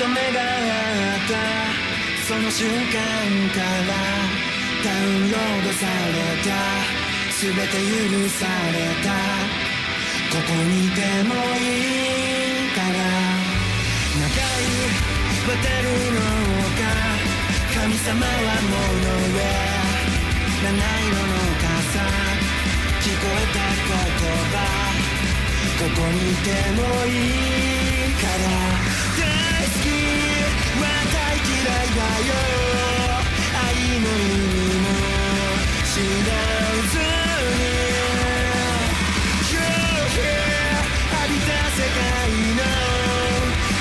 と目が合ったその瞬間からダウンロードされた全て許されたここにいてもいいから長いバテルの丘神様はもの上七色の傘聞こえた言葉ここにいてもいいから大好きは大嫌いだよ愛の意味も知らずに You're here 浴びた世界の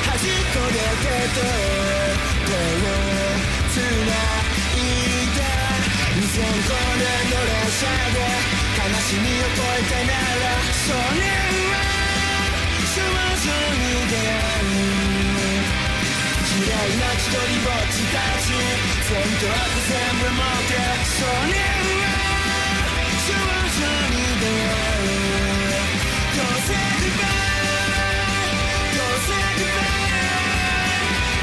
端っこで手と手をつないだ2005年の列車で悲しみを超えてなら少年は少女に出会う綺麗な一人ぼっちたち全と悪全部持って少年は少女に出会う Don't say goodbye Don't say goodbye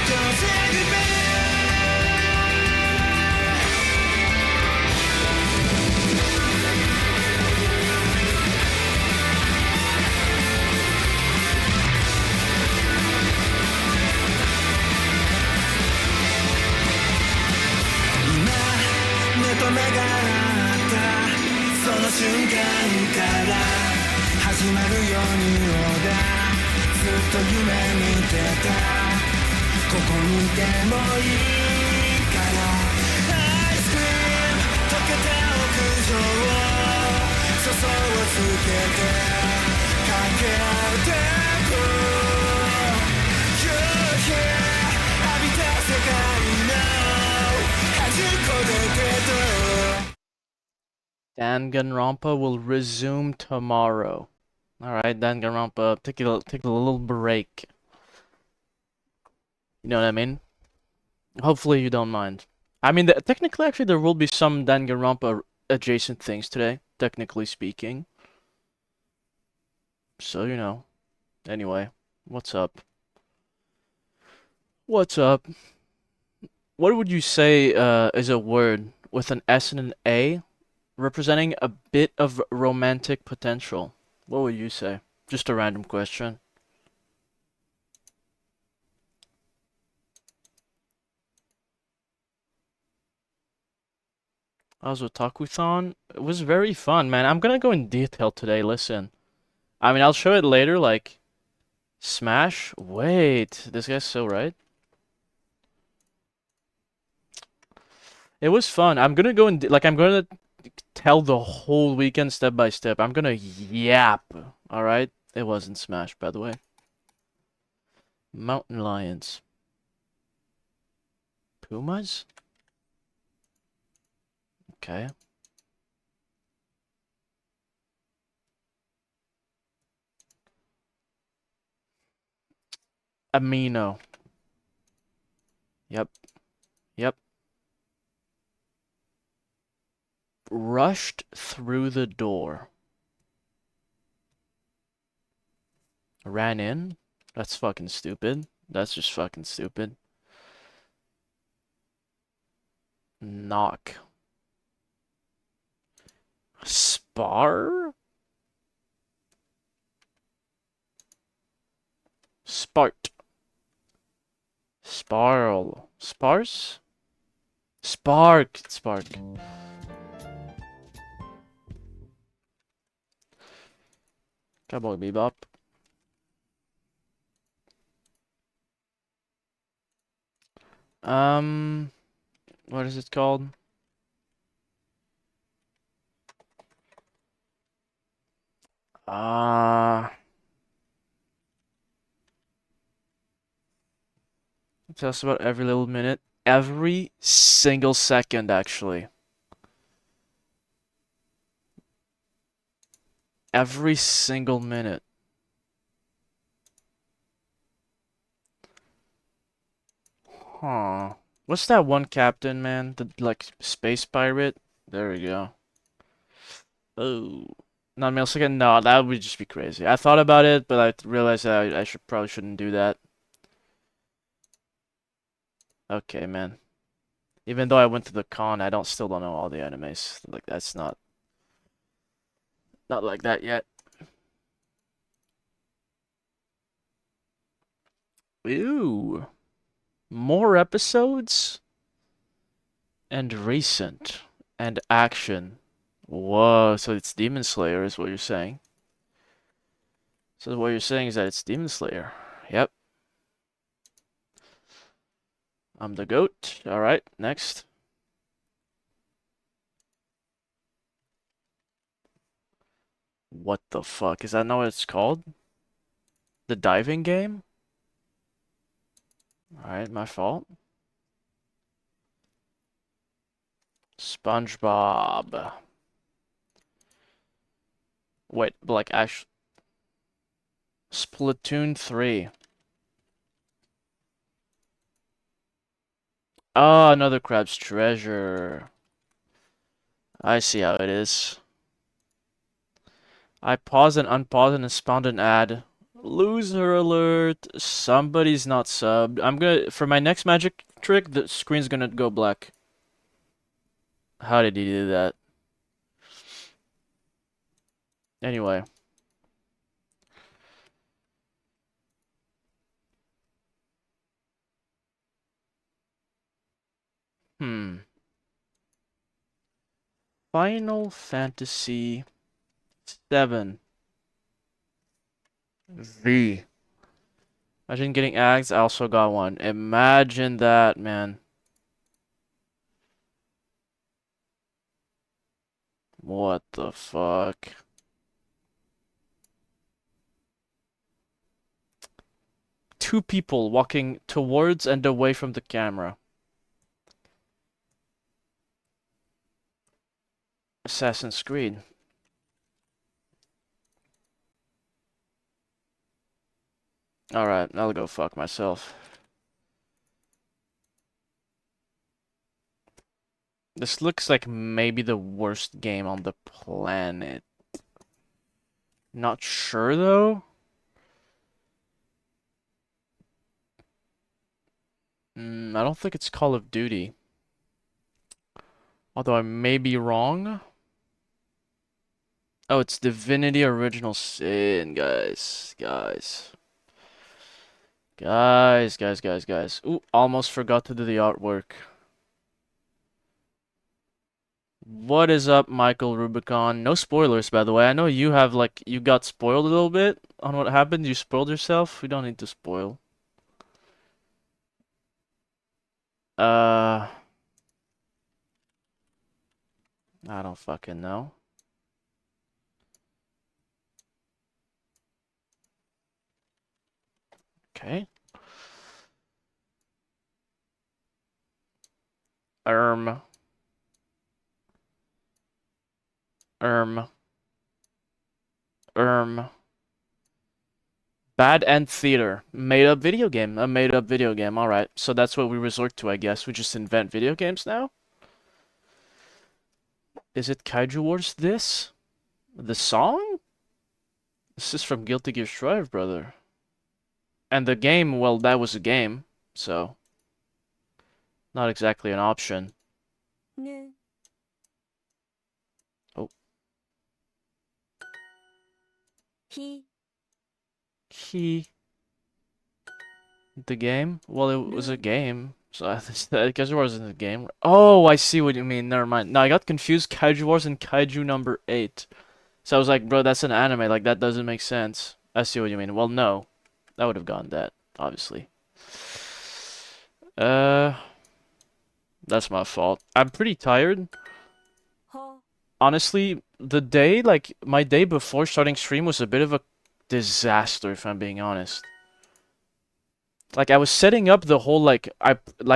Don't say goodbye目と目が合ったその瞬間から始まるように俺ずっと夢見てたここにいてもいいからアイスクリーム溶けた屋上を裾をつけて駆けてく You're here 浴びた世界のDanganronpa will resume tomorrow. Alright, Danganronpa, take a little break. You know what I mean? Hopefully you don't mind. I mean, technically, actually, there will be some Danganronpa adjacent things today, technically speaking. So, you know. Anyway, what's up? What's up? What would you say is a word with an S and an A representing a bit of romantic potential? What would you say? Just a random question. I was Otakuthon. It was very fun, man. I'm gonna go in detail today, listen. I mean, I'll show it later, like... Smash? Wait, this guy's so right. It was fun. I'm gonna go in, like, I'm gonna tell the whole weekend step by step. I'm gonna yap, alright? It wasn't Smash, by the way. Mountain lions. Pumas? Okay. Amino. Yep. Yep. Rushed through the door. Ran in? That's fucking stupid. That's just fucking stupid. Knock. Spar? Spart. Sparl. Sparse? Spark. Spark. Cowboy Bebop. What is it called? Tell us about every little minute. Every single second, actually. Every single minute. Huh. What's that one captain, man? The, like, space pirate? There we go. Oh. Not millisecond? No, that would just be crazy. I thought about it, but I realized that I probably shouldn't do that. Okay, man. Even though I went to the con, I still don't know all the animes. Like that's not like that yet. Ooh, more episodes and recent and action. Whoa, so it's Demon Slayer is what you're saying. So what you're saying is that it's Demon Slayer. Yep, I'm the goat. All right, next. What the fuck? Is that not what it's called? The diving game? All right, my fault. SpongeBob. Wait, like Ash. Splatoon 3. Oh, another Crab's Treasure. I see how it is. I paused and unpaused and spawned an ad. Loser alert. Somebody's not subbed. For my next magic trick, the screen's gonna go black. How did he do that? Anyway. Hmm. Final Fantasy 7 V. Imagine getting ads. I also got one. Imagine that, man. What the fuck? Two people walking towards and away from the camera. Assassin's Creed. Alright, I'll go fuck myself. This looks like maybe the worst game on the planet. Not sure though. I don't think it's Call of Duty. Although I may be wrong. Oh, it's Divinity Original Sin, guys. Guys. Ooh, almost forgot to do the artwork. What is up, Michael Rubicon? No spoilers, by the way. I know you have, like, you got spoiled a little bit on what happened. You spoiled yourself. We don't need to spoil. Uh, I don't fucking know. Okay. Um, um, um. Bad End Theater. Made up video game. A made up video game. Alright. So that's what we resort to, I guess. We just invent video games now? Is it Kaiju Wars this? The song? This is from Guilty Gear Strive, brother. And the game, well, that was a game. So, not exactly an option. Oh. He. The game? Well, it was a game. So Kaiju Wars isn't a game. Oh, I see what you mean. Never mind. No, I got confused. Kaiju Wars and Kaiju number 8. So I was like, bro, that's an anime. Like, that doesn't make sense. I see what you mean. Well, no. I would have gotten that, obviously. Uh, that's my fault. I'm pretty tired. Honestly, my day before starting stream was a bit of a disaster, if I'm being honest. Like, I was setting up the whole, I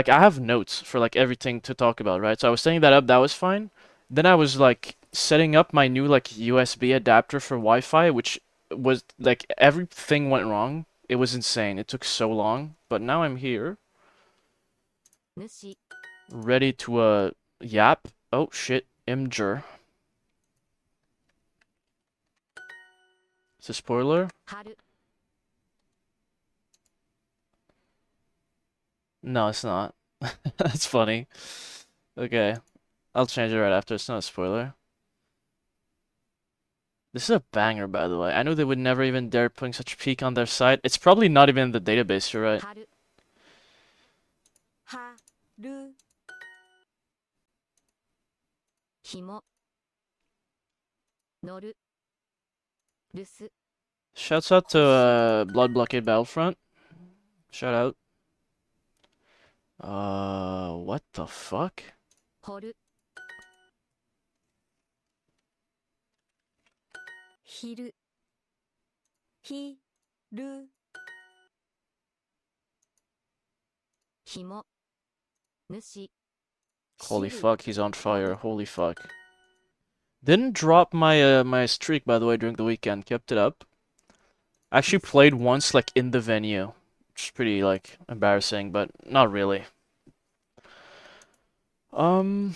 have notes for, like, everything to talk about, right? So I was setting that up, that was fine. Then I was, like, setting up my new, like, USB adapter for Wi-Fi, which was, like, everything went wrong. It was insane. It took so long. But now I'm here. Ready to, yap. Oh, shit. Imgur. It's a spoiler? No, it's not. That's funny. Okay, I'll change it right after. It's not a spoiler. This is a banger, by the way. I knew they would never even dare putting such a peak on their site. It's probably not even in the database, you're right. 春春ひも乗る留守 Shouts out to Blood Blockade Battlefront. Shout out. What the fuck? 掘る昼ひるひも主 Holy 汁 fuck, he's on fire. Holy fuck. Didn't drop my my streak, by the way, during the weekend. Kept it up. Actually played once, like, in the venue. Which is pretty, like, embarrassing, but not really. 沼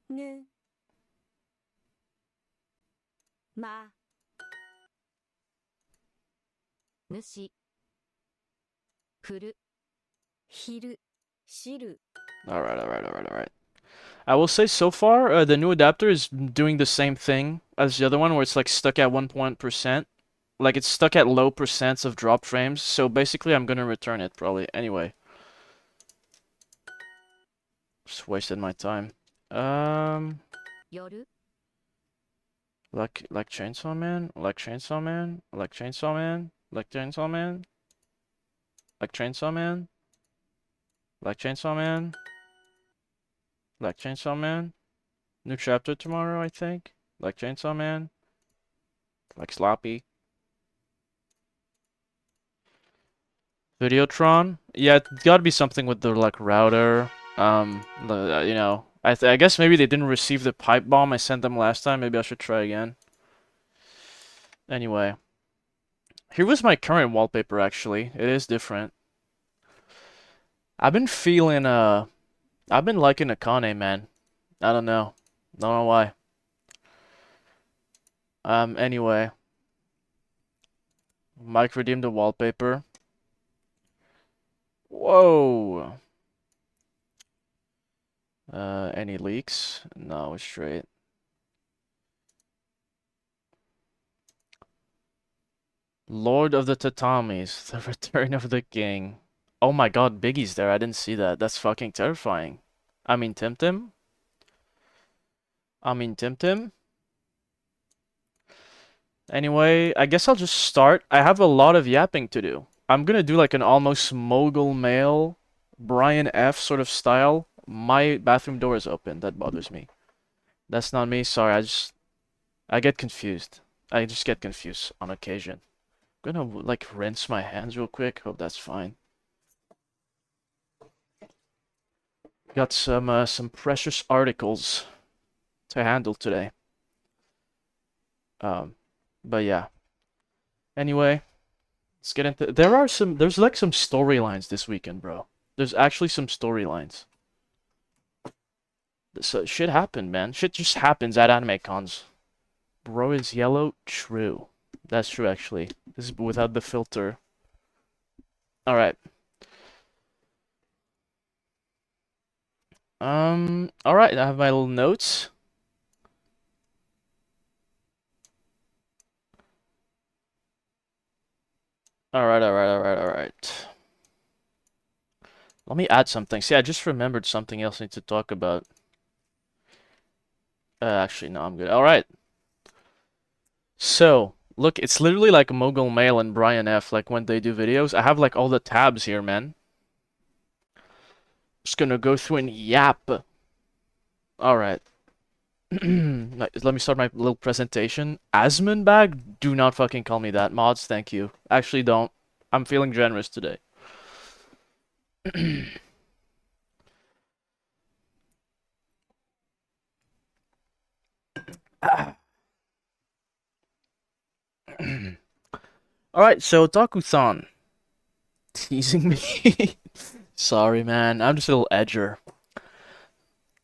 ぬま主振る昼汁 Alright. I will say so far, the new adapter is doing the same thing as the other one, where it's like stuck at 1%. Like it's stuck at low percents of drop frames. So basically, I'm gonna return it probably anyway. Just wasted my time.夜 Like Chainsaw Man, like Chainsaw Man, like Chainsaw Man, like Chainsaw Man, like Chainsaw Man, like Chainsaw Man, like Chainsaw Man. New chapter tomorrow, I think. Like Chainsaw Man, like Sloppy. Videotron? Yeah, it's gotta be something with the like router. You know, I guess maybe they didn't receive the pipe bomb I sent them last time. Maybe I should try again. Anyway, here was my current wallpaper. Actually, it is different. I've been feeling I've been liking Akane, man. I don't know why. Anyway, Mike redeemed the wallpaper. Whoa. Any leaks? No, it's straight. Lord of the Tatamis, the return of the king. Oh my god, Biggie's there. I didn't see that. That's fucking terrifying. I mean, Tim. Anyway, I guess I'll just start. I have a lot of yapping to do. I'm gonna do like an almost mogul male, Brian F sort of style. My bathroom door is open. That bothers me. That's not me. Sorry, I get confused. I just get confused on occasion. I'm gonna like rinse my hands real quick. Hope that's fine. Got some precious articles to handle today. But yeah. Anyway, let's get into. There's like some storylines this weekend, bro. There's actually some storylines. So shit happened, man. Shit just happens at anime cons. Bro is yellow. True. That's true, actually. This is without the filter. All right. All right. I have my little notes. All right. Let me add something. See, I just remembered something else I need to talk about. Actually, no, I'm good. All right. So, look, it's literally like Mogul Mail and Brian F. Like when they do videos, I have like all the tabs here, man. Just gonna go through and yap. All right. Let me start my little presentation. Asman bag? Do not fucking call me that. Mods, thank you. Actually, don't. I'm feeling generous today. Alright, so Otakuthon. Teasing me? Sorry, man. I'm just a little edger.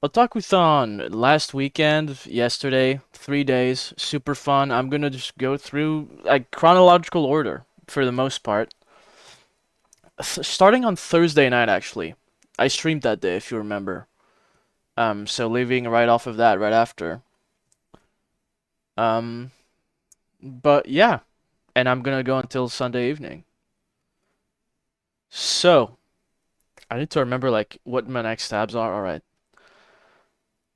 Otakuthon last weekend, yesterday, 3 days, super fun. I'm gonna just go through like chronological order for the most part. starting on Thursday night actually. I streamed that day if you remember. So leaving right off of that right after. Um, but yeah, and I'm gonna go until Sunday evening. So I need to remember like what my next tabs are. All right.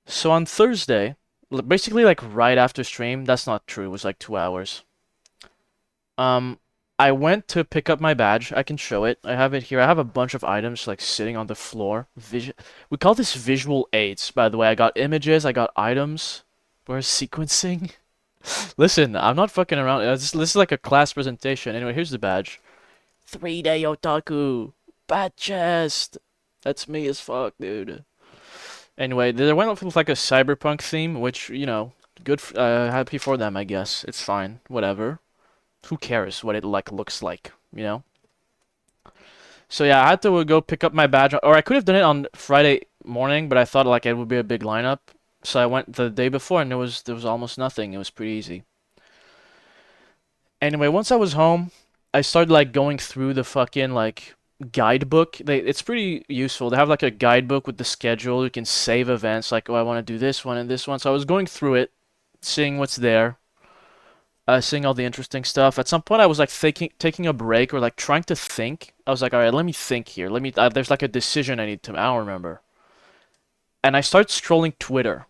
So on Thursday, basically like right after stream. That's not true. It was like 2 hours. Um, I went to pick up my badge. I can show it. I have it here. I have a bunch of items like sitting on the floor. We call this visual aids, by the way. I got images, I got items. Where's sequencing? Listen, I'm not fucking around. This is like a class presentation. Anyway, here's the badge. 3-day otaku. Bad chest. That's me as fuck, dude. Anyway, they went with like a cyberpunk theme, which, you know, good, happy for them, I guess. It's fine. Whatever. Who cares what it like looks like, you know? So yeah, I had to go pick up my badge, or I could have done it on Friday morning, but I thought like it would be a big lineup. So I went the day before, and there was almost nothing. It was pretty easy. Anyway, once I was home, I started like going through the fucking like guidebook. It's pretty useful. They have like a guidebook with the schedule. You can save events like, oh, I want to do this one and this one. So I was going through it, seeing what's there. Seeing all the interesting stuff. At some point, I was like taking a break or like trying to think. I was like, all right, let me think here. There's like a decision I need to. I don't remember. And I start scrolling Twitter,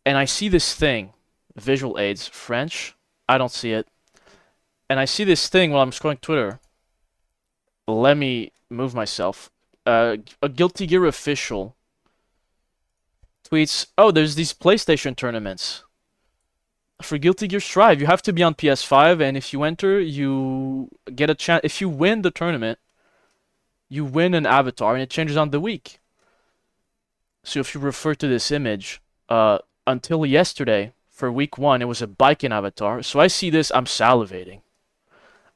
and I see this thing, visual aids, French. I don't see it. And I see this thing while I'm scrolling Twitter. Let me move myself. A Guilty Gear official tweets, oh, there's these PlayStation tournaments. For Guilty Gear Strive, you have to be on PS5, and if you enter, you get a chance. If you win the tournament, you win an avatar, and it changes on the week. So if you refer to this image, until yesterday, for week 1, it was a biking avatar. So I see this, I'm salivating.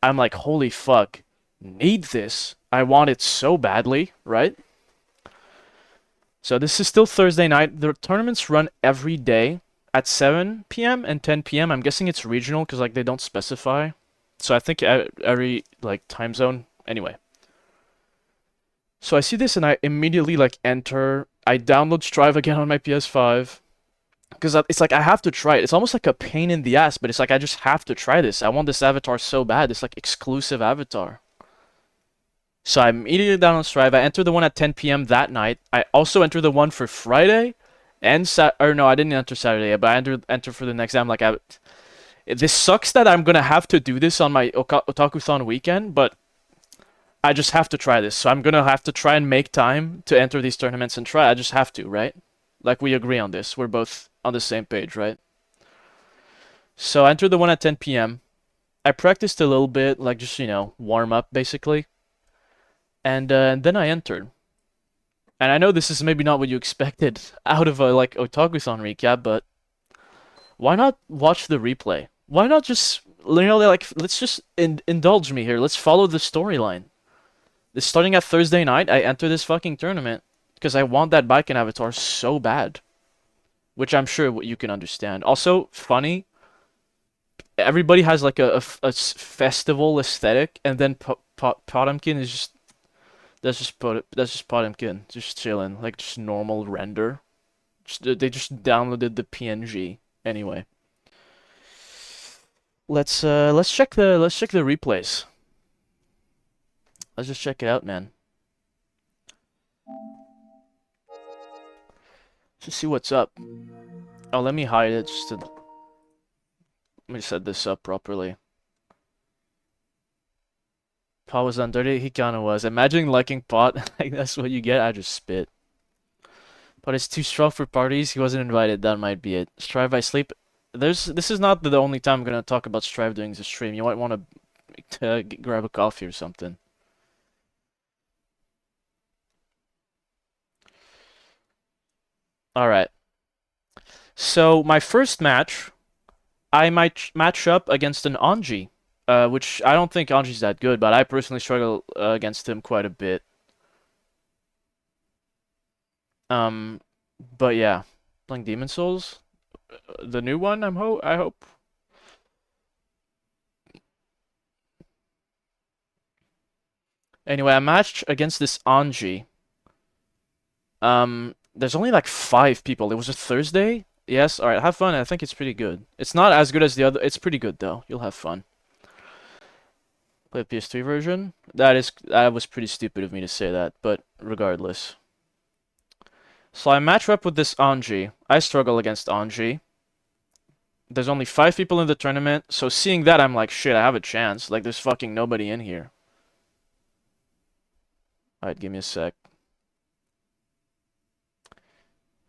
I'm like, holy fuck, need this. I want it so badly, right? So this is still Thursday night. The tournaments run every day at 7 p.m. and 10 p.m. I'm guessing it's regional because like they don't specify. So I think every like time zone. Anyway. So I see this and I immediately like enter. I download Strive again on my PS5 because it's like I have to try it. It's almost like a pain in the ass, but it's like I just have to try this. I want this avatar so bad. This like exclusive avatar. So I immediately download Strive. I enter the one at 10 p.m. that night. I also enter the one for Friday and or no, I didn't enter Saturday, but I enter for the next day. I'm like, this sucks that I'm gonna have to do this on my Otakuthon weekend, but I just have to try this. So I'm gonna have to try and make time to enter these tournaments and try. I just have to, right? Like we agree on this. We're both on the same page, right? So I entered the one at 10 p.m. I practiced a little bit, like just, you know, warm up basically. And then I entered. And I know this is maybe not what you expected out of a like Otakuthon recap, but why not watch the replay? Why not just, you know, like let's just indulge me here. Let's follow the storyline. This starting at Thursday night, I enter this fucking tournament because I want that Baiken avatar so bad, which I'm sure you can understand. Also, funny. Everybody has like a festival aesthetic, and then Potemkin is just that's just Potemkin, just chilling, like just normal render. They just downloaded the PNG anyway. Let's check the replays. Let's just check it out, man. Just see what's up. Oh, let me hide it just to. Let me set this up properly. Pot was done dirty. He kinda was. Imagine liking Pot. Like that's what you get. I just spit. But it's too strong for parties. He wasn't invited. That might be it. Strive by sleep. This is not the only time I'm gonna talk about Strive during the stream. You might want to grab a coffee or something. All right. So my first match, I might match up against an Anji, which I don't think Anji's that good, but I personally struggle against him quite a bit. But yeah, playing Demon Souls, the new one. I hope. Anyway, I matched against this Anji. There's only like 5 people. It was a Thursday. Yes, alright, have fun. I think it's pretty good. It's not as good as the other. It's pretty good though. You'll have fun. Play the PS3 version. That was pretty stupid of me to say that, but regardless. So I match up with this Anji. I struggle against Anji. There's only 5 people in the tournament, so seeing that I'm like, shit, I have a chance. Like there's fucking nobody in here. Alright, give me a sec.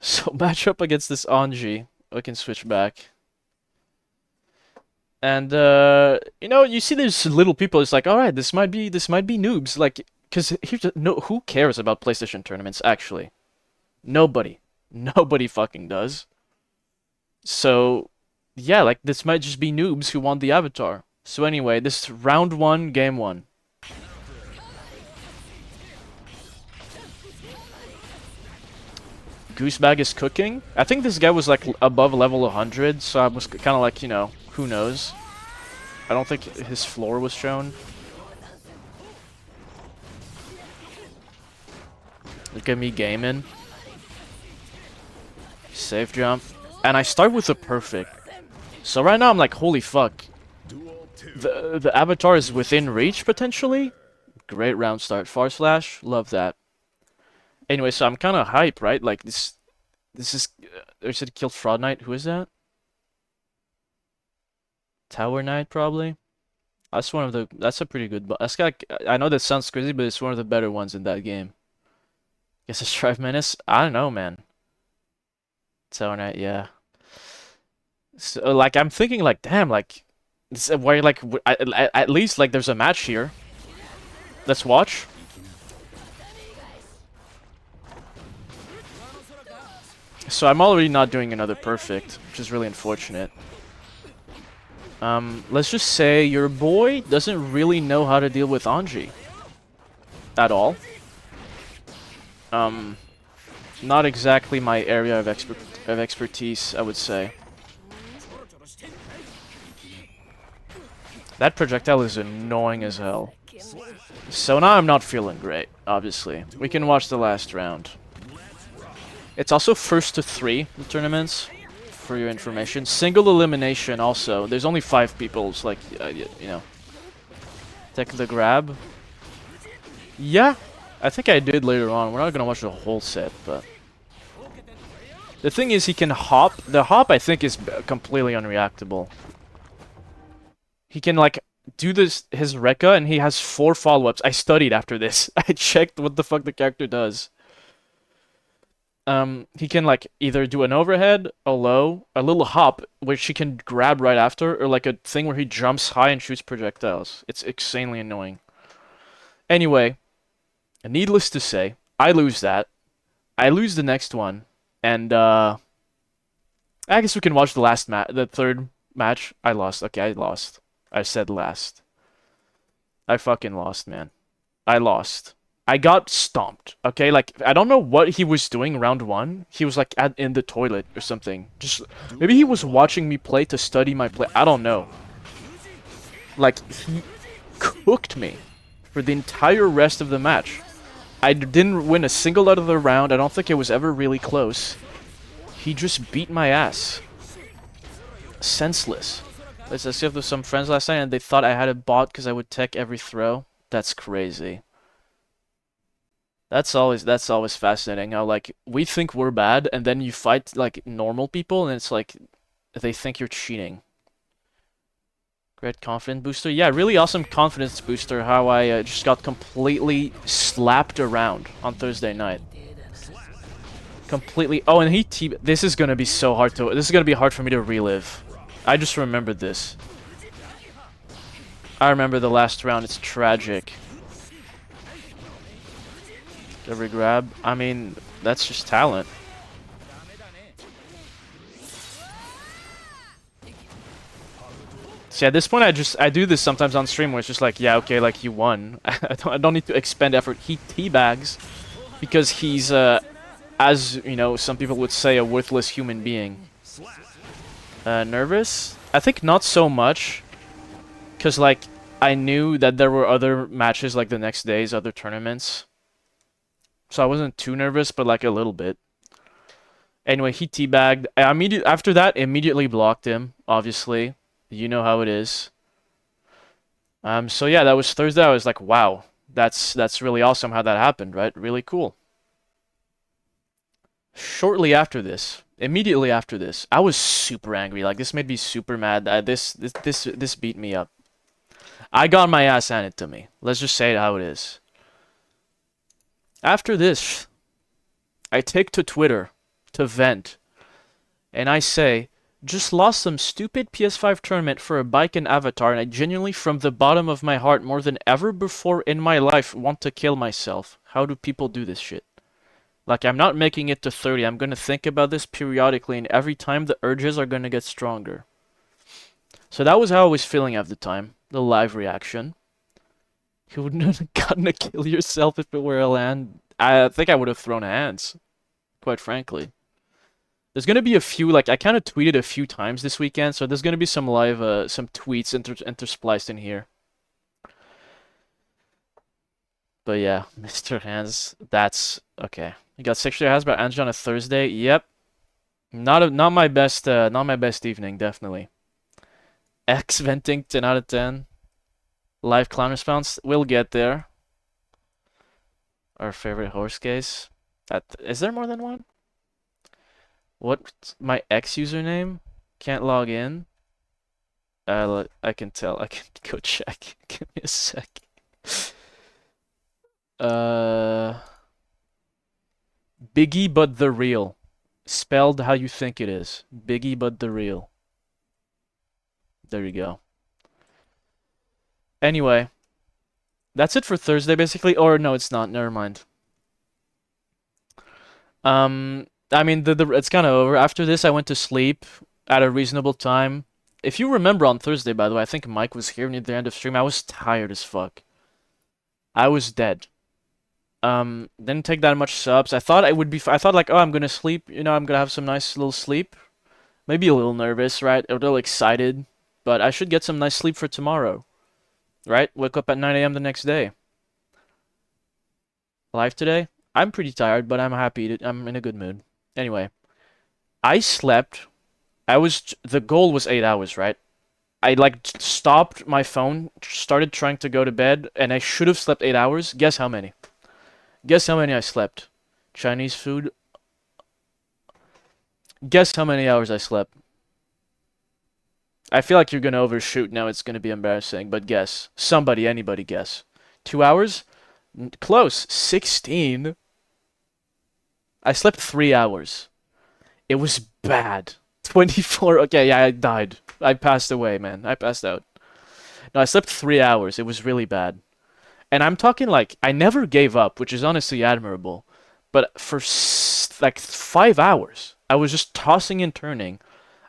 So match up against this Anji. We can switch back. And you know, you see there's little people. It's like, all right, this might be noobs. Like, cause who cares about PlayStation tournaments actually? Nobody, nobody fucking does. So yeah, like this might just be noobs who want the avatar. So anyway, this round 1, game 1. Goosebag is cooking. I think this guy was like above level 100, so I was kind of like, you know, who knows? I don't think his floor was shown. Look at me gaming. Safe jump. And I start with a perfect. So right now I'm like, holy fuck. The avatar is within reach, potentially? Great round start. Far slash. Love that. Anyway, so I'm kind of hype, right? Like, this is... there's a killed Fraud Knight. Who is that? Tower Knight, probably? That's one of the... That's a pretty good... That's got, I know that sounds crazy, but it's one of the better ones in that game. Guess it's Strive Menace? I don't know, man. Tower Knight, yeah. So, like, I'm thinking, like, damn, like... Why, like, at least, like, there's a match here. Let's watch. So I'm already not doing another perfect, which is really unfortunate. Let's just say your boy doesn't really know how to deal with Anji. At all. Not exactly my area of expertise, I would say. That projectile is annoying as hell. So now I'm not feeling great, obviously. We can watch the last round. It's also first to 3 the tournaments, for your information. Single elimination also. There's only 5 people, it's like, you know. Take the grab. Yeah, I think I did later on. We're not gonna watch the whole set, but... The thing is, he can hop. The hop, I think, is completely unreactable. He can, like, do this his Rekka, and he has 4 follow-ups. I studied after this. I checked what the fuck the character does. He can, like, either do an overhead, a low, a little hop, which he can grab right after, or, like, a thing where he jumps high and shoots projectiles. It's insanely annoying. Anyway, needless to say, I lose that. I lose the next one. And, I guess we can watch the third match. I lost. Okay, I lost. I said last. I fucking lost, man. I lost. I got stomped, okay? Like, I don't know what he was doing round 1. He was, like, in the toilet or something. Just, maybe he was watching me play to study my play. I don't know. Like, he cooked me for the entire rest of the match. I didn't win a single out of the round. I don't think it was ever really close. He just beat my ass. Senseless. I see with some friends last night and they thought I had a bot because I would tech every throw. That's crazy. That's always fascinating how, like, we think we're bad and then you fight, like, normal people and it's like they think you're cheating. Great confidence booster. Yeah, really awesome confidence booster how I just got completely slapped around on Thursday night. Completely. Oh, and this is gonna be so hard to... This is gonna be hard for me to relive. I just remembered this. I remember the last round. It's tragic. Every grab. I mean, that's just talent. See, at this point, I do this sometimes on stream where it's just like, yeah, okay, like, you won. I don't need to expend effort. He teabags because he's, as, you know, some people would say, a worthless human being. Nervous? I think not so much. Because, like, I knew that there were other matches like the next days, other tournaments. So I wasn't too nervous, but like a little bit. Anyway, he teabagged. After that, immediately blocked him, obviously. You know how it is. So yeah, that was Thursday. I was like, wow, that's really awesome how that happened, right? Really cool. Shortly after this, immediately after this, I was super angry. Like this made me super mad. This beat me up. I got my ass handed to me. Let's just say it how it is. After this, I take to Twitter to vent, and I say, just lost some stupid PS5 tournament for a bike and avatar, and I genuinely, from the bottom of my heart, more than ever before in my life, want to kill myself. How do people do this shit? Like, I'm not making it to 30. I'm gonna think about this periodically, and every time the urges are gonna get stronger. So that was how I was feeling at the time. The live reaction. You wouldn't have gotten to kill yourself if it were a LAN. I think I would have thrown hands, quite frankly. There's gonna be a few, like, I kind of tweeted a few times this weekend, so there's gonna be some live, some tweets interspliced in here. But yeah, Mr. Hands, that's okay. You got sexually harassed by Angie on a Thursday. Yep. Not my best evening, definitely. X venting 10 out of 10. Live clown response. We'll get there. Our favorite horse case. Is there more than one? What's my X username? Can't log in. I can tell. I can go check. Give me a sec. Biggie but the real. Spelled how you think it is. Biggie but the real. There you go. Anyway. That's it for Thursday, basically. Or no, it's not. Never mind. I mean, it's kind of over. After this, I went to sleep at a reasonable time. If you remember on Thursday, by the way, I think Mike was here near the end of stream. I was tired as fuck. I was dead. Didn't take that much subs. I thought I would be. I thought like, oh, I'm gonna sleep. You know, I'm gonna have some nice little sleep. Maybe a little nervous, right? A little excited, but I should get some nice sleep for tomorrow, right? Wake up at 9 a.m. the next day. Live today. I'm pretty tired, but I'm happy. I'm in a good mood. Anyway, I slept. The goal was 8 hours, right? I like stopped my phone, started trying to go to bed, and I should have slept 8 hours. Guess how many? Guess how many I slept? Chinese food. Guess how many hours I slept? I feel like you're gonna overshoot now. It's gonna be embarrassing, but guess. Somebody, anybody guess. 2 hours? Close. 16. I slept 3 hours. It was bad. 24. Okay, yeah, I died. I passed away, man. I passed out. No, I slept 3 hours. It was really bad. And I'm talking like, I never gave up, which is honestly admirable. But for like 5 hours, I was just tossing and turning.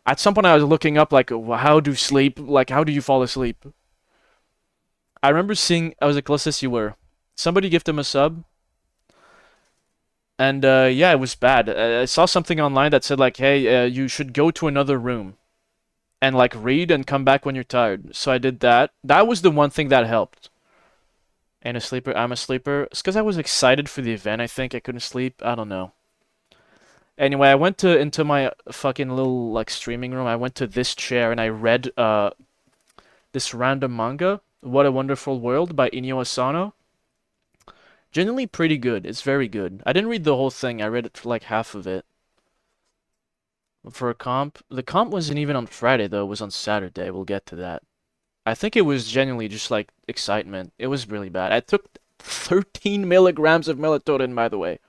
At some point, I was looking up like, how do you fall asleep? I remember seeing, I was like, closest you were. Somebody gift him a sub. And yeah, it was bad. I saw something online that said like, hey, you should go to another room and like read and come back when you're tired. So I did that. That was the one thing that helped. And a sleeper, I'm a sleeper. It's because I was excited for the event, I think. I couldn't sleep. I don't know. Anyway, I went into my fucking little like streaming room. I went to this chair and I read this random manga, What a Wonderful World by Inyo Asano. Genuinely pretty good. It's very good. I didn't read the whole thing. I read it for like half of it. For a comp. The comp wasn't even on Friday though. It was on Saturday. We'll get to that. I think it was genuinely just like excitement. It was really bad. I took 13 milligrams of melatonin, by the way.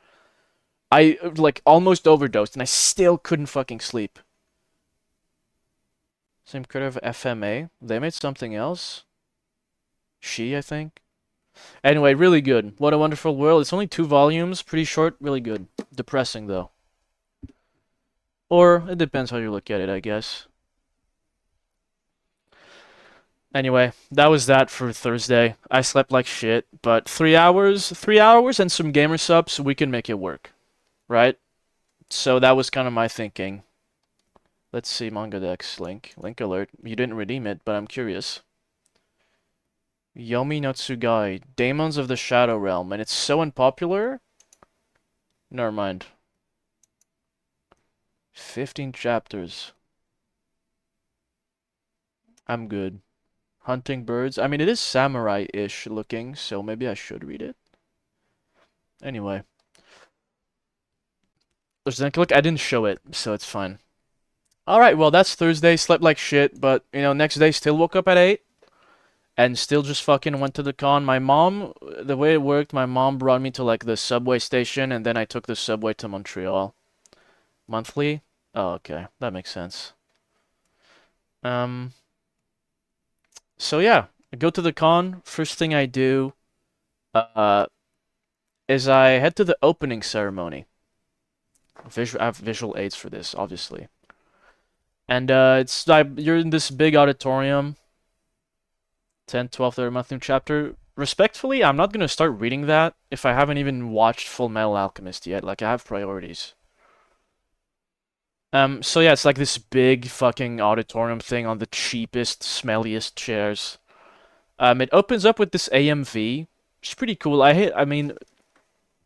I like almost overdosed and I still couldn't fucking sleep. Same creator of FMA. They made something else. I think. Anyway, really good. What a Wonderful World. It's only 2 volumes. Pretty short. Really good. Depressing, though. Or, it depends how you look at it, I guess. Anyway, that was that for Thursday. I slept like shit, but 3 hours and some gamer subs, we can make it work. Right? So that was kind of my thinking. Let's see, MangaDex link. Link alert. You didn't redeem it, but I'm curious. Yomi no Tsugai, Daemons of the Shadow Realm, and it's so unpopular? Never mind. 15 chapters. I'm good. Hunting Birds. I mean, it is samurai-ish looking, so maybe I should read it. Anyway. Look, I didn't show it, so it's fine. Alright, well, that's Thursday. Slept like shit, but, you know, next day still woke up at 8. And still just fucking went to the con. My mom, the way it worked, my mom brought me to, like, the subway station, and then I took the subway to Montreal. Monthly? Oh, okay. That makes sense. So yeah, I go to the con. First thing I do, is I head to the opening ceremony. I have visual aids for this, obviously. And it's like you're in this big auditorium. 10, 12, 30 month new chapter. Respectfully, I'm not gonna start reading that if I haven't even watched Full Metal Alchemist yet. Like, I have priorities. So yeah, it's like this big fucking auditorium thing on the cheapest, smelliest chairs. It opens up with this AMV, which is pretty cool. I mean,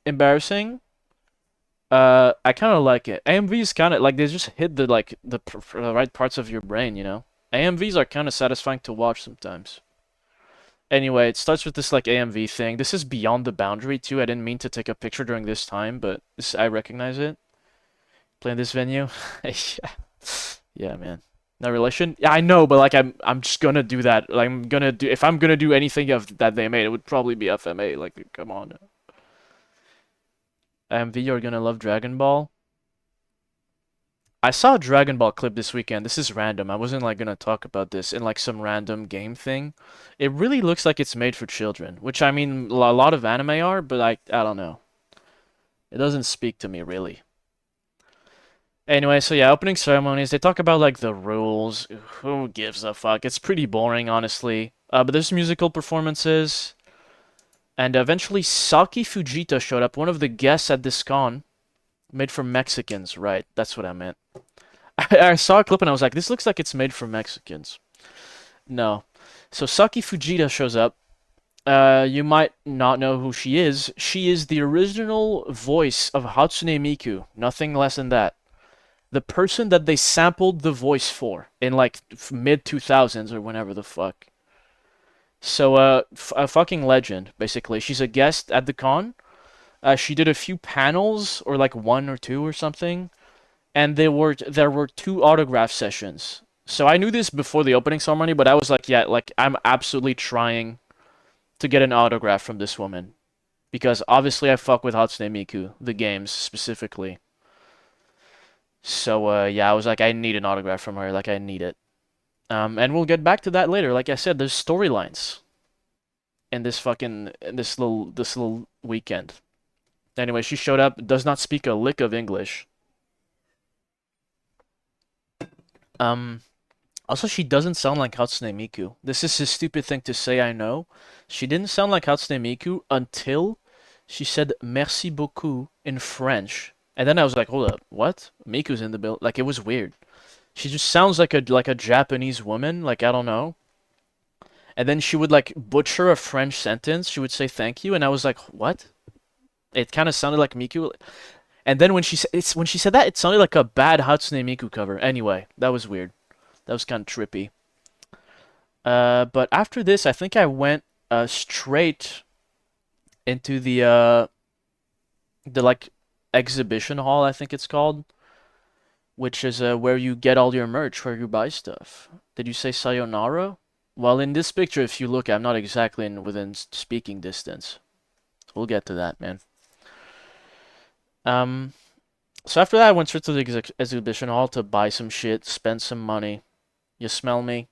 embarrassing. I kind of like it. AMVs kind of like they just hit the the right parts of your brain, you know. AMVs are kind of satisfying to watch sometimes. Anyway, it starts with this like AMV thing. This is Beyond the Boundary too. I didn't mean to take a picture during this time, but I recognize it. Playing this venue. Yeah. Yeah, man. No relation? Yeah, I know, but like I'm just gonna do that. Like I'm gonna do if I'm gonna do anything of that they made, it would probably be FMA. Like, come on. AMV, you're gonna love Dragon Ball. I saw a Dragon Ball clip this weekend. This is random. I wasn't like gonna talk about this in like some random game thing. It really looks like it's made for children, which I mean a lot of anime are, but I don't know. It doesn't speak to me really. Anyway, so yeah, opening ceremonies, they talk about like the rules. Who gives a fuck? It's pretty boring, honestly. But there's musical performances. And eventually Saki Fujita showed up, one of the guests at this con. Made for Mexicans, right? That's what I meant. I saw a clip and I was like, this looks like it's made for Mexicans. No. So Saki Fujita shows up. You might not know who she is. She is the original voice of Hatsune Miku. Nothing less than that. The person that they sampled the voice for in like mid 2000s or whenever the fuck. So, a fucking legend, basically. She's a guest at the con. She did a few panels, or like one or two or something, and there were two autograph sessions. So I knew this before the opening ceremony, but I was like, yeah, like I'm absolutely trying to get an autograph from this woman, because obviously I fuck with Hatsune Miku, the games specifically. So yeah, I was like, I need an autograph from her, like I need it. And we'll get back to that later. Like I said, there's storylines in this little weekend. Anyway, she showed up, does not speak a lick of English. Also, she doesn't sound like Hatsune Miku. This is a stupid thing to say, I know. She didn't sound like Hatsune Miku until she said merci beaucoup in French. And then I was like, hold up, what? Miku's in the bill. Like, it was weird. She just sounds like a Japanese woman, like, I don't know. And then she would, like, butcher a French sentence. She would say thank you, and I was like, what? It kind of sounded like Miku. And then when she said that, it sounded like a bad Hatsune Miku cover. Anyway, that was weird. That was kind of trippy. But after this, I think I went straight into the like exhibition hall, I think it's called, which is where you get all your merch, where you buy stuff. Did you say sayonara? Well, in this picture, if you look, I'm not exactly within speaking distance. We'll get to that, man. So after that, I went straight to the exhibition hall to buy some shit, spend some money. You smell me?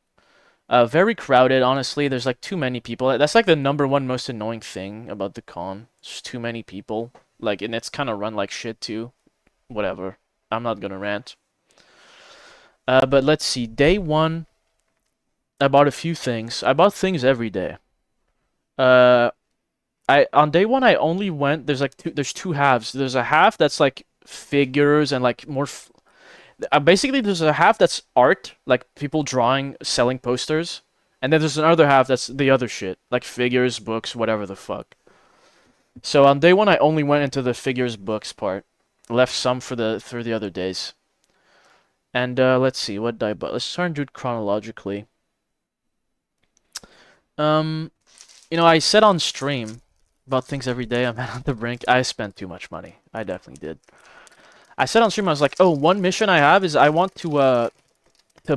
Very crowded, honestly. There's like too many people. That's like the #1 most annoying thing about the con. There's too many people. Like, and it's kind of run like shit too. Whatever. I'm not gonna rant. But let's see. Day 1, I bought a few things. I bought things every day. On day 1 I only went. There's two halves. There's a half that's like figures and like more. Basically, there's a half that's art, like people drawing, selling posters, And then there's another half that's the other shit, like figures, books, whatever the fuck. So on day one, I only went into the figures, books part. Left some for the other days. And let's see, what did I buy? Let's try and do it chronologically. Um, I said on stream about things every day. I'm at the brink. I spent too much money. I definitely did. I said on stream, I was like, oh, one mission I have is I want to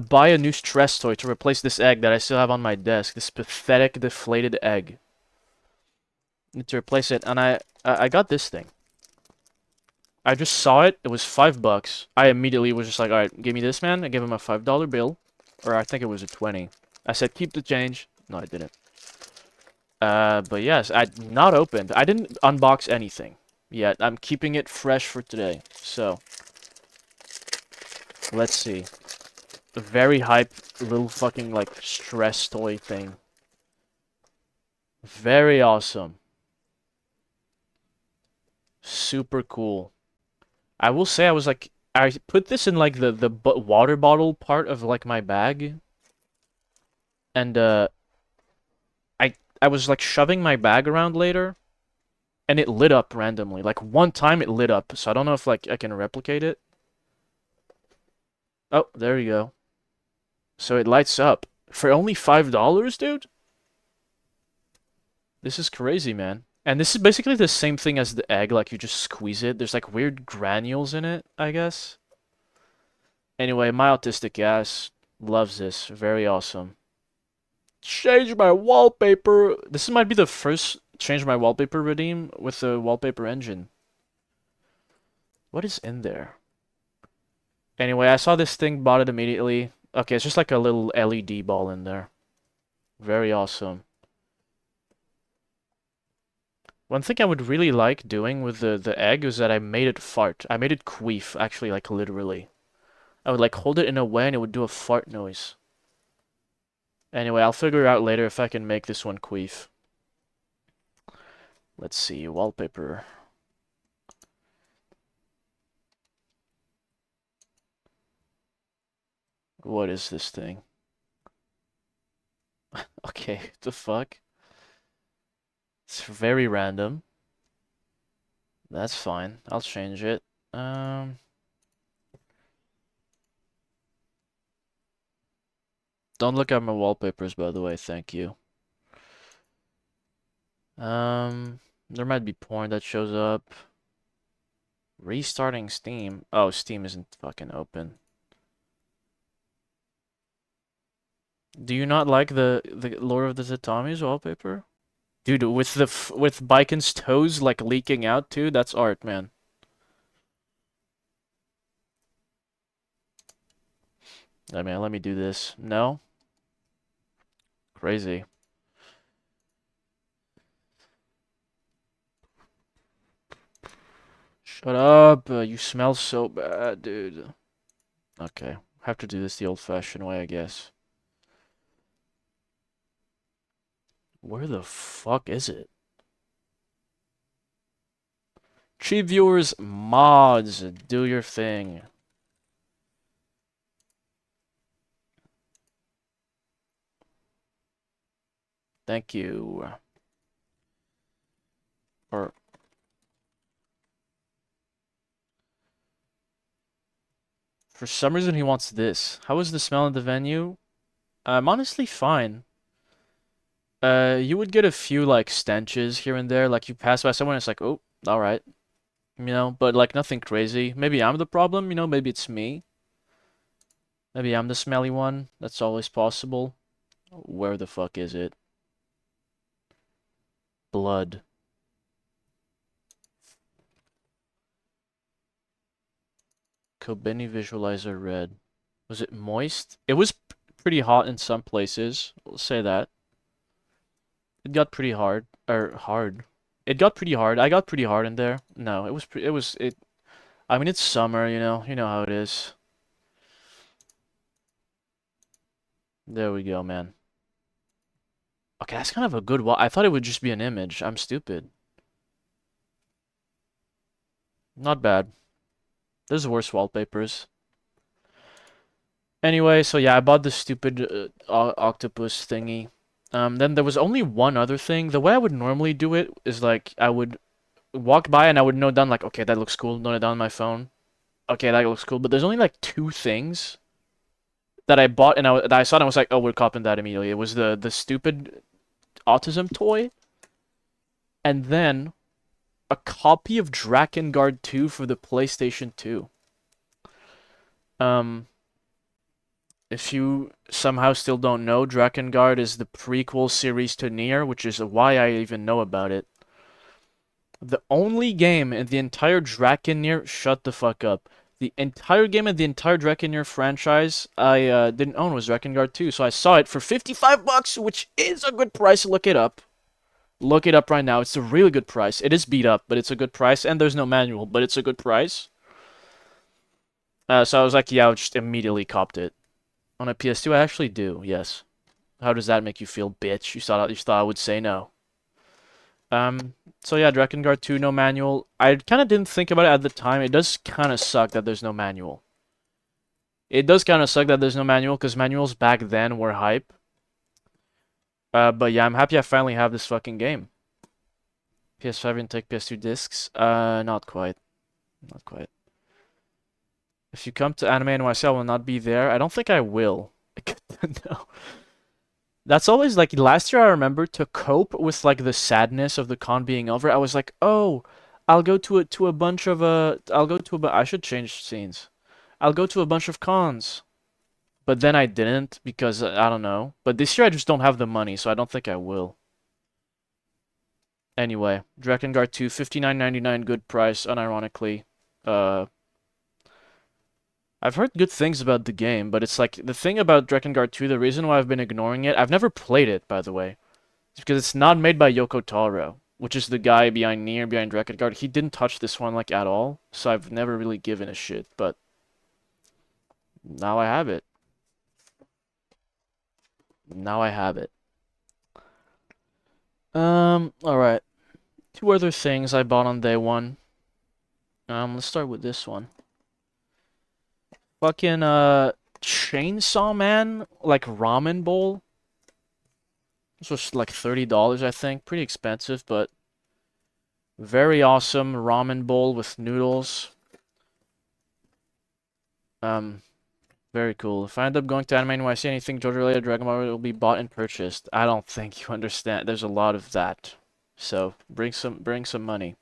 buy a new stress toy to replace this egg that I still have on my desk. This pathetic, deflated egg. Need to replace it, and I got this thing. I just saw it. It was $5. I immediately was just like, all right, give me this, man. I gave him a $5 bill, or I think it was a 20. I said, keep the change. No, I didn't. But yes, I not opened. I didn't unbox anything yet. I'm keeping it fresh for today. So, let's see. A very hype little fucking like stress toy thing. Very awesome. Super cool. I will say I was like, I put this in like the water bottle part of like my bag, and I was like shoving my bag around later, and it lit up randomly. Like one time it lit up, so I don't know if like I can replicate it. Oh, there you go. So it lights up for only $5, dude. This is crazy, man. And this is basically the same thing as the egg, like you just squeeze it. There's like weird granules in it, I guess. Anyway, my autistic ass loves this. Very awesome. Change my wallpaper. This might be the first change my wallpaper redeem with the wallpaper engine. What is in there? Anyway, I saw this thing, bought it immediately. Okay, it's just like a little LED ball in there. Very awesome. One thing I would really like doing with the egg is that I made it fart. I made it queef, actually, like literally. I would like hold it in a way and it would do a fart noise. Anyway, I'll figure out later if I can make this one queef. Let's see, wallpaper. What is this thing? Okay, the fuck? It's very random. That's fine. I'll change it. Don't look at my wallpapers, by the way. Thank you. There might be porn that shows up. Restarting Steam. Oh, Steam isn't fucking open. Do you not like the Lord of the Tatamis wallpaper? Dude, with with Biken's toes like leaking out too, that's art, man. I mean, let me do this. No? Crazy. Shut up. You smell so bad, dude. Okay. Have to do this the old-fashioned way, I guess. Where the fuck is it? Cheap viewers, mods, do your thing. Thank you. Or for some reason he wants this. How is the smell in the venue? I'm honestly fine. You would get a few like stenches here and there, like you pass by someone, it's like, oh, all right, but like nothing crazy. Maybe I'm the problem, maybe it's me. Maybe I'm the smelly one. That's always possible. Where the fuck is it? Blood. Kobeni visualizer red. Was it moist? It was pretty hot in some places. We'll say that. It got pretty hard. Or hard. It got pretty hard. I got pretty hard in there. No, it. I mean, it's summer, You know how it is. There we go, man. Okay, that's kind of a good wall. I thought it would just be an image. I'm stupid. Not bad. There's worse wallpapers. Anyway, so yeah, I bought the stupid octopus thingy. Then there was only one other thing. The way I would normally do it is like I would walk by and I would note down like, okay, that looks cool. Note it down on my phone. Okay, that looks cool. But there's only like two things that I bought and that I saw and I was like, oh, we're copping that immediately. It was the stupid autism toy, and then a copy of Drakengard 2 for the PlayStation 2. Um, if you somehow still don't know, Drakengard is the prequel series to Nier, which is why I even know about it. The only game in the entire Drakengard, shut the fuck up. The entire game in the entire Drakengard franchise I didn't own was Drakengard 2, so I saw it for $55, which is a good price. Look it up. Look it up right now. It's a really good price. It is beat up, but it's a good price, and there's no manual, but it's a good price. So I was like, yeah, I just immediately copped it. On a PS2, I actually do, yes. How does that make you feel, bitch? You thought I would say no. So yeah, Drakengard 2, no manual. I kind of didn't think about it at the time. It does kind of suck that there's no manual. It does kind of suck that there's no manual, because manuals back then were hype. But yeah, I'm happy I finally have this fucking game. PS5 intake, PS2 discs? Not quite. Not quite. If you come to Anime NYC, I will not be there. I don't think I will. No. That's always like last year I remember to cope with like the sadness of the con being over. I was like, "Oh, I'll go to a bunch of I'll go to a I should change scenes. I'll go to a bunch of cons." But then I didn't because I don't know. But this year I just don't have the money, so I don't think I will. Anyway, Drakengard 2, $59.99, good price, unironically. Uh I've heard good things about the game, but it's like the thing about Drakengard 2, the reason why I've been ignoring it, I've never played it, by the way. It's because it's not made by Yoko Taro, which is the guy behind Nier, behind Drakengard. He didn't touch this one like at all, so I've never really given a shit, but now I have it. Now I have it. Alright. Two other things I bought on day one. Let's start with this one. Fucking, Chainsaw Man, like, ramen bowl. This was like $30, I think. Pretty expensive, but very awesome ramen bowl with noodles. Very cool. If I end up going to Anime NYC, anything JoJo related, Dragon Ball will be bought and purchased. I don't think you understand. There's a lot of that. So bring some money.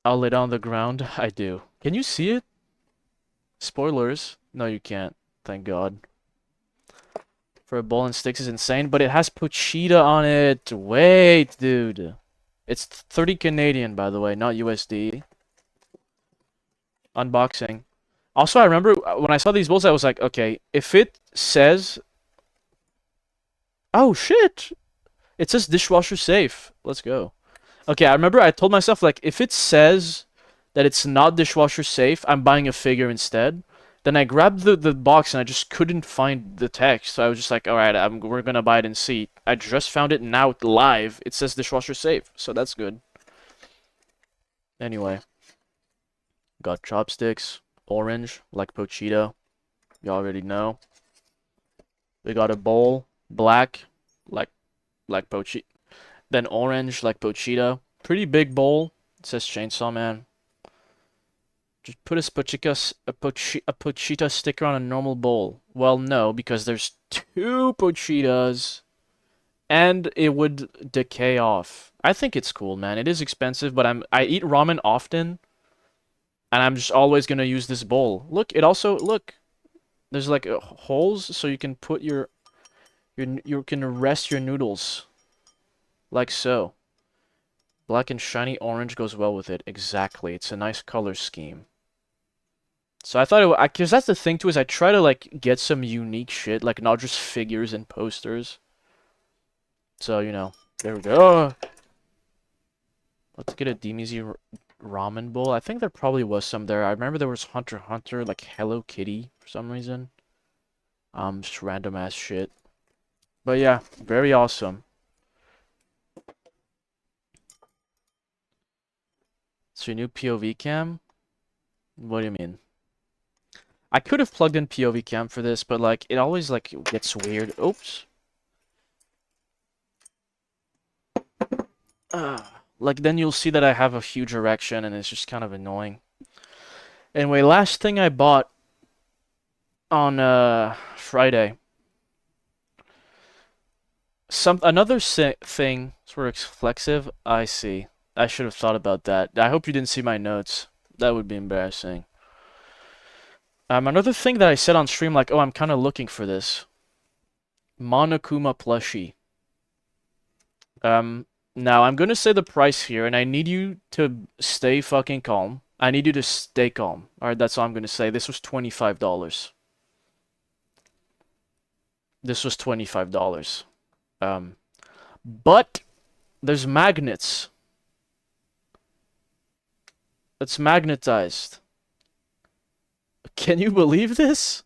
I'll lay down on the ground. I do. Can you see it? Spoilers. No, you can't. Thank God. For a bowl and sticks is insane, but it has Pochita on it. Wait, dude. It's 30 Canadian, by the way, not USD. Unboxing. Also, I remember when I saw these bowls, I was like, okay, if it says... Oh, shit! It says dishwasher safe. Let's go. Okay, I remember I told myself, like, if it says that it's not dishwasher safe, I'm buying a figure instead. Then I grabbed the box and I just couldn't find the text. So I was just like, alright, we're gonna buy it and see. I just found it now live. It says dishwasher safe, so that's good. Anyway. Got chopsticks. Orange, like Pochita. You already know. We got a bowl. Black, like Pochita. Then orange, like Pochita. Pretty big bowl. It says Chainsaw Man. Just put a Pochita sticker on a normal bowl. Well, no, because there's two Pochitas, and it would decay off. I think it's cool, man. It is expensive, but I eat ramen often, and I'm just always gonna use this bowl. Look, it also look. There's like holes, so you can put you can rest your noodles, like so. Black and shiny orange goes well with it. Exactly. It's a nice color scheme. So I thought because that's the thing too, is I try to like get some unique shit, like not just figures and posters. So, you know, there we go. Let's get a DMZ ramen bowl. I think there probably was some there. I remember there was Hunter x Hunter, like Hello Kitty for some reason. Just random ass shit. But yeah, very awesome. So your new POV cam? What do you mean? I could have plugged in POV cam for this, but like it always like gets weird. Oops. Like then you'll see that I have a huge erection and it's just kind of annoying. Anyway, last thing I bought on Friday. Another thing sort of flexive. I see. I should have thought about that. I hope you didn't see my notes. That would be embarrassing. Another thing that I said on stream, like, oh, I'm kind of looking for this. Monokuma plushie. Now I'm gonna say the price here, and I need you to stay fucking calm. I need you to stay calm. Alright, that's all I'm gonna say. This was $25. This was $25. But there's magnets. It's magnetized. Can you believe this?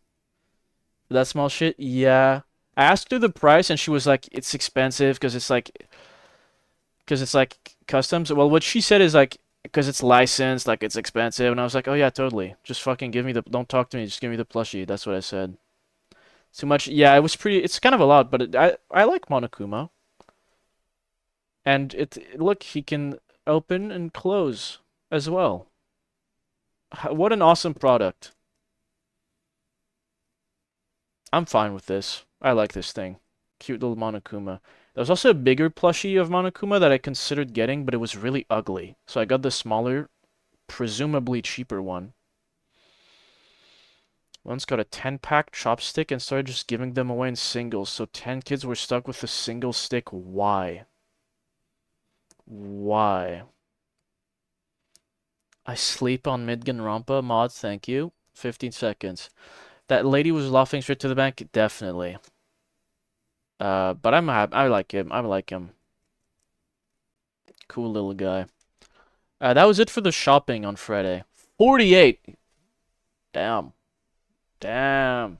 That small shit? Yeah. I asked her the price and she was like, it's expensive because it's like customs. Well, what she said is like, because it's licensed, like it's expensive. And I was like, oh yeah, totally. Just fucking give me the, don't talk to me, just give me the plushie. That's what I said. Too much. Yeah, it was pretty, it's kind of a lot, but I like Monokuma. And look, he can open and close as well. What an awesome product. I'm fine with this. I like this thing. Cute little Monokuma. There was also a bigger plushie of Monokuma that I considered getting, but it was really ugly. So I got the smaller, presumably cheaper one. Once got a 10-pack chopstick and started just giving them away in singles, so 10 kids were stuck with a single stick. Why? Why? I sleep on Midgan mod, thank you. 15 seconds. That lady was laughing straight to the bank, definitely. But I'm happy. I like him. I like him. Cool little guy. That was it for the shopping on Friday. 48. Damn. Damn.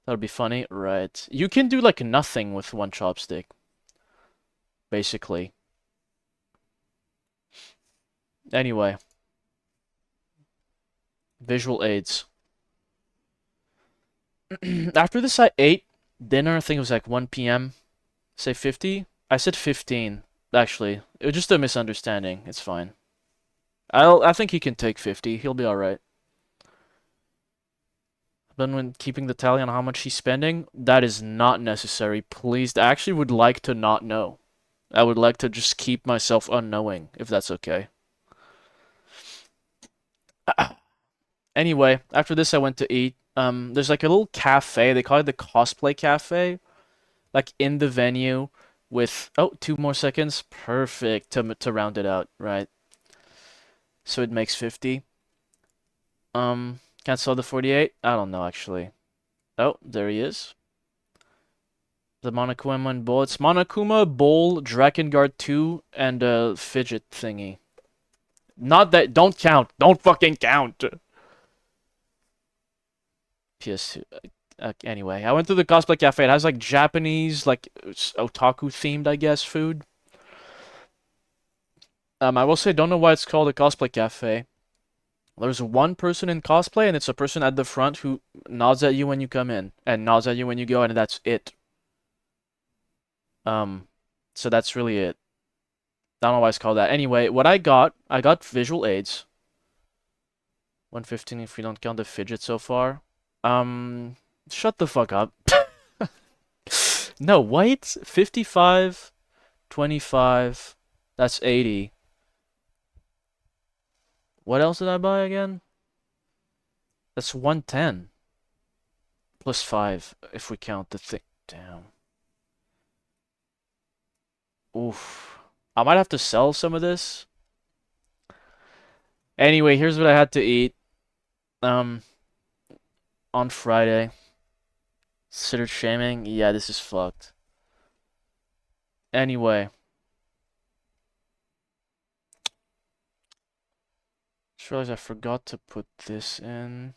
That'll be funny. Right. You can do like nothing with one chopstick. Basically. Anyway. Visual aids. After this I ate dinner. I think it was like 1 p.m. Say 50? I said 15. Actually. It was just a misunderstanding. It's fine. I think he can take 50. He'll be alright. But when keeping the tally on how much he's spending, that is not necessary. Please, I actually would like to not know. I would like to just keep myself unknowing, if that's okay. Anyway, after this I went to eat. There's like a little cafe. They call it the cosplay cafe. Like in the venue with, oh, 2 more seconds. Perfect to round it out, right? So it makes 50. Cancel the 48? I don't know, actually. Oh, there he is. The Monokuma Bowl. It's Monokuma, Bowl, Drakengard 2, and a fidget thingy. Not that. Don't count. Don't fucking count. PS2. Anyway, I went to the cosplay cafe. It has like Japanese, like otaku themed, I guess, food. I will say, don't know why it's called a cosplay cafe. There's one person in cosplay, and it's a person at the front who nods at you when you come in, and nods at you when you go, and that's it. So that's really it. I don't know why it's called that. Anyway, what I got visual aids. 115 if we don't count the fidget so far. Shut the fuck up. No, wait. 55, 25. That's 80. What else did I buy again? That's 110. Plus 5 if we count the thing. Damn. Oof. I might have to sell some of this. Anyway, here's what I had to eat. On Friday. Considered shaming? Yeah, this is fucked. Anyway. Just realized I forgot to put this in.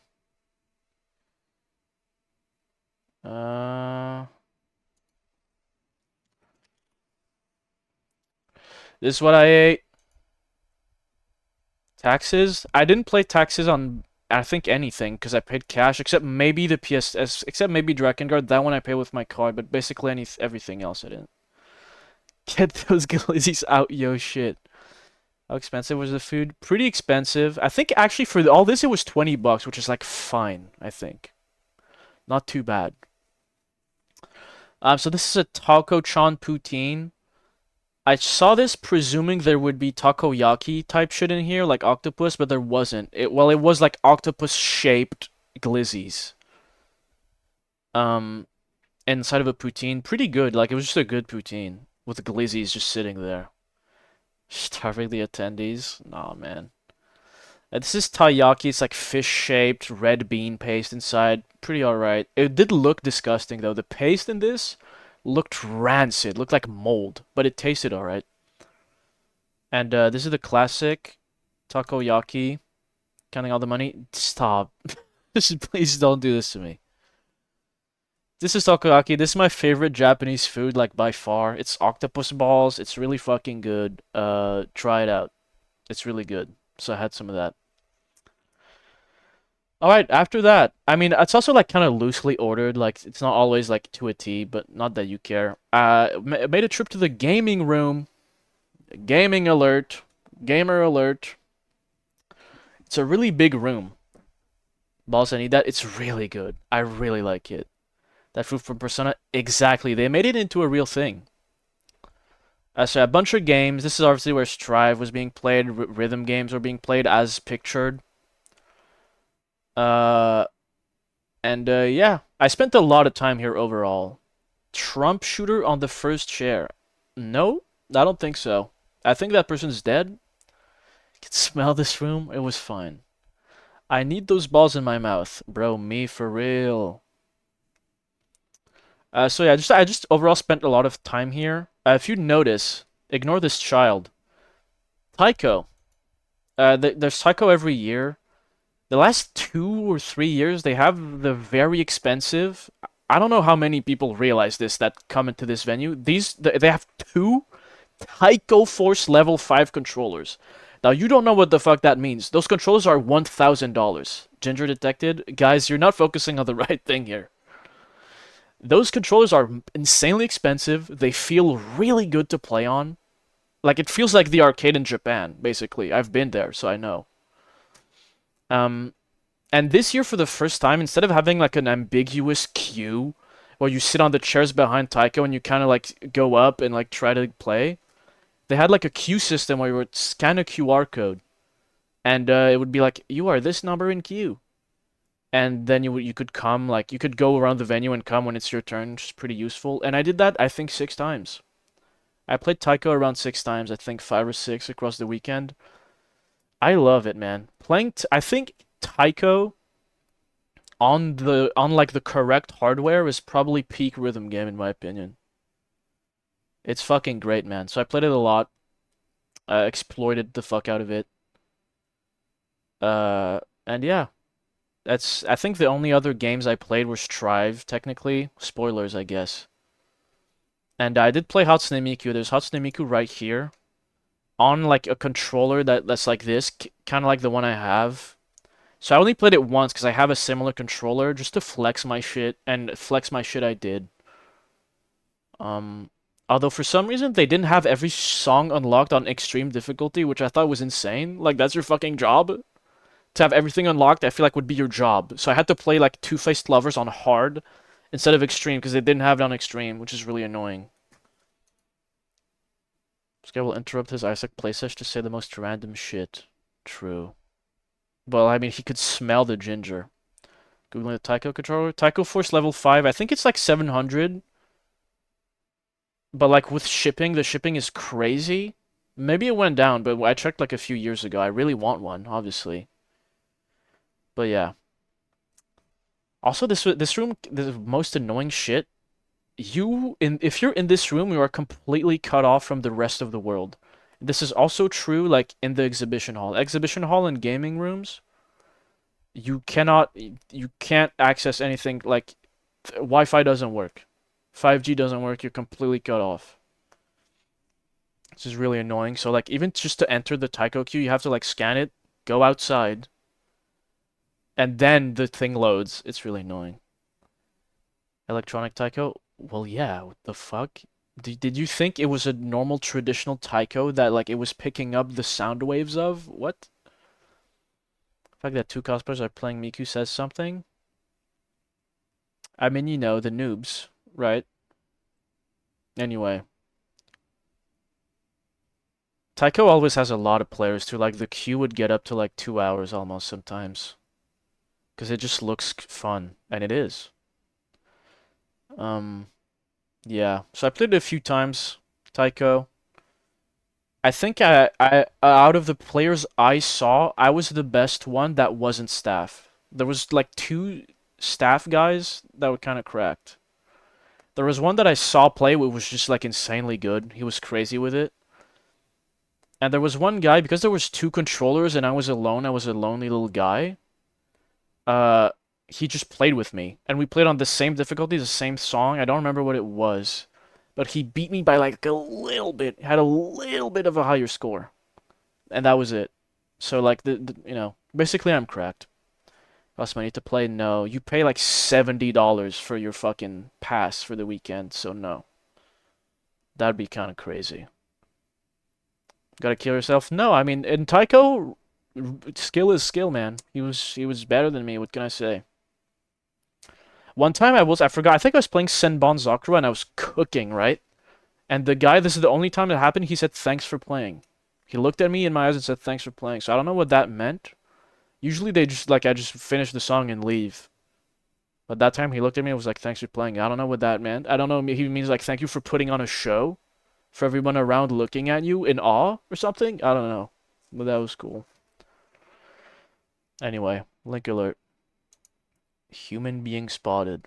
This is what I ate. Taxes? I didn't play taxes on I think anything because I paid cash except maybe the PSS, except maybe Drakengard. That one I paid with my card, but basically everything else I didn't. Get those glizzies out, yo shit. How expensive was the food? Pretty expensive. I think actually for all this it was 20 bucks, which is like fine, I think. Not too bad. So this is a taco-chan poutine. I saw this presuming there would be takoyaki type shit in here, like octopus, but there wasn't. It was like octopus-shaped glizzies. Inside of a poutine. Pretty good. Like, it was just a good poutine. With the glizzies just sitting there. Starving the attendees? Nah, man. This is taiyaki. It's like fish-shaped, red bean paste inside. Pretty alright. It did look disgusting, though. The paste in this looked rancid. Looked like mold. But it tasted alright. And this is the classic takoyaki. Counting all the money. Stop. Please don't do this to me. This is takoyaki. This is my favorite Japanese food, like by far. It's octopus balls. It's really fucking good. Try it out. It's really good. So I had some of that. Alright, after that, I mean, it's also like kind of loosely ordered. Like, it's not always like to a T, but not that you care. Made a trip to the gaming room. Gaming alert. Gamer alert. It's a really big room. Balls, I need that. It's really good. I really like it. That food from Persona, exactly. They made it into a real thing. So a bunch of games. This is obviously where Strive was being played. Rhythm games were being played as pictured. Yeah, I spent a lot of time here overall. Trump shooter on the first chair. No, I don't think so. I think that person's dead. I can smell this room. It was fine. I need those balls in my mouth. Bro, me for real. So yeah, I just overall spent a lot of time here. If you notice, ignore this child. Taiko. There's Taiko every year. The last 2 or 3 years, they have the very expensive. I don't know how many people realize this that come into this venue. They have 2 Taiko Force level 5 controllers. Now you don't know what the fuck that means. Those controllers are $1,000. Ginger detected. Guys, you're not focusing on the right thing here. Those controllers are insanely expensive. They feel really good to play on. Like, it feels like the arcade in Japan, basically. I've been there, so I know. And this year, for the first time, instead of having, like, an ambiguous queue, where you sit on the chairs behind Taiko and you kind of, like, go up and, like, try to play, they had, like, a queue system where you would scan a QR code. And it would be like, you are this number in queue. And then you could come, like, you could go around the venue and come when it's your turn, which is pretty useful. And I did that, I think, 6 times. I played Taiko around 6 times, I think 5 or 6 across the weekend. I love it, man. I think Taiko on like the correct hardware is probably peak rhythm game in my opinion. It's fucking great, man. So I played it a lot. Exploited the fuck out of it. And yeah. I think the only other games I played were Strive, technically. Spoilers, I guess. And I did play Hatsune Miku. There's Hatsune Miku right here. On, like, a controller that's like this. Kind of like the one I have. So I only played it once because I have a similar controller. Just to flex my shit. And flex my shit I did. Although for some reason they didn't have every song unlocked on extreme difficulty. Which I thought was insane. Like, that's your fucking job? To have everything unlocked, I feel like would be your job. So I had to play like Two-Faced Lovers on hard instead of extreme because they didn't have it on extreme, which is really annoying. This guy will interrupt his Isaac playsesh to say the most random shit. True. Well, I mean, he could smell the ginger. Googling the Taiko controller. Taiko Force level 5. I think it's like 700. But like with shipping, the shipping is crazy. Maybe it went down, but I checked like a few years ago. I really want one, obviously. But yeah. Also, this room, the most annoying shit. If you're in this room, you are completely cut off from the rest of the world. This is also true, like in the exhibition hall. Exhibition hall and gaming rooms. You can't access anything. Like Wi-Fi doesn't work, 5G doesn't work. You're completely cut off. This is really annoying. So like even just to enter the Taiko queue, you have to like scan it, go outside. and then the thing loads. It's really annoying. Electronic taiko? Well, yeah, what the fuck? Did you think it was a normal traditional taiko that like it was picking up the sound waves of? What? The fact that two cosplayers are playing Miku says something? I mean, you know, the noobs, right? Anyway. Taiko always has a lot of players too, like the queue would get up to like 2 hours almost sometimes. Because it just looks fun, and it is. Um, yeah. So I played it a few times, Taiko. I think I out of the players I saw, I was the best one that wasn't staff. There was like two staff guys that were kind of cracked. There was one that I saw play, who was just like insanely good. He was crazy with it. And there was one guy, because there was two controllers and I was alone, I was a lonely little guy. Uh, he just played with me, and we played on the same difficulty, the same song. I don't remember what it was, but he beat me by like a little bit. Had a little bit of a higher score, and that was it. So like basically I'm cracked. Cost money to play? No. You pay like $70 for your fucking pass for the weekend, so no. That'd be kind of crazy. Gotta kill yourself? No, I mean in Taiko, skill is skill, man. He was better than me. What can I say? One time I forgot, I think I was playing Senbon Zakura and I was cooking, right? And the guy, this is the only time it happened, he said, thanks for playing. He looked at me in my eyes and said, thanks for playing. So I don't know what that meant. Usually they just, like, I just finish the song and leave. But that time he looked at me and was like, thanks for playing. I don't know what that meant. I don't know, he means like, thank you for putting on a show for everyone around looking at you in awe or something. I don't know. But that was cool. Anyway, link alert. Human being spotted.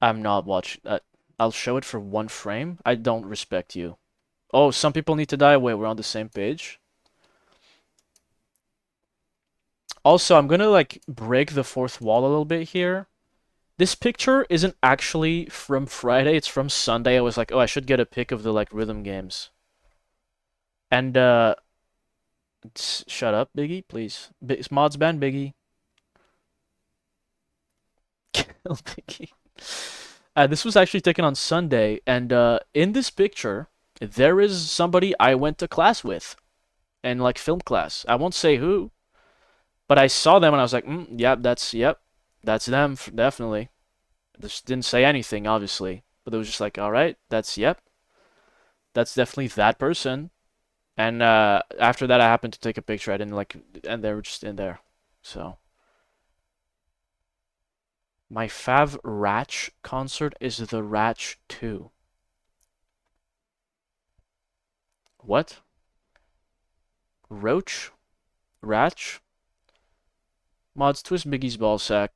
I'm not watching that. I'll show it for one frame. I don't respect you. Oh, some people need to die. Wait, we're on the same page. Also, I'm gonna like break the fourth wall a little bit here. This picture isn't actually from Friday, it's from Sunday. I was like, oh, I should get a pic of the like rhythm games. And shut up, Biggie, please. Mods ban Biggie. Kill Biggie. This was actually taken on Sunday, and in this picture, there is somebody I went to class with, in like film class. I won't say who, but I saw them and I was like, yep, that's them, definitely. Just didn't say anything, obviously, but it was just like, all right, that's definitely that person. And after that, I happened to take a picture. I didn't like, and they were just in there, so. My fav Ratch concert is the Ratch 2. What? Roach? Ratch? Mods, twist Biggie's ballsack.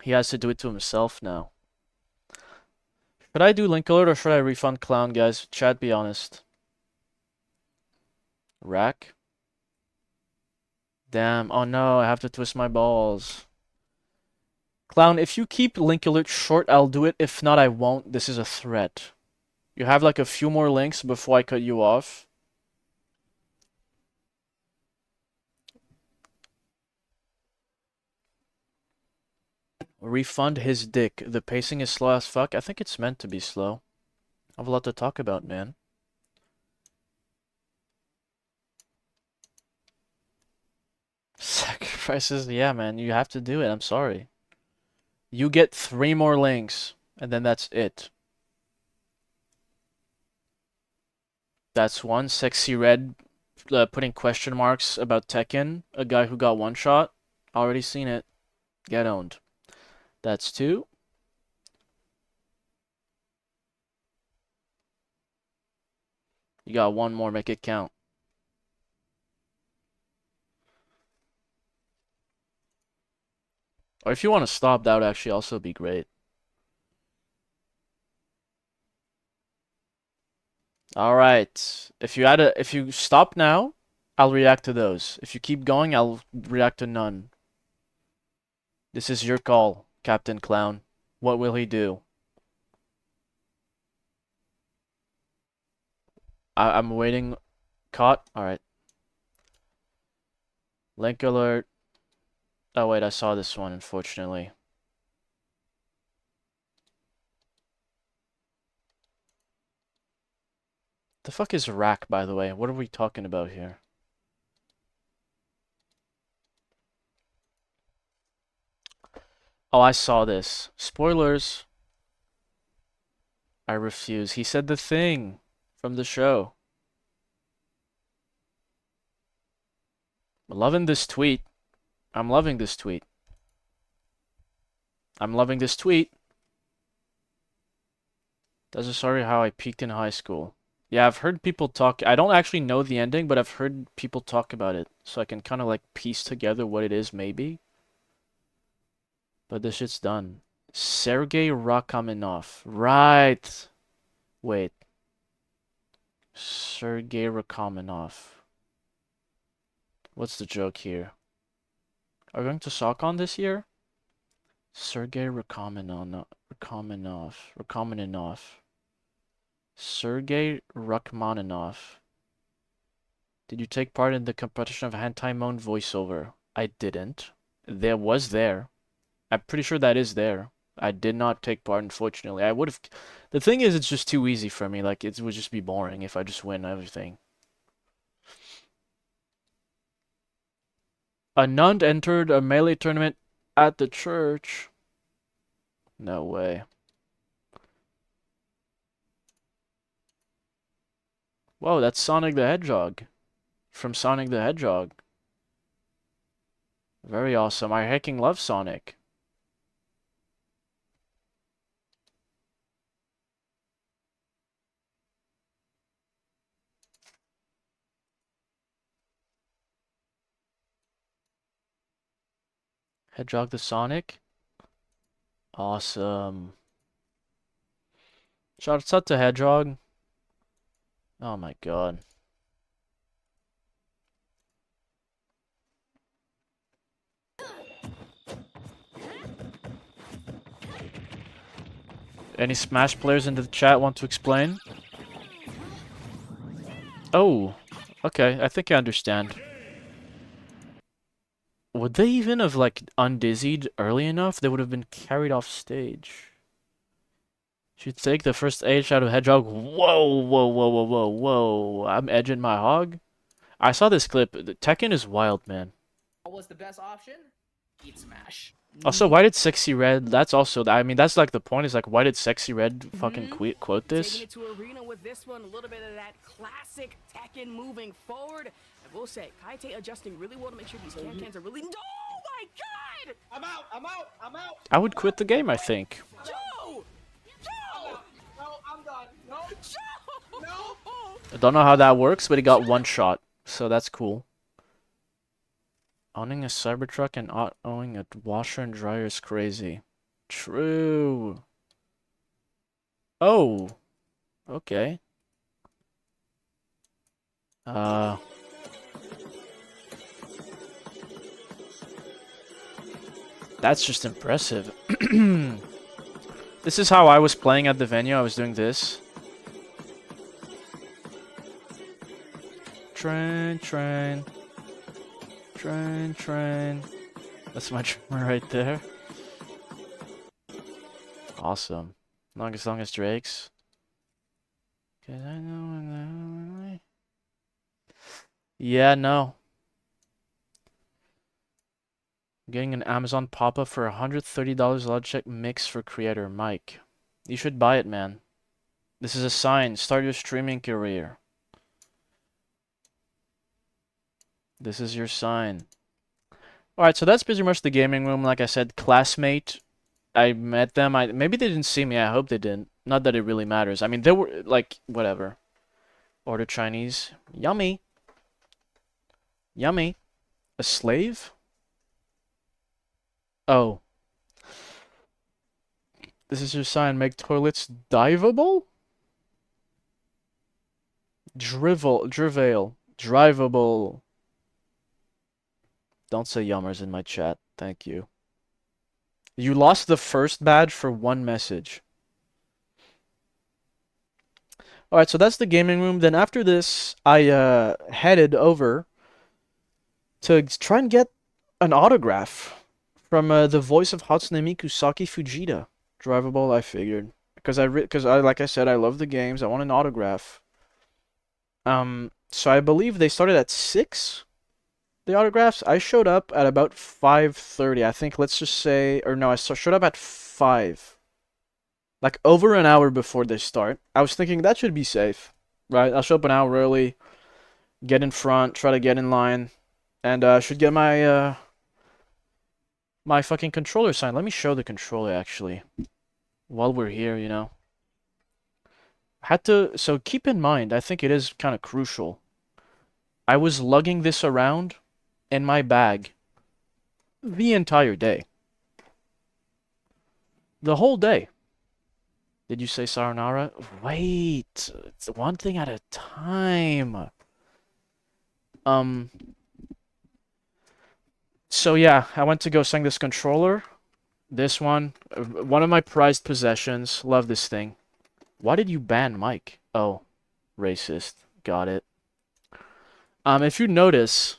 He has to do it to himself now. Should I do link alert or should I refund clown, guys? Chat, be honest. Rack? Damn. Oh no, I have to twist my balls. Clown, if you keep link alert short, I'll do it. If not, I won't. This is a threat. You have like a few more links before I cut you off. Refund his dick. The pacing is slow as fuck. I think it's meant to be slow. I have a lot to talk about, man. Sacrifices? Yeah, man. You have to do it. I'm sorry. You get 3 more links, and then that's it. That's one. Sexy Red putting question marks about Tekken. A guy who got one shot. Already seen it. Get owned. That's 2. You got 1 more. Make it count. Or if you want to stop, that would actually also be great. Alright. If you stop now, I'll react to those. If you keep going, I'll react to none. This is your call, Captain Clown. What will he do? I'm waiting. Caught? Alright. Link alert. Oh wait, I saw this one, unfortunately. The fuck is rack, by the way? What are we talking about here? Oh, I saw this. Spoilers. I refuse. He said the thing from the show. I'm loving this tweet. I'm loving this tweet. I'm loving this tweet. That's a story how I peaked in high school. Yeah, I've heard people talk. I don't actually know the ending, but I've heard people talk about it. So I can kind of like piece together what it is, maybe. But this shit's done. Sergei Rachmaninoff. Right. Wait. Sergei Rachmaninoff. What's the joke here? Are we going to SOCON this year? Sergei Rachmaninoff. Sergei Rachmaninoff. Did you take part in the competition of Hantaimon voiceover? I didn't. There was there. I'm pretty sure that is there. I did not take part, unfortunately. I would have. The thing is, it's just too easy for me. Like, it would just be boring if I just win everything. A nun entered a melee tournament at the church. No way. Whoa, that's Sonic the Hedgehog. From Sonic the Hedgehog. Very awesome. I hecking love Sonic. Hedgehog the Sonic. Awesome. Shouts out to Hedgehog. Oh my god. Any Smash players in the chat want to explain? Oh, okay. I think I understand. Would they even have, like, undizzied early enough? They would have been carried off stage. Should take the first H out of Hedgehog. Whoa, whoa, whoa, whoa, whoa, whoa. I'm edging my hog. I saw this clip. Tekken is wild, man. What was the best option? Eat Smash. Also, why did Sexy Red? That's also. I mean, that's like the point. Is like, why did Sexy Red fucking quote this? Taking it to arena with this one, a little bit of that classic Tekken moving forward. I will say, Kaite adjusting really well to make sure these cans are really. Oh my god! I'm out! I'm out! I'm out! I would quit the game, I think. Joe! Joe! No, I'm done. No! Joe! No! I don't know how that works, but he got one shot, so that's cool. Owning a Cybertruck and not owning a washer and dryer is crazy. True. Oh. Okay. That's just impressive. This is how I was playing at the venue. I was doing this. Train, train. Train, train. That's my drummer right there. Awesome. Longest Drake's. Cause I know. Yeah, no. Getting an Amazon pop-up for $130 Logitech mix for creator Mike. You should buy it, man. This is a sign. Start your streaming career. This is your sign. Alright, so that's pretty much the gaming room. Like I said, classmate. I met them. Maybe they didn't see me. I hope they didn't. Not that it really matters. I mean, they were, like, whatever. Order Chinese. Yummy. Yummy. A slave? Oh. This is your sign. Make toilets diveable? Drivable. Drivable. Don't say yummers in my chat. Thank you. You lost the first badge for one message. Alright, so that's the gaming room. Then after this, I headed over to try and get an autograph from the voice of Hatsune Miku, Saki Fujita. Drivable, I figured. Because like I said, I love the games. I want an autograph. So I believe they started at 6, the autographs. I showed up at about 5:30. I think, let's just say, or no, I showed up at 5. Like, over an hour before they start. I was thinking that should be safe, right? I'll show up an hour early, get in front, try to get in line, and should get my my fucking controller signed. Let me show the controller, actually, while we're here, you know. So keep in mind, I think it is kind of crucial. I was lugging this around in my bag the entire day. The whole day. Did you say sayonara? Wait, it's one thing at a time. So yeah, I went to go sign this controller. This one of my prized possessions. Love this thing. Why did you ban Mike? Oh, racist. Got it. If you notice,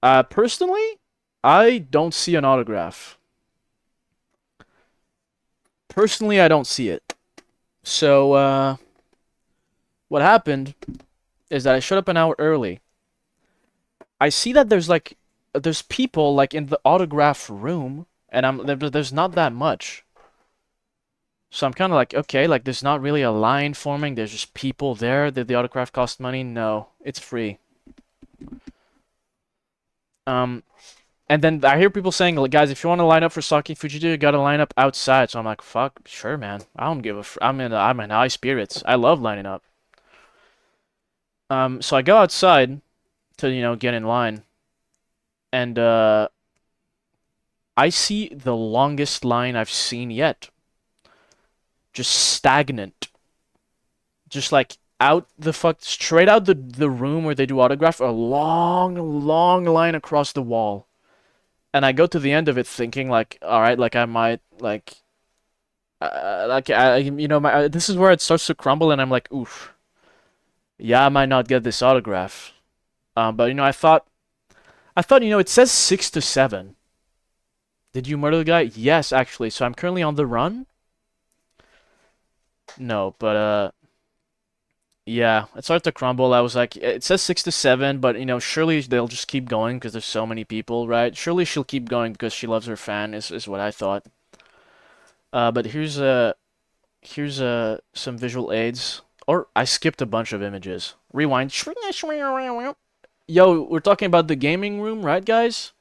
personally, I don't see an autograph. Personally, I don't see it. So, what happened is that I showed up an hour early. I see that there's people, like, in the autograph room, and there's not that much. So I'm kind of like, okay, like, there's not really a line forming. There's just people there. Did the autograph cost money? No, it's free. And then I hear people saying, like, guys, if you want to line up for Saki Fujita, you gotta line up outside. So I'm like, fuck, sure, man. I don't give a I'm in high spirits. I love lining up. So I go outside to, you know, get in line. And I see the longest line I've seen yet. Just stagnant. Just like straight out the room where they do autograph, a long line across the wall. And I go to the end of it thinking, like, all right, like, I might, like, you know, this is where it starts to crumble, and I'm like, oof, yeah, I might not get this autograph. But, you know, I thought, you know, it says 6 to 7. Did you murder the guy? Yes, actually. So I'm currently on the run. No, but, yeah, it started to crumble. I was like, it says 6 to 7, but, you know, surely they'll just keep going because there's so many people, right? Surely she'll keep going because she loves her fan, is what I thought. But here's some visual aids. Or I skipped a bunch of images. Rewind. Yo, we're talking about the gaming room, right, guys?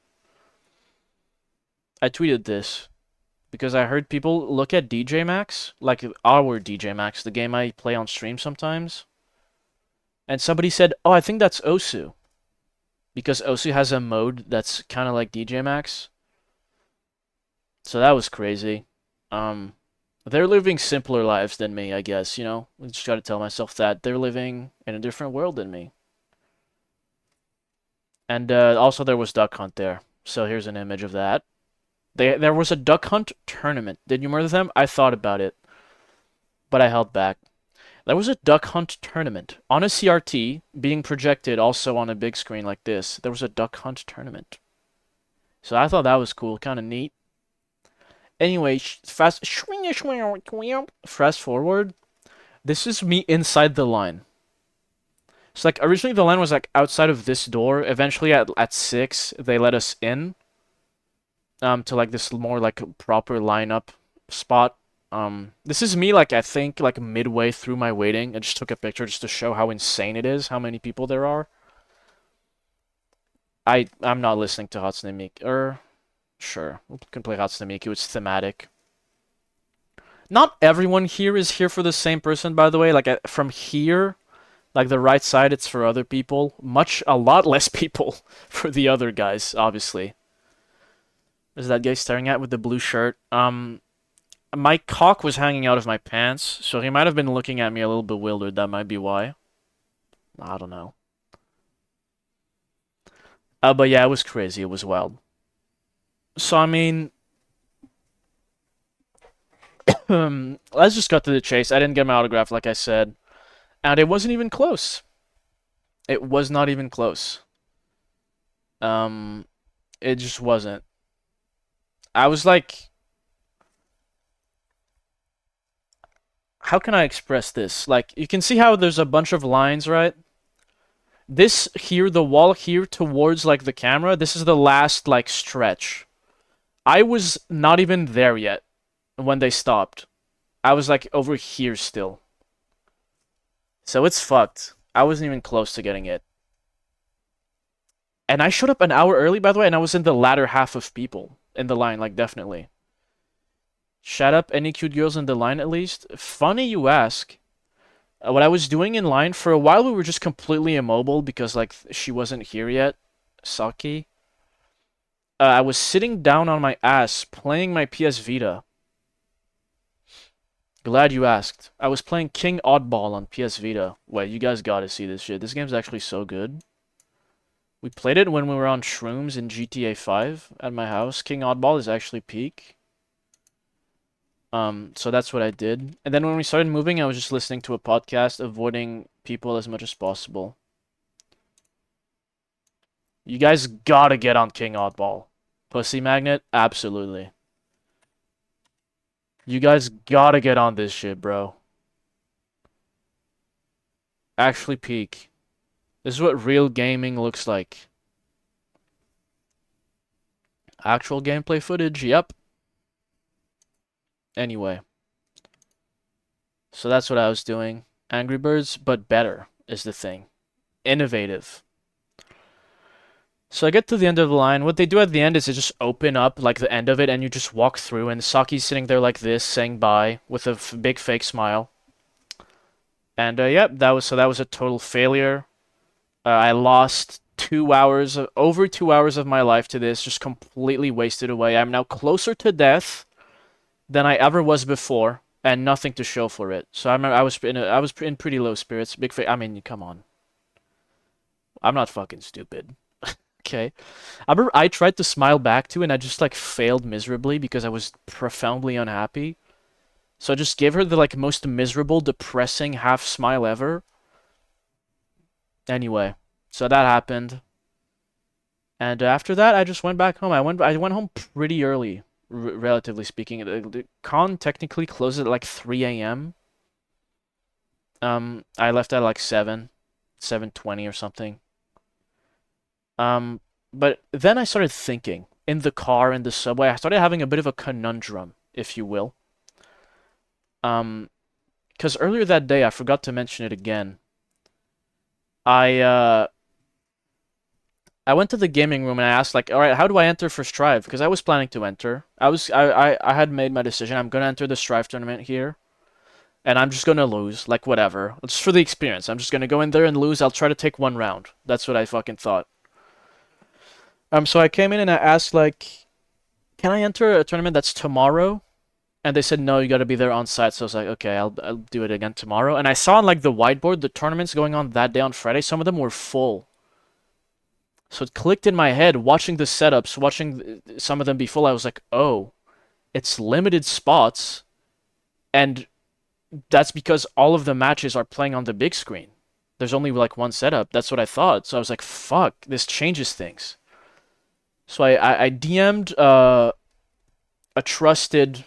I tweeted this because I heard people look at DJ Max, like our DJ Max, the game I play on stream sometimes. And somebody said, oh, I think that's Osu. Because Osu has a mode that's kind of like DJ Max. So that was crazy. They're living simpler lives than me, I guess, you know? I just gotta tell myself that. They're living in a different world than me. And also there was Duck Hunt there. So here's an image of that. There was a Duck Hunt tournament. Did you murder them? I thought about it. But I held back. There was a Duck Hunt tournament on a CRT being projected also on a big screen like this. There was a Duck Hunt tournament. So I thought that was cool, kind of neat. Anyway, fast forward. This is me inside the line. So like originally the line was like outside of this door. Eventually at 6 they let us in. To like this more like proper lineup spot. This is me, like, I think, like, midway through my waiting. I just took a picture just to show how insane it is, how many people there are. I'm not listening to Hatsune Miku, sure, we can play Hatsune Miku, it's thematic. Not everyone here is here for the same person, by the way. Like, from here, like, the right side, it's for other people. A lot less people for the other guys, obviously. There's that guy staring at with the blue shirt. My cock was hanging out of my pants, so he might have been looking at me a little bewildered. That might be why. I don't know. But yeah, it was crazy. It was wild. So, I mean... let's just cut to the chase. I didn't get my autograph, like I said. And it wasn't even close. It was not even close. It just wasn't. I was like, how can I express this? Like, you can see how there's a bunch of lines, right? This here, the wall here towards like the camera, this is the last like stretch. I was not even there yet when they stopped. I was like over here still. So it's fucked. I wasn't even close to getting it. And I showed up an hour early, by the way, and I was in the latter half of people in the line, like, definitely. Shut up, any cute girls in the line, at least? Funny you ask. What I was doing in line, for a while we were just completely immobile because, like, she wasn't here yet. Saki. I was sitting down on my ass, playing my PS Vita. Glad you asked. I was playing King Oddball on PS Vita. Wait, you guys gotta see this shit. This game's actually so good. We played it when we were on shrooms in GTA 5 at my house. King Oddball is actually peak. So that's what I did. And then when we started moving, I was just listening to a podcast, avoiding people as much as possible. You guys gotta get on King Oddball. Pussy Magnet? Absolutely. You guys gotta get on this shit, bro. Actually peak. This is what real gaming looks like. Actual gameplay footage, yep. Anyway. So that's what I was doing. Angry Birds, but better is the thing. Innovative. So I get to the end of the line. What they do at the end is they just open up like the end of it and you just walk through and Saki's sitting there like this saying bye with a big fake smile. And yep, that was a total failure. I lost 2 hours, over 2 hours of my life to this, just completely wasted away. I'm now closer to death than I ever was before, and nothing to show for it. So I remember I was in pretty low spirits. I mean, come on. I'm not fucking stupid. Okay. I remember I tried to smile back to, and I just like failed miserably because I was profoundly unhappy. So I just gave her the like most miserable, depressing half smile ever. Anyway, so that happened. And after that, I just went back home. I went home pretty early, relatively speaking. The con technically closes at like 3 a.m. I left at like 7:20 or something. But then I started thinking in the car, in the subway. I started having a bit of a conundrum, if you will. Because earlier that day, I forgot to mention it again. I went to the gaming room and I asked like, all right, how do I enter for Strive? Because I was planning to enter. I had made my decision. I'm gonna enter the Strive tournament here, and I'm just gonna lose. Like whatever. It's for the experience. I'm just gonna go in there and lose. I'll try to take one round. That's what I fucking thought. So I came in and I asked like, can I enter a tournament that's tomorrow? And they said no, you gotta be there on site. So I was like, okay, I'll do it again tomorrow. And I saw on like the whiteboard the tournaments going on that day on Friday. Some of them were full. So it clicked in my head, watching the setups, watching some of them be full, I was like, oh, it's limited spots, and that's because all of the matches are playing on the big screen. There's only like one setup. That's what I thought. So I was like, fuck, this changes things. So I DM'd a trusted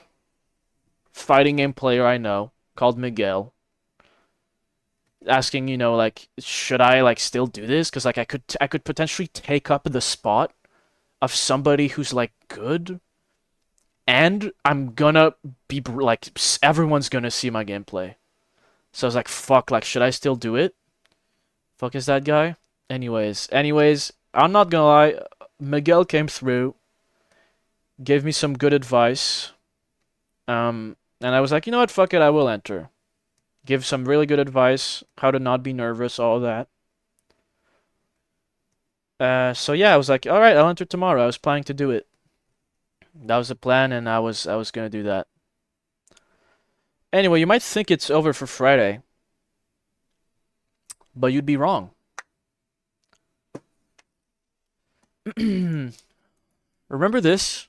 fighting game player I know called Miguel, asking, like, should I like still do this? Because like I could potentially take up the spot of somebody who's like good, and I'm gonna be like everyone's gonna see my gameplay. So I was like, fuck, like should I still do it? Fuck is that guy? Anyways, I'm not gonna lie, Miguel came through, gave me some good advice, and I was like, you know what, fuck it, I will enter. Give some really good advice, how to not be nervous, all that. So yeah, I was like, all right, I'll enter tomorrow. I was planning to do it. That was the plan, and I was gonna do that. Anyway, you might think it's over for Friday, but you'd be wrong. Remember this?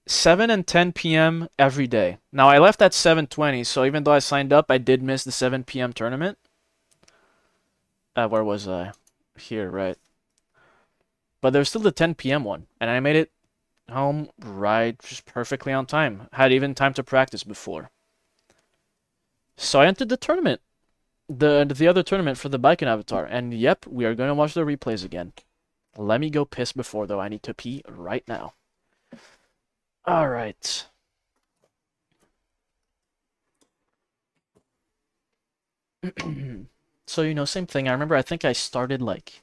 7 and 10 p.m. every day. Now, I left at 7:20, so even though I signed up, I did miss the 7 p.m. tournament. Where was I? Here, right. But there's still the 10 p.m. one, and I made it home right just perfectly on time. Had even time to practice before. So I entered the tournament. The other tournament for the Baiken avatar. And yep, we are going to watch the replays again. Let me go piss before, though. I need to pee right now. Alright. So, you know, same thing. I remember I think I started, like,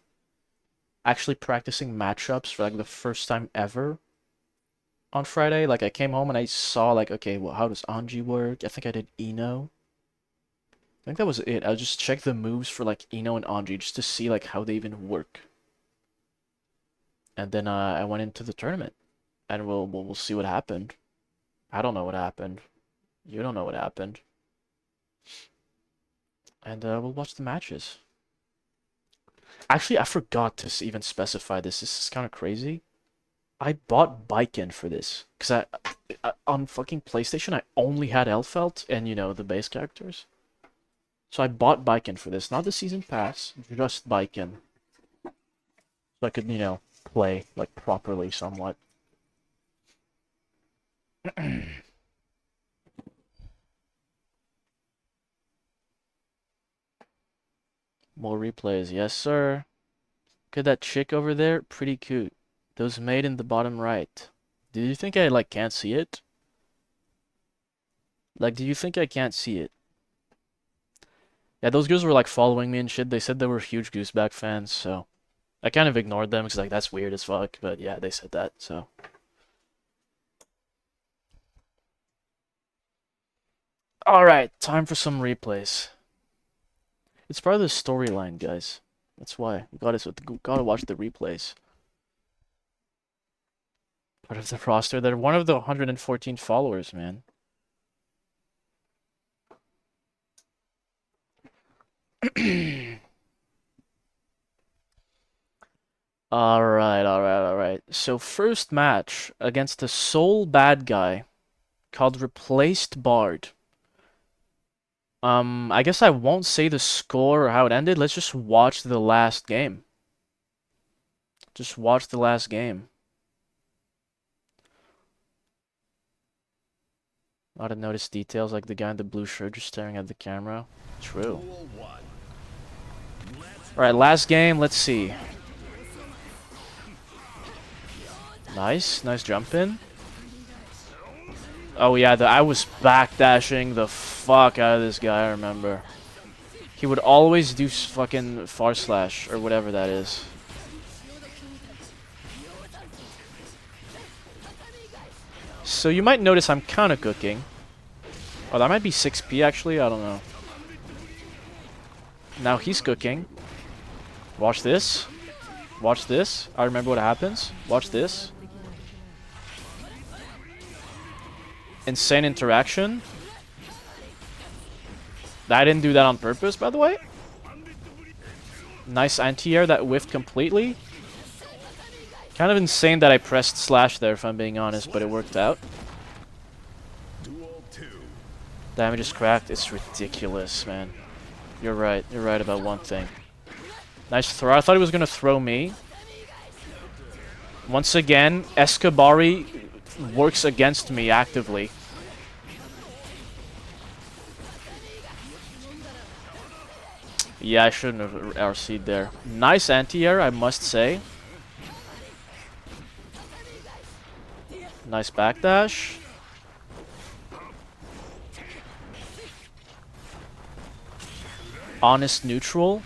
actually practicing matchups for, like, the first time ever on Friday. Like, I came home and I saw, like, okay, well, how does Anji work? I think I did Ino. I think that was it. I just checked the moves for, like, Ino and Anji just to see, like, how they even work. And then I went into the tournament. And we'll see what happened. I don't know what happened. You don't know what happened. And we'll watch the matches. Actually, I forgot to even specify this. This is kind of crazy. I bought Baiken for this. Because on fucking PlayStation, I only had Elfelt and, you know, the base characters. So I bought Baiken for this. Not the season pass, just Baiken. So I could, you know, play, like, properly somewhat. More replays. Yes, sir. Look at that chick over there. Pretty cute. Those made in the bottom right. Do you think I, like, can't see it? Like, do you think I can't see it? Yeah, those girls were, like, following me and shit. They said they were huge Gooseback fans, so... I kind of ignored them, because, like, that's weird as fuck. But, yeah, they said that, so... Alright, time for some replays. It's part of the storyline, guys. That's why. We gotta watch the replays. Part of the roster. They're one of the 114 followers, man. Alright. So first match against the sole bad guy called Replaced Bard. I guess I won't say the score or how it ended. Let's just watch the last game. Just watch the last game. A lot of notice details, like the guy in the blue shirt just staring at the camera. True. Alright, last game. Let's see. Nice jump in. Oh yeah, I was backdashing the fuck out of this guy, I remember. He would always do fucking far slash, or whatever that is. So you might notice I'm kind of cooking. Oh, that might be 6p actually, I don't know. Now he's cooking. Watch this. Watch this. I remember what happens. Watch this. Insane interaction. I didn't do that on purpose, by the way. Nice anti-air that whiffed completely. Kind of insane that I pressed slash there, if I'm being honest, but it worked out. Damage is cracked. It's ridiculous, man. You're right. You're right about one thing. Nice throw. I thought he was going to throw me. Once again, Escabari works against me actively. Yeah, I shouldn't have RC'd there. Nice anti-air, I must say. Nice backdash. Honest neutral.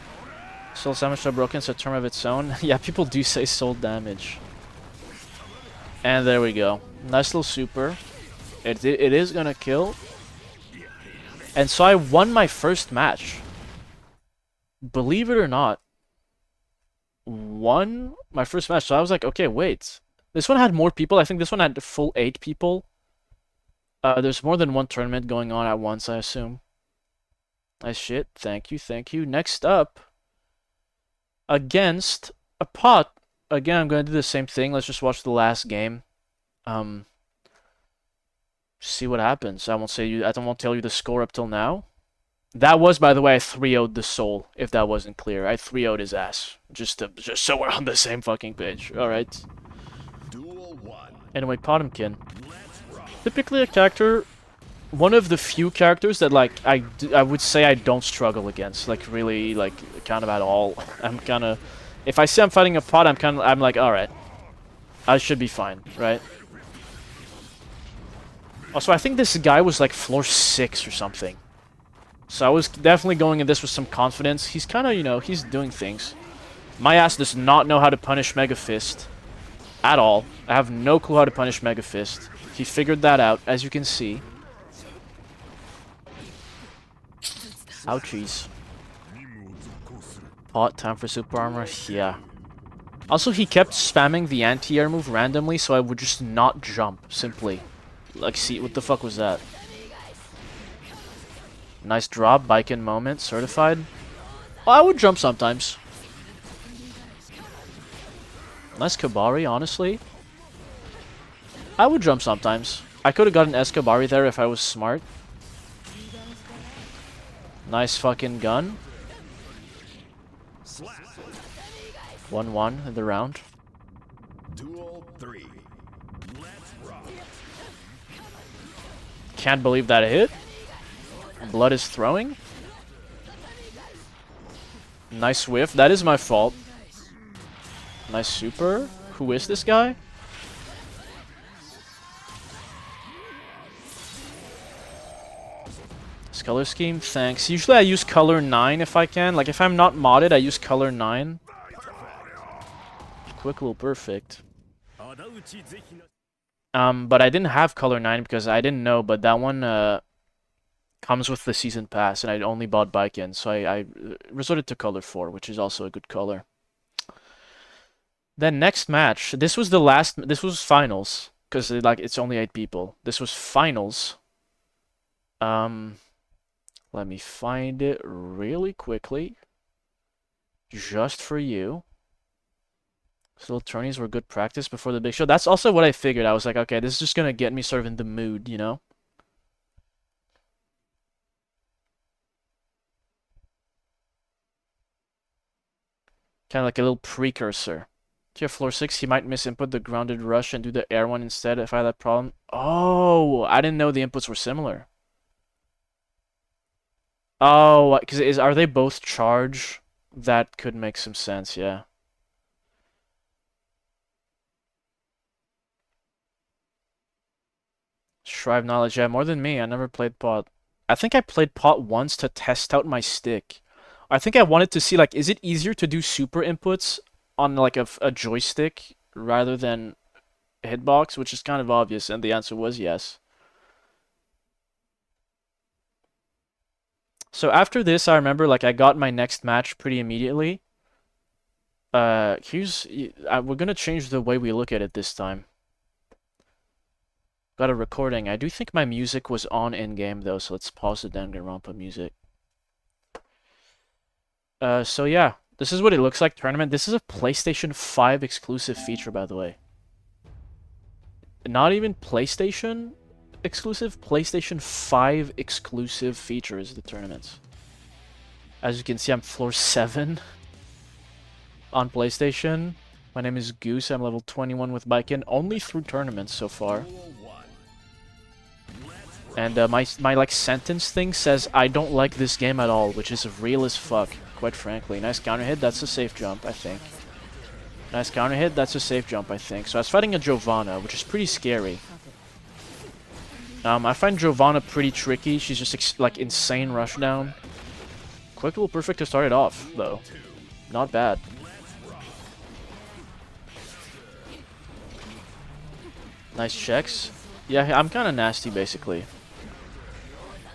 Soul damage so broken, so a term of its own. Yeah, people do say soul damage. And there we go. Nice little super. It is gonna kill. And so I won my first match. Believe it or not. Won my first match. So I was like, okay, wait. This one had more people. I think this one had full 8 people. There's more than one tournament going on at once, I assume. Nice shit. Thank you. Next up, against a pot. Again, I'm going to do the same thing. Let's just watch the last game. See what happens. I won't tell you the score up till now. That was, by the way, I 3-0'd the soul, if that wasn't clear. I 3-0'd his ass. Just so we're on the same fucking page. Alright. Anyway, Potemkin. Typically a character, one of the few characters that, like, I would say I don't struggle against. Like, really, like, kind of at all. I'm kind of... If I see I'm fighting a pot, I'm like, alright. I should be fine, right? Also, I think this guy was, like, floor 6 or something. So I was definitely going in this with some confidence. He's kind of, you know, he's doing things. My ass does not know how to punish Mega Fist. At all. I have no clue how to punish Mega Fist. He figured that out, as you can see. Ouchies. Pot, time for super armor? Yeah. Also, he kept spamming the anti-air move randomly, so I would just not jump, simply. Like, see, what the fuck was that? Nice drop, Baiken moment, certified. Well, I would jump sometimes. Nice Kabari, honestly. I would jump sometimes. I could have gotten Escabari there if I was smart. Nice fucking gun. 1-1 in the round. Duel 3. Let's rock. Can't believe that hit. Blood is throwing. Nice whiff. That is my fault. Nice super. Who is this guy? This color scheme? Thanks. Usually I use color 9 if I can. Like if I'm not modded, I use color 9. Quick little perfect. But I didn't have color 9 because I didn't know, but that one comes with the season pass, and I only bought Baiken, so I resorted to color 4, which is also a good color. Then next match, this was finals, because like it's only 8 people. This was finals. Let me find it really quickly, just for you. Little tourneys were good practice before the big show. That's also what I figured. I was like, okay, this is just gonna get me sort of in the mood, you know? Kind of like a little precursor. Tier floor 6, he might misinput the grounded rush and do the air one instead if I had that problem. Oh, I didn't know the inputs were similar. Oh, because are they both charge? That could make some sense, yeah. Shrive knowledge, yeah, more than me. I never played pot. I think I played pot once to test out my stick. I think I wanted to see, like, is it easier to do super inputs on, like, a joystick rather than a hitbox, which is kind of obvious, and the answer was yes. So after this, I remember, like, I got my next match pretty immediately. We're gonna change the way we look at it this time. Got a recording. I do think my music was on in-game, though, so let's pause the Danganronpa music. So yeah, this is what it looks like, tournament. This is a PlayStation 5 exclusive feature, by the way. Not even PlayStation exclusive, PlayStation 5 exclusive feature is the tournament. As you can see, I'm floor 7 on PlayStation. My name is Goose. I'm level 21 with Baiken, only through tournaments so far. And my like sentence thing says I don't like this game at all, which is real as fuck, quite frankly. Nice counter hit, that's a safe jump, I think. Nice counter hit, that's a safe jump, I think. So I was fighting a Giovanna, which is pretty scary. I find Giovanna pretty tricky. She's just like insane rushdown. Quick little perfect to start it off, though. Not bad. Nice checks. Yeah, I'm kind of nasty, basically.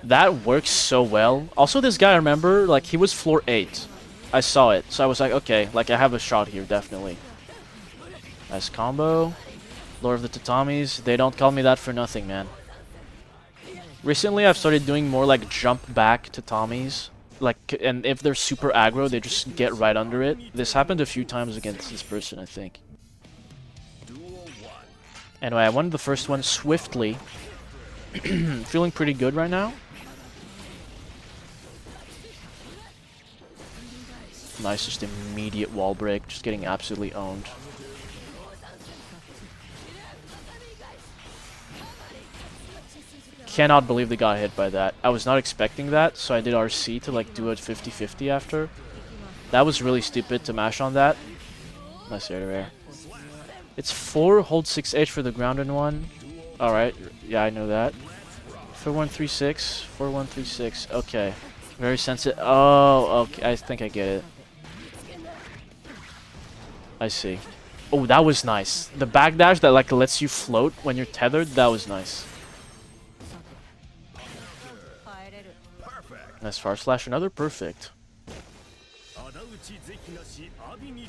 That works so well. Also, this guy, I remember, like, he was floor 8. I saw it, so I was like, okay, like, I have a shot here, definitely. Nice combo. Lord of the Tatamis. They don't call me that for nothing, man. Recently, I've started doing more, like, jump back Tatamis. Like, and if they're super aggro, they just get right under it. This happened a few times against this person, I think. Anyway, I won the first one swiftly. Feeling pretty good right now. Nice, just immediate wall break, just getting absolutely owned. Cannot believe they got hit by that. I was not expecting that, so I did RC to like do it 50-50 after. That was really stupid to mash on that. Nice air to air. It's 4, hold 6H for the grounded one. Alright, yeah, I know that. 4136, 4136, okay. Very sensitive. Oh, okay, I think I get it. I see. Oh, that was nice. The backdash that like lets you float when you're tethered, that was nice. Nice far slash, another perfect.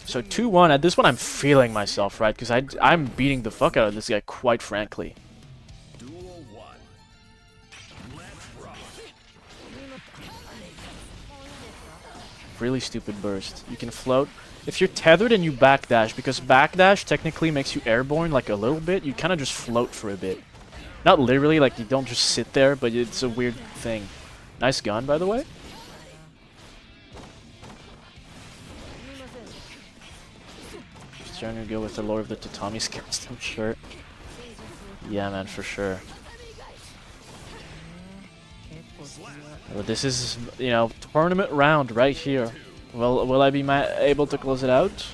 So 2-1, at this one I'm feeling myself, right? Because I'm beating the fuck out of this guy, quite frankly. Really stupid burst. You can float. If you're tethered and you backdash, because backdash technically makes you airborne like a little bit, you kind of just float for a bit. Not literally, like you don't just sit there, but it's a weird thing. Nice gun, by the way. Just trying to go with the Lord of the Tatami's custom shirt. Yeah, man, for sure. Well, this is, you know, tournament round right here. Will I be able to close it out?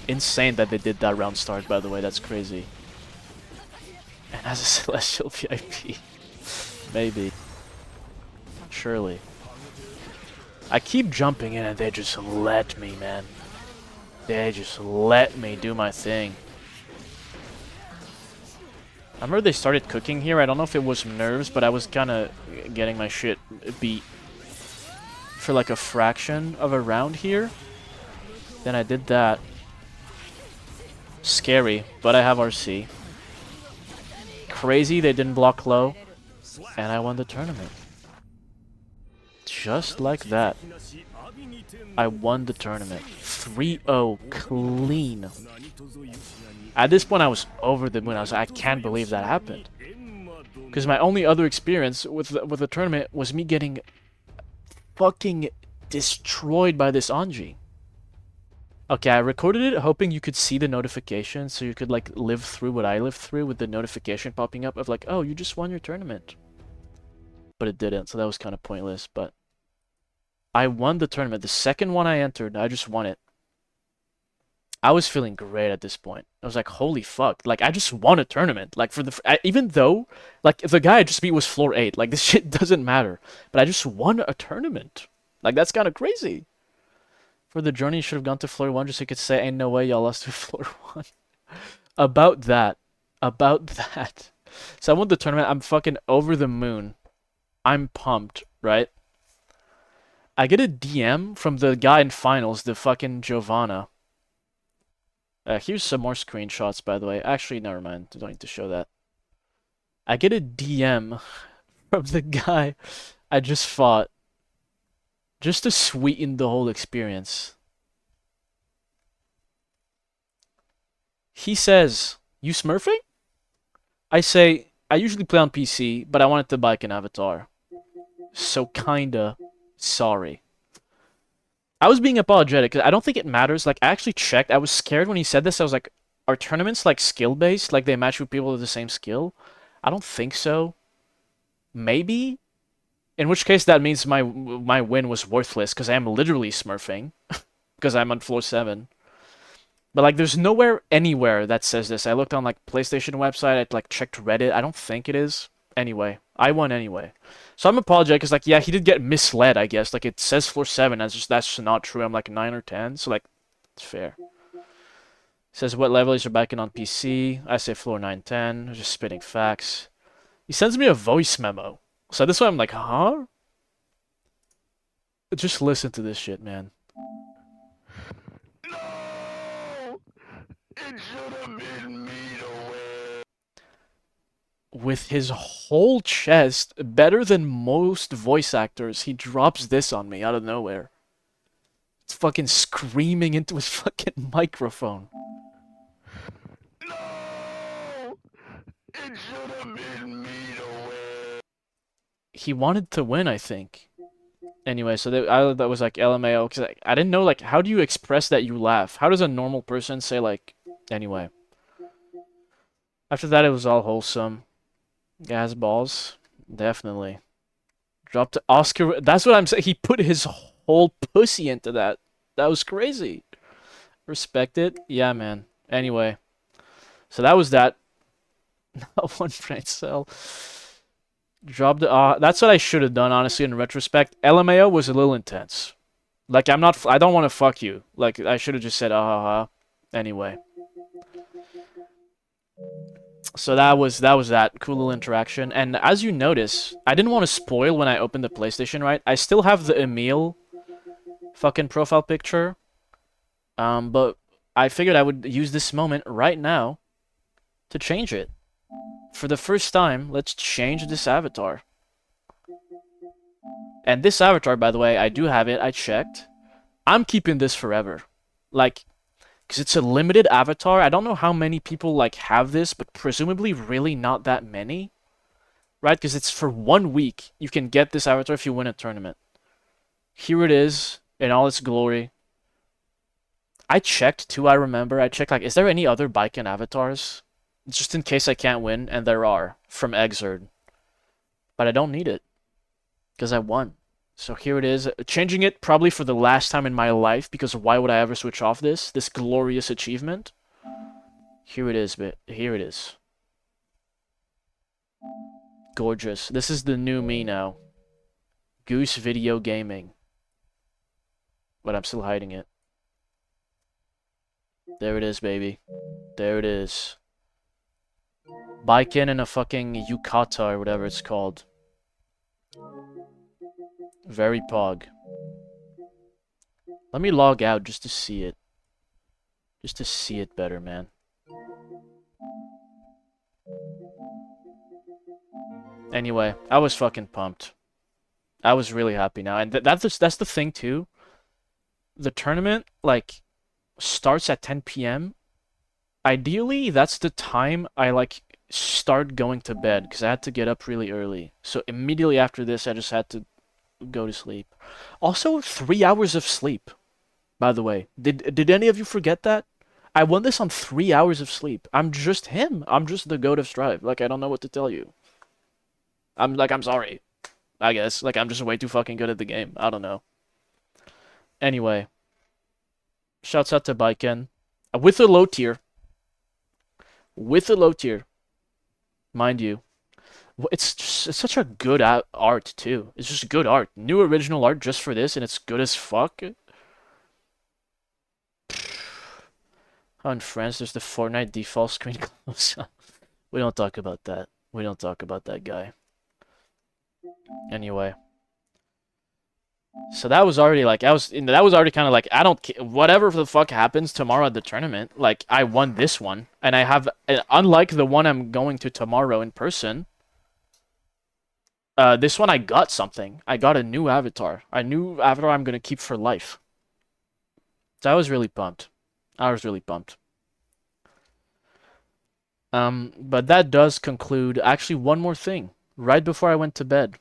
Insane that they did that round start, by the way. That's crazy. And as a Celestial VIP. Maybe. Surely. I keep jumping in and they just let me, man. They just let me do my thing. I remember they started cooking here. I don't know if it was nerves, but I was kind of getting my shit beat for like a fraction of a round here. Then I did that. Scary, but I have RC. Crazy they didn't block low, and I won the tournament. Just like that. I won the tournament. 3-0 clean. At this point I was over the moon. I can't believe that happened. Because my only other experience with the tournament was me getting fucking destroyed by this Anji. Okay, I recorded it hoping you could see the notification so you could like live through what I lived through with the notification popping up of like, oh, you just won your tournament. But it didn't, so that was kind of pointless, but I won the tournament. The second one I entered, I just won it. I was feeling great at this point. I was like, holy fuck. Like, I just won a tournament. Like, for the... even though, like, the guy I just beat was floor 8. Like, this shit doesn't matter. But I just won a tournament. Like, that's kind of crazy. For the journey, you should have gone to floor 1 just so you could say, ain't no way y'all lost to floor 1. About that. About that. So I won the tournament. I'm fucking over the moon. I'm pumped, right? I get a DM from the guy in finals, the fucking Giovanna. Here's some more screenshots, by the way. Actually, never mind. I don't need to show that. I get a DM from the guy I just fought. Just to sweeten the whole experience. He says, you smurfing? I say, I usually play on PC, but I wanted to buy an avatar. So kinda sorry. I was being apologetic because I don't think it matters. Like, I actually checked. I was scared when he said this. I was like, are tournaments like skill-based? Like, they match with people with the same skill? I don't think so. Maybe? In which case, that means my win was worthless because I am literally smurfing. Because I'm on floor 7. But, like, there's nowhere, anywhere that says this. I looked on, like, PlayStation website. I, like, checked Reddit. I don't think it is. Anyway. I won anyway. So I'm apologetic because, like, yeah, he did get misled, I guess. Like, it says floor 7. That's just not true. I'm, like, 9 or 10. So, like, it's fair. Says, what level is your backing on PC? I say floor 9, 10. Just spitting facts. He sends me a voice memo. So this way I'm like, huh? Just listen to this shit, man. No! It should have been me to win. With his whole chest, better than most voice actors, he drops this on me out of nowhere. It's fucking screaming into his fucking microphone. No! It should have been me to win. He wanted to win, I think. Anyway, so that was like LMAO because I didn't know like how do you express that you laugh? How does a normal person say like anyway? After that, it was all wholesome. Gas balls, definitely. Dropped Oscar. That's what I'm saying. He put his whole pussy into that. That was crazy. Respect it. Yeah, man. Anyway, so that was that. Not one brain cell. Dropped the. That's what I should have done, honestly, in retrospect. LMAO was a little intense. Like, I'm not. I don't want to fuck you. Like, I should have just said, ah, ha, ha. Anyway. So that cool little interaction. And as you notice, I didn't want to spoil when I opened the PlayStation, right? I still have the Emil fucking profile picture. But I figured I would use this moment right now to change it. For the first time, let's change this avatar. And this avatar, by the way, I do have it. I checked. I'm keeping this forever. Like, because it's a limited avatar. I don't know how many people, like, have this, but presumably really not that many. Right? Because it's for 1 week. You can get this avatar if you win a tournament. Here it is in all its glory. I checked, too, I remember. I checked, like, is there any other Baiken avatars? Just in case I can't win, and there are, from Exerd. But I don't need it. Because I won. So here it is. Changing it probably for the last time in my life, because why would I ever switch off this glorious achievement? Here it is, but here it is. Gorgeous. This is the new me now. Goose Video Gaming. But I'm still hiding it. There it is, baby. There it is. Baiken in a fucking yukata or whatever it's called. Very pog. Let me log out just to see it. Just to see it better, man. Anyway, I was fucking pumped. I was really happy now. And that's the thing, too. The tournament, like, starts at 10 p.m. Ideally, that's the time I, like, start going to bed. Because I had to get up really early. So immediately after this, I just had to go to sleep. Also, 3 hours of sleep, by the way. Did any of you forget that? I won this on 3 hours of sleep. I'm just him. I'm just the goat of Strive. Like, I don't know what to tell you. I'm sorry. I guess. Like, I'm just way too fucking good at the game. I don't know. Anyway. Shouts out to Baiken. With a low tier. With a low tier. Mind you. It's such a good art, too. It's just good art. New original art just for this, and it's good as fuck. On France, there's the Fortnite default screen close. We don't talk about that. We don't talk about that guy. Anyway. So that was already like, that was already kind of like, I don't care. Whatever the fuck happens tomorrow at the tournament, like, I won this one. And I have, unlike the one I'm going to tomorrow in person, this one I got something. I got a new avatar. A new avatar I'm going to keep for life. So I was really pumped. I was really pumped. But that does conclude, actually, one more thing. Right before I went to bed.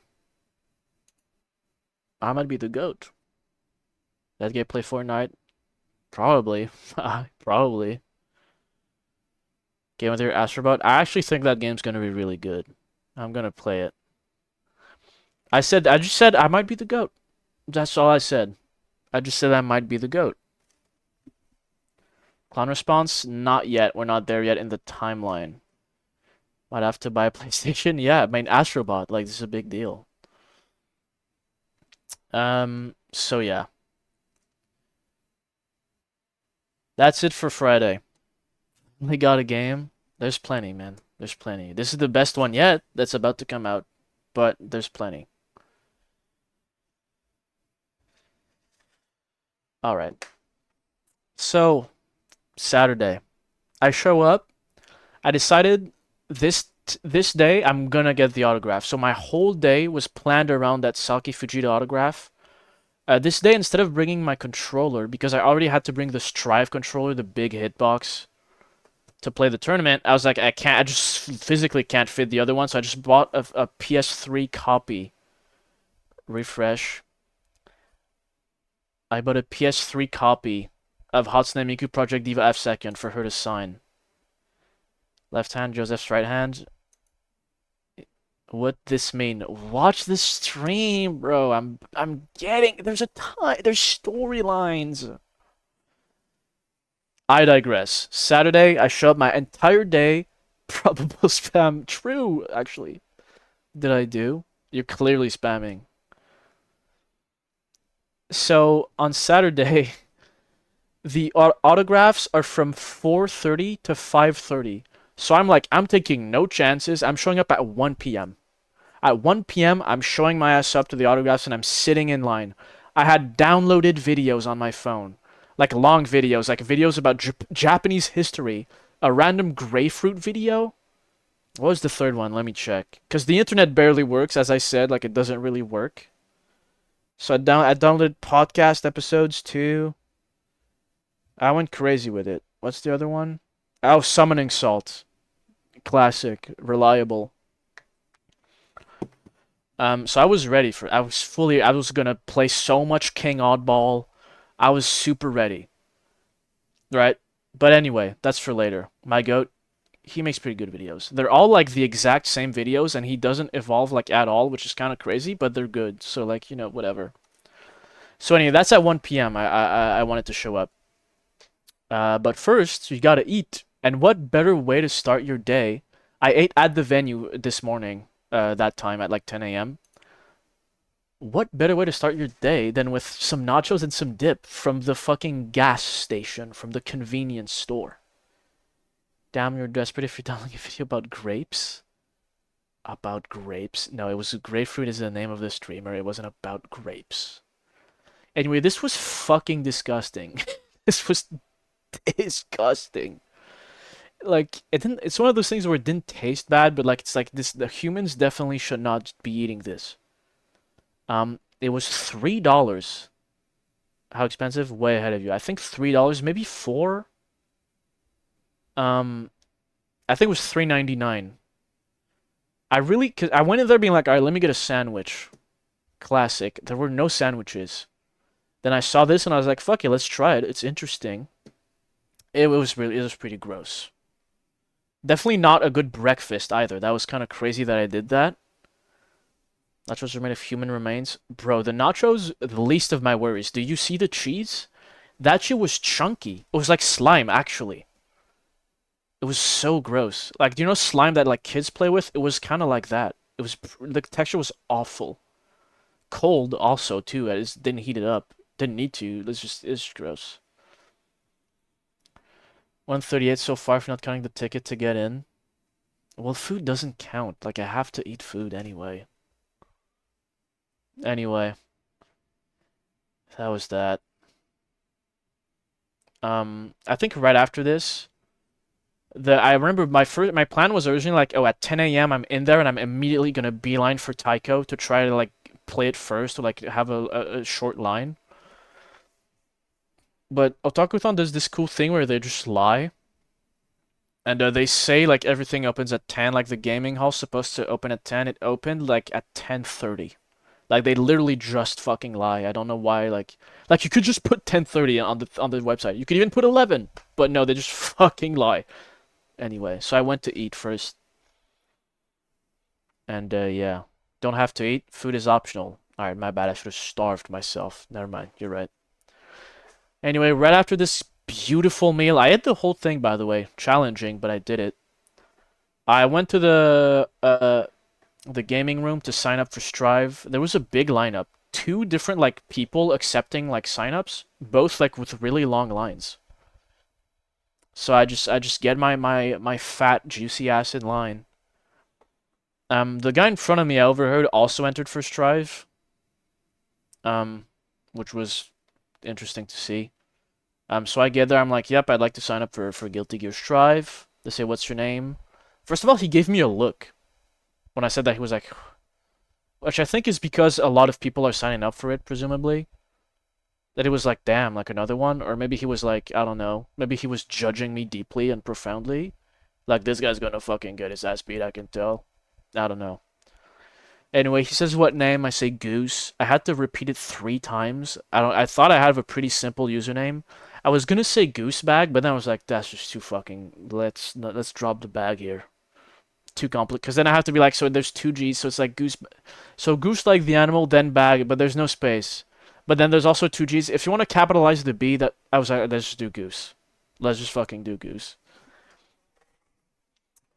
I might be the GOAT. That game play Fortnite? Probably. Probably. Game with your Astrobot? I actually think that game's gonna be really good. I'm gonna play it. I just said I might be the GOAT. That's all I said. I just said I might be the GOAT. Clown response? Not yet. We're not there yet in the timeline. Might have to buy a PlayStation? Yeah, I mean, Astrobot. Like, this is a big deal. So yeah. That's it for Friday. We got a game. There's plenty, man. There's plenty. This is the best one yet that's about to come out, but there's plenty. Alright. So, Saturday. I show up. I decided this day I'm gonna get the autograph. So my whole day was planned around that Saki Fujita autograph. This day, instead of bringing my controller, because I already had to bring the Strive controller, the big hitbox, to play the tournament, I was like, I just physically can't fit the other one, so I just bought a PS3 copy. Refresh. I bought a PS3 copy of Hatsune Miku Project Diva F Second for her to sign. Left hand, Joseph's right hand. What this mean? Watch the stream, bro. I'm getting there's a ton there's storylines. I digress. Saturday, I showed up my entire day. Probable spam. True, actually. Did I do? You're clearly spamming. So on Saturday, the autographs are from 4:30 to 5:30. So I'm like, I'm taking no chances. I'm showing up at 1 p.m. At 1 p.m., I'm showing my ass up to the autographs and I'm sitting in line. I had downloaded videos on my phone, like long videos, like videos about Japanese history, a random grapefruit video. What was the third one? Let me check. Because the internet barely works, as I said, like it doesn't really work. So I downloaded podcast episodes too. I went crazy with it. What's the other one? Oh, Summoning Salt. Classic. Reliable. So I was ready for it. I was gonna play so much King Oddball. I was super ready. Right? But anyway, that's for later. My goat, he makes pretty good videos. They're all like the exact same videos and he doesn't evolve like at all, which is kind of crazy, but they're good. So like, you know, whatever. So anyway, that's at 1 p.m. I wanted to show up. But first, you gotta eat. And what better way to start your day? I ate at the venue this morning, that time at like 10 a.m. What better way to start your day than with some nachos and some dip from the fucking gas station, from the convenience store? Damn, you're desperate if you're downloading a video about grapes? About grapes? No, it was grapefruit is the name of the streamer. It wasn't about grapes. Anyway, this was fucking disgusting. This was disgusting. Like it's one of those things where it didn't taste bad, but like it's like this the humans definitely should not be eating this. It was $3. How expensive? Way ahead of you. I think $3, maybe 4. I think it was $3.99. Cause I went in there being like, all right, let me get a sandwich. Classic. There were no sandwiches. Then I saw this and I was like, fuck it, let's try it. It's interesting. It was pretty gross. Definitely not a good breakfast either. That was kind of crazy that I did that. Nachos are made of human remains. Bro, the nachos, the least of my worries. Do you see the cheese? That shit was chunky. It was like slime, actually. It was so gross. Like, do you know slime that like kids play with? It was kind of like that. It was the texture was awful. Cold also too. I just didn't heat it up. Didn't need to. It's just gross. 138 so far for not counting the ticket to get in. Well, food doesn't count. Like, I have to eat food anyway. Anyway. That was that. I think right after this, I remember my plan was originally like, oh, at 10 a.m. I'm in there and I'm immediately gonna beeline for Taiko to try to like play it first or like have a short line. But Otakuthon does this cool thing where they just lie. And they say like everything opens at 10, like the gaming hall's supposed to open at 10. It opened like at 10:30. Like they literally just fucking lie. I don't know why. Like you could just put 10:30 on the website. You could even put 11, but no, they just fucking lie. Anyway, so I went to eat first. And yeah, don't have to eat. Food is optional. All right, my bad. I should have starved myself. Never mind. You're right. Anyway, right after this beautiful meal, I ate the whole thing, by the way. Challenging, but I did it. I went to the gaming room to sign up for Strive. There was a big lineup. 2 different like people accepting like signups, both like with really long lines. So I just get my fat juicy ass in line. The guy in front of me I overheard also entered for Strive. Which was interesting to see. So I get there, I'm like, yep, I'd like to sign up for Guilty Gear Strive. They say, what's your name? First of all, he gave me a look. When I said that, he was like, which I think is because a lot of people are signing up for it, presumably. That he was like, damn, like another one? Or maybe he was like, I don't know. Maybe he was judging me deeply and profoundly. Like, this guy's gonna fucking get his ass beat, I can tell. I don't know. Anyway, he says what name? I say Goose. I had to repeat it 3 times. I thought I had a pretty simple username. I was gonna say Goose Bag, but then I was like, that's just too fucking. Let's drop the bag here. Too complicated. Because then I have to be like, so there's 2 G's, so it's like Goose. So Goose like the animal, then bag, but there's no space. But then there's also 2 G's. If you want to capitalize the B, that I was like, let's just do Goose. Let's just fucking do Goose.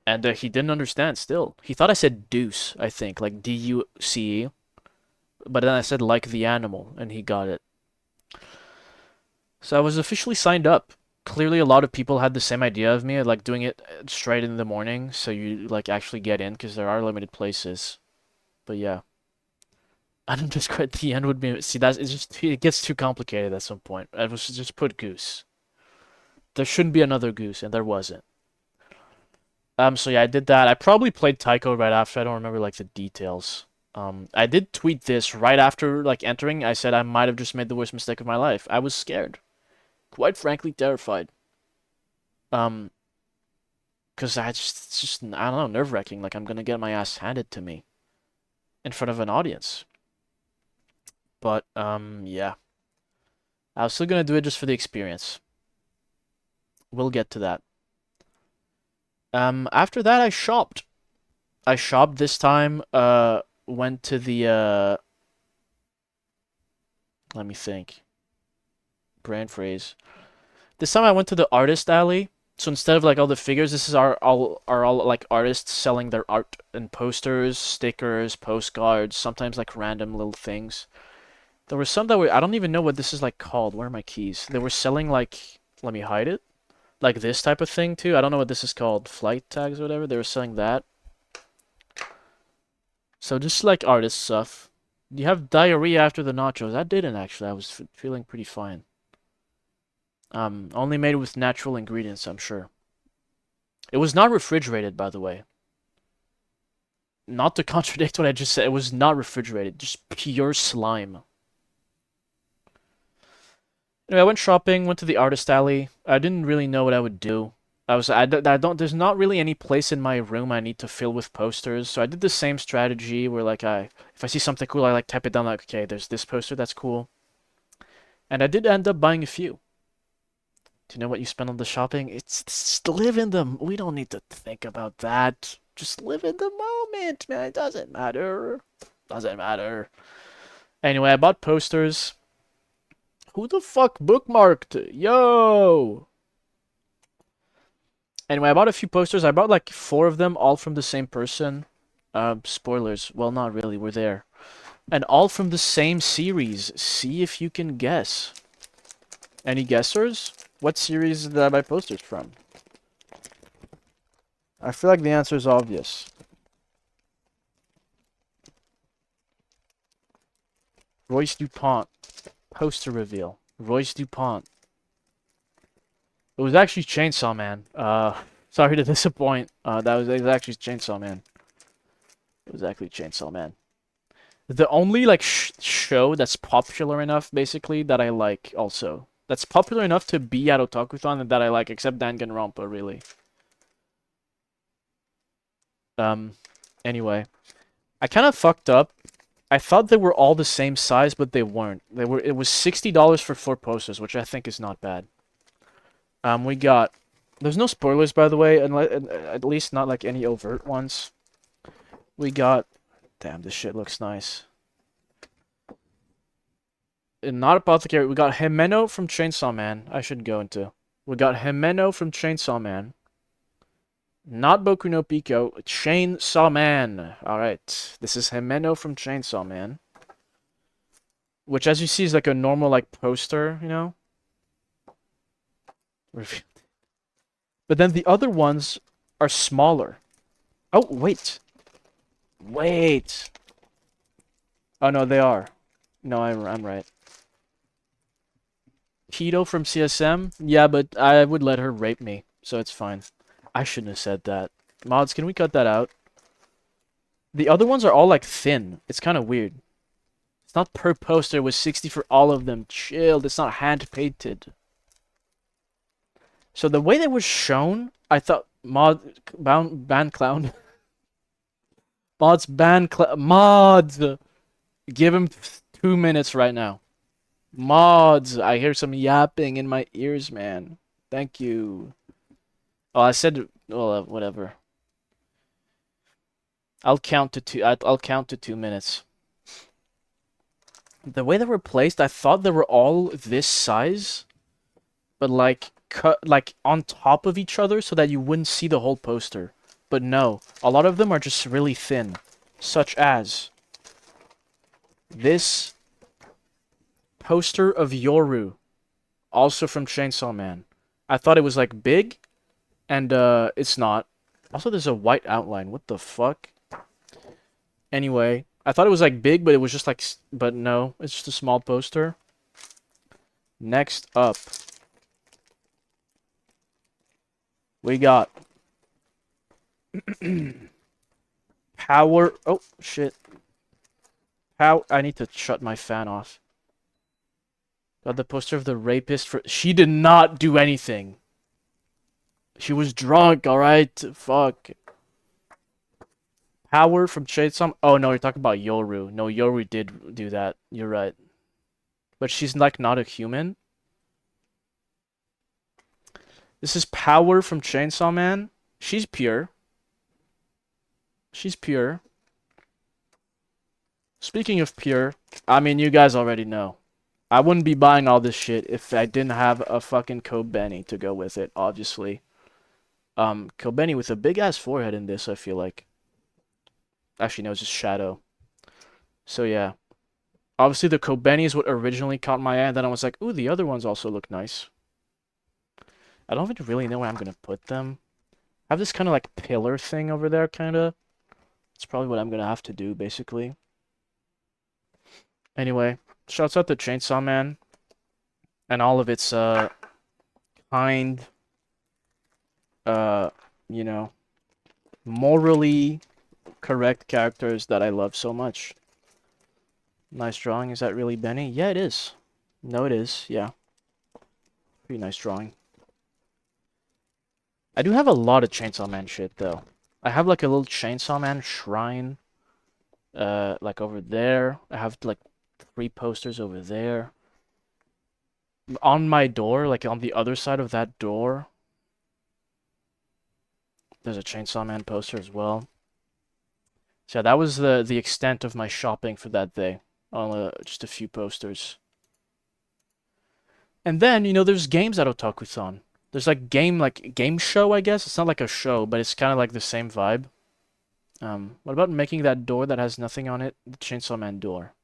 And he didn't understand still. He thought I said deuce, I think, like D-U-C-E. But then I said like the animal, and he got it. So I was officially signed up. Clearly a lot of people had the same idea of me, like doing it straight in the morning, so you like actually get in, because there are limited places. But yeah. I don't just at the end would be, see, it gets too complicated at some point. I was just put Goose. There shouldn't be another Goose, and there wasn't. So yeah, I did that. I probably played Taiko right after. I don't remember like the details. I did tweet this right after like entering. I said I might have just made the worst mistake of my life. I was scared, quite frankly terrified. Cause it's just I don't know, nerve-wracking. Like I'm gonna get my ass handed to me in front of an audience. But yeah, I was still gonna do it just for the experience. We'll get to that. After that, I shopped. I shopped this time. Went to the let me think. Brand phrase. This time I went to the artist alley. So instead of like all the figures, this is all like artists selling their art and posters, stickers, postcards, sometimes like random little things. There were some that were I don't even know what this is like called. Where are my keys? They were selling like let me hide it. Like this type of thing too. I don't know what this is called. Flight tags or whatever. They were selling that. So just like artist stuff. Do you have diarrhea after the nachos? I didn't actually. I was feeling pretty fine. Only made with natural ingredients, I'm sure. It was not refrigerated, by the way. Not to contradict what I just said, it was not refrigerated. Just pure slime. Anyway, I went shopping, went to the artist alley. I didn't really know what I would do. There's not really any place in my room I need to fill with posters, so I did the same strategy where like if I see something cool, I like type it down like, okay, there's this poster, that's cool. And I did end up buying a few. Do you know what you spend on the shopping? It's just live in the, we don't need to think about that. Just live in the moment, man. It doesn't matter. Doesn't matter. Anyway, I bought posters. Who the fuck bookmarked? Yo! Anyway, I bought a few posters. I bought like 4 of them, all from the same person. Spoilers. Well, not really. We're there. And all from the same series. See if you can guess. Any guessers? What series did I buy posters from? I feel like the answer is obvious. Royce DuPont. Poster reveal. Royce DuPont. It was actually Chainsaw Man. Sorry to disappoint. It was actually Chainsaw Man. It was actually Chainsaw Man. The only like show that's popular enough, basically, that I like also. That's popular enough to be at Otakuthon and that I like, except Danganronpa, really. Anyway. I kind of fucked up. I thought they were all the same size, but they weren't. It was $60 for 4 posters, which I think is not bad. We got... There's no spoilers, by the way, at least not like any overt ones. We got... Damn, this shit looks nice. Not Apothecary. We got Himeno from Chainsaw Man. I should go into. We got Himeno from Chainsaw Man. Not Boku no Pico. Chainsaw Man. Alright. This is Himeno from Chainsaw Man. Which, as you see, is like a normal like poster, you know? But then the other ones are smaller. Oh, wait. Wait. Oh, no, they are. No, I'm right. Keto from CSM? Yeah, but I would let her rape me, so it's fine. I shouldn't have said that. Mods, can we cut that out? The other ones are all, like, thin. It's kind of weird. It's not per poster. It was 60 for all of them. Chill. It's not hand-painted. So the way that was shown, I thought... Band Clown... Mods ban mods. Give him 2 minutes right now. Mods. I hear some yapping in my ears, man. Thank you. Oh, I said, well, whatever. I'll count to 2. I'll count to 2 minutes. The way they were placed, I thought they were all this size, but like cut like on top of each other so that you wouldn't see the whole poster. But no, a lot of them are just really thin, such as this poster of Yoru, also from Chainsaw Man. I thought it was like big, and it's not. Also, there's a white outline. What the fuck? Anyway, I thought it was like big, but it was just like, but no, it's just a small poster. Next up, we got Power. Oh shit. How I need to shut my fan off. Got the poster of the rapist for. She did not do anything. She was drunk, alright? Fuck. Power from Chainsaw. Oh no, you're talking about Yoru. No, Yoru did do that. You're right. But she's like not a human. This is Power from Chainsaw Man. She's pure. She's pure. Speaking of pure, I mean, you guys already know. I wouldn't be buying all this shit if I didn't have a fucking Kobeni to go with it, obviously. Kobeni with a big-ass forehead in this, I feel like. Actually, no, it's just shadow. So, yeah. Obviously, the Kobeni is what originally caught my eye, and then I was like, ooh, the other ones also look nice. I don't even really know where I'm gonna put them. I have this kind of like pillar thing over there, kind of. It's probably what I'm gonna have to do, basically. Anyway, shouts out to Chainsaw Man and all of its kind, you know, morally correct characters that I love so much. Nice drawing. Is that really Benny? Yeah, it is. No, it is. Yeah. Pretty nice drawing. I do have a lot of Chainsaw Man shit, though. I have like a little Chainsaw Man shrine, like over there. I have like 3 posters over there. On my door, like on the other side of that door, there's a Chainsaw Man poster as well. So yeah, that was the extent of my shopping for that day. On just a few posters. And then, you know, there's games at Otakuthon. There's like game show, I guess. It's not like a show, but it's kind of like the same vibe. What about making that door that has nothing on it the Chainsaw Man door?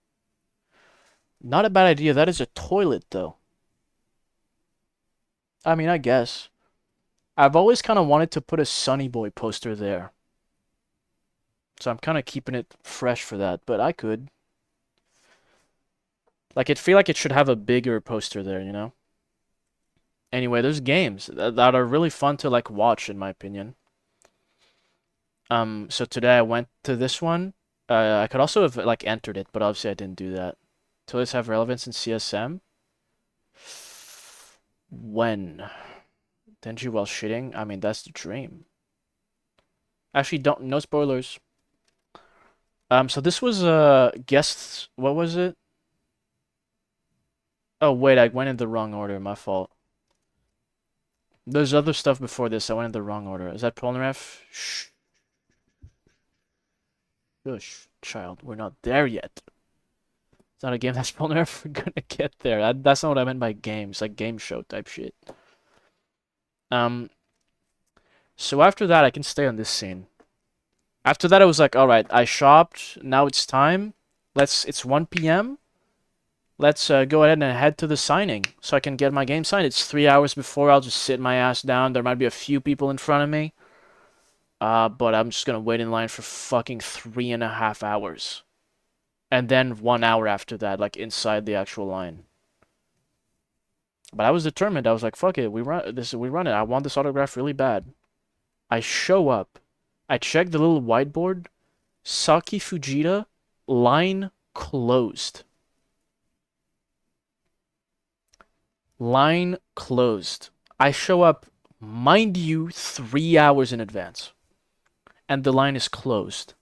Not a bad idea. That is a toilet, though. I mean, I guess. I've always kind of wanted to put a Sunny Boy poster there. So I'm kind of keeping it fresh for that, but I could. Like, I feel like it should have a bigger poster there, you know? Anyway, there's games that are really fun to, like, watch, in my opinion. So today I went to this one. I could also have, like, entered it, but obviously I didn't do that. Toilets have relevance in CSM? When? Denji while shitting? I mean, that's the dream. Actually, no spoilers. So this was, guests, what was it? Oh, wait, I went in the wrong order, my fault. There's other stuff before this, I went in the wrong order. Is that Polnareff? Shh. Shush, child, we're not there yet. It's not a game that's Polnareff, we're gonna get there. That's not what I meant by games, like game show type shit. So after that, I can stay on this scene. After that, I was like, alright, I shopped, now it's time. It's 1 p.m. Let's go ahead and head to the signing so I can get my game signed. It's 3 hours before. I'll just sit my ass down. There might be a few people in front of me. But I'm just going to wait in line for fucking 3.5 hours. And then 1 hour after that, like inside the actual line. But I was determined. I was like, fuck it. We run it. I want this autograph really bad. I show up. I check the little whiteboard. Saki Fujita, line closed. Line closed. I show up, mind you, 3 hours in advance. And the line is closed.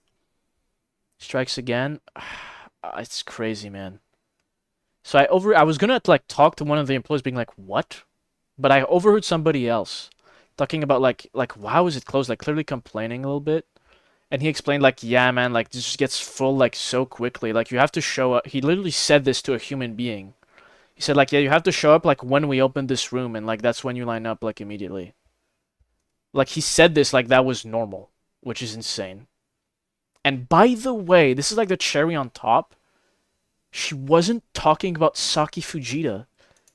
Strikes again. It's crazy, man. So I was gonna like talk to one of the employees being like, "What?" But I overheard somebody else talking about like why was it closed? Like clearly complaining a little bit. And he explained like, "Yeah, man, like this just gets full like so quickly. Like you have to show up." He literally said this to a human being. He said like, "Yeah, you have to show up like when we open this room and like that's when you line up like immediately." Like he said this like that was normal, which is insane. And by the way, this is like the cherry on top. She wasn't talking about Saki Fujita.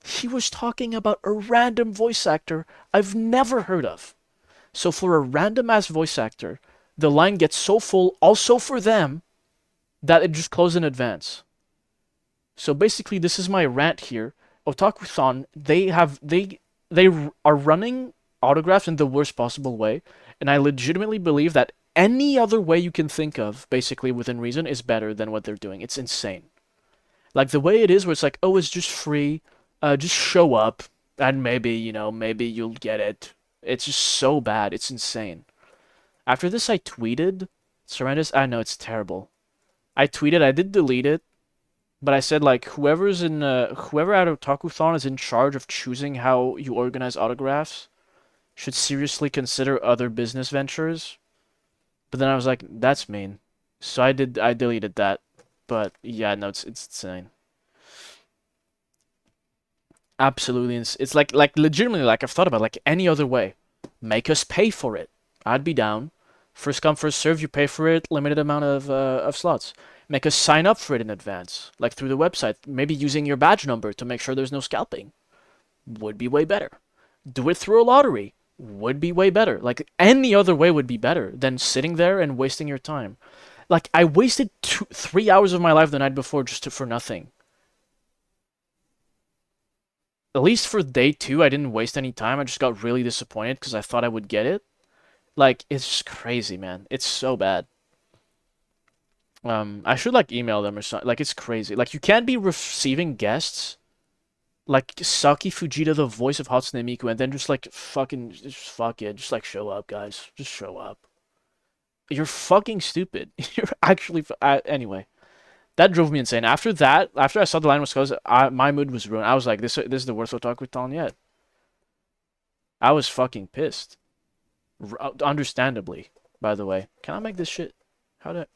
He was talking about a random voice actor I've never heard of. So for a random ass voice actor, the line gets so full also for them that it just closed in advance. So basically this is my rant here. Otakuthon, they are running autographs in the worst possible way, and I legitimately believe that any other way you can think of, basically within reason, is better than what they're doing. It's insane. Like the way it is, where it's like, oh, it's just free, just show up, and maybe maybe you'll get it. It's just so bad. It's insane. After this, I tweeted, Surrenders. I know it's terrible. I tweeted. I did delete it, but I said like whoever at Otakuthon is in charge of choosing how you organize autographs should seriously consider other business ventures. But then I was like, that's mean. So I deleted that. But yeah, no, it's insane. Absolutely, it's like legitimately like I've thought about like any other way. Make us pay for it. I'd be down. First come, first serve. You pay for it. Limited amount of slots. Make us sign up for it in advance, like through the website. Maybe using your badge number to make sure there's no scalping. Would be way better. Do it through a lottery. Would be way better. Like any other way would be better than sitting there and wasting your time. Like I wasted 3 hours of my life the night before for nothing. At least for day two, I didn't waste any time. I just got really disappointed because I thought I would get it. Like, it's just crazy, man. It's so bad. I should like email them or something. Like, it's crazy. Like, you can't be receiving guests like Saki Fujita, the voice of Hatsune Miku, and then just like fucking just fuck it, just like show up, guys. Just show up. You're fucking stupid. You're actually anyway. That drove me insane. After that, after I saw the line was closed, my mood was ruined. I was like, this is the worst Otakuthon yet. I was fucking pissed. Understandably, by the way. Can I make this shit? How did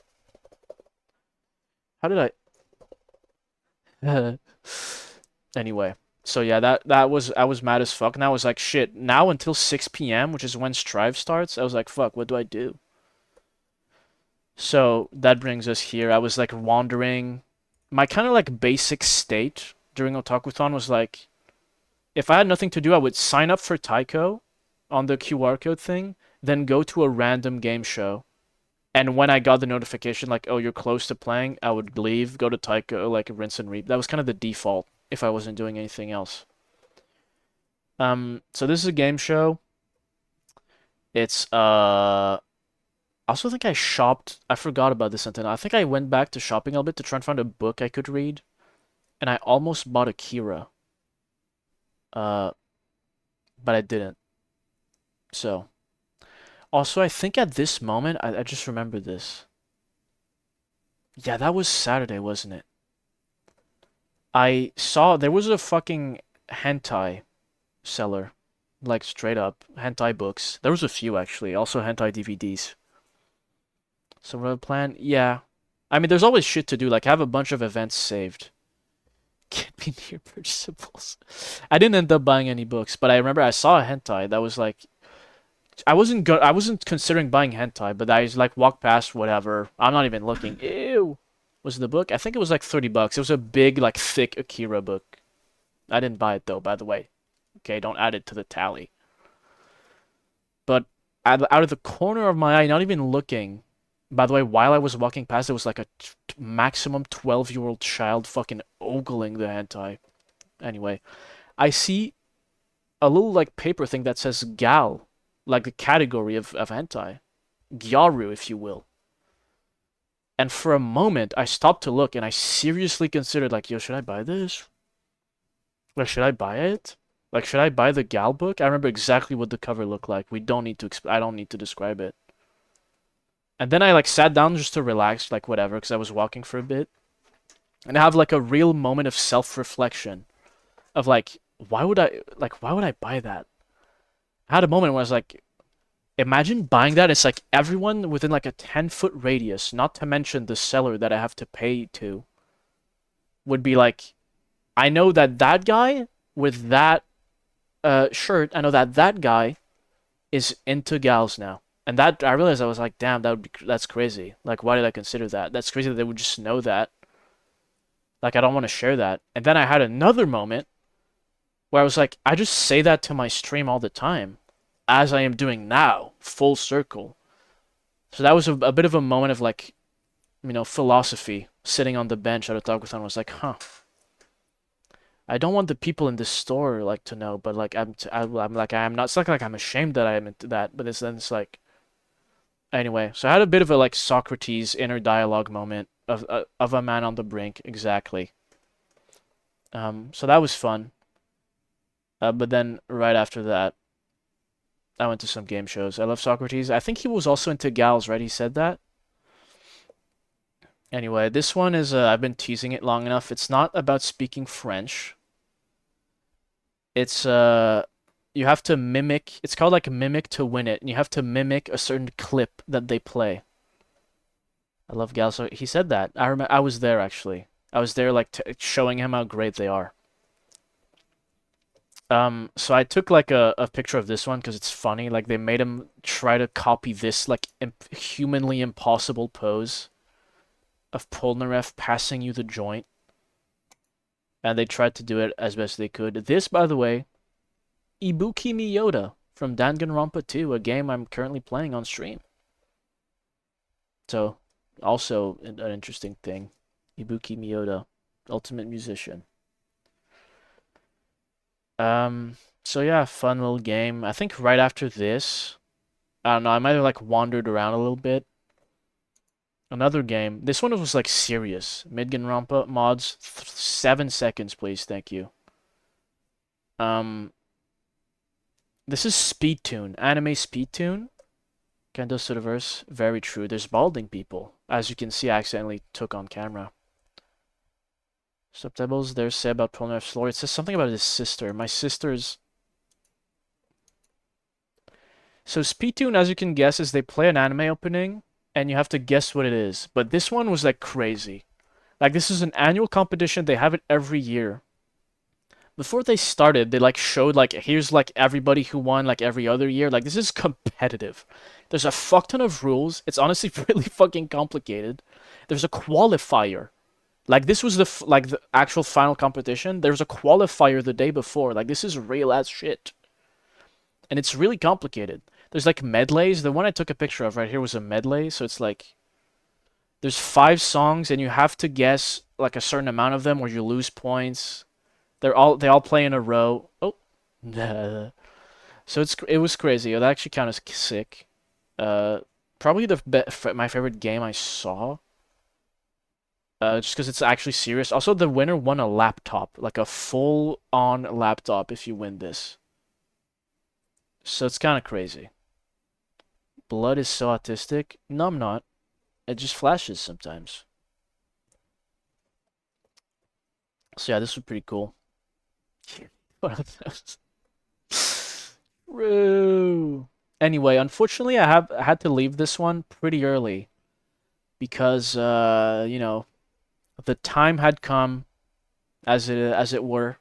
I... Anyway. So yeah, that was I was mad as fuck. And I was like, shit, now until 6 p.m., which is when Strive starts, I was like, fuck, what do I do? So that brings us here. I was like wandering. My kind of like basic state during Otakuthon was like, if I had nothing to do, I would sign up for Taiko on the QR code thing, then go to a random game show. And when I got the notification like, oh, you're close to playing, I would leave, go to Taiko, like rinse and repeat. That was kind of the default if I wasn't doing anything else. So this is a game show. It's I also think I shopped. I forgot about this until now. I think I went back to shopping a little bit to try and find a book I could read, and I almost bought Akira. Uh, but I didn't. So, also I think at this moment I just remembered this. Yeah, that was Saturday, wasn't it? I saw there was a fucking hentai seller, like straight up hentai books. There was a few actually, also hentai DVDs. So what I plan? Yeah. I mean, there's always shit to do. Like, I have a bunch of events saved. Can't be near purchasables. I didn't end up buying any books, but I remember I saw a hentai that was like, I wasn't considering buying hentai, but I like walked past whatever. I'm not even looking. Ew. Was the book? I think it was like $30. It was a big, like, thick Akira book. I didn't buy it though, by the way. Okay, don't add it to the tally. But out of the corner of my eye, not even looking. By the way, while I was walking past, it was like a maximum 12-year-old child fucking ogling the hentai. Anyway, I see a little like paper thing that says gal, like the category of hentai. Gyaru, if you will. And for a moment, I stopped to look and I seriously considered like, yo, should I buy this? Like, should I buy it? Like, should I buy the gal book? I remember exactly what the cover looked like. We don't need to I don't need to describe it. And then I like sat down just to relax, like whatever, because I was walking for a bit. And I have like a real moment of self-reflection of like, why would I buy that? I had a moment where I was like, imagine buying that. It's like everyone within like a 10-foot radius, not to mention the seller that I have to pay to, would be like, I know that that guy with that shirt, I know that that guy is into gals now. And that I realized I was like, damn, that's crazy. Like, why did I consider that? That's crazy that they would just know that. Like, I don't want to share that. And then I had another moment where I was like, I just say that to my stream all the time, as I am doing now, full circle. So that was a bit of a moment of like, philosophy. Sitting on the bench at Otakuthon was like, huh. I don't want the people in this store like to know, but like I'm like I'm not. It's not like I'm ashamed that I am into that, but it's like anyway. So I had a bit of a like Socrates inner dialogue moment of a man on the brink, exactly. So that was fun. But then right after that, I went to some game shows. I love Socrates. I think he was also into gals, right? He said that. Anyway, this one is I've been teasing it long enough. It's not about speaking French. It's you have to mimic. It's called like mimic to win it, and you have to mimic a certain clip that they play. I love gals. So he said that. I remember. I was there actually. I was there like showing him how great they are. So I took like a picture of this one because it's funny. Like they made him try to copy this like humanly impossible pose of Polnareff passing you the joint. And they tried to do it as best they could. This, by the way, Ibuki Miyoda from Danganronpa 2, a game I'm currently playing on stream. So, also an interesting thing. Ibuki Miyoda, Ultimate Musician. So yeah, fun little game. I think right after this, I don't know, I might have like wandered around a little bit. Another game. This one was like serious. Midganronpa mods. 7 seconds, please. Thank you. This is Speedtoon. Anime Speedtoon. Kendo Sudaverse. Very true. There's balding people. As you can see, I accidentally took on camera. Subtitles there say about Polnareff's lore. It says something about his sister. My sister's... So Speedtoon, as you can guess, is they play an anime opening, and you have to guess what it is. But this one was like crazy. Like this is an annual competition. They have it every year. Before they started, they like showed like here's like everybody who won like every other year. Like this is competitive. There's a fuck ton of rules. It's honestly really fucking complicated. There's a qualifier. Like this was the actual final competition. There was a qualifier the day before. Like this is real ass shit. And it's really complicated. There's like medleys. The one I took a picture of right here was a medley. So it's like there's 5 songs and you have to guess like a certain amount of them or you lose points. They all play in a row. Oh. So it was crazy. It actually kind of sick. Probably my favorite game I saw. Just because it's actually serious. Also, the winner won a laptop, like a full-on laptop if you win this. So it's kind of crazy. Blood is so autistic. No, I'm not. It just flashes sometimes. So yeah, this was pretty cool. Anyway, unfortunately, I had to leave this one pretty early because you know, the time had come, as it were.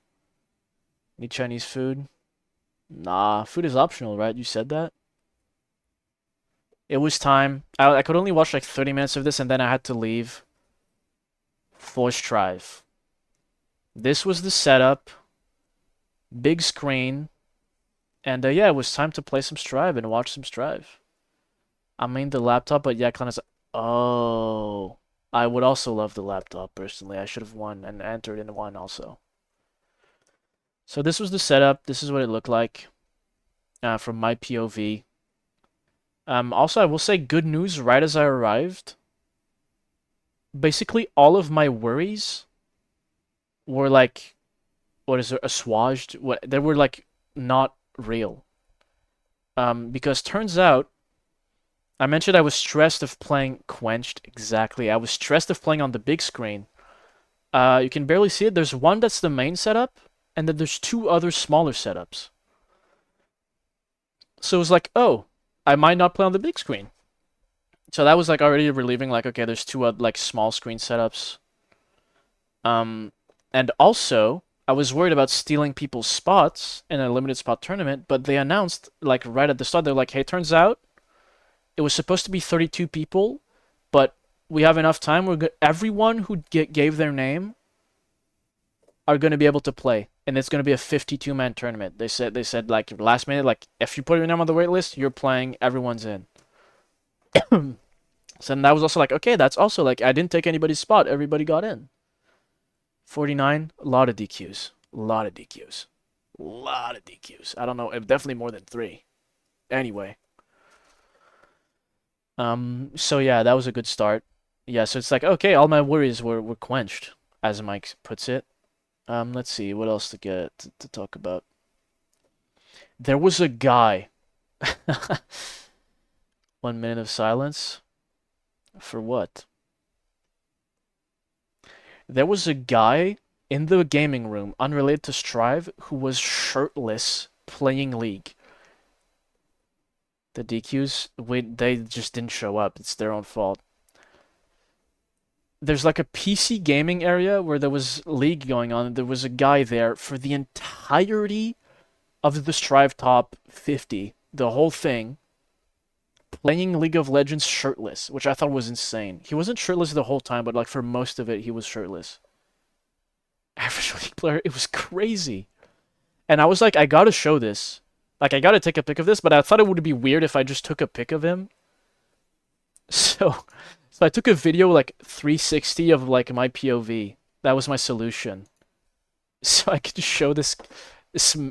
Need Chinese food? Nah, food is optional, right? You said that. It was time. I could only watch like 30 minutes of this, and then I had to leave. Force drive. This was the setup. Big screen. And yeah, it was time to play some Strive and watch some Strive. I mean the laptop, but yeah, Clan is... Oh. I would also love the laptop, personally. I should have won and entered in one also. So this was the setup. This is what it looked like from my POV. Also, I will say good news right as I arrived. Basically, all of my worries were like... What is it? Assuaged? They were like not real. Because turns out I mentioned I was stressed of playing Quenched. Exactly. I was stressed of playing on the big screen. You can barely see it. There's one that's the main setup, and then there's two other smaller setups. So it was like, oh, I might not play on the big screen. So that was like already relieving. Like, okay, there's two like small screen setups. And also I was worried about stealing people's spots in a limited spot tournament, but they announced like right at the start, they're like, hey, turns out it was supposed to be 32 people, but we have enough time. Everyone who gave their name are going to be able to play, and it's going to be a 52-man tournament. They said like last minute, like if you put your name on the wait list, you're playing. Everyone's in. So then that was also like, okay, that's also like I didn't take anybody's spot. Everybody got in. 49, a lot of DQs, a lot of DQs, a lot of DQs. I don't know, definitely more than 3. Anyway. So yeah, that was a good start. Yeah, so it's like, okay, all my worries were quenched, as Mike puts it. Let's see, what else to get to talk about. There was a guy. 1 minute of silence. For what? There was a guy in the gaming room, unrelated to Strive, who was shirtless playing League. The DQs, they just didn't show up. It's their own fault. There's like a PC gaming area where there was League going on. There was a guy there for the entirety of the Strive Top 50, the whole thing, playing League of Legends shirtless, which I thought was insane. He wasn't shirtless the whole time, but like for most of it, he was shirtless. Average League player, it was crazy. And I was like, I gotta show this. Like, I gotta take a pic of this, but I thought it would be weird if I just took a pic of him. So I took a video like 360 of like my POV. That was my solution. So I could show this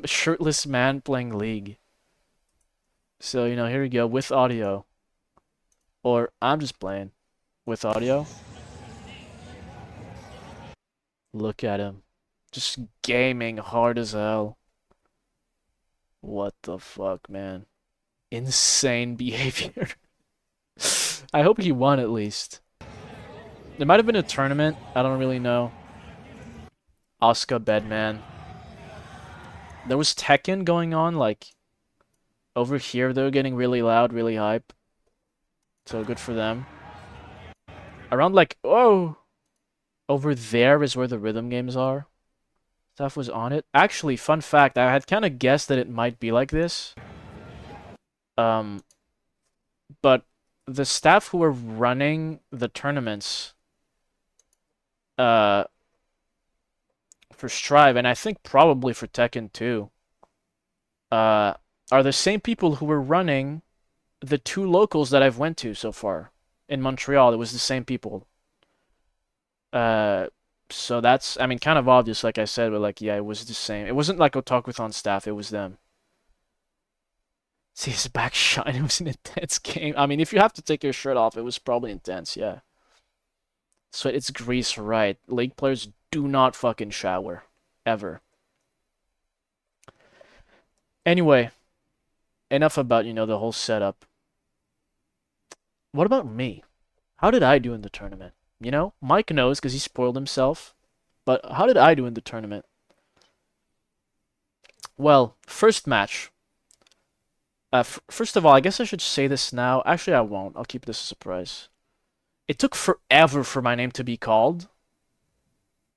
shirtless man playing League. So, you know, here we go with audio. Or I'm just playing with audio. Look at him. Just gaming hard as hell. What the fuck, man? Insane behavior. I hope he won at least. There might have been a tournament. I don't really know. Asuka Bedman. There was Tekken going on, like, over here. They were getting really loud, really hype. So good for them. Around, like, oh! Over there is where the rhythm games are. Stuff was on it. Actually, fun fact, I had kind of guessed that it might be like this. But the staff who were running the tournaments for Strive, and I think probably for Tekken too, are the same people who were running the 2 locals that I've went to so far. In Montreal, it was the same people. So that's, I mean, kind of obvious, like I said, but like, yeah, it was the same. It wasn't like Otakuthon staff, it was them. See his back shine, it was an intense game. I mean, if you have to take your shirt off, it was probably intense, yeah. So it's Greece, right. League players do not fucking shower. Ever. Anyway, enough about, you know, the whole setup. What about me? How did I do in the tournament? You know, Mike knows because he spoiled himself. But how did I do in the tournament? Well, first match. First of all, I guess I should say this now. Actually, I won't. I'll keep this a surprise. It took forever for my name to be called.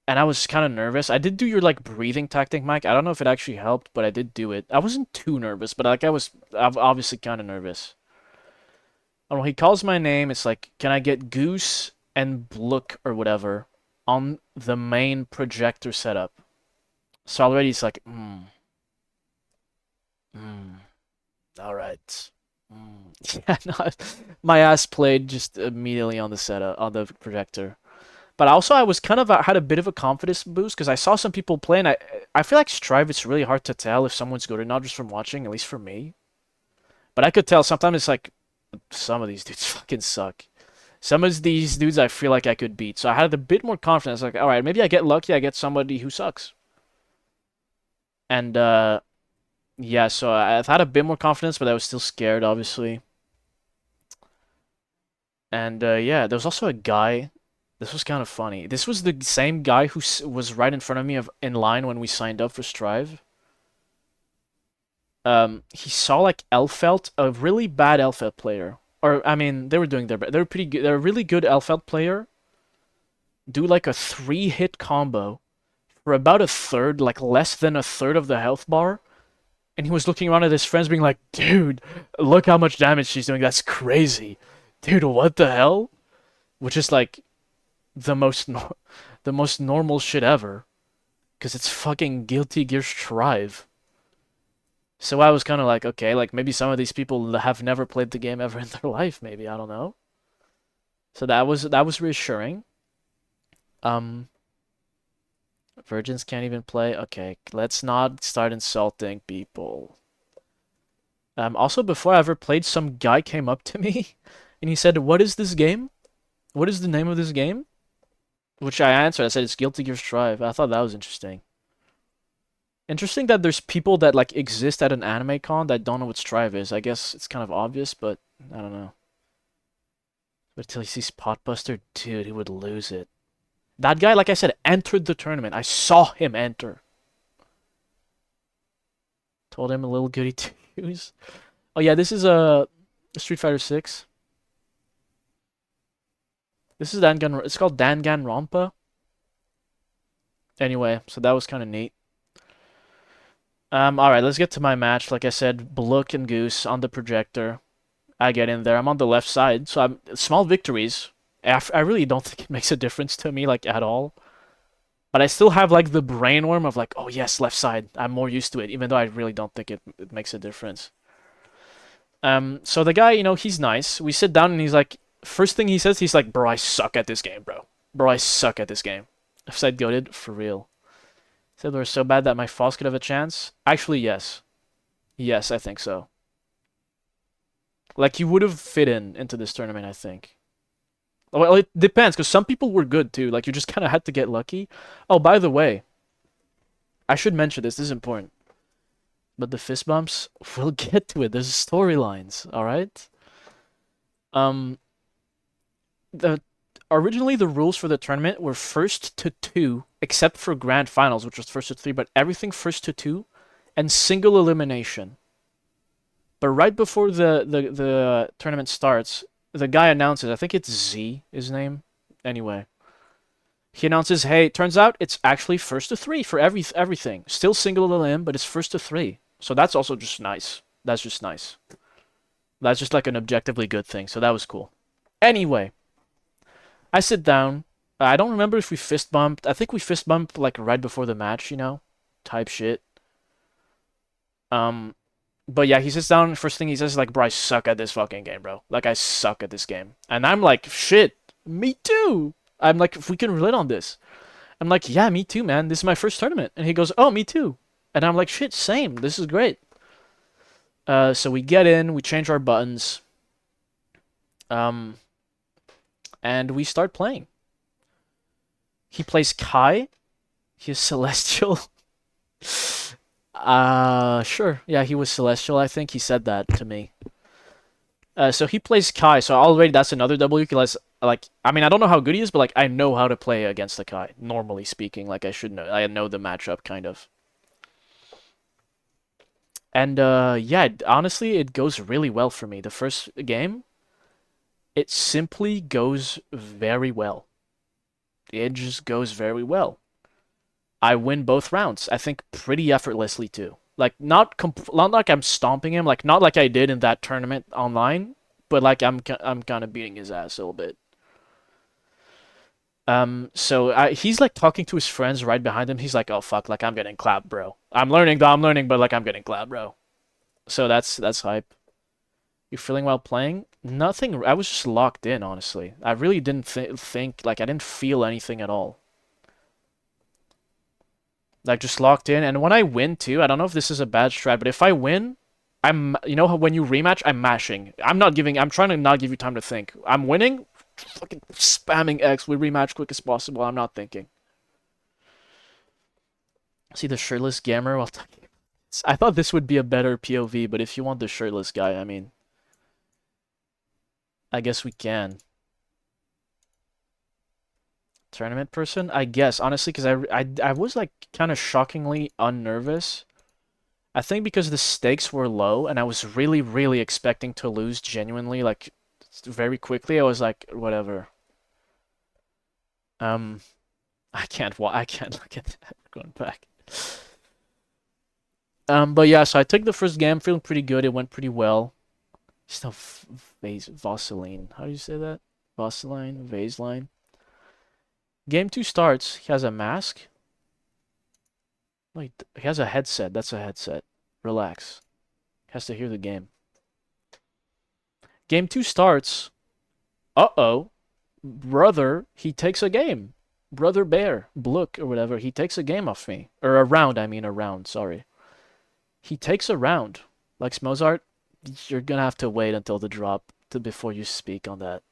And I was kind of nervous. I did do your, like, breathing tactic, Mike. I don't know if it actually helped, but I did do it. I wasn't too nervous, but, like, I was obviously kind of nervous. And when he calls my name, it's like, can I get Goose and Blook or whatever on the main projector setup? So already it's like, all right. Yeah, no, my ass played just immediately on the setup, on the projector. But also, I was kind of had a bit of a confidence boost because I saw some people play, and I feel like Strive, it's really hard to tell if someone's good or not just from watching, at least for me. But I could tell sometimes it's like, some of these dudes fucking suck. Some of these dudes I feel like I could beat. So I had a bit more confidence. Like, alright, maybe I get lucky, I get somebody who sucks. And, yeah, so I've had a bit more confidence, but I was still scared, obviously. And yeah, there was also a guy. This was kind of funny. This was the same guy who was right in front of me in line when we signed up for Strive. He saw like Elfelt, a really bad Elfelt player. Or I mean, they were doing their best. They were pretty good. They're a really good Elfelt player. Do like a 3-hit combo for about a third, like less than a third of the health bar. And he was looking around at his friends, being like, "Dude, look how much damage she's doing. That's crazy, dude. What the hell?" Which is like the most the most normal shit ever, because it's fucking Guilty Gear Strive. So I was kind of like, okay, like maybe some of these people have never played the game ever in their life. Maybe I don't know. So that was reassuring. Virgins can't even play. Okay, let's not start insulting people. Also, before I ever played, some guy came up to me and he said, "What is this game? What is the name of this game?" Which I answered. I said, "It's Guilty Gear Strive." I thought that was interesting. Interesting that there's people that like exist at an anime con that don't know what Strive is. I guess it's kind of obvious, but I don't know. But until he sees Potbuster, dude, he would lose it. That guy, like I said, entered the tournament. I saw him enter. Told him a little goody to use. Oh yeah, this is a Street Fighter 6. This is Dangan. It's called Danganronpa. Anyway, so that was kind of neat. All right, let's get to my match. Like I said, Blook and Goose on the projector. I get in there. I'm on the left side, so I'm small victories. I really don't think it makes a difference to me, like at all. But I still have like the brainworm of like, oh yes, left side. I'm more used to it, even though I really don't think it makes a difference. So the guy, he's nice. We sit down and he's like, first thing he says, he's like, "Bro, I suck at this game, bro. Bro, I suck at this game." I've said goated for real. Said we're so bad that my false could have a chance. Actually, yes. Yes, I think so. Like, you would have fit into this tournament, I think. Well, it depends, because some people were good, too. Like, you just kind of had to get lucky. Oh, by the way, I should mention this. This is important. But the fist bumps, we'll get to it. There's storylines, alright? Originally, the rules for the tournament were first to 2, except for grand finals, which was first to 3, but everything first to 2, and single elimination. But right before the tournament starts, the guy announces, I think it's Z, his name. Anyway, he announces, "Hey, turns out it's actually first to 3 for everything. Still single elim, but it's first to 3." So that's also just nice. That's just nice. That's just like an objectively good thing. So that was cool. Anyway, I sit down. I don't remember if we fist bumped. I think we fist bumped like right before the match, type shit. But yeah, he sits down. First thing he says is like, "Bro, I suck at this fucking game, bro. Like, I suck at this game." And I'm like, "Shit, me too." I'm like, "If we can relate on this." I'm like, "Yeah, me too, man. This is my first tournament." And he goes, "Oh, me too." And I'm like, "Shit, same. This is great." So we get in, we change our buttons, and we start playing. He plays Kai. He is Celestial. Sure. Yeah, he was Celestial, I think. He said that to me. So he plays Kai, so already that's another W, because, like, I mean, I don't know how good he is, but, like, I know how to play against the Kai, normally speaking. Like, I should know. I know the matchup, kind of. And, yeah, honestly, it goes really well for me. The first game, it simply goes very well. It just goes very well. I win both rounds. I think pretty effortlessly too. Like not like I'm stomping him, like not like I did in that tournament online, but like I'm kind of beating his ass a little bit. So he's like talking to his friends right behind him. He's like, "Oh fuck, like I'm getting clapped, bro. I'm learning, but like I'm getting clapped, bro." So that's hype. You feeling while playing? Nothing. I was just locked in, honestly. I really didn't think like I didn't feel anything at all. Like, just locked in. And when I win, too, I don't know if this is a bad strat, but if I win, you know how when you rematch, I'm mashing. I'm trying to not give you time to think. I'm winning, fucking spamming X. We rematch quick as possible. I'm not thinking. See the shirtless gamer while talking. I thought this would be a better POV, but if you want the shirtless guy, I mean, I guess we can. tournament person, I guess, honestly, because I was like kind of shockingly unnervous. I think because the stakes were low and I was really, really expecting to lose genuinely, like very quickly. I was like, whatever. Um, I can't look at that going back. But yeah, so I took the first game, feeling pretty good. It went pretty well. Still, Vaseline. How do you say that? Vaseline. Game 2 starts. He has a mask. Wait, he has a headset. That's a headset. Relax. Has to hear the game. Game 2 starts. Uh-oh. Brother, he takes a game. Brother Bear, Blook, or whatever, he takes a game off me. Or a round, sorry. He takes a round. Likes Mozart? You're gonna have to wait until the drop before you speak on that.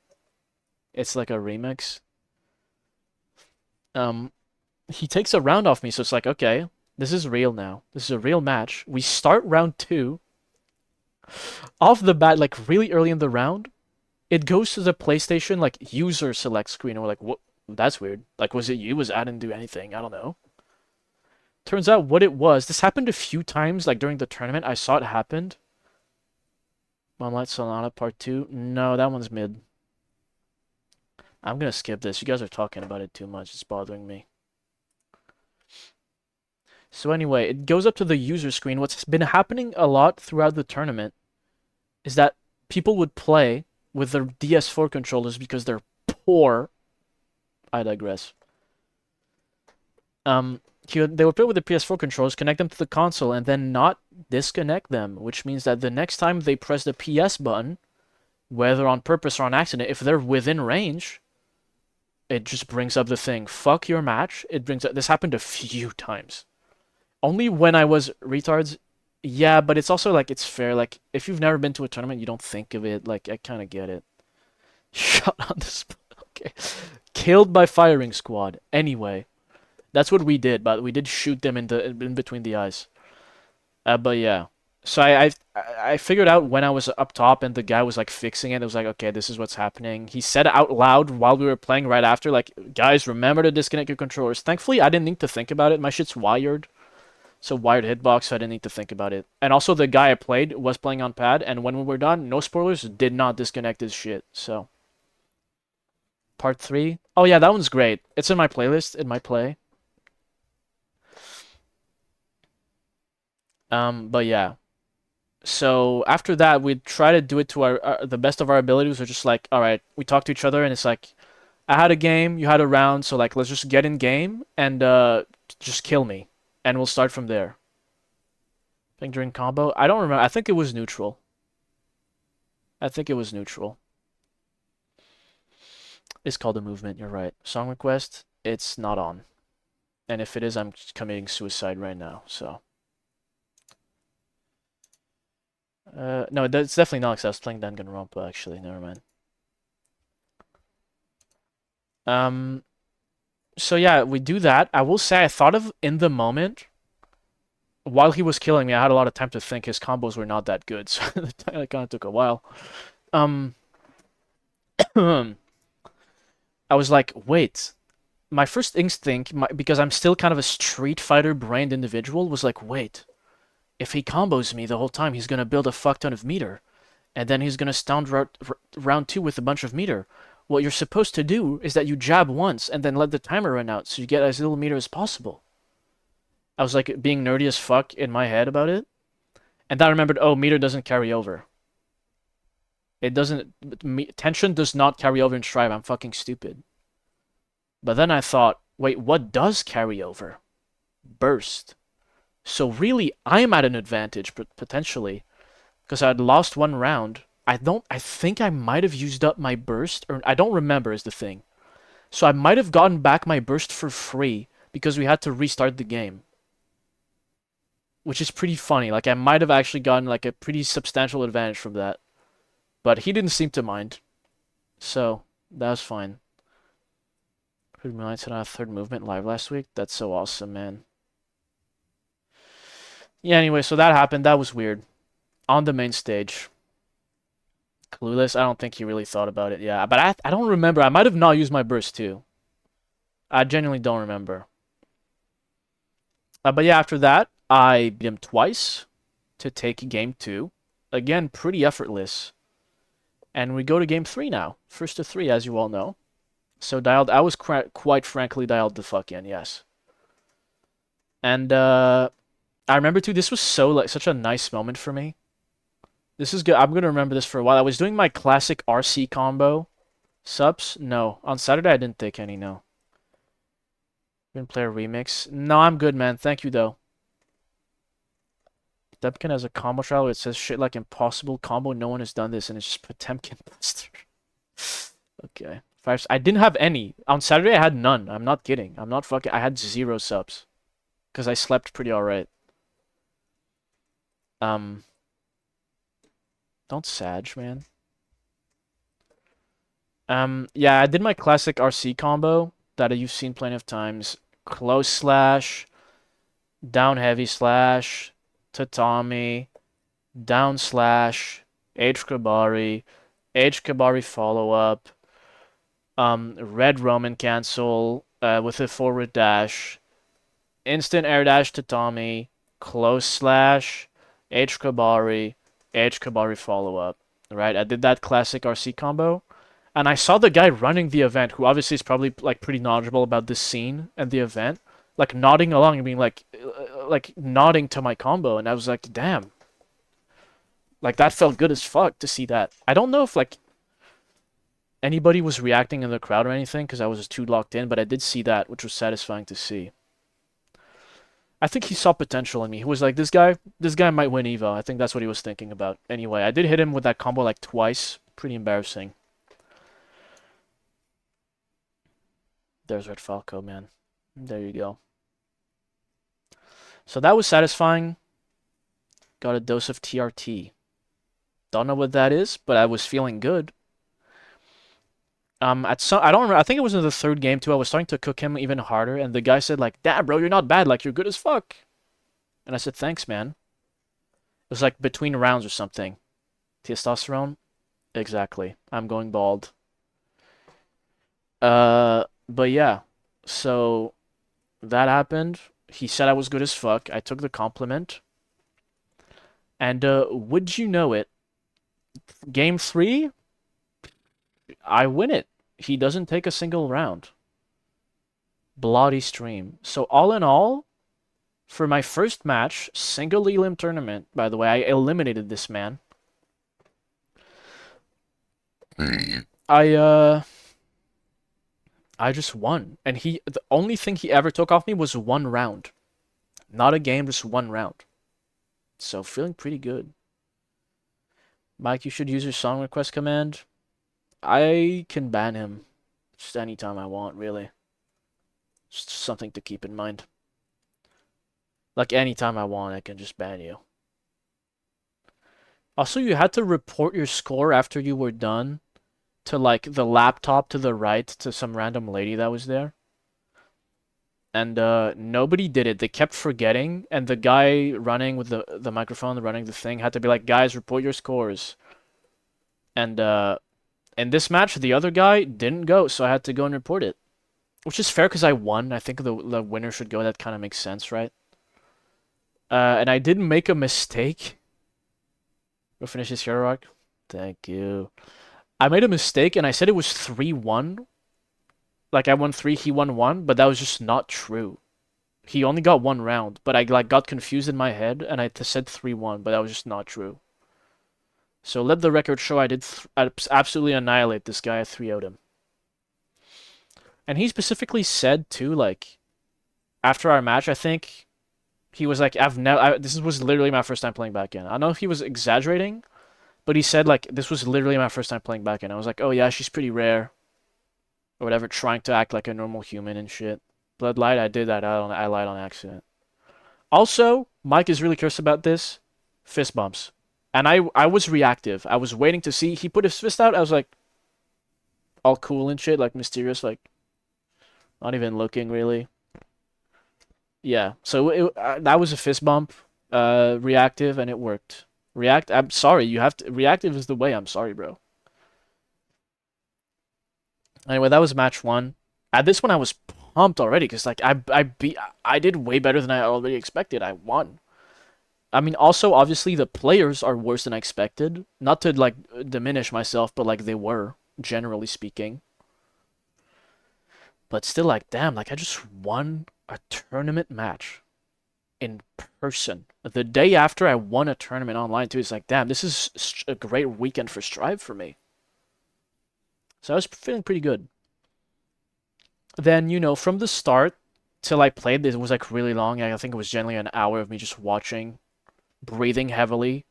It's like a remix. He takes a round off me, so it's like, okay, this is real now. This is a real match. We start round 2. Off the bat, like really early in the round, it goes to the PlayStation like user select screen, and we're like, what? That's weird. Like, was it you? I didn't do anything. I don't know. Turns out what it was. This happened a few times, like during the tournament. I saw it happened. Moonlight Sonata Part 2. No, that one's mid. I'm gonna skip this. You guys are talking about it too much. It's bothering me. So anyway, it goes up to the user screen. What's been happening a lot throughout the tournament is that people would play with their DS4 controllers because they're poor. I digress. They would play with the PS4 controllers, connect them to the console, and then not disconnect them, which means that the next time they press the PS button, whether on purpose or on accident, if they're within range, it just brings up the thing. Fuck your match. It brings up. This happened a few times. Only when I was retards. Yeah, but it's also like, it's fair. Like, if you've never been to a tournament, you don't think of it. Like, I kind of get it. Shot on the spot. Okay. Killed by firing squad. Anyway, that's what we did, but we did shoot them in between the eyes. But yeah. So I figured out when I was up top and the guy was like fixing it. It was like, okay, this is what's happening. He said out loud while we were playing right after, like, guys, remember to disconnect your controllers. Thankfully, I didn't need to think about it. My shit's wired. So wired hitbox, so I didn't need to think about it. And also the guy I played was playing on pad, and when we were done, no spoilers, did not disconnect his shit. So Part 3. Oh yeah, that one's great. It's in my playlist, in my play. But yeah. So after that, we try to do it to our the best of our abilities. We're just like, all right, we talk to each other, and it's like, I had a game, you had a round, so like, let's just get in game and just kill me. And we'll start from there. I think during combo, I don't remember. I think it was neutral. It's called a movement. You're right. Song request. It's not on. And if it is, I'm committing suicide right now. So. No, it's definitely not because I was playing Danganronpa. Actually, never mind. So yeah, we do that. I will say I thought of in the moment, while he was killing me, I had a lot of time to think. His combos were not that good, so it kind of took a while. I was like, wait. My first instinct, because I'm still kind of a Street Fighter brained individual, was like, wait. If he combos me the whole time, he's gonna build a fuck ton of meter. And then he's gonna stun round 2 with a bunch of meter. What you're supposed to do is that you jab once and then let the timer run out so you get as little meter as possible. I was like being nerdy as fuck in my head about it. And then I remembered, oh, meter doesn't carry over. It doesn't... Tension does not carry over in Strive. I'm fucking stupid. But then I thought, wait, what does carry over? Burst. So really, I'm at an advantage, potentially. Because I had lost one round. I think I might have used up my burst, or I don't remember is the thing. So I might have gotten back my burst for free because we had to restart the game. Which is pretty funny. Like, I might have actually gotten like a pretty substantial advantage from that. But he didn't seem to mind. So, that was fine. Pretty much on our third movement live last week. That's so awesome, man. Yeah, anyway, so that happened. That was weird. On the main stage. Clueless, I don't think he really thought about it. Yeah, but I don't remember. I might have not used my burst too. I genuinely don't remember. But yeah, after that, I beat him twice to take game 2. Again, pretty effortless. And we go to game 3 now. First to 3, as you all know. So I was quite frankly dialed the fuck in, yes. And I remember too, this was such a nice moment for me. This is good. I'm gonna remember this for a while. I was doing my classic RC combo. Subs? No. On Saturday I didn't take any, no. Didn't play a remix. No, I'm good, man. Thank you though. Potemkin has a combo trial where it says shit like impossible combo. No one has done this, and it's just Potemkin Buster. Okay. I didn't have any. On Saturday, I had none. I'm not kidding. I'm not fucking. I had 0 subs. Because I slept pretty alright. Don't sag, man. Yeah, I did my classic RC combo that you've seen plenty of times. Close slash, down heavy slash, tatami, down slash, H Kabari follow up, red Roman cancel with a forward dash, instant air dash tatami, close slash, H Kabari follow up. Right, I did that classic RC combo. And I saw the guy running the event, who obviously is probably like pretty knowledgeable about this scene and the event, like nodding along and being like nodding to my combo, and I was like, damn, like that felt good as fuck to see that. I don't know if like anybody was reacting in the crowd or anything because I was just too locked in, but I did see that, which was satisfying to see. I think he saw potential in me. He was like, this guy might win Evo. I think that's what he was thinking about. Anyway, I did hit him with that combo like twice. Pretty embarrassing. There's Red Falco, man. There you go. So that was satisfying. Got a dose of TRT. Don't know what that is, but I was feeling good. I don't remember. I think it was in the 3rd game too. I was starting to cook him even harder, and the guy said like, "Damn, bro, you're not bad. Like you're good as fuck." And I said, "Thanks, man." It was like between rounds or something. Testosterone? Exactly. I'm going bald. But yeah. So that happened. He said I was good as fuck. I took the compliment. And would you know it? Game 3, I win it. He doesn't take a single round. Bloody stream. So all in all, for my first match, single elim tournament, by the way, I eliminated this man. I just won. And the only thing he ever took off me was 1 round. Not a game, just 1 round. So feeling pretty good. Mike, you should use your song request command. I can ban him just anytime I want, really. Just something to keep in mind. Like anytime I want, I can just ban you. Also, you had to report your score after you were done to like the laptop to the right to some random lady that was there. And nobody did it. They kept forgetting, and the guy running with the microphone, running the thing, had to be like, "Guys, report your scores." And in this match, the other guy didn't go, so I had to go and report it. Which is fair because I won. I think the winner should go. That kind of makes sense, right? And I didn't make a mistake. Go finish this hero arc. Thank you. I made a mistake, and I said it was 3-1. Like, I won 3, he won 1, but that was just not true. He only got 1 round, but I like got confused in my head, and I said 3-1, but that was just not true. So let the record show I did absolutely annihilate this guy. I 3-0'd him. And he specifically said, too, like, after our match, I think, he was like, this was literally my first time playing back in. I don't know if he was exaggerating, but he said, like, this was literally my first time playing back in. I was like, oh yeah, she's pretty rare. Or whatever, trying to act like a normal human and shit. Bloodlight, I did that. I lied on accident. Also, Mike is really cursed about this. Fist bumps. And I was reactive. I was waiting to see. He put his fist out. I was like, all cool and shit, like mysterious, like not even looking really. Yeah. So that was a fist bump, reactive, and it worked. I'm sorry. You have to. Reactive is the way. I'm sorry, bro. Anyway, that was match 1. At this one, I was pumped already because like I did way better than I already expected. I won. I mean, also obviously the players are worse than I expected. Not to like diminish myself, but like they were generally speaking. But still, like damn, like I just won a tournament match in person. The day after I won a tournament online too. It's like damn, this is a great weekend for Strive for me. So I was feeling pretty good. Then, you know, from the start till I played, it was like really long. I think it was generally an hour of me just watching, breathing heavily.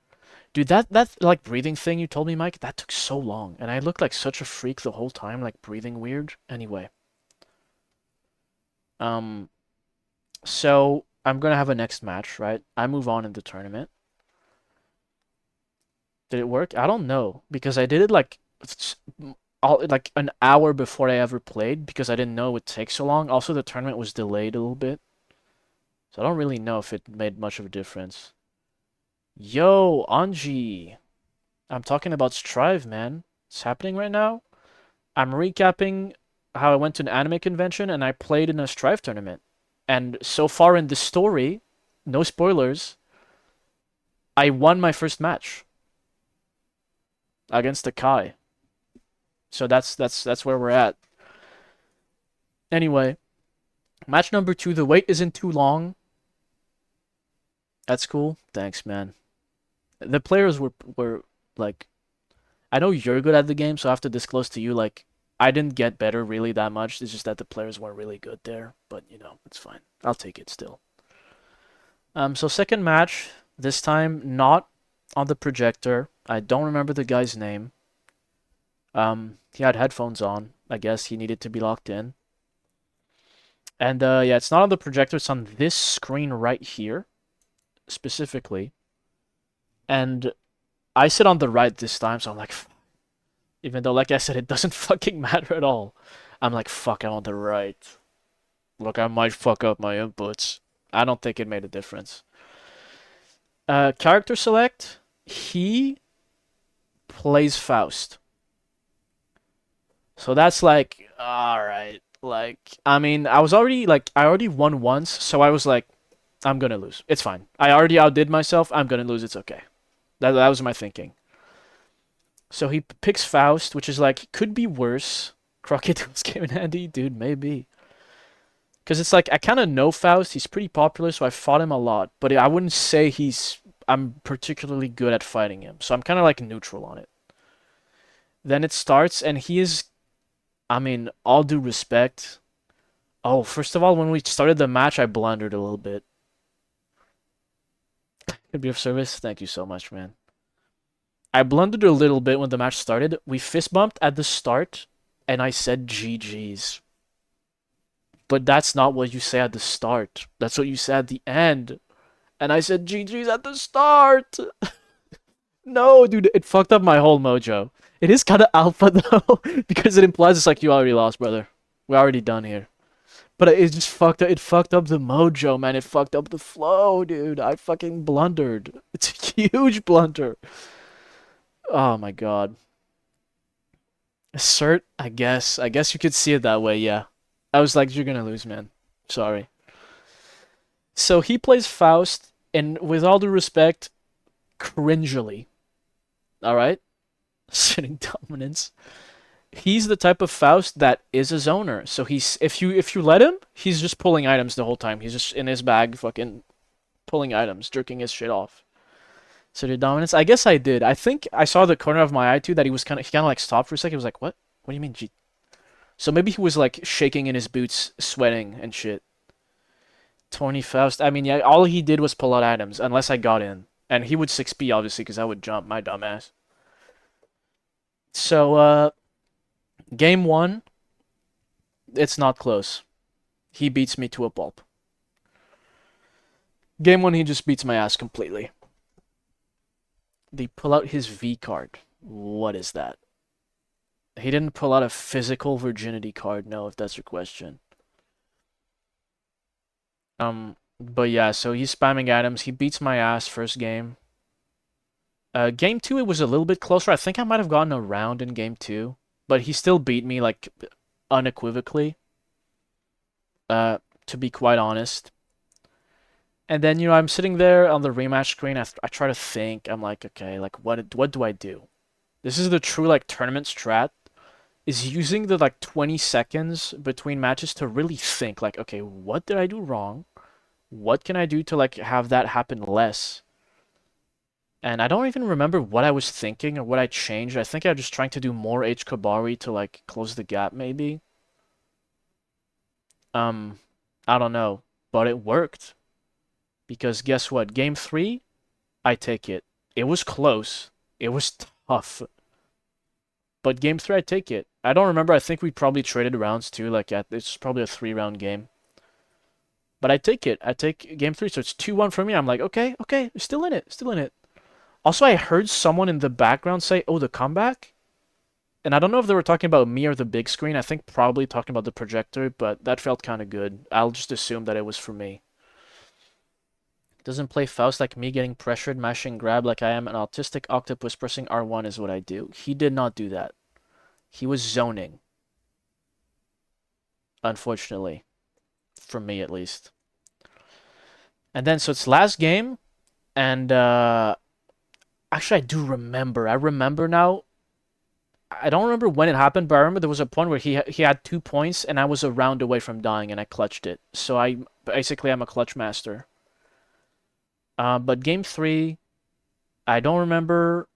Dude, that like breathing thing you told me, Mike, that took so long. And I looked like such a freak the whole time, like breathing weird. Anyway. Um, so I'm gonna have a next match, right? I move on in the tournament. Did it work? I don't know because I did it like like an hour before I ever played because I didn't know it would take so long. Also, the tournament was delayed a little bit, so I don't really know if it made much of a difference. Yo, Anji, I'm talking about Strive, man. It's happening right now. I'm recapping how I went to an anime convention and I played in a Strive tournament. And so far in the story, no spoilers, I won my first match against the Kai. So that's where we're at. Anyway, match number 2, the wait isn't too long. That's cool. Thanks, man. The players were like, I know you're good at the game, so I have to disclose to you like I didn't get better really that much. It's just that the players weren't really good there, but you know, it's fine. I'll take it still. So second match, this time not on the projector. I don't remember the guy's name. He had headphones on. I guess he needed to be locked in. And yeah, it's not on the projector, it's on this screen right here, specifically. And I sit on the right this time, so I'm like, even though, like I said, it doesn't fucking matter at all. I'm like, fuck, I'm on the right. Look, I might fuck up my inputs. I don't think it made a difference. Character select, he plays Faust. So that's like, alright. Like, I mean, I already won once, so I was like, I'm gonna lose. It's fine. I already outdid myself. I'm gonna lose. It's okay. That was my thinking. So he picks Faust, which is like, could be worse. Crockett was came in handy, dude, maybe. Because it's like, I kind of know Faust. He's pretty popular, so I fought him a lot. But I wouldn't say I'm particularly good at fighting him. So I'm kind of like neutral on it. Then it starts, and he is, I mean, all due respect. Oh, first of all, when we started the match, I blundered a little bit. Could be of service. Thank you so much, man. I blundered a little bit when the match started. We fist bumped at the start, and I said GG's. But that's not what you say at the start. That's what you say at the end. And I said GG's at the start. No, dude, it fucked up my whole mojo. It is kind of alpha, though, because it implies it's like, you already lost, brother. We're already done here. But it just fucked up. It fucked up the mojo, man. It fucked up the flow, dude. I fucking blundered. It's a huge blunder. Oh my god. Assert, I guess. I guess you could see it that way, yeah. I was like, you're gonna lose, man. Sorry. So he plays Faust, and with all due respect, cringily. Alright? Sitting dominance. He's the type of Faust that is a zoner. So he's if you let him, he's just pulling items the whole time. He's just in his bag fucking pulling items, jerking his shit off. So the dominance, I guess I did. I think I saw the corner of my eye too that he kind of like stopped for a second. He was like, "What? What do you mean, G?" So maybe he was like shaking in his boots, sweating and shit. Tony Faust. I mean, yeah, all he did was pull out items unless I got in. And he would 6p obviously because I would jump, my dumbass. So game 1, it's not close. He beats me to a pulp. Game 1, he just beats my ass completely. They pull out his V card. What is that? He didn't pull out a physical virginity card, no, if that's your question. But yeah, so he's spamming items. He beats my ass first game. Game 2, it was a little bit closer. I think I might have gotten a round in game 2. But he still beat me, like, unequivocally. to be quite honest. And then, I'm sitting there on the rematch screen. I try to think. I'm like, okay, like what do I do? This is the true like tournament strat, is using the like 20 seconds between matches to really think like, okay, what did I do wrong? What can I do to like have that happen less? And I don't even remember what I was thinking or what I changed. I think I was just trying to do more H Kabari to like close the gap maybe. I don't know, but it worked. Because guess what? Game 3, I take it. It was close. It was tough. But game 3, I take it. I don't remember. I think we probably traded rounds too. Like, it's probably a 3-round game. But I take it. I take game 3, so it's 2-1 for me. I'm like, okay, still in it, still in it. Also, I heard someone in the background say, oh, the comeback? And I don't know if they were talking about me or the big screen. I think probably talking about the projector, but that felt kind of good. I'll just assume that it was for me. Doesn't play Faust like me, getting pressured, mashing grab like I am an autistic octopus. Pressing R1 is what I do. He did not do that. He was zoning. Unfortunately. For me, at least. And then, so it's last game. And, actually, I do remember. I remember now. I don't remember when it happened, but I remember there was a point where he had 2 points, and I was a round away from dying, and I clutched it. So I'm a clutch master. But game 3, I don't remember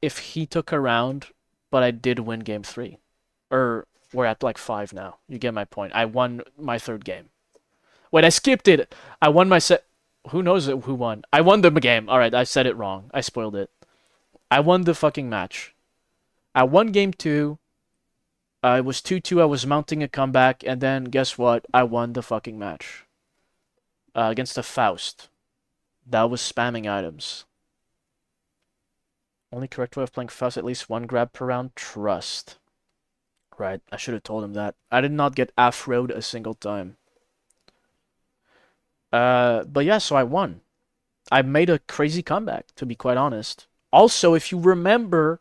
if he took a round, but I did win game 3. Or we're at like 5 now. You get my point. I won my 3rd game. Wait, I skipped it. I won my set. Who knows who won? I won the game. All right, I said it wrong. I spoiled it. I won the fucking match. I won game 2. It was 2-2. I was mounting a comeback, and then guess what? I won the fucking match. Against a Faust. That was spamming items. Only correct way of playing Faust, at least 1 grab per round. Trust. Right, I should have told him that. I did not get afroed a single time. But yeah, so I won. I made a crazy comeback, to be quite honest. Also, if you remember,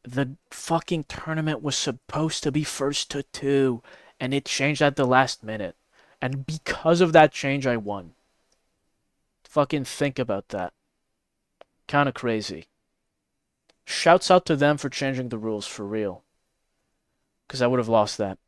the fucking tournament was supposed to be first to 2, and it changed at the last minute. And because of that change, I won. Fucking think about that. Kind of crazy. Shouts out to them for changing the rules, for real. Because I would have lost that.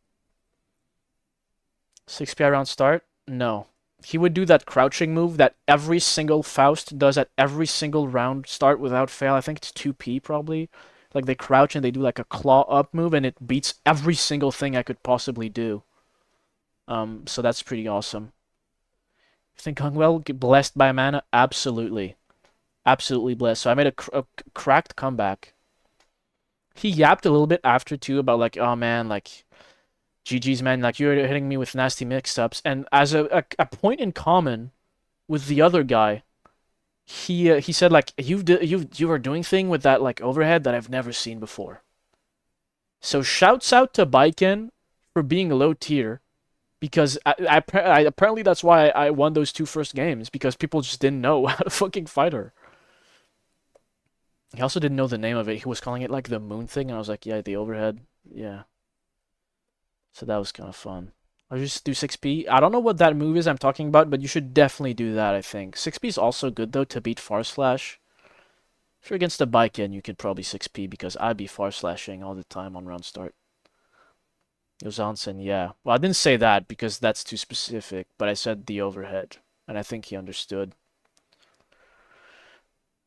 6 PI round start? No. He would do that crouching move that every single Faust does at every single round start without fail. I think it's 2P probably. Like they crouch and they do like a claw up move and it beats every single thing I could possibly do. So that's pretty awesome. You think Hungwell blessed by mana? Absolutely. Absolutely blessed. So I made a cracked comeback. He yapped a little bit after too about like, oh man, like GG's man, like you're hitting me with nasty mix-ups. And as a point in common with the other guy, he said like you are doing thing with that like overhead that I've never seen before. So shouts out to Baiken for being low tier, because I apparently that's why I won those 2 first games, because people just didn't know how to fucking fight her. He also didn't know the name of it. He was calling it like the moon thing, and I was like, yeah, the overhead, yeah. So that was kind of fun. I'll just do 6P. I don't know what that move is I'm talking about, but you should definitely do that, I think. 6P is also good, though, to beat Far Slash. If you're against a Baiken, you could probably 6P, because I'd be Far Slashing all the time on round start. Yozansen, yeah. Well, I didn't say that, because that's too specific, but I said the overhead, and I think he understood.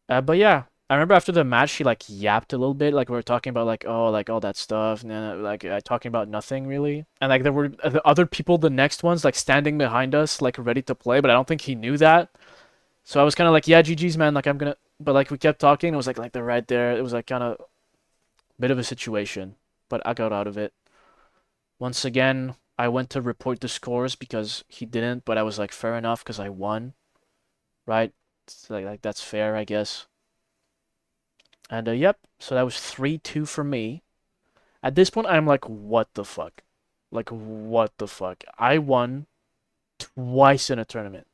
But yeah. I remember after the match, he like yapped a little bit, like we were talking about like, oh, like all that stuff, and then like talking about nothing really. And like there were the other people, the next ones, like standing behind us, like ready to play, but I don't think he knew that. So I was kind of like, yeah, GG's man, like I'm gonna, but like we kept talking, it was like they're right there. It was like kind of bit of a situation, but I got out of it. Once again, I went to report the scores because he didn't, but I was like, fair enough, because I won, right? It's like that's fair, I guess. And yep, so that was 3-2 for me. At this point, I'm like, what the fuck? Like, what the fuck? I won twice in a tournament.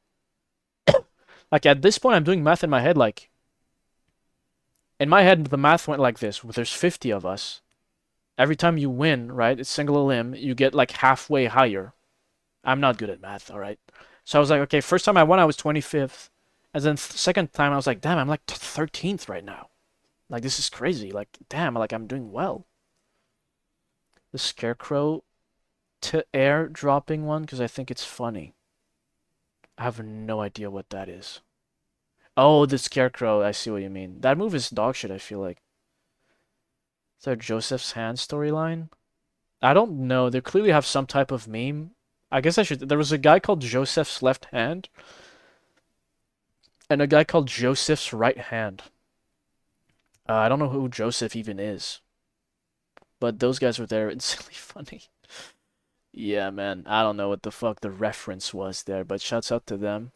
Like, at this point, I'm doing math in my head, like... In my head, the math went like this. There's 50 of us. every time you win, right, it's single limb, you get like halfway higher. I'm not good at math, all right? So I was like, okay, first time I won, I was 25th. And then second time, I was like, damn, I'm like 13th right now. Like, this is crazy. Like, damn, like, I'm doing well. The Scarecrow to air dropping one, because I think it's funny. I have no idea what that is. Oh, the Scarecrow. I see what you mean. That move is dog shit, I feel like. Is there Joseph's hand storyline? I don't know. They clearly have some type of meme. I guess I should. There was a guy called Joseph's left hand and a guy called Joseph's right hand. I don't know who Joseph even is, but those guys were there. Insanely funny. Yeah, man. I don't know what the fuck the reference was there, but shouts out to them.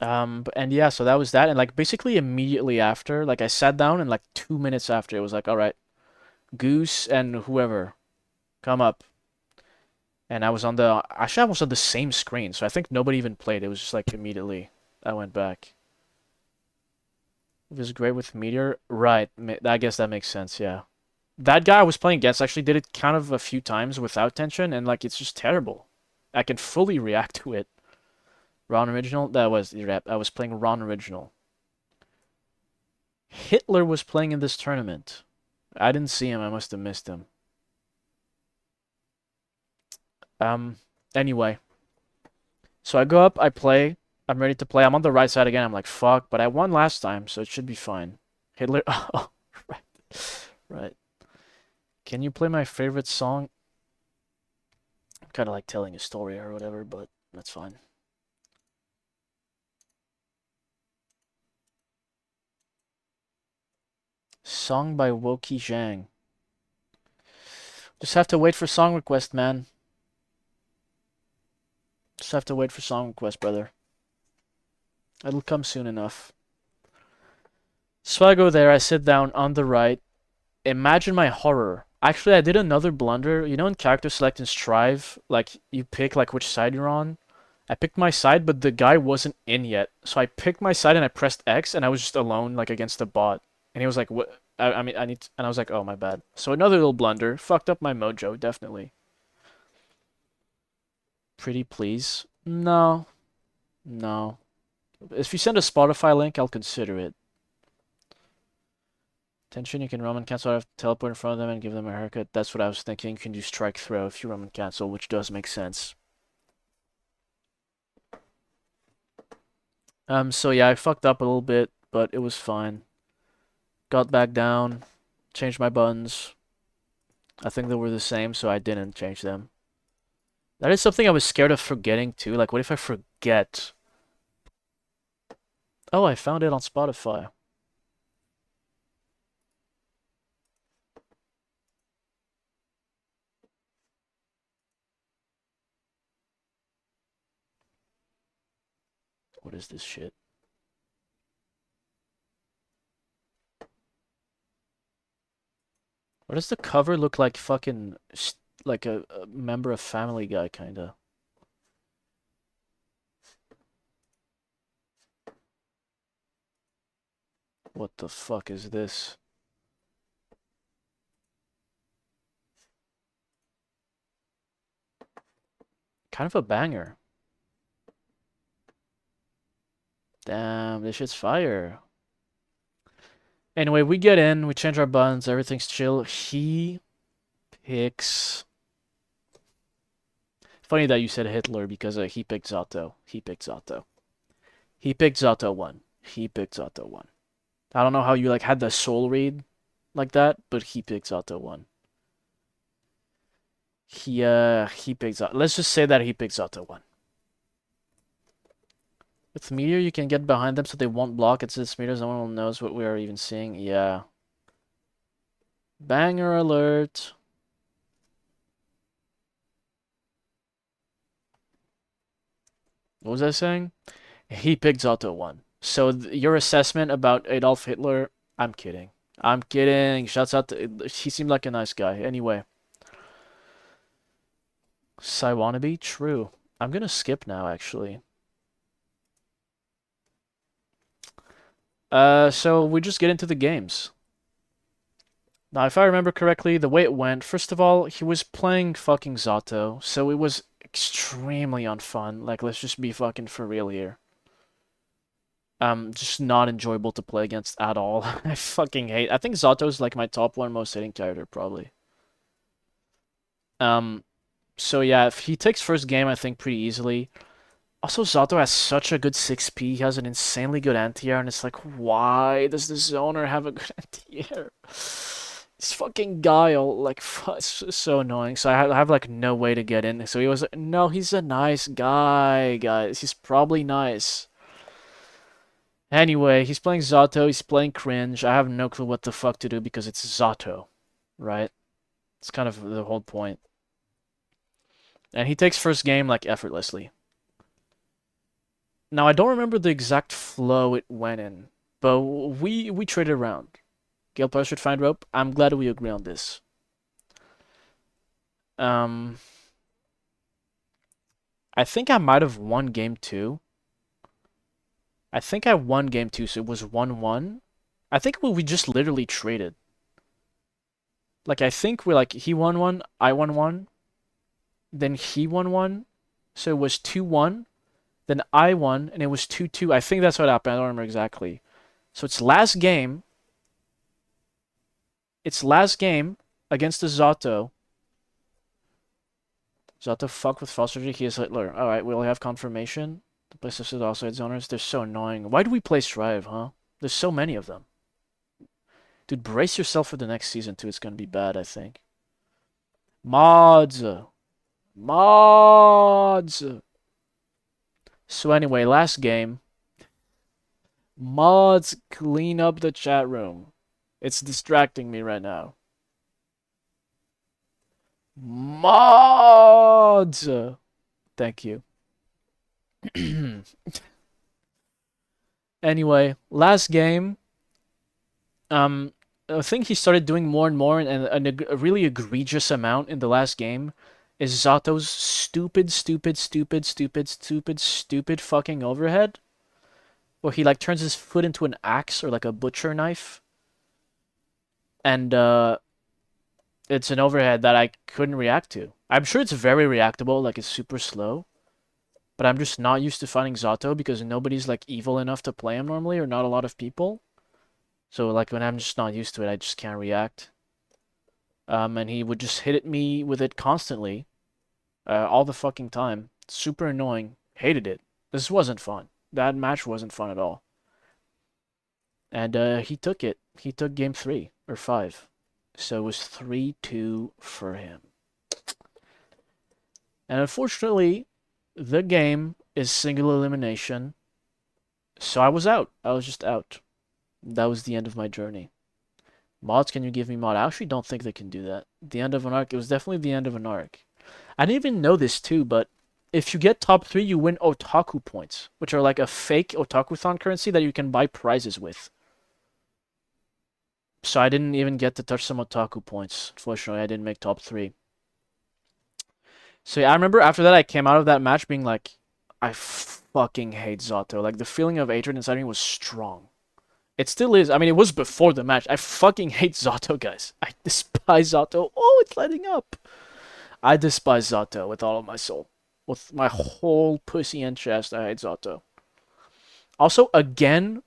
And yeah, so that was that, and like basically immediately after, like I sat down and like 2 minutes after, it was like, all right, Goose and whoever, come up. And I was on the actually I was on the same screen, so I think nobody even played. It was just like immediately I went back. It was great with Meteor, right? I guess that makes sense. Yeah, that guy I was playing against actually did it kind of a few times without tension, and like it's just terrible. I can fully react to it. Ron Original, that was the rep. I was playing Ron Original. Hitler was playing in this tournament. I didn't see him. I must have missed him. Anyway. So I go up, I play. I'm ready to play. I'm on the right side again. I'm like, fuck, but I won last time, so it should be fine. Hitler. Oh, right. Right. Can you play my favorite song? I'm kind of like telling a story or whatever, but that's fine. Song by Woki Zhang. Just have to wait for song request, man. Just have to wait for song request, brother. It'll come soon enough. So I go there, I sit down on the right. Imagine my horror. Actually, I did another blunder. You know in character select and strive, like you pick like which side you're on? I picked my side, but the guy wasn't in yet. So I picked my side and I pressed X and I was just alone like against the bot. And he was like, "What? I mean, I need to," and I was like, "Oh, my bad." So another little blunder. Fucked up my mojo, definitely. Pretty please? No. No. If you send a Spotify link, I'll consider it. Tension, you can Roman cancel out, teleport in front of them and give them a haircut. That's what I was thinking. You can do strike throw if you Roman cancel, which does make sense. So yeah, I fucked up a little bit, but it was fine. Got back down, changed my buttons. I think they were the same, so I didn't change them. That is something I was scared of forgetting too. Like, what if I forget? Oh, I found it on Spotify. What is this shit? Why does the cover look like fucking like a member of Family Guy kinda? What the fuck is this? Kind of a banger. Damn, this shit's fire. Anyway, we get in, we change our buttons, everything's chill. He picks. Funny that you said Hitler because he picked Zato. He picked Zato. He picked Zato 1. He picked Zato 1. I don't know how you like had the soul read like that, but he picked Zato 1. He picked Zato. Let's just say that he picked Zato 1. With Meteor, you can get behind them so they won't block. It's this Meteor, no one knows what we are even seeing. Yeah. Banger alert. What was I saying? He picked Zato 1. So your assessment about Adolf Hitler, I'm kidding. I'm kidding. Shouts out to... He seemed like a nice guy. Anyway. Sai Wannabe? True. I'm gonna skip now, actually. So we just get into the games. Now, if I remember correctly, the way it went, first of all, he was playing fucking Zato, so it was extremely unfun. Like, let's just be fucking for real here. Just not enjoyable to play against at all. I fucking hate. I think Zato's like my top one most hating character, probably. So yeah, if he takes first game, I think pretty easily. Also, Zato has such a good 6p. He has an insanely good anti-air, and it's like, why does the zoner have a good anti-air? This fucking Guile, like, it's so annoying. So I have like no way to get in. So he was like, no, he's a nice guy, guys. He's probably nice. Anyway, he's playing Zato, he's playing Cringe. I have no clue what the fuck to do because it's Zato, right? It's kind of the whole point. And he takes first game like effortlessly. Now I don't remember the exact flow it went in, but we traded around. Gale player should find rope. I'm glad we agree on this. I think I might have won game 2. I think I won game 2, so it was 1-1. I think we just literally traded. Like, I think we're like, he won 1, I won 1. Then he won 1. So it was 2-1. Then I won, and it was 2-2. I think that's what happened. I don't remember exactly. So it's last game. It's last game against the Zato. Zato fuck with Foster. He is Hitler. Alright, we'll have confirmation. The place of outside zoners. They're so annoying. Why do we play Strive, huh? There's so many of them. Dude, brace yourself for the next season, too. It's gonna be bad, I think. Mods. Mods. So anyway, last game. Mods, clean up the chat room. It's distracting me right now. Mods. Thank you. Anyway, last game. I think he started doing more and more, and a really egregious amount in the last game is Zato's stupid fucking overhead, where he like turns his foot into an axe or like a butcher knife, and it's an overhead that I couldn't react to. I'm sure it's very reactable, like it's super slow. But I'm just not used to fighting Zato because nobody's like evil enough to play him normally, or not a lot of people. So like when I'm just not used to it, I just can't react. And he would just hit at me with it constantly, all the fucking time. Super annoying. Hated it. This wasn't fun. That match wasn't fun at all. And he took it. He took game 3 or 5. So it was 3-2 for him. And unfortunately, the game is single elimination. So I was out. I was just out. That was the end of my journey. Mods, can you give me mod? I actually don't think they can do that. The end of an arc. It was definitely the end of an arc. I didn't even know this too, but if you get top 3, you win Otaku points, which are like a fake Otakuthon currency that you can buy prizes with. So I didn't even get to touch some Otaku points. Unfortunately, I didn't make top 3. So yeah, I remember after that I came out of that match being like, I fucking hate Zato. Like the feeling of hatred inside me was strong. It still is. I mean, it was before the match. I fucking hate Zato, guys. I despise Zato. Oh, it's lighting up. I despise Zato with all of my soul. With my whole pussy and chest, I hate Zato. Also, again,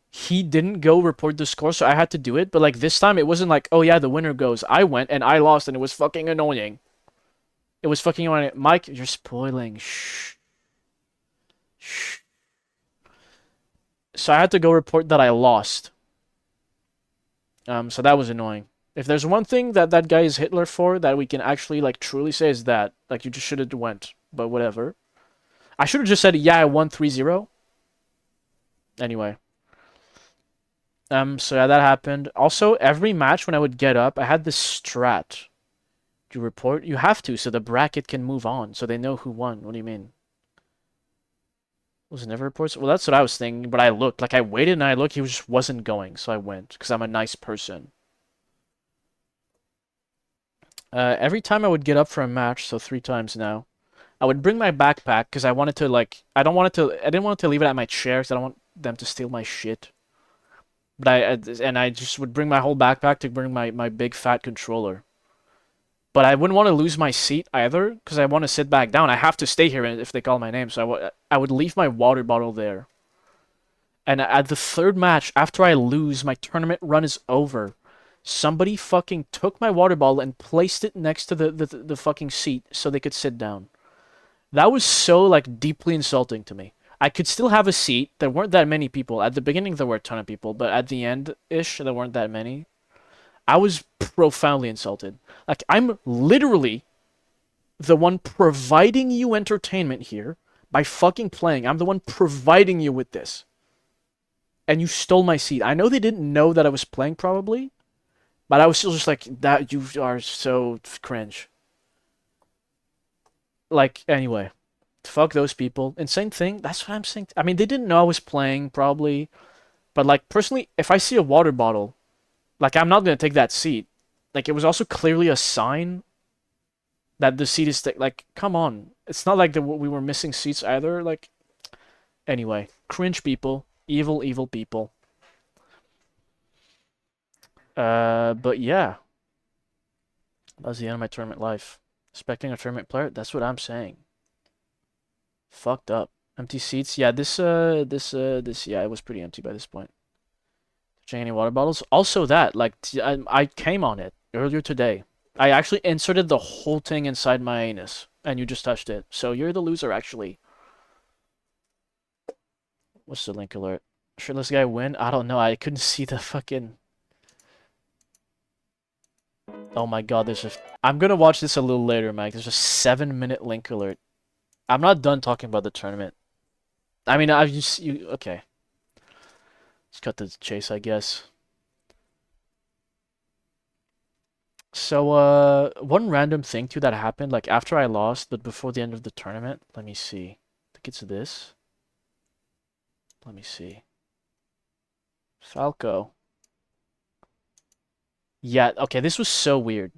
he didn't go report the score, so I had to do it. But like this time, it wasn't like, oh yeah, the winner goes. I went and I lost, and it was fucking annoying. It was fucking annoying. Mike, you're spoiling. Shh. Shh. So I had to go report that I lost. So that was annoying. If there's one thing that that guy is Hitler for that we can actually like truly say is that, like, you just should have went. But whatever. I should have just said, yeah, I won 3-0. Anyway. So yeah, that happened. Also, every match when I would get up, I had this strat. You report? You have to, so the bracket can move on, so they know who won. What do you mean? Was it never reports? Well, that's what I was thinking, but I looked. Like, I waited and I looked, he just wasn't going, so I went, because I'm a nice person. Every time I would get up for a match, so 3 times now, I would bring my backpack, because I wanted to, like, I didn't want to leave it at my chair, because I don't want them to steal my shit. But I just would bring my whole backpack to bring my big fat controller. But I wouldn't want to lose my seat either, because I want to sit back down. I have to stay here if they call my name, so I would leave my water bottle there. And at the third match, after I lose, my tournament run is over. Somebody fucking took my water bottle and placed it next to the fucking seat so they could sit down. That was so, like, deeply insulting to me. I could still have a seat. There weren't that many people. At the beginning, there were a ton of people, but at the end-ish, there weren't that many. I was profoundly insulted. Like, I'm literally the one providing you entertainment here by fucking playing. I'm the one providing you with this. And you stole my seat. I know they didn't know that I was playing, probably, but I was still just like, that you are so cringe. Like, anyway. Fuck those people. Insane thing, that's what I'm saying. I mean, they didn't know I was playing, probably. But, like, personally, if I see a water bottle, like, I'm not gonna take that seat. Like, it was also clearly a sign that the seat is... Like, come on. It's not like we were missing seats either. Like, anyway. Cringe people. Evil, evil people. But yeah. That's the end of my tournament life. Expecting a tournament player? That's what I'm saying. Fucked up. Empty seats? Yeah, yeah, it was pretty empty by this point. Touching any water bottles? Also that, like, I came on it earlier today. I actually inserted the whole thing inside my anus, and you just touched it. So you're the loser, actually. What's the link alert? Shirtless guy win? I don't know. I couldn't see the fucking... Oh my god, there's a... I'm gonna watch this a little later, Mike. There's a 7-minute link alert. I'm not done talking about the tournament. I mean, I've just... Okay. Let's cut to the chase, I guess. So, one random thing, too, that happened, like, after I lost, but before the end of the tournament. Let me see. I think it's this. Let me see. Falco. Yeah, okay, this was so weird.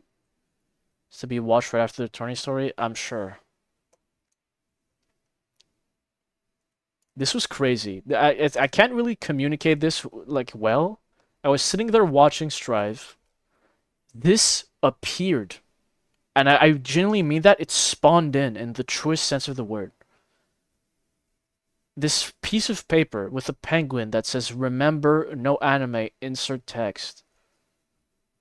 It's to be watched right after the tourney story, I'm sure. This was crazy. I can't really communicate this, like, well. I was sitting there watching Strive. This appeared. And I genuinely mean that. It spawned in the truest sense of the word. This piece of paper with a penguin that says, "Remember, no anime, insert text."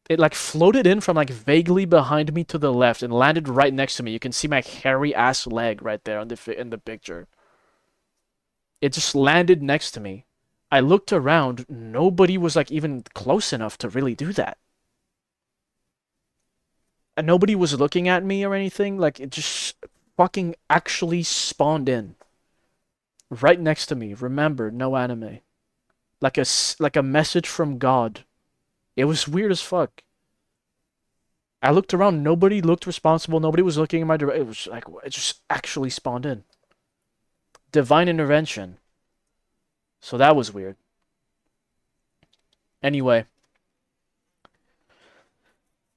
It, like, floated in from, like, vaguely behind me to the left and landed right next to me. You can see my hairy ass leg right there in the picture. It just landed next to me. I looked around. Nobody was, like, even close enough to really do that. And nobody was looking at me or anything. Like, it just fucking actually spawned in. Right next to me. Remember, no anime. Like a message from God. It was weird as fuck. I looked around. Nobody looked responsible. Nobody was looking in my direction. It was like, it just actually spawned in. Divine intervention. So that was weird. Anyway.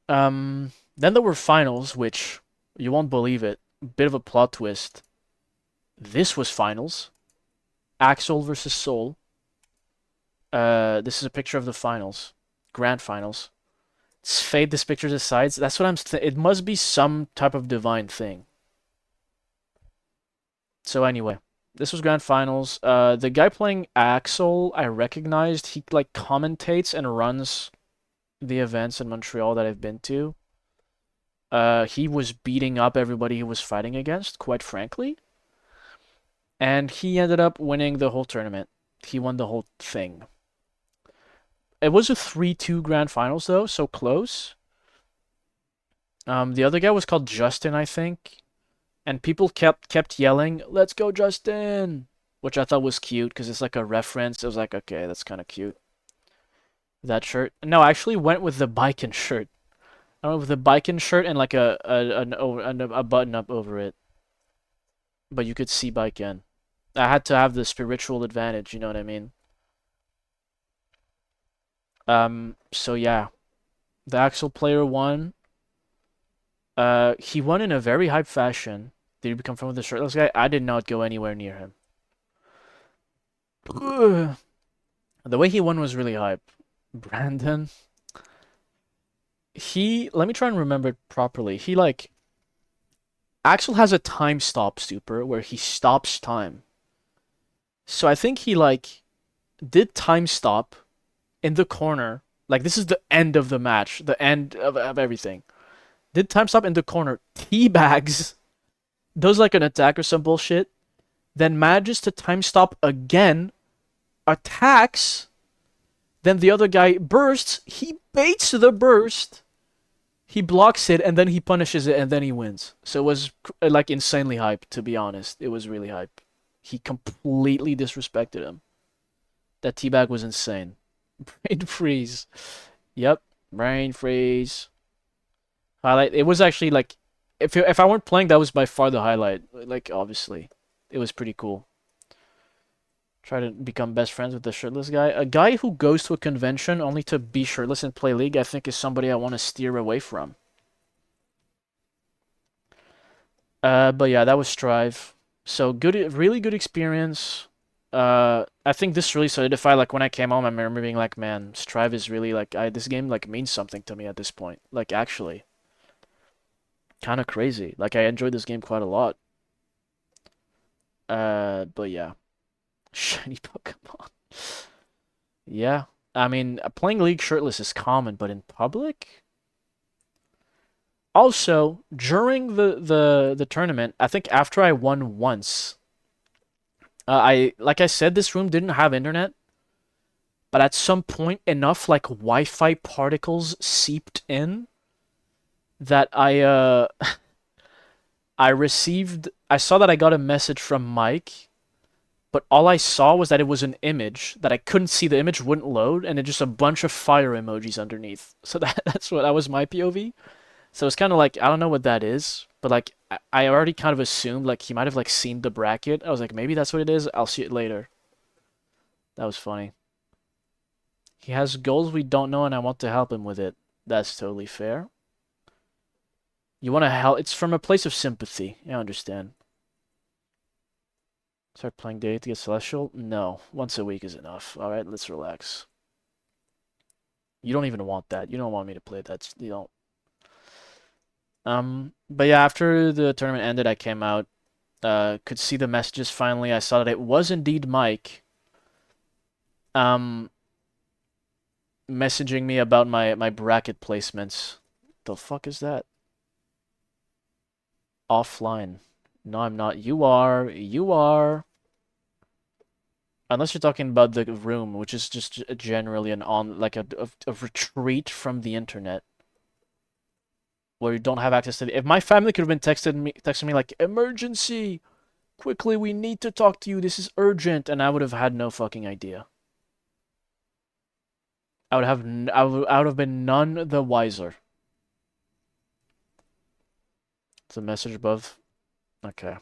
Then there were finals, which you won't believe it. Bit of a plot twist. This was finals. Axel versus Soul. This is a picture of the finals. Grand finals. Let's fade this picture to the sides. That's what I'm... It must be some type of divine thing. So anyway. This was grand finals. The guy playing Axel, I recognized. He, like, commentates and runs the events in Montreal that I've been to. He was beating up everybody he was fighting against, quite frankly. And he ended up winning the whole tournament. He won the whole thing. It was a 3-2 grand finals, though, so close. The other guy was called Justin, I think. And people kept yelling, "Let's go, Justin!" Which I thought was cute, because it's like a reference. It was like, okay, that's kind of cute. That shirt. No, I actually went with the Biken shirt. I went with the Biken shirt and like a button up over it. But you could see Biken. I had to have the spiritual advantage, you know what I mean? So yeah. The Axel player won. He won in a very hype fashion. Did he become friends with the shirtless guy? I did not go anywhere near him. The way he won was really hype. Brandon. Let me try and remember it properly. He like Axel has a time stop super where he stops time. So I think he like did time stop in the corner. Like this is the end of the match, the end of everything. Did time stop in the corner, teabags, does like an attack or some bullshit, then manages to time stop again, attacks, then the other guy bursts, he baits the burst, he blocks it, and then he punishes it, and then he wins. So it was like insanely hype, to be honest. It was really hype. He completely disrespected him. That teabag was insane. Brain freeze. Yep, brain freeze. Highlight. It was actually like, if I weren't playing, that was by far the highlight. Like obviously, it was pretty cool. Try to become best friends with the shirtless guy. A guy who goes to a convention only to be shirtless and play League, I think, is somebody I want to steer away from. But yeah, that was Strive. So good, really good experience. I think this really solidified. Like when I came home, I remember being like, "Man, Strive is really like this game like means something to me at this point. Like actually, kind of crazy. Like I enjoyed this game quite a lot." But yeah, shiny Pokemon. Yeah, I mean, playing League shirtless is common, but in public. Also, during the tournament, I think after I won once, like I said, this room didn't have internet, but at some point enough like Wi-Fi particles seeped in that I saw that I got a message from Mike, but all I saw was that it was an image that I couldn't see. The image wouldn't load, and it just a bunch of fire emojis underneath. So that was my POV. So it's kind of like, I don't know what that is, but like I already kind of assumed like he might have like seen the bracket. I was like, maybe that's what it is. I'll see it later. That was funny. He has goals we don't know, and I want to help him with it. That's totally fair. You want to help? It's from a place of sympathy. I understand. Start playing daily to get Celestial? No. Once a week is enough. Alright, let's relax. You don't even want that. You don't want me to play that. You don't. But yeah, after the tournament ended, I came out, could see the messages finally. I saw that it was indeed Mike, messaging me about my bracket placements. The fuck is that? Offline. No, I'm not. You are. You are. Unless you're talking about the room, which is just generally like a retreat from the internet. Where you don't have access to if my family could have been texting me like, emergency, quickly, we need to talk to you, this is urgent, and I would have had no fucking idea. I would have been none the wiser. It's a message above. Okay.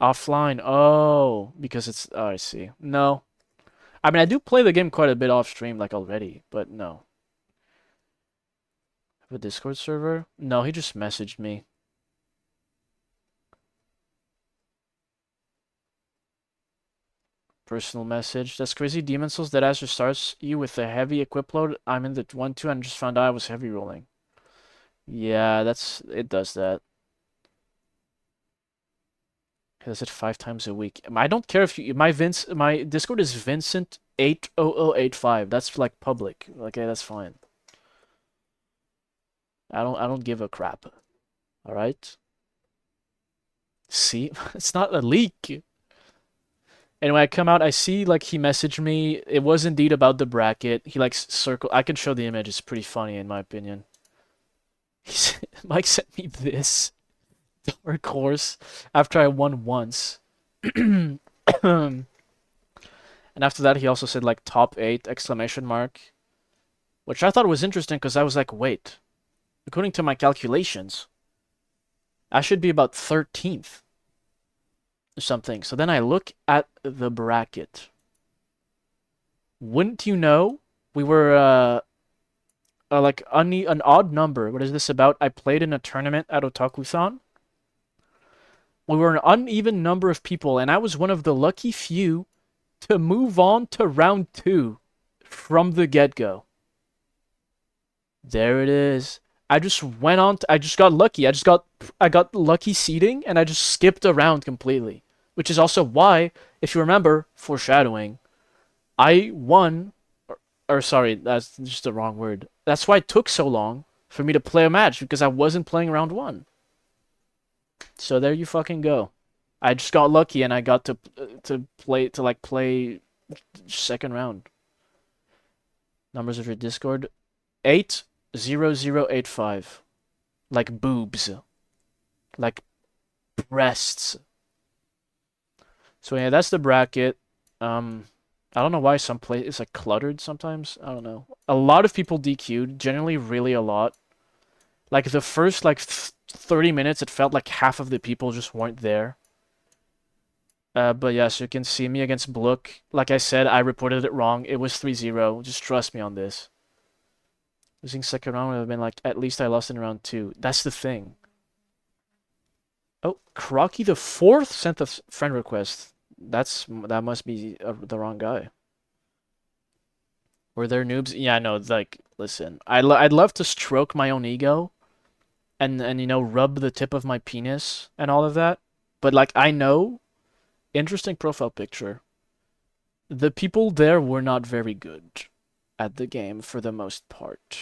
Offline. Oh, because it's, oh, I see. No. I mean, I do play the game quite a bit off stream like already, but no. A Discord server? No, he just messaged me. Personal message. That's crazy. Demon Souls that Azure starts you with a heavy equip load. I'm in the 1-2 and just found out I was heavy rolling. Yeah, it does that. It does it 5 times a week. I don't care if you my Discord is Vincent80085. That's like public. Okay, that's fine. I don't give a crap. All right? See? It's not a leak. And when I come out, I see like he messaged me. It was indeed about the bracket. He like circle. I can show the image. It's pretty funny in my opinion. Mike sent me this dark horse after I won once. And after that, he also said like top 8 exclamation mark, which I thought was interesting because I was like, wait, according to my calculations, I should be about 13th. Something. So then I look at the bracket. Wouldn't you know, we were like an odd number. What is this about? I played in a tournament at Otakuthon. We were an uneven number of people, and I was one of the lucky few to move on to round 2 from the get-go. There it is. I just went on. I just got lucky. I got lucky seating, and I just skipped around completely. Which is also why, if you remember, foreshadowing, I won. Or sorry, that's just the wrong word. That's why it took so long for me to play a match because I wasn't playing round one. So there you fucking go. I just got lucky and I got to play second round. Numbers of your Discord: 80085. Like boobs. Like breasts. So yeah, that's the bracket. I don't know why some play it's like cluttered sometimes. I don't know. A lot of people DQ'd, generally really a lot. Like the first 30 minutes, it felt like half of the people just weren't there. But yeah, so you can see me against Blook. Like I said, I reported it wrong. It was 3-0. Just trust me on this. Losing second round would have been like, at least I lost in round 2. That's the thing. Oh, Crocky the 4th sent a friend request. That must be the wrong guy. Were there noobs? Yeah, no, like, listen. I'd love to stroke my own ego and you know, rub the tip of my penis and all of that. But like, I know, interesting profile picture. The people there were not very good at the game for the most part.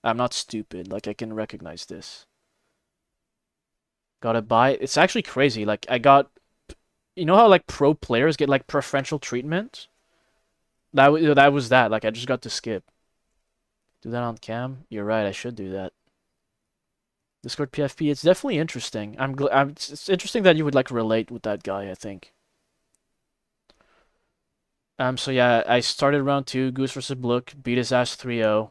I'm not stupid, like I can recognize this. Gotta buy. It's actually crazy. Like I got, you know how like pro players get like preferential treatment? That was that. Like I just got to skip. Do that on cam. You're right. I should do that. Discord PFP. It's definitely interesting. It's interesting that you would like relate with that guy. I think. So yeah, I started round 2. Goose versus Blook. Beat his ass 3-0.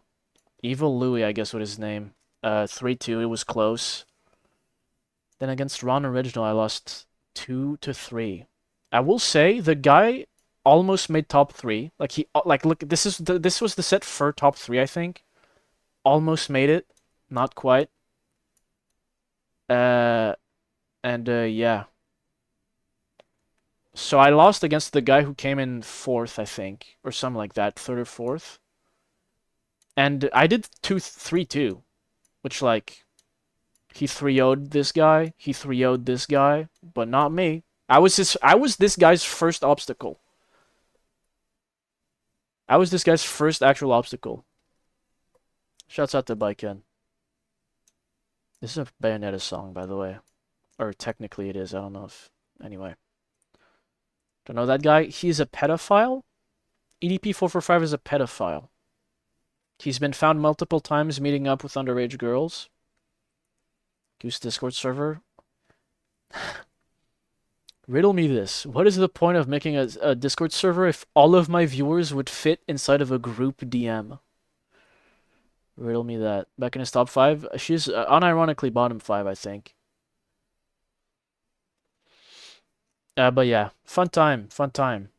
Evil Louis, I guess, was his name. 3-2. It was close. Then against Ron Original, I lost 2-3. I will say the guy almost made top 3. Like he look, this was the set for top 3, I think. Almost made it, not quite. Yeah. So I lost against the guy who came in 4th, I think, or something like that, 3rd or 4th. And I did 3-2, which like he 3-0'd this guy, he 3-0'd this guy, but not me. I was this guy's first obstacle. I was this guy's first actual obstacle. Shouts out to Baiken. This is a Bayonetta song, by the way. Or technically it is, I don't know if... Anyway. Don't know that guy? He's a pedophile? EDP445 is a pedophile. He's been found multiple times meeting up with underage girls. Goose Discord server. Riddle me this. What is the point of making a Discord server if all of my viewers would fit inside of a group DM? Riddle me that. Back in his top 5? She's unironically bottom 5, I think. But yeah. Fun time. Fun time.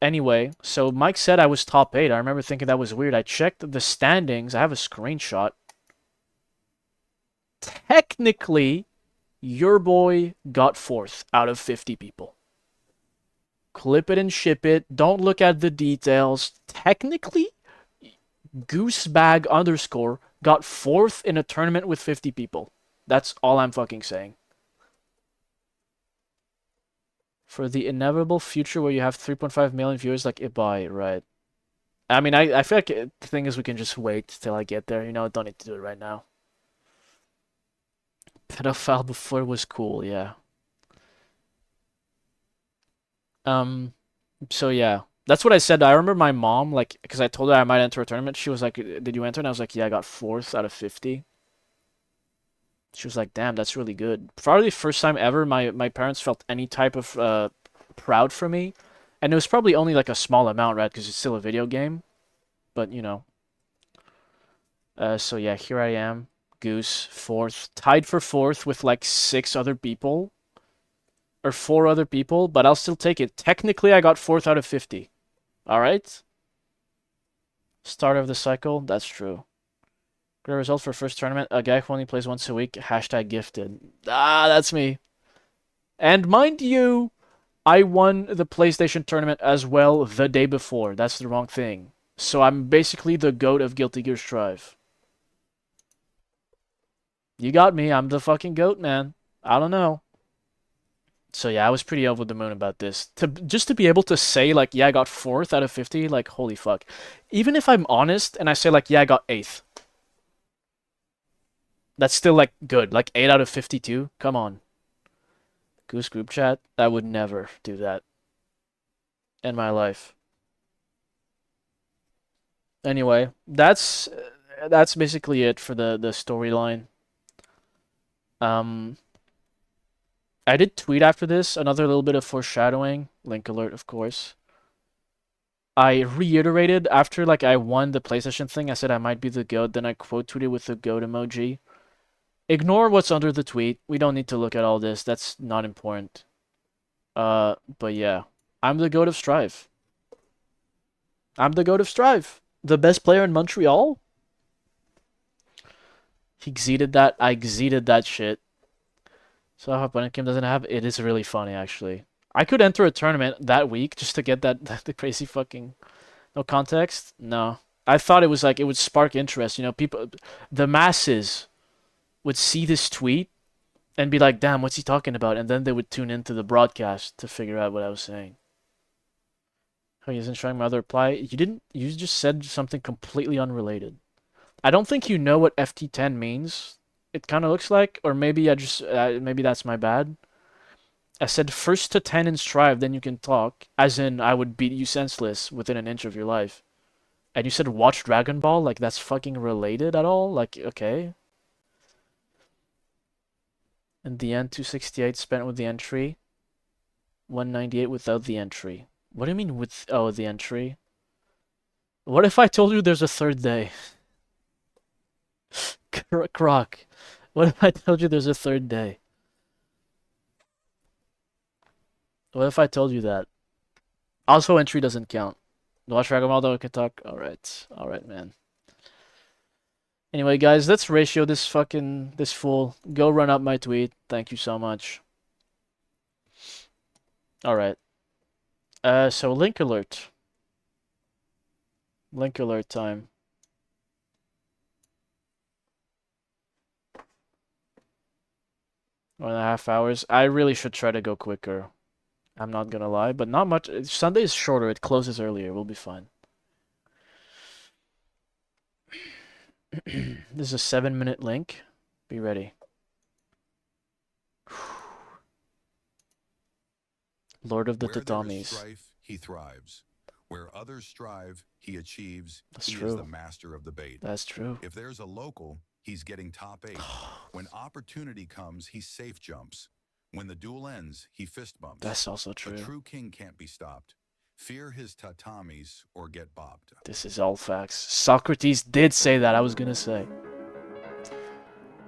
Anyway, so Mike said I was top 8. I remember thinking that was weird. I checked the standings. I have a screenshot. Technically, your boy got 4th out of 50 people. Clip it and ship it. Don't look at the details. Technically, Goosebag _ got 4th in a tournament with 50 people. That's all I'm fucking saying. For the inevitable future where you have 3.5 million viewers like Ibai, right? I mean, I feel like the thing is we can just wait till I get there. You know, don't need to do it right now. Pedophile before was cool, yeah. So yeah. That's what I said. I remember my mom, like, because I told her I might enter a tournament. She was like, did you enter? And I was like, yeah, I got 4th out of 50. She was like, damn, that's really good. Probably the first time ever my parents felt any type of proud for me. And it was probably only like a small amount, right? Because it's still a video game. But, you know. So yeah, here I am. Goose, 4th. Tied for 4th with like 6 other people. Or 4 other people. But I'll still take it. Technically, I got 4th out of 50. Alright? Start of the cycle. That's true. Great result for first tournament. A guy who only plays once a week. Hashtag gifted. Ah, that's me. And mind you, I won the PlayStation tournament as well the day before. That's the wrong thing. So I'm basically the goat of Guilty Gear Strive. You got me. I'm the fucking goat, man. I don't know. So yeah, I was pretty over the moon about this. Just to be able to say like, yeah, I got 4th out of 50, like holy fuck. Even if I'm honest and I say like, yeah, I got 8th. That's still like good. Like 8 out of 52. Come on. Goose group chat. I would never do that in my life. Anyway, that's basically it for the storyline. I did tweet after this, another little bit of foreshadowing. Link alert, of course. I reiterated after like I won the PlayStation thing, I said I might be the GOAT, then I quote tweeted with the GOAT emoji. Ignore what's under the tweet. We don't need to look at all this. That's not important. But yeah. I'm the GOAT of Strive. I'm the GOAT of Strive. The best player in Montreal? He exceeded that. I exceeded that shit. So I hope Kim doesn't have it is really funny actually. I could enter a tournament that week just to get that the crazy fucking no context. No. I thought it was like it would spark interest, you know, people the masses would see this tweet and be like, "Damn, what's he talking about?" And then they would tune into the broadcast to figure out what I was saying. Oh, he isn't showing my other reply. You just said something completely unrelated. I don't think you know what FT10 means. It kind of looks like, or maybe I just maybe that's my bad. I said first to 10 in Strive, then you can talk. As in, I would beat you senseless within an inch of your life. And you said watch Dragon Ball, like that's fucking related at all? Like, okay. In the end, 268 spent with the entry. 198 without the entry. What do you mean with, oh, the entry? What if I told you there's a third day? Croc. What if I told you there's a third day? What if I told you that? Also, entry doesn't count. Watch Dragon Ball, though, I can talk. Alright. Alright, man. Anyway, guys, let's ratio this fool. Go run up my tweet. Thank you so much. Alright. So link alert. Link alert time. One and a half hours. I really should try to go quicker. I'm not gonna lie, but not much. Sunday is shorter. It closes earlier. We'll be fine. This is a 7-minute link. Be ready. Lord of the Tatamis. Strife, he thrives. Where others strive, he achieves. That's he true. is the master of the bait. That's true. If there's a local, he's getting top 8. When opportunity comes, he safe jumps. When the duel ends, he fist bumps. That's also true. A true king can't be stopped. Fear his tatamis or get bopped. This is all facts. Socrates did say that, I was gonna say.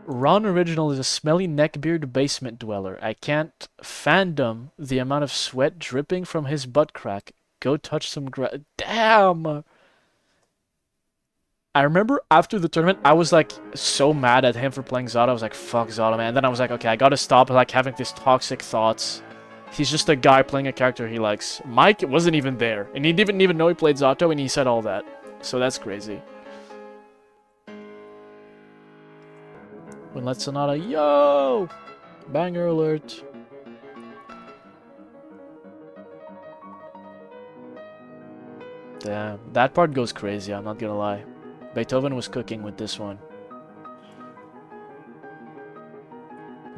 Ron Original is a smelly neckbeard basement dweller. I can't fandom the amount of sweat dripping from his butt crack. Go touch some Damn! I remember after the tournament, I was like so mad at him for playing Zada. I was like, fuck Zada, man. And then I was like, okay, I gotta stop like having these toxic thoughts. He's just a guy playing a character he likes. Mike wasn't even there. And he didn't even know he played Zato, and he said all that. So that's crazy. When Let's Sonata, yo! Banger alert. Damn, that part goes crazy, I'm not gonna lie. Beethoven was cooking with this one.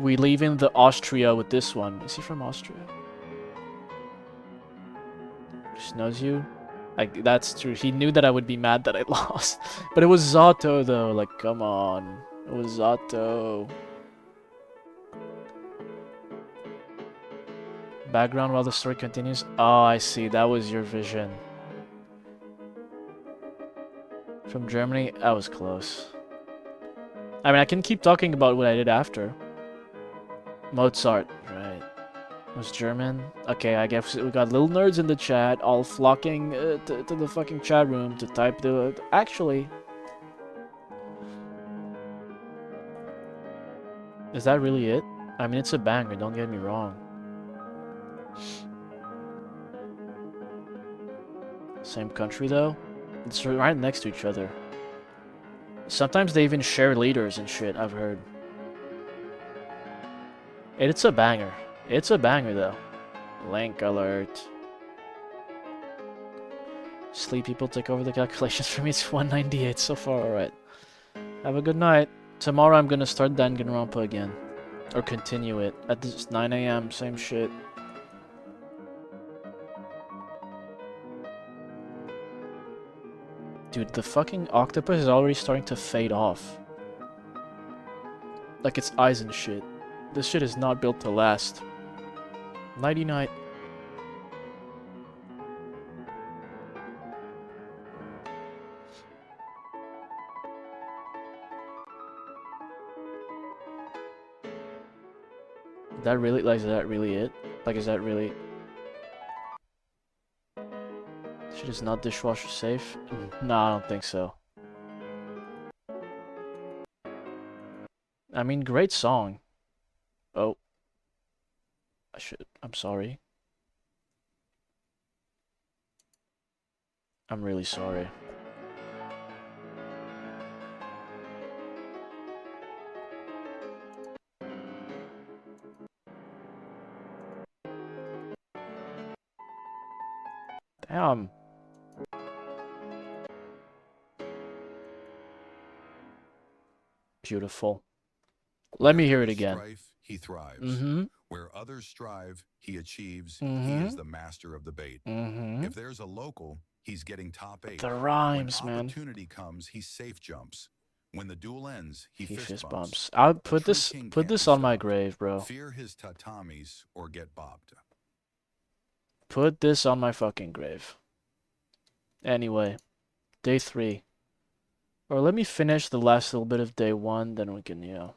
We leave in the Austria with this one. Is he from Austria? Just knows you? Like, that's true. He knew that I would be mad that I lost. But it was Zato, though. Like, come on. It was Zato. Background while the story continues. Oh, I see. That was your vision. From Germany, I was close. I mean, I can keep talking about what I did after. Mozart, right. Was German. Okay, I guess we got little nerds in the chat, all flocking to the fucking chat room to type the... Actually... Is that really it? I mean, it's a banger, don't get me wrong. Same country, though? It's right next to each other. Sometimes they even share leaders and shit, I've heard. It's a banger. It's a banger, though. Link alert. Sleep people take over the calculations for me. It's 198 so far. Alright. Have a good night. Tomorrow I'm gonna start Danganronpa again. Or continue it. At this 9 AM, same shit. Dude, the fucking octopus is already starting to fade off. Like its eyes and shit. This shit is not built to last. Nighty night. That really, like, is that really it? Like, is that really... Shit is not dishwasher safe? No, I don't think so. I mean, great song. Oh. I'm sorry. I'm really sorry. Damn. Beautiful. Let me hear it again. Strife, he thrives. Mm-hmm. Where others strive, he achieves. Mm-hmm. He is the master of the bait. Mm-hmm. If there's a local, he's getting top 8. The rhymes, when man. opportunity comes, he safe jumps. When the duel ends, he fist bumps. bumps. I'll put true this king put can't this be on my stopped. grave, bro. Fear his tatamis or get bopped. Put this on my fucking grave. Anyway, day 3. Or let me finish the last little bit of day 1, then we can, you know,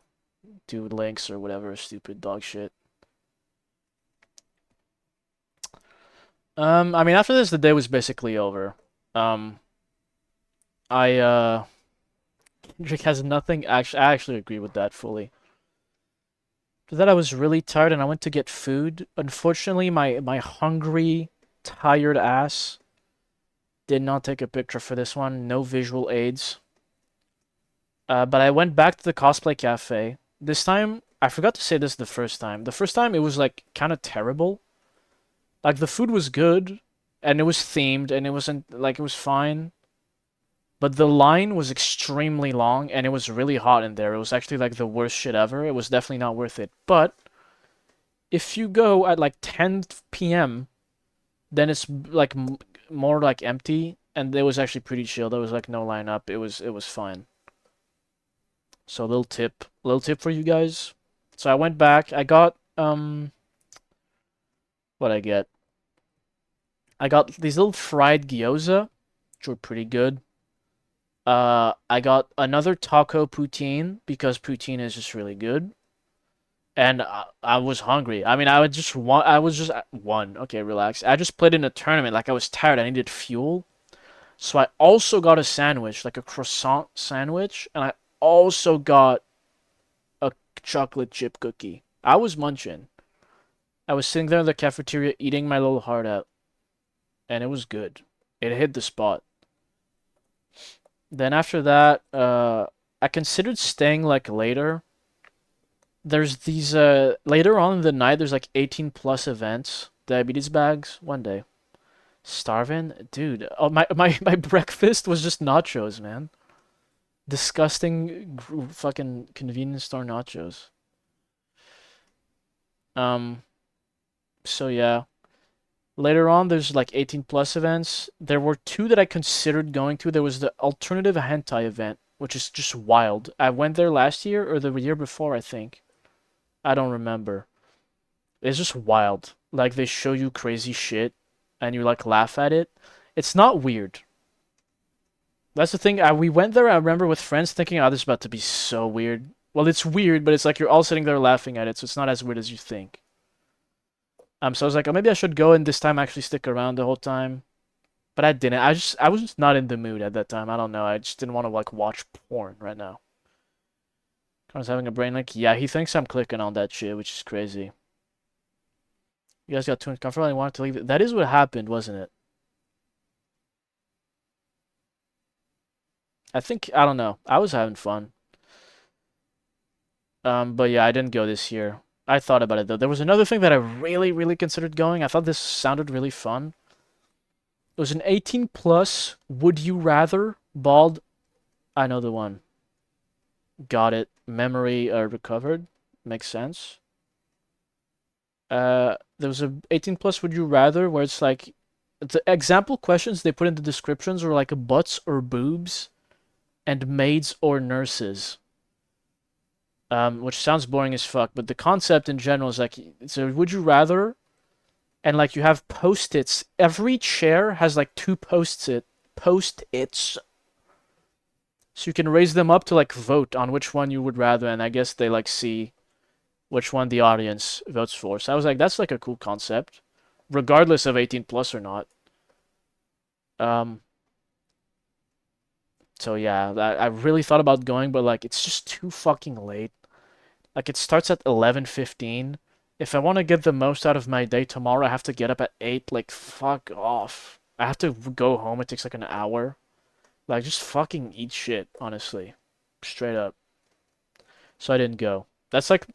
do links or whatever stupid dog shit. I mean, after this, the day was basically over. Kendrick has nothing. I actually agree with that fully. After that, I was really tired and I went to get food. Unfortunately, my hungry, tired ass did not take a picture for this one. No visual aids. But I went back to the cosplay cafe. This time, I forgot to say this the first time. The first time, it was like kind of terrible. Like the food was good, and it was themed, and it wasn't like it was fine. But the line was extremely long, and it was really hot in there. It was actually like the worst shit ever. It was definitely not worth it. But if you go at like 10 p.m., then it's like more like empty, and it was actually pretty chill. There was like no lineup. It was fine. So little tip for you guys. So I went back. I got what I get. I got these little fried gyoza, which were pretty good. I got another taco poutine because poutine is just really good. And I was hungry. I mean, I was just one. Okay, relax. I just played in a tournament. Like I was tired. I needed fuel. So I also got a sandwich, like a croissant sandwich, and I also got a chocolate chip cookie. I was munching. I was sitting there in the cafeteria eating my little heart out. And it was good. It hit the spot. Then after that, I considered staying like later. There's these later on in the night there's like 18 plus events. Diabetes bags one day. Starving? Dude, oh my breakfast was just nachos, man. Disgusting fucking convenience store nachos. So yeah. Later on, there's like 18 plus events. There were 2 that I considered going to. There was the alternative hentai event, which is just wild. I went there last year or the year before, I think. I don't remember. It's just wild. Like they show you crazy shit and you like laugh at it. It's not weird. That's the thing. We went there, I remember, with friends thinking, oh, this is about to be so weird. Well, it's weird, but it's like you're all sitting there laughing at it, so it's not as weird as you think. So I was like, oh, maybe I should go and this time actually stick around the whole time. But I didn't. I was just not in the mood at that time. I don't know. I just didn't want to like watch porn right now. Connor's having a brain like, yeah, he thinks I'm clicking on that shit, which is crazy. You guys got too uncomfortable and wanted to leave it. That is what happened, wasn't it? I don't know. I was having fun. But yeah, I didn't go this year. I thought about it though. There was another thing that I really, really considered going. I thought this sounded really fun. It was an 18 plus. Would you rather bald? I know the one. Got it. Memory recovered. Makes sense. There was a 18 plus. Would you rather where it's like the example questions they put in the descriptions were like butts or boobs, and maids or nurses. Which sounds boring as fuck, but the concept in general is like, so would you rather? And like you have post-its. Every chair has like two post-its. So you can raise them up to like vote on which one you would rather, and I guess they like see which one the audience votes for. So I was like, that's like a cool concept, regardless of 18 plus or not. So yeah, I really thought about going, but like it's just too fucking late. Like it starts at 11:15. If I want to get the most out of my day tomorrow, I have to get up at 8. Like fuck off. I have to go home. It takes like an hour. Like just fucking eat shit, honestly. Straight up. So I didn't go. That's like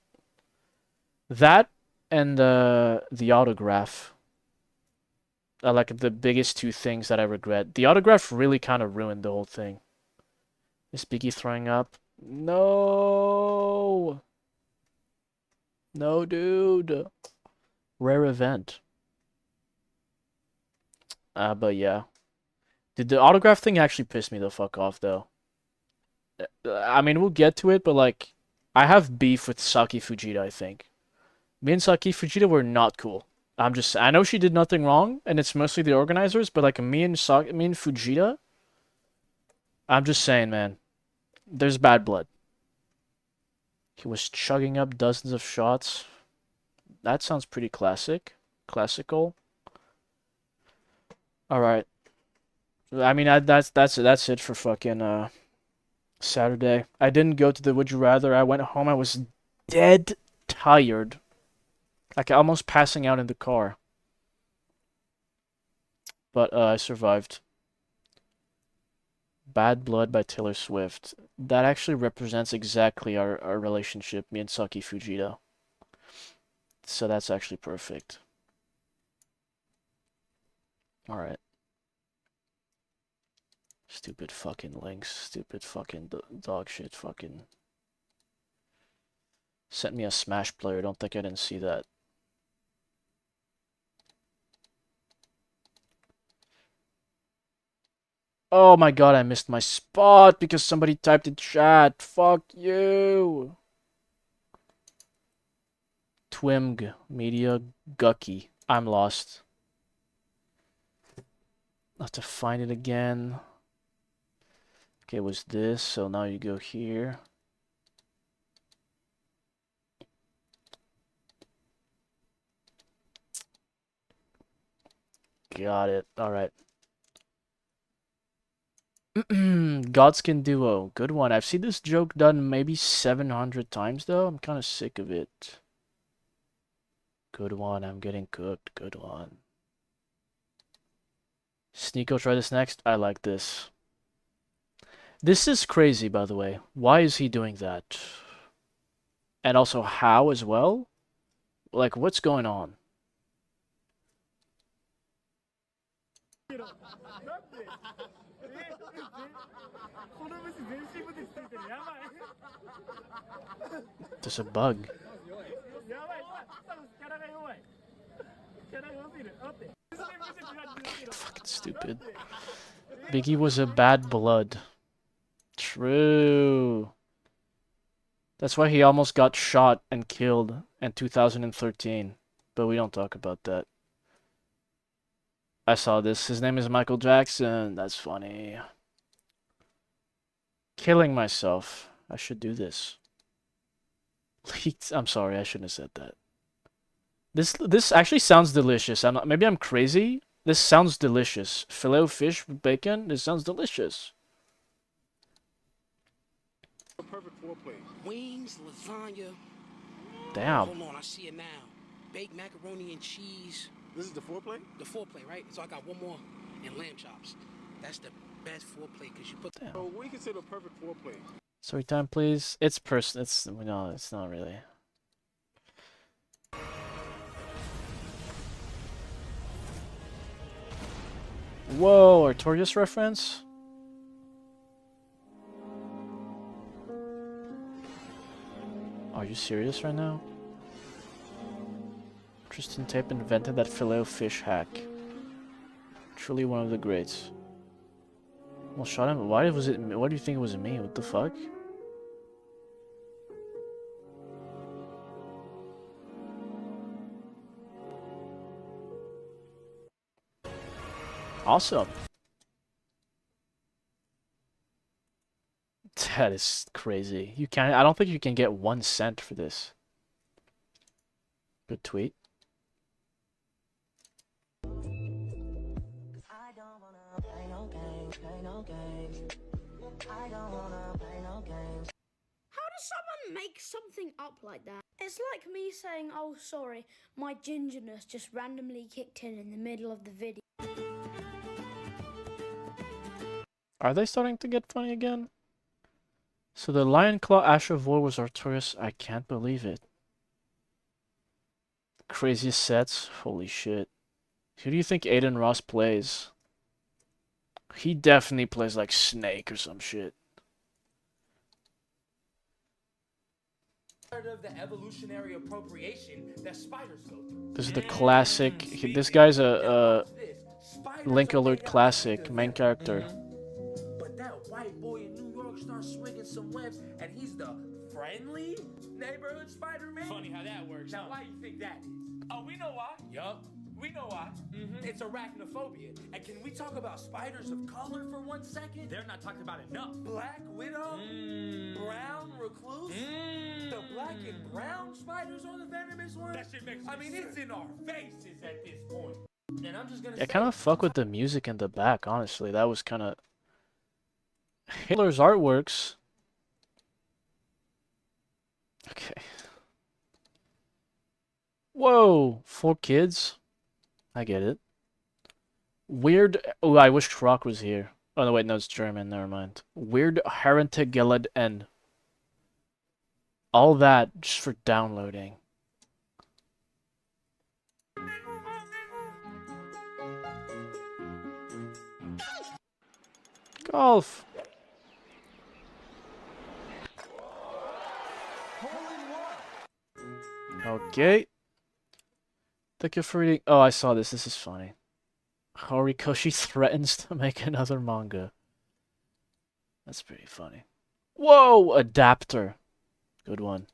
that and the autograph are like the biggest two things that I regret. The autograph really kind of ruined the whole thing. Is Biggie throwing up? No. No, dude. Rare event. But yeah. Did the autograph thing actually piss me the fuck off, though? I mean, we'll get to it, but like, I have beef with Saki Fujita, I think. Me and Saki Fujita were not cool. I know she did nothing wrong, and it's mostly the organizers, but like me and Fujita, I'm just saying, man, there's bad blood. He was chugging up dozens of shots. That sounds pretty classical. All right. I mean, that's it for fucking Saturday. I didn't go to the Would You Rather. I went home. I was dead tired, like almost passing out in the car. But I survived. Bad Blood by Taylor Swift. That actually represents exactly our relationship, me and Saki Fujita. So that's actually perfect. Alright. Stupid fucking links. Stupid fucking dog shit fucking. Sent me a Smash player. Don't think I didn't see that. Oh my god, I missed my spot because somebody typed in chat. Fuck you. Twimg. Media. Gucky. I'm lost. I'll have to find it again. Okay, it was this, so now you go here. Got it. Alright. Godskin Duo. Good one. I've seen this joke done maybe 700 times, though. I'm kind of sick of it. Good one. I'm getting cooked. Good one. Sneeko, try this next. I like this. This is crazy, by the way. Why is he doing that? And also, how as well? Like, what's going on? There's a bug. Fucking stupid. Biggie was a bad blood. True. That's why he almost got shot and killed in 2013. But we don't talk about that. I saw this. His name is Michael Jackson. That's funny. Killing myself. I should do this. Leaked. I'm sorry, I shouldn't have said that. This actually sounds delicious. Maybe I'm crazy. This sounds delicious. Filet of fish with bacon. This sounds delicious. Perfect foreplay. Wings, lasagna. Damn. Hold on, I see it now. Baked macaroni and cheese. This is the foreplay? The foreplay, right? So I got one more and lamb chops. That's the best foreplay because you put. Damn. So what do you consider perfect foreplay? Story time, please. It's no, it's not really. Whoa, Artorias reference? Are you serious right now? Tristan Tape invented that filet fish hack. Truly one of the greats. Well, shot him. Why was it? Why do you think it was me? What the fuck? Awesome. That is crazy. You can't. I don't think you can get 1 cent for this. Good tweet. How does someone make something up like that? It's like me saying, oh, sorry, my gingerness just randomly kicked in the middle of the video. Are they starting to get funny again? So the Lion Claw Asher Vor was Artorias. I can't believe it. Craziest sets. Holy shit. Who do you think Aiden Ross plays? He definitely plays like Snake or some shit. Of the evolutionary appropriation that spiders go through. This is the classic. This guy's a Link Alert classic main character. But that white boy in New York starts swinging some webs, and he's the friendly neighborhood Spider-Man. Funny how that works. Now, why you think that is? Oh, we know why. Yup. We know why. It's arachnophobia. And can we talk about spiders of color for 1 second? They're not talked about enough. Black widow, brown recluse. The black and brown spiders are the venomous ones. That shit makes me I mean, sick. it's in our faces at this point. And I'm just gonna I say, kind of fuck with the music in the back, honestly. That was kind of... Hitler's artworks. Okay. Whoa! 4 kids? I get it. Weird... Oh, I wish Croc was here. Oh, no, wait, no, it's German. Never mind. Weird Herrentegeled N. All that just for downloading. Golf! Okay. Thank you for reading. Oh, I saw this. This is funny. Horikoshi threatens to make another manga. That's pretty funny. Whoa! Adapter. Good one.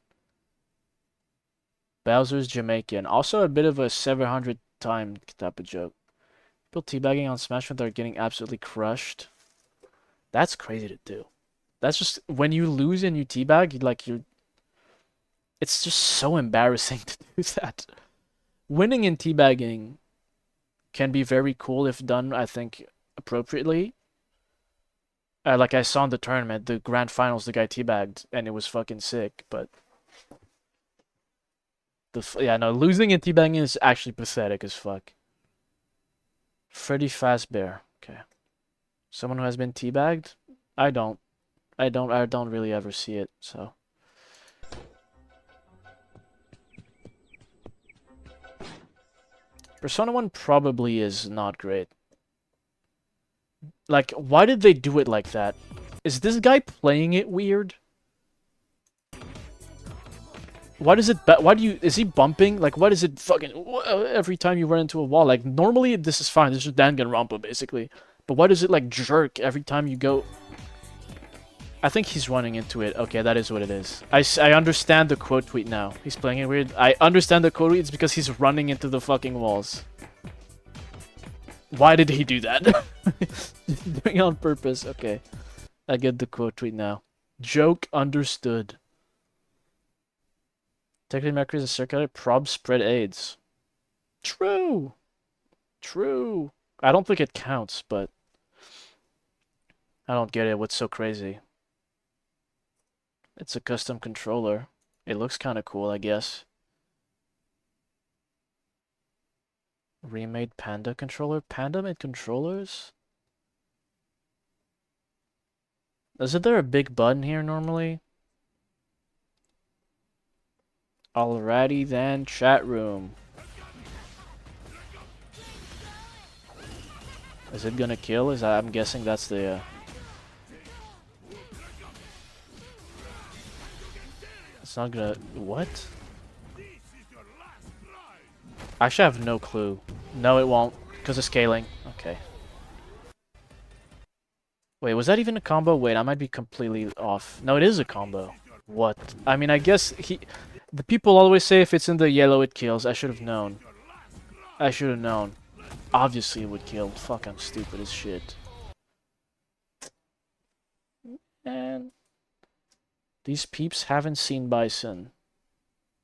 Bowser's Jamaican. Also a bit of a 700 time type of joke. People teabagging on Smash when they're getting absolutely crushed. That's crazy to do. That's just... When you lose and you teabag, like, you're... It's just so embarrassing to do that. Winning in teabagging can be very cool if done, I think, appropriately. Like I saw in the tournament, the grand finals, the guy teabagged, and it was fucking sick, but... Yeah, no, losing in teabagging is actually pathetic as fuck. Freddy Fazbear. Okay. Someone who has been teabagged? I don't really ever see it, so... Persona 1 probably is not great. Like, why did they do it like that? Is this guy playing it weird? Why does it... Why do you... Is he bumping? Like, why does it fucking... Every time you run into a wall? Like, normally this is fine. This is Danganronpa, basically. But why does it, like, jerk every time you go... I think he's running into it. Okay, that is what it is. I understand the quote tweet now. He's playing it weird. I understand the quote tweet. It's because he's running into the fucking walls. Why did he do that? He's doing it on purpose. Okay. I get the quote tweet now. Joke understood. Technically, Mercury is a circular. Prob spread AIDS. True. True. I don't think it counts, but... I don't get it. What's so crazy? It's a custom controller. It looks kind of cool, I guess. Remade Panda controller? Panda made controllers? Isn't there a big button here normally? Alrighty then, chat room. Is it gonna kill? I'm guessing that's the. It's not gonna. What? I actually have no clue. No, it won't, because of scaling. Okay. Wait, was that even a combo? Wait, I might be completely off. No, it is a combo. What? I mean, I guess the people always say if it's in the yellow, it kills. I should have known. I should have known. Obviously, it would kill. Fuck, I'm stupid as shit. And these peeps haven't seen Bison.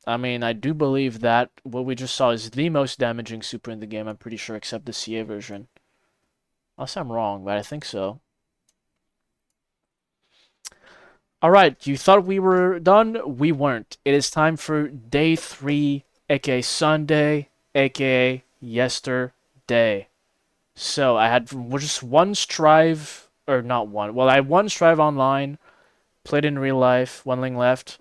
I mean, I do believe that what we just saw is the most damaging super in the game, I'm pretty sure, except the CA version. Unless I'm wrong, but I think so. Alright, you thought we were done? We weren't. It is time for day 3, aka Sunday, aka yesterday. So, I had just one strive, or not one. Well, I had one strive online, played in real life, one link left.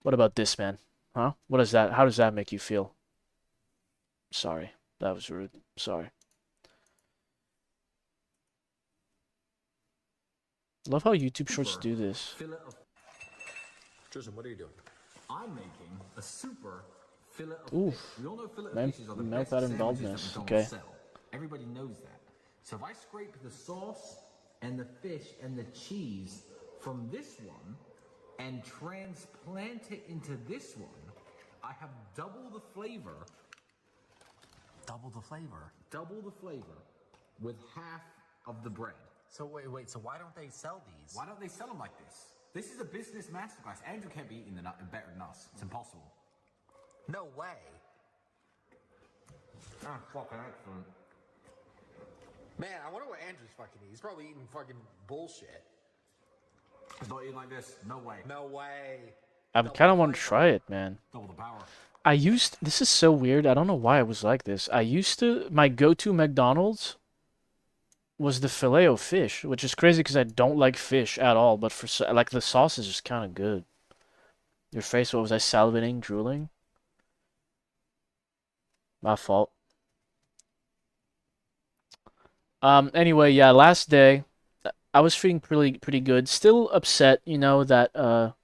What about this, man? Huh? What is that? How does that make you feel? Sorry, that was rude. Sorry. Love how YouTube Shorts do this. Tristan, what are you doing? I'm making a super fillet of Oof. fish. We all know fillet of fish are the Male best pattern sandwiches baldness. that Okay. McDonald's sell. Everybody knows that. So if I scrape the sauce and the fish and the cheese from this one and transplant it into this one, I have double the flavor. Double the flavor? Double the flavor with half of the bread. So wait, so why don't they sell these? Why don't they sell them like this? This is a business masterclass. Andrew can't be eating better than us. It's impossible. No way. Ah, fucking excellent. Man, I wonder what Andrew's fucking eating. He's probably eating fucking bullshit. It's not eating like this. No way. No way. I kind of want to try it, man. Double the power. This is so weird. I don't know why I was like this. My go-to McDonald's was the Filet-O-Fish, which is crazy because I don't like fish at all, but like the sauce is just kind of good. Your face, what was I salivating, drooling? My fault. Anyway, yeah, last day, I was feeling pretty good. Still upset, that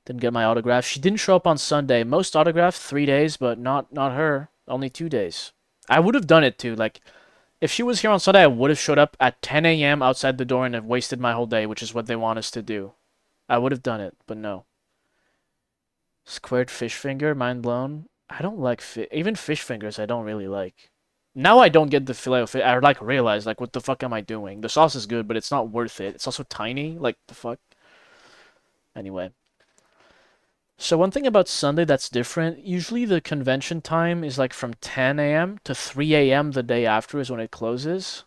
didn't get my autograph. She didn't show up on Sunday. Most autographed 3 days, but not her. Only 2 days. I would have done it too. Like, if she was here on Sunday, I would have showed up at 10 a.m. outside the door and have wasted my whole day, which is what they want us to do. I would have done it, but no. Squared fish finger, mind blown. I don't like even fish fingers. I don't really like. Now I don't get the filet of fish. I realize what the fuck am I doing? The sauce is good, but it's not worth it. It's also tiny. Like the fuck. Anyway. So one thing about Sunday that's different, usually the convention time is like from 10 a.m. to 3 a.m. the day after is when it closes.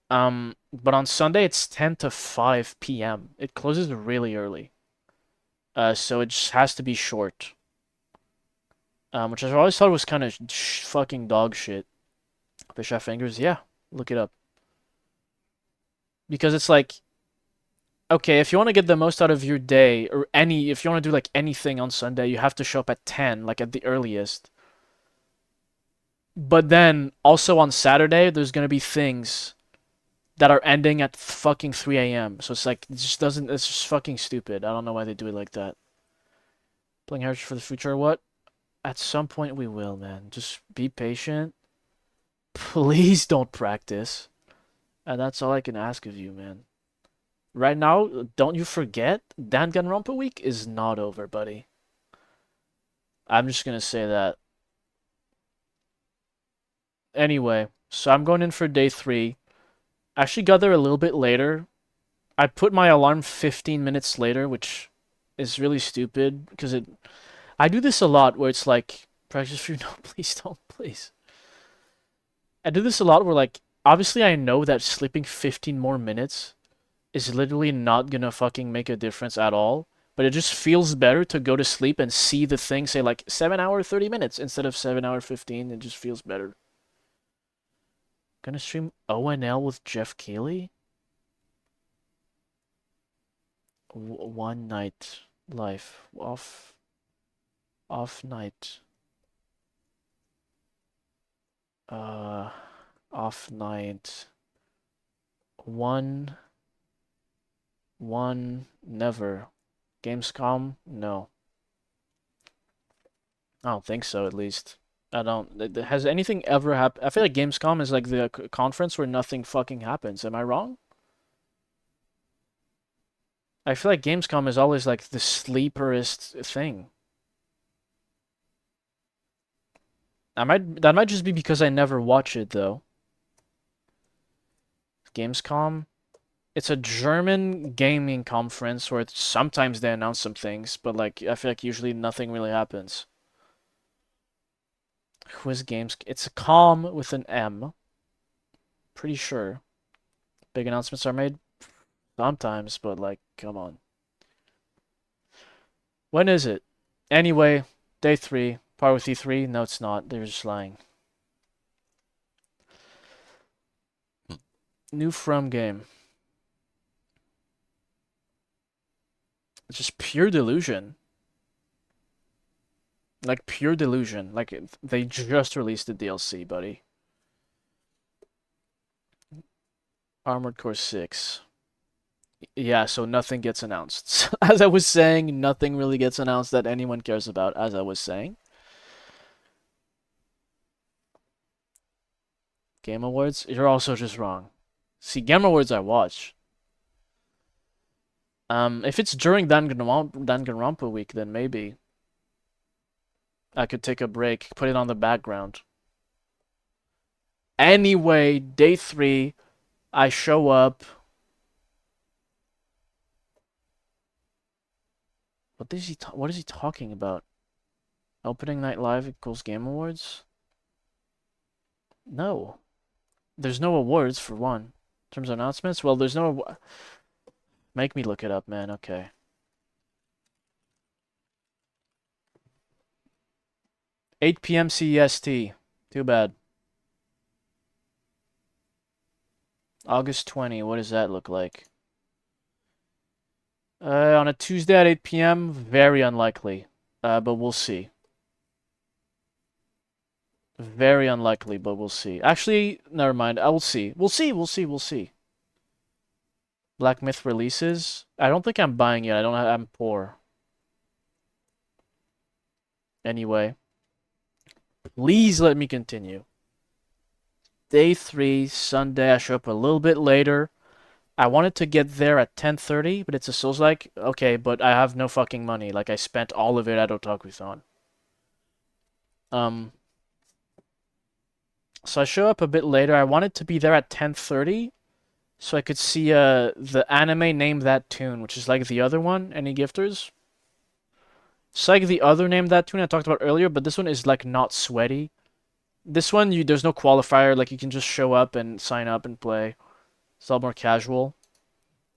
But on Sunday it's 10 to 5 p.m. It closes really early. So it just has to be short. Which I always thought was kind of fucking dog shit. Fish eye fingers, yeah, look it up. Because it's like, okay, if you want to get the most out of your day, or if you want to do anything on Sunday, you have to show up at 10, like at the earliest. But then, also on Saturday, there's gonna be things that are ending at fucking 3 a.m. So it's like, it's just fucking stupid. I don't know why they do it like that. Playing Heritage for the future or what? At some point we will, man. Just be patient. Please don't practice. And that's all I can ask of you, man. Right now, don't you forget, Danganronpa week is not over, buddy. I'm just gonna say that. Anyway, so I'm going in for day 3. I actually got there a little bit later. I put my alarm 15 minutes later, which is really stupid, because I do this a lot, where it's like, practice for you, no, please don't, please. I do this a lot where, obviously I know that sleeping 15 more minutes is literally not gonna fucking make a difference at all, but it just feels better to go to sleep and see the thing say 7 hour 30 minutes instead of 7 hour 15. It just feels better. Gonna stream ONL with Jeff Keighley? One night life. Off night. Off night. One never. Gamescom? No. I don't think so, at least. I don't. Has anything ever happened? I feel like Gamescom is like the conference where nothing fucking happens. Am I wrong? I feel like Gamescom is always like the sleeperest thing. That might just be because I never watch it though. Gamescom. It's a German gaming conference where sometimes they announce some things, but like I feel like usually nothing really happens. Who is Games? It's a com with an M. Pretty sure. Big announcements are made sometimes, but like, come on. When is it? Anyway, day 3. Par with E3? No, it's not. They're just lying. New From game. It's just pure delusion. Like, pure delusion. Like, they just released the DLC, buddy. Armored Core 6. Yeah, so nothing gets announced. As I was saying, nothing really gets announced that anyone cares about, as I was saying. Game Awards? You're also just wrong. See, Game Awards I watch. If it's during Danganronpa week, then maybe. I could take a break, put it on the background. Anyway, day 3, I show up. What is he talking about? Opening night live equals Game Awards? No. There's no awards for one. In terms of announcements? Well, there's no... Make me look it up, man. Okay. $8 p.m. CEST. Too bad. August 20. What does that look like? On a Tuesday at 8 p.m. Very unlikely. But we'll see. Very unlikely, but we'll see. Actually, never mind. I will see. We'll see. Black Myth releases. I don't think I'm buying it. I'm poor. Anyway. Please let me continue. Day 3, Sunday. I show up a little bit later. I wanted to get there at 10:30, but it's a Souls-like. Okay, but I have no fucking money. Like, I spent all of it at Otakuthon. So I show up a bit later. I wanted to be there at 10:30 so I could see the anime Name That Tune, which is like the other one. Any gifters? It's like the other Name That Tune I talked about earlier, but this one is like not sweaty. This one, there's no qualifier. Like, you can just show up and sign up and play. It's a lot more casual.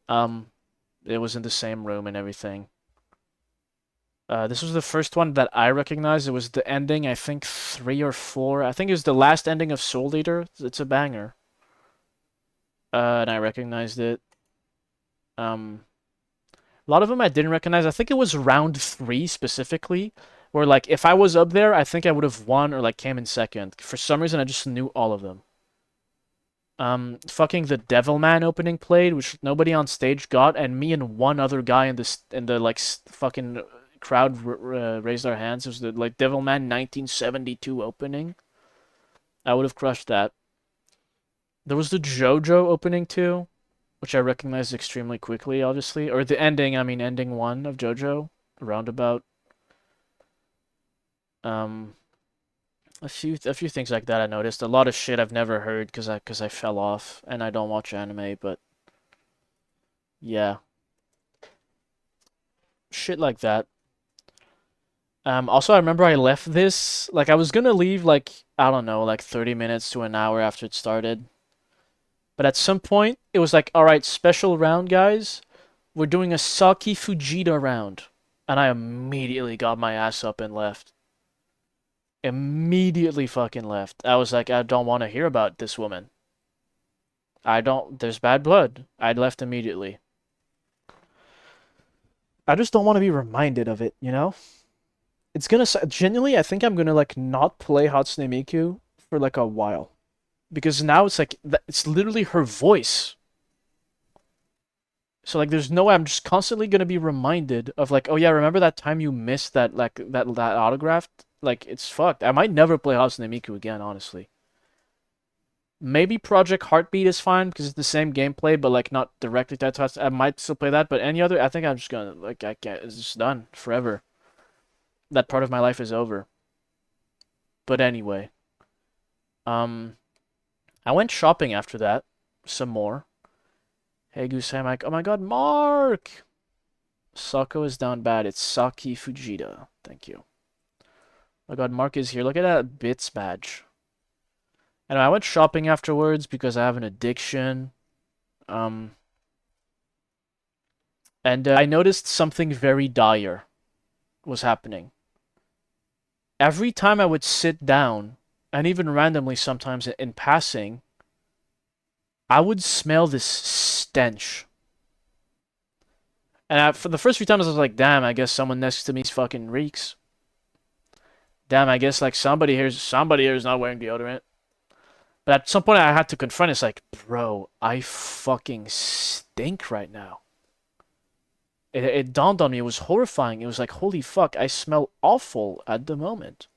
It was in the same room and everything. This was the first one that I recognized. It was the ending, I think 3 or 4. I think it was the last ending of Soul Eater. It's a banger. And I recognized it. A lot of them I didn't recognize. I think it was round 3 specifically, where like if I was up there, I think I would have won or like came in second. For some reason, I just knew all of them. Fucking the Devilman opening played, which nobody on stage got, and me and one other guy in the like fucking crowd raised our hands. It was the like Devilman 1972 opening. I would have crushed that. There was the JoJo opening too, which I recognized extremely quickly, obviously. Or the ending, I mean ending 1 of JoJo, Roundabout. A few things like that I noticed. A lot of shit I've never heard because I fell off and I don't watch anime, but yeah. Shit like that. Also I remember I left this, like I was gonna leave like, I don't know, like 30 minutes to an hour after it started. But at some point it was like, alright, special round guys. We're doing a Saki Fujita round. And I immediately got my ass up and left. Immediately fucking left. I was like, I don't want to hear about this woman. There's bad blood. I left immediately. I just don't want to be reminded of it, you know? It's gonna genuinely, I think I'm gonna like not play Hatsune Miku for like a while. Because now it's like it's literally her voice. So like there's no way I'm just constantly gonna be reminded of like, oh yeah, remember that time you missed that like that autograph? Like it's fucked. I might never play Hatsune Miku again, honestly. Maybe Project Heartbeat is fine because it's the same gameplay, but like not directly tied to Hatsune. I might still play that, but any other, I think I'm just gonna like I can't. It's just done forever. That part of my life is over. But anyway, I went shopping after that, some more. Hey Goose, hey Mike. Oh my God, Mark! Sako is down bad. It's Saki Fujita. Thank you. Oh my God, Mark is here. Look at that bits badge. And I went shopping afterwards because I have an addiction. And I noticed something very dire was happening. Every time I would sit down, and even randomly sometimes in passing, I would smell this stench. And for the first few times, I was like, damn, I guess someone next to me fucking reeks. Damn, I guess like somebody here is not wearing deodorant. But at some point, I had to confront it. It's like, bro, I fucking stink right now. It dawned on me. It was horrifying. It was like, holy fuck, I smell awful at the moment.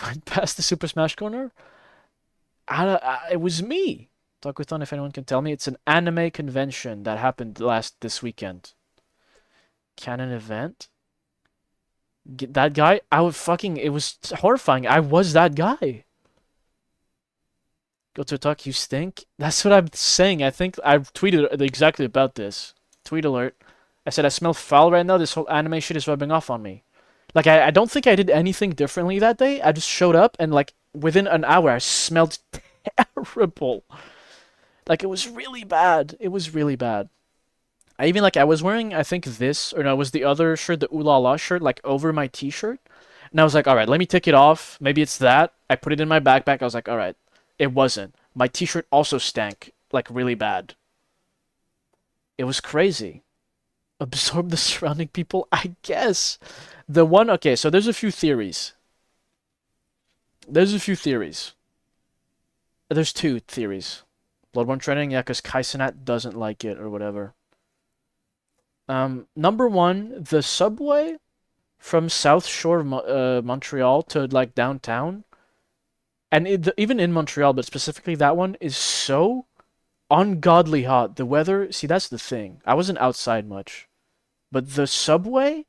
Went past the Super Smash corner. It was me. Otakuthon, if anyone can tell me, it's an anime convention that happened this weekend. Canon event. That guy, it was horrifying. I was that guy. Go to talk, you stink. That's what I'm saying. I think I tweeted exactly about this. Tweet alert. I said I smell foul right now. This whole anime shit is rubbing off on me. Like I don't think I did anything differently that day. I just showed up and like within an hour I smelled terrible. Like it was really bad. It was really bad. I was wearing I think this or no, it was the other shirt, the Ooh La La shirt, like over my t-shirt. And I was like, all right, let me take it off. Maybe it's that. I put it in my backpack. I was like, all right. It wasn't. My t-shirt also stank, like really bad. It was crazy. Absorb the surrounding people, I guess. Okay, so there's a few theories. There's two theories. Bloodborne training, yeah, because Kaisenat doesn't like it or whatever. Number one, the subway from South Shore of Montreal to like downtown, and even in Montreal, but specifically that one is so ungodly hot. The weather, see, that's the thing. I wasn't outside much, but the subway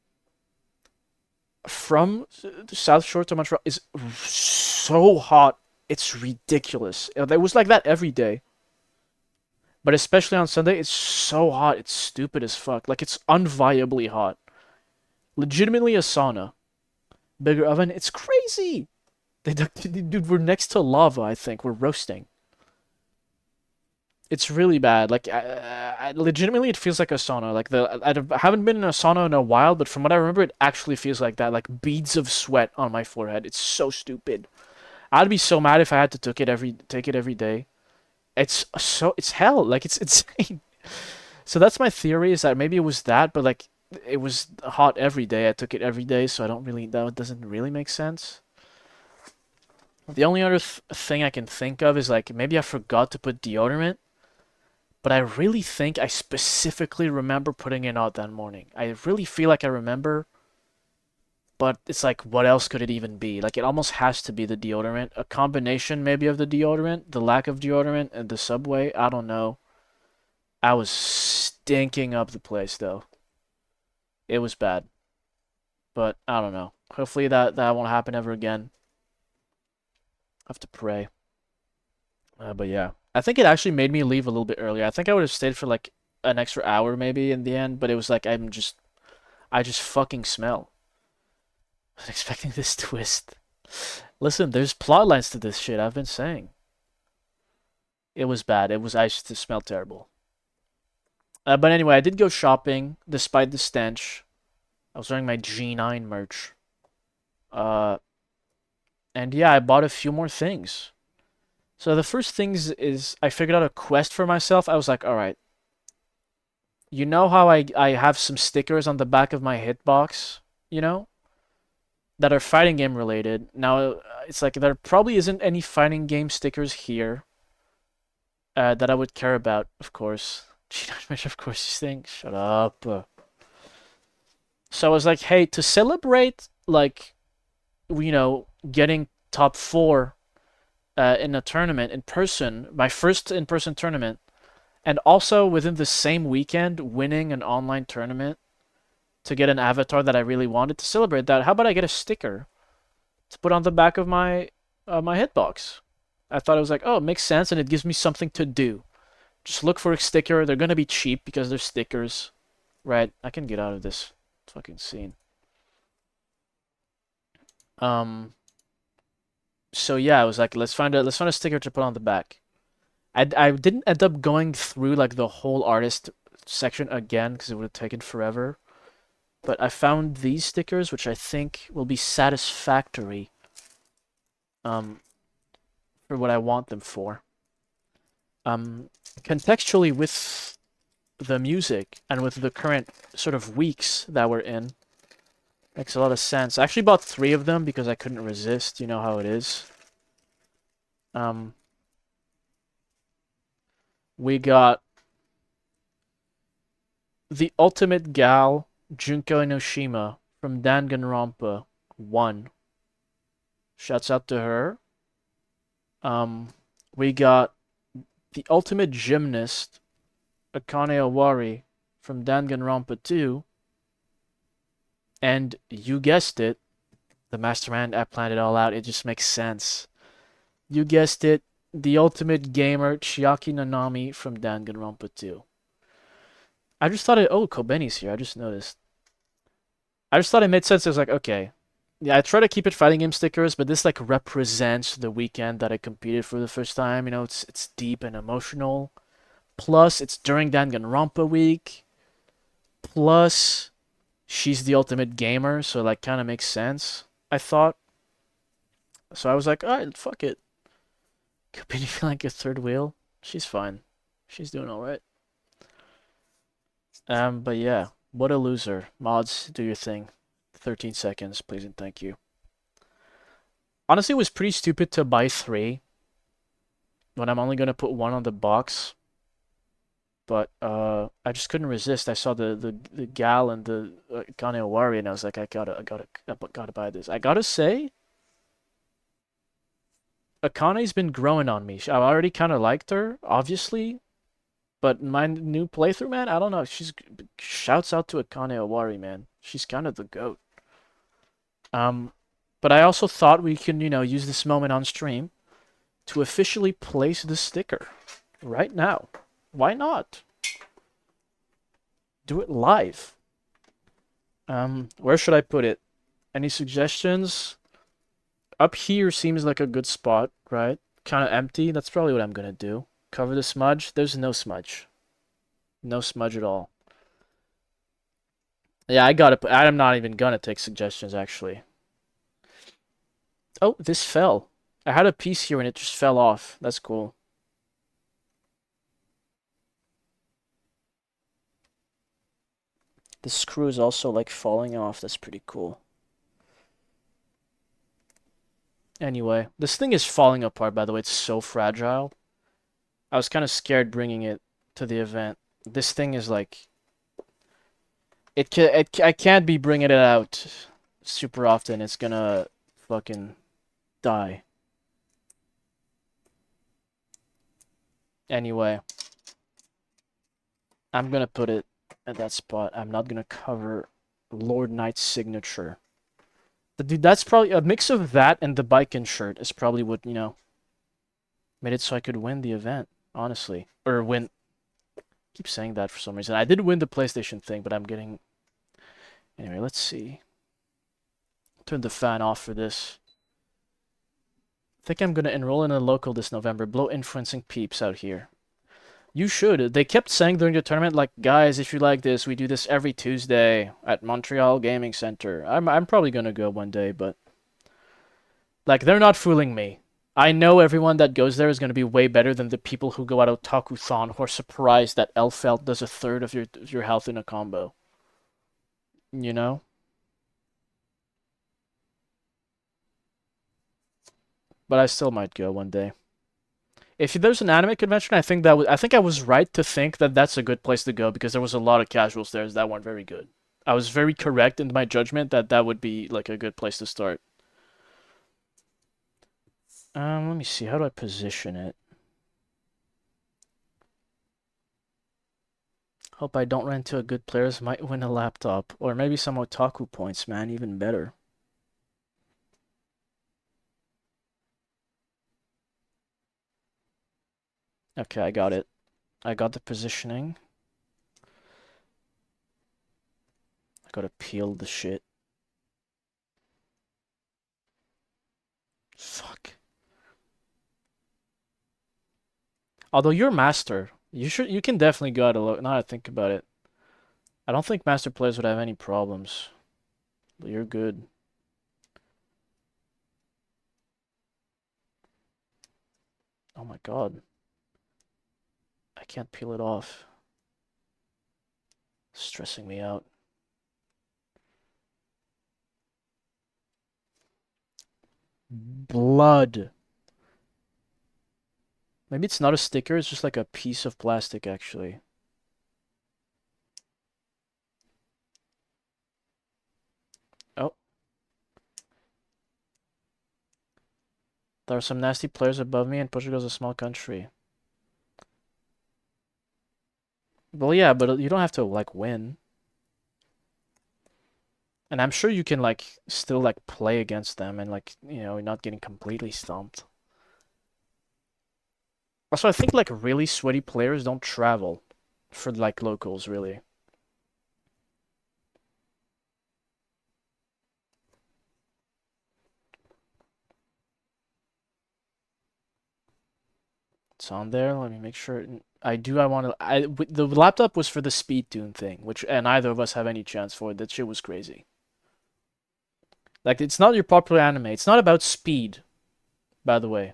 from the South Shore to Montreal is so hot. It's ridiculous. It was like that every day. But especially on Sunday, it's so hot. It's stupid as fuck. Like, it's unviably hot. Legitimately a sauna. Bigger oven. It's crazy. Dude, we're next to lava, I think. We're roasting. It's really bad. Like, legitimately, it feels like a sauna. Like, I haven't been in a sauna in a while, but from what I remember, it actually feels like that. Like, beads of sweat on my forehead. It's so stupid. I'd be so mad if I had to take it every day. It's hell. Like, it's insane. So that's my theory, is that maybe it was that, but like, it was hot every day. I took it every day, so that doesn't really make sense. The only other thing I can think of is like, maybe I forgot to put deodorant, but I really think I specifically remember putting it out that morning. I really feel like I remember, but it's like, what else could it even be? Like, it almost has to be the deodorant. A combination maybe of the deodorant, the lack of deodorant, and the subway. I don't know. I was stinking up the place, though. It was bad. But, I don't know. Hopefully that won't happen ever again. I have to pray. But yeah. I think it actually made me leave a little bit earlier. I think I would have stayed for like an extra hour maybe in the end, but it was like, I just fucking smell. I was expecting this twist. Listen, there's plot lines to this shit, I've been saying. It was bad. I just smelled terrible. But anyway, I did go shopping, despite the stench. I was wearing my G9 merch. And yeah, I bought a few more things. So the first things is I figured out a quest for myself. I was like, all right, you know how I have some stickers on the back of my hitbox, you know, that are fighting game related. Now it's like there probably isn't any fighting game stickers here that I would care about, of course. Of course, you think. Shut up. So I was like, hey, to celebrate, like, you know, getting top 4 in a tournament in person, my first in-person tournament, and also within the same weekend winning an online tournament to get an avatar that I really wanted to celebrate that. How about I get a sticker to put on the back of my my hitbox? I thought it was like, oh, it makes sense, and it gives me something to do. Just look for a sticker. They're gonna be cheap because they're stickers, right? I can get out of this fucking scene. So yeah, I was like, let's find a sticker to put on the back. I didn't end up going through like the whole artist section again because it would have taken forever. But I found these stickers, which I think will be satisfactory for what I want them for. Contextually with the music and with the current sort of weeks that we're in, makes a lot of sense. I actually bought 3 of them because I couldn't resist. You know how it is. We got the Ultimate Gal, Junko Enoshima, from Danganronpa 1. Shouts out to her. We got the Ultimate Gymnast, Akane Owari, from Danganronpa 2. And you guessed it, the Mastermind, I planned it all out. It just makes sense. You guessed it, the Ultimate Gamer, Chiaki Nanami, from Danganronpa 2. I just thought oh, Kobeni's here. I just noticed. I just thought it made sense. I was like, okay. Yeah, I try to keep it fighting game stickers, but this like represents the weekend that I competed for the first time. You know, it's deep and emotional. Plus, it's during Danganronpa week. Plus, she's the ultimate gamer, so like kind of makes sense, I thought. So I was like, alright, fuck it. Competing like a third wheel. She's fine. She's doing alright. But yeah, what a loser. Mods, do your thing. 13 seconds, please and thank you. Honestly, it was pretty stupid to buy 3 when I'm only gonna put 1 on the box. But I just couldn't resist. I saw the gal and the Akane Owari, and I was like, I gotta buy this. I gotta say, Akane's been growing on me. I already kind of liked her, obviously. But my new playthrough, man, I don't know. Shouts out to Akane Owari, man. She's kind of the GOAT. But I also thought we can, you know, use this moment on stream to officially place the sticker right now. Why not? Do it live. Where should I put it? Any suggestions? Up here seems like a good spot, right? Kind of empty. That's probably what I'm gonna do. Cover the smudge. There's no smudge. No smudge at all. Yeah, I'm not even gonna take suggestions, actually. Oh, this fell. I had a piece here and it just fell off. That's cool. The screw is also like falling off. That's pretty cool. Anyway, this thing is falling apart, by the way. It's so fragile. I was kind of scared bringing it to the event. This thing is like... I can't be bringing it out super often. It's gonna fucking die. Anyway. I'm gonna put it at that spot. I'm not gonna cover Lord Knight's signature. Dude, that's probably a mix of that and the Biken shirt is probably what, you know, made it so I could win the event, honestly. Or win. I keep saying that for some reason. I did win the PlayStation thing, but I'm getting... Anyway, let's see. Turn the fan off for this. I think I'm gonna enroll in a local this November. Blow influencing peeps out here. You should. They kept saying during the tournament, like, guys, if you like this, we do this every Tuesday at Montreal Gaming Center. I'm probably gonna go one day, but like, they're not fooling me. I know everyone that goes there is going to be way better than the people who go at Otakuthon who are surprised that Elfelt does a third of your health in a combo. You know? But I still might go one day. If there's an anime convention, I think I was right to think that that's a good place to go because there was a lot of casuals there that weren't very good. I was very correct in my judgment that that would be like a good place to start. Let me see. How do I position it? Hope I don't run into a good players. Might win a laptop or maybe some otaku points, man. Even better. Okay, I got it. I got the positioning. I gotta peel the shit. Fuck. Although you're master, you can definitely go out alone. Now I think about it. I don't think master players would have any problems. But you're good. Oh my god. I can't peel it off. It's stressing me out. Blood. Maybe it's not a sticker, it's just like a piece of plastic actually. Oh. There are some nasty players above me and Portugal's a small country. Well, yeah, but you don't have to like win. And I'm sure you can like still like play against them and like, you know, not getting completely stomped. Also, I think like really sweaty players don't travel for like locals really. It's on there. Let me make sure. I want to. The laptop was for the speed tune thing, which and neither of us have any chance for it. That shit was crazy. Like it's not your popular anime. It's not about speed, by the way.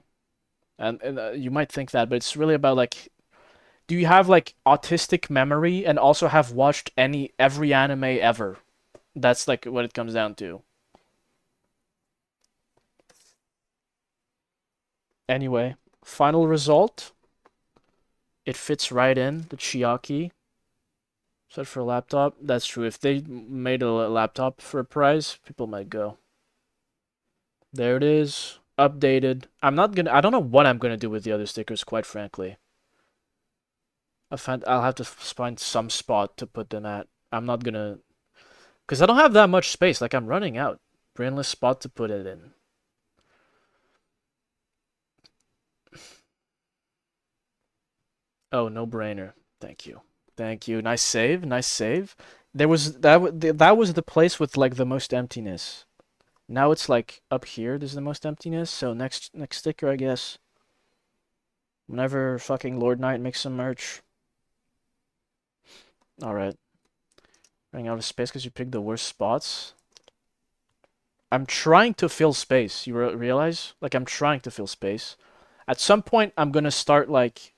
And you might think that, but it's really about like, do you have like autistic memory and also have watched every anime ever? That's like what it comes down to. Anyway, final result. It fits right in the Chiaki. Set for a laptop. That's true. If they made a laptop for a prize, people might go. There it is. Updated. I don't know what I'm gonna do with the other stickers, quite frankly. I'll have to find some spot to put them at. I'm not gonna, because I don't have that much space. Like I'm running out. Brainless spot to put it in. Oh, no brainer. Thank you. Thank you. Nice save. Nice save. There was that was the place with like the most emptiness. Now it's like up here. There's the most emptiness. So next sticker, I guess. Whenever fucking Lord Knight makes some merch. All right. Running out of space because you picked the worst spots. I'm trying to fill space. You realize? Like I'm trying to fill space. At some point, I'm gonna start like.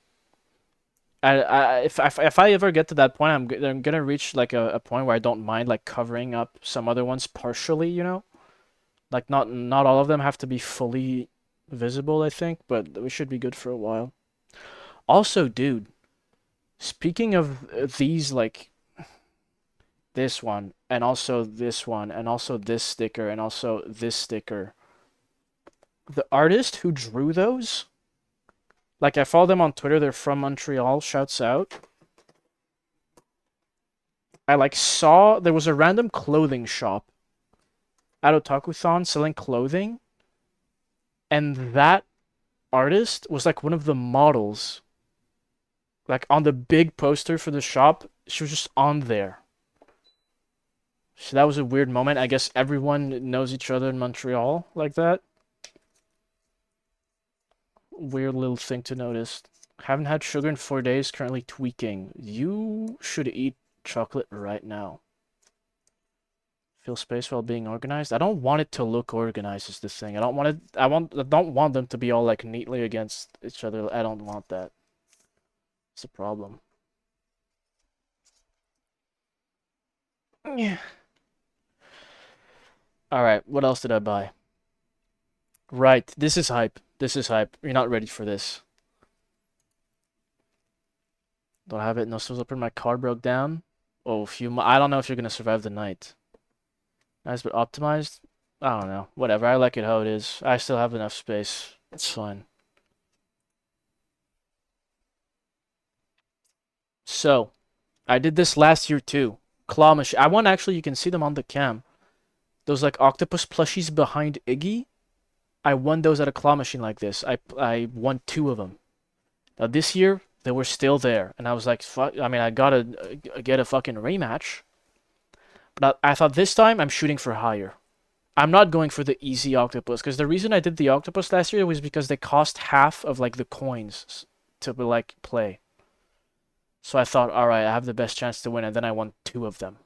If I ever get to that point, I'm gonna reach like a point where I don't mind like covering up some other ones partially, you know, like not all of them have to be fully visible, I think, but we should be good for a while. Also, dude, speaking of these, like this one, and also this one, and also this sticker, and also this sticker, the artist who drew those. Like, I follow them on Twitter. They're from Montreal. Shouts out. I, like, saw there was a random clothing shop at Otakuthon selling clothing. And that artist was, like, one of the models. Like, on the big poster for the shop. She was just on there. So that was a weird moment. I guess everyone knows each other in Montreal like that. Weird little thing to notice. Haven't had sugar in 4 days, currently tweaking. You should eat chocolate right now. Fill space while being organized. I don't want it to look organized is the thing. I don't want them to be all like neatly against each other. I don't want that. It's a problem. Yeah. Alright, what else did I buy? Right, this is hype. This is hype. You're not ready for this. Don't have it. No stores open. My car broke down. Oh, I don't know if you're gonna survive the night. Nice but optimized? I don't know. Whatever. I like it how it is. I still have enough space. It's fine. So, I did this last year too. Claw machine. I want actually, you can see them on the cam. Those like octopus plushies behind Iggy. I won those at a claw machine like this. I won 2 of them. Now this year, they were still there. And I was like, fuck, I mean, I gotta get a fucking rematch. But I thought this time, I'm shooting for higher. I'm not going for the easy octopus. Because the reason I did the octopus last year was because they cost half of like the coins to like play. So I thought, alright, I have the best chance to win. And then I won 2 of them.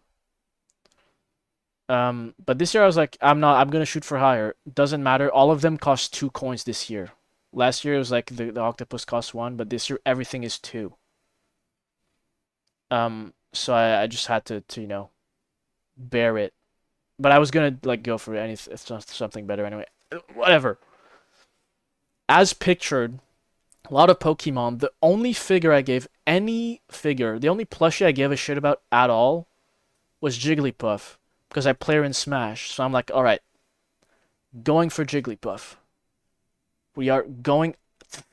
But this year I was like, I'm gonna shoot for higher. Doesn't matter. All of them cost 2 coins this year. Last year it was like the octopus cost 1, but this year everything is 2. So I just had to you know, bear it. But I was gonna like go for something better anyway. Whatever. As pictured, a lot of Pokemon. The only figure I gave any figure, the only plushie I gave a shit about at all was Jigglypuff. Because I play her in Smash. So I'm like, alright. Going for Jigglypuff. We are going...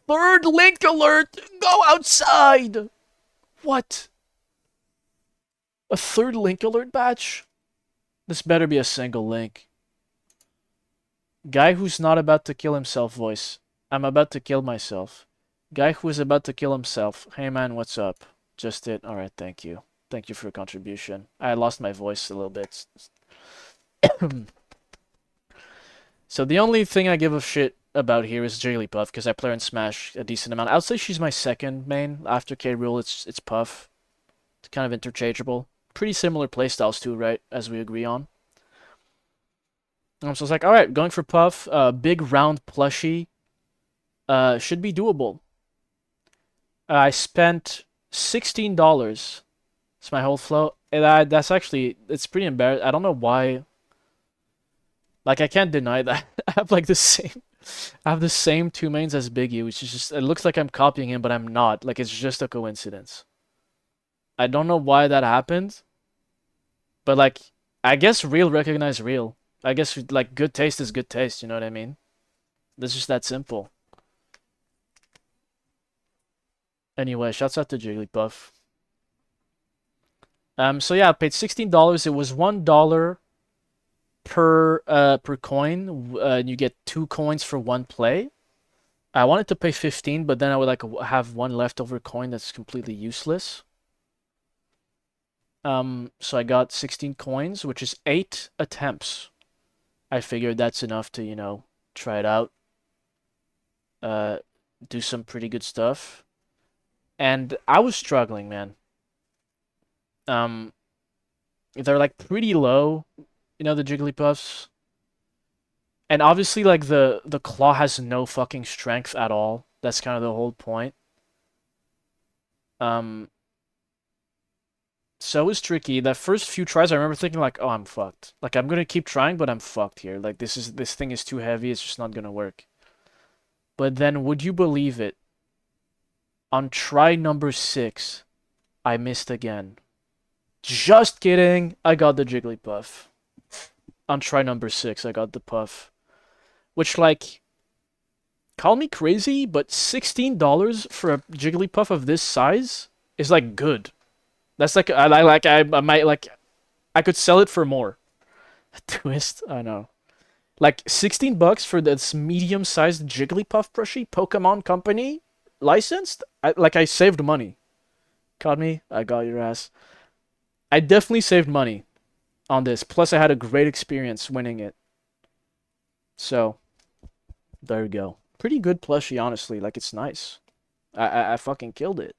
3rd Link alert! Go outside! What? A 3rd Link alert batch? This better be a single Link. Guy who's not about to kill himself voice. I'm about to kill myself. Guy who is about to kill himself. Hey man, what's up? Just it. Alright, thank you. Thank you for your contribution. I lost my voice a little bit. So the only thing I give a shit about here is Jigglypuff, because I play her in Smash a decent amount. I would say she's my second main. After K. Rool, it's Puff. It's kind of interchangeable. Pretty similar playstyles too, right? As we agree on. So I was like, alright, going for Puff. Big round plushie. Should be doable. I spent $16. It's my whole flow. And that's actually, it's pretty embarrassing. I don't know why. Like, I can't deny that. I have like I have the same 2 mains as Biggie, which is just, it looks like I'm copying him, but I'm not. Like, it's just a coincidence. I don't know why that happened. But like, I guess real recognize real. I guess like good taste is good taste, you know what I mean? It's just that simple. Anyway, shouts out to Jigglypuff. So yeah, I paid $16. It was $1 per coin. You get 2 coins for 1 play. I wanted to pay 15, but then I would like have 1 leftover coin that's completely useless. So I got 16 coins, which is 8 attempts. I figured that's enough to, you know, try it out. Do some pretty good stuff. And I was struggling, man. They're like pretty low, you know, the Jigglypuffs. And obviously, like, the claw has no fucking strength at all. That's kind of the whole point. So it was tricky. The first few tries, I remember thinking, like, oh, I'm fucked. Like, I'm gonna keep trying, but I'm fucked here. Like, this thing is too heavy. It's just not gonna work. But then, would you believe it? On try number 6, I missed again. Just kidding. I got the Jigglypuff. On try number 6, I got the Puff. Which, like, call me crazy, but $16 for a Jigglypuff of this size is, like, good. That's like, I might, like, I could sell it for more. Twist? I know. Like, $16 for this medium-sized Jigglypuff plushie, Pokemon Company, licensed? I saved money. Caught me? I got your ass. I definitely saved money on this. Plus, I had a great experience winning it. So, there you go. Pretty good plushie, honestly. Like, it's nice. I fucking killed it.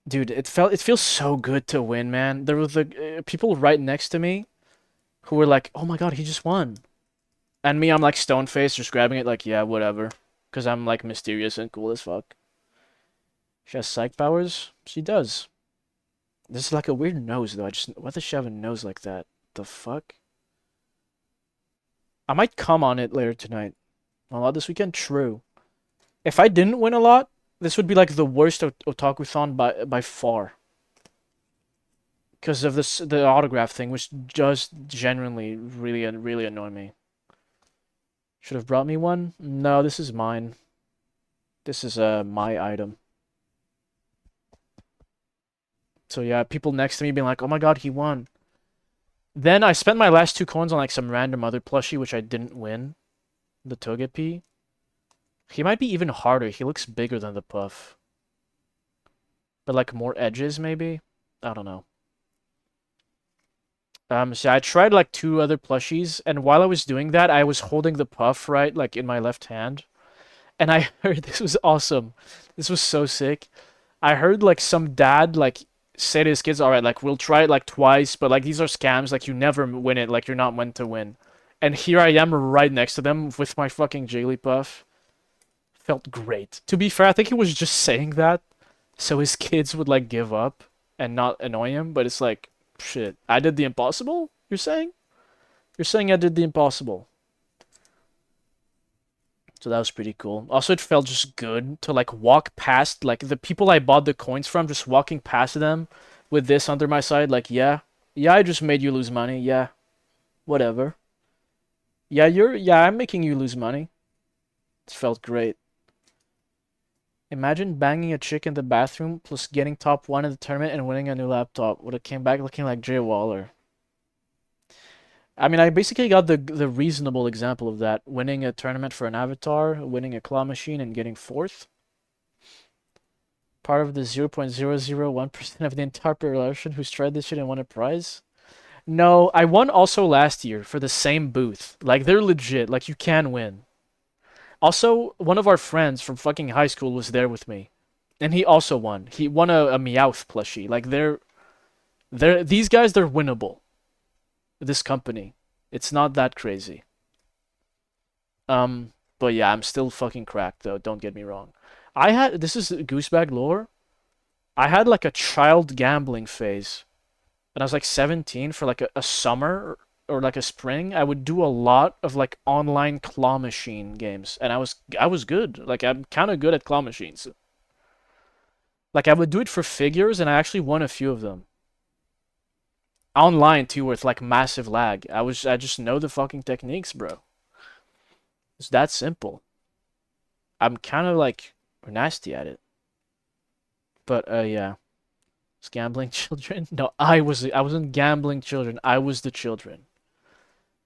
Dude, it feels so good to win, man. There were the people right next to me who were like, "Oh my god, he just won." And me, I'm like stone faced, just grabbing it like, "Yeah, whatever." Cuz I'm like mysterious and cool as fuck. She has psych powers? She does. This is like a weird nose though. Why does she have a nose like that? The fuck? I might come on it later tonight. A lot this weekend? True. If I didn't win a lot, this would be like the worst Otakuthon by far. Because of the autograph thing, which just genuinely really annoy me. Should have brought me one? No, this is mine. This is my item. So yeah, people next to me being like, "Oh my god, he won." Then I spent my last 2 coins on like some random other plushie, which I didn't win. The Togepi. He might be even harder. He looks bigger than the Puff. But like more edges maybe? I don't know. So I tried like 2 other plushies, and while I was doing that, I was holding the Puff, right, like in my left hand. And I heard, this was awesome. This was so sick. I heard like some dad like say to his kids, "All right, like we'll try it like twice, but like these are scams, like you never win it, like you're not meant to win." And here I am right next to them with my fucking Jigglypuff. Felt great. To be fair, I think he was just saying that so his kids would like give up and not annoy him, but it's like, shit, I did the impossible? You're saying? You're saying I did the impossible. So that was pretty cool. Also, it felt just good to like walk past like the people I bought the coins from, just walking past them with this under my side, like, yeah, I just made you lose money, yeah, whatever. Yeah, I'm making you lose money. It felt great. Imagine banging a chick in the bathroom plus getting top 1 in the tournament and winning a new laptop. Would have came back looking like Jay Waller. I mean, I basically got the reasonable example of that. Winning a tournament for an avatar, winning a claw machine, and getting 4th. Part of the 0.001% of the entire population who's tried this shit and won a prize. No, I won also last year for the same booth. Like, they're legit. Like, you can win. Also, one of our friends from fucking high school was there with me. And he also won. He won a Meowth plushie. Like, these guys, they're winnable. This company. It's not that crazy. But yeah, I'm still fucking cracked, though. Don't get me wrong. This is Goosebag lore. I had, like, a child gambling phase. When I was, like, 17 for, like, a summer or like a spring, I would do a lot of like online claw machine games, and I was good. Like I'm kind of good at claw machines. Like I would do it for figures, and I actually won a few of them. Online too, with like massive lag. I just know the fucking techniques, bro. It's that simple. I'm kind of like nasty at it. But yeah. It's gambling children? No, I wasn't gambling children. I was the children.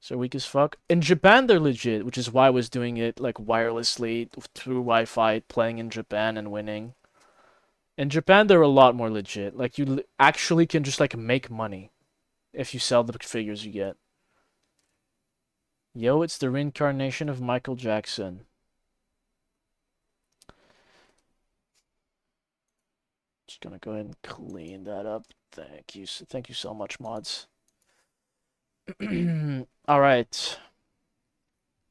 So weak as fuck. In Japan, they're legit, which is why I was doing it like wirelessly through Wi-Fi, playing in Japan and winning. In Japan, they're a lot more legit. Like you actually can just like make money if you sell the figures you get. Yo, it's the reincarnation of Michael Jackson. Just gonna go ahead and clean that up. Thank you so much, mods. All right.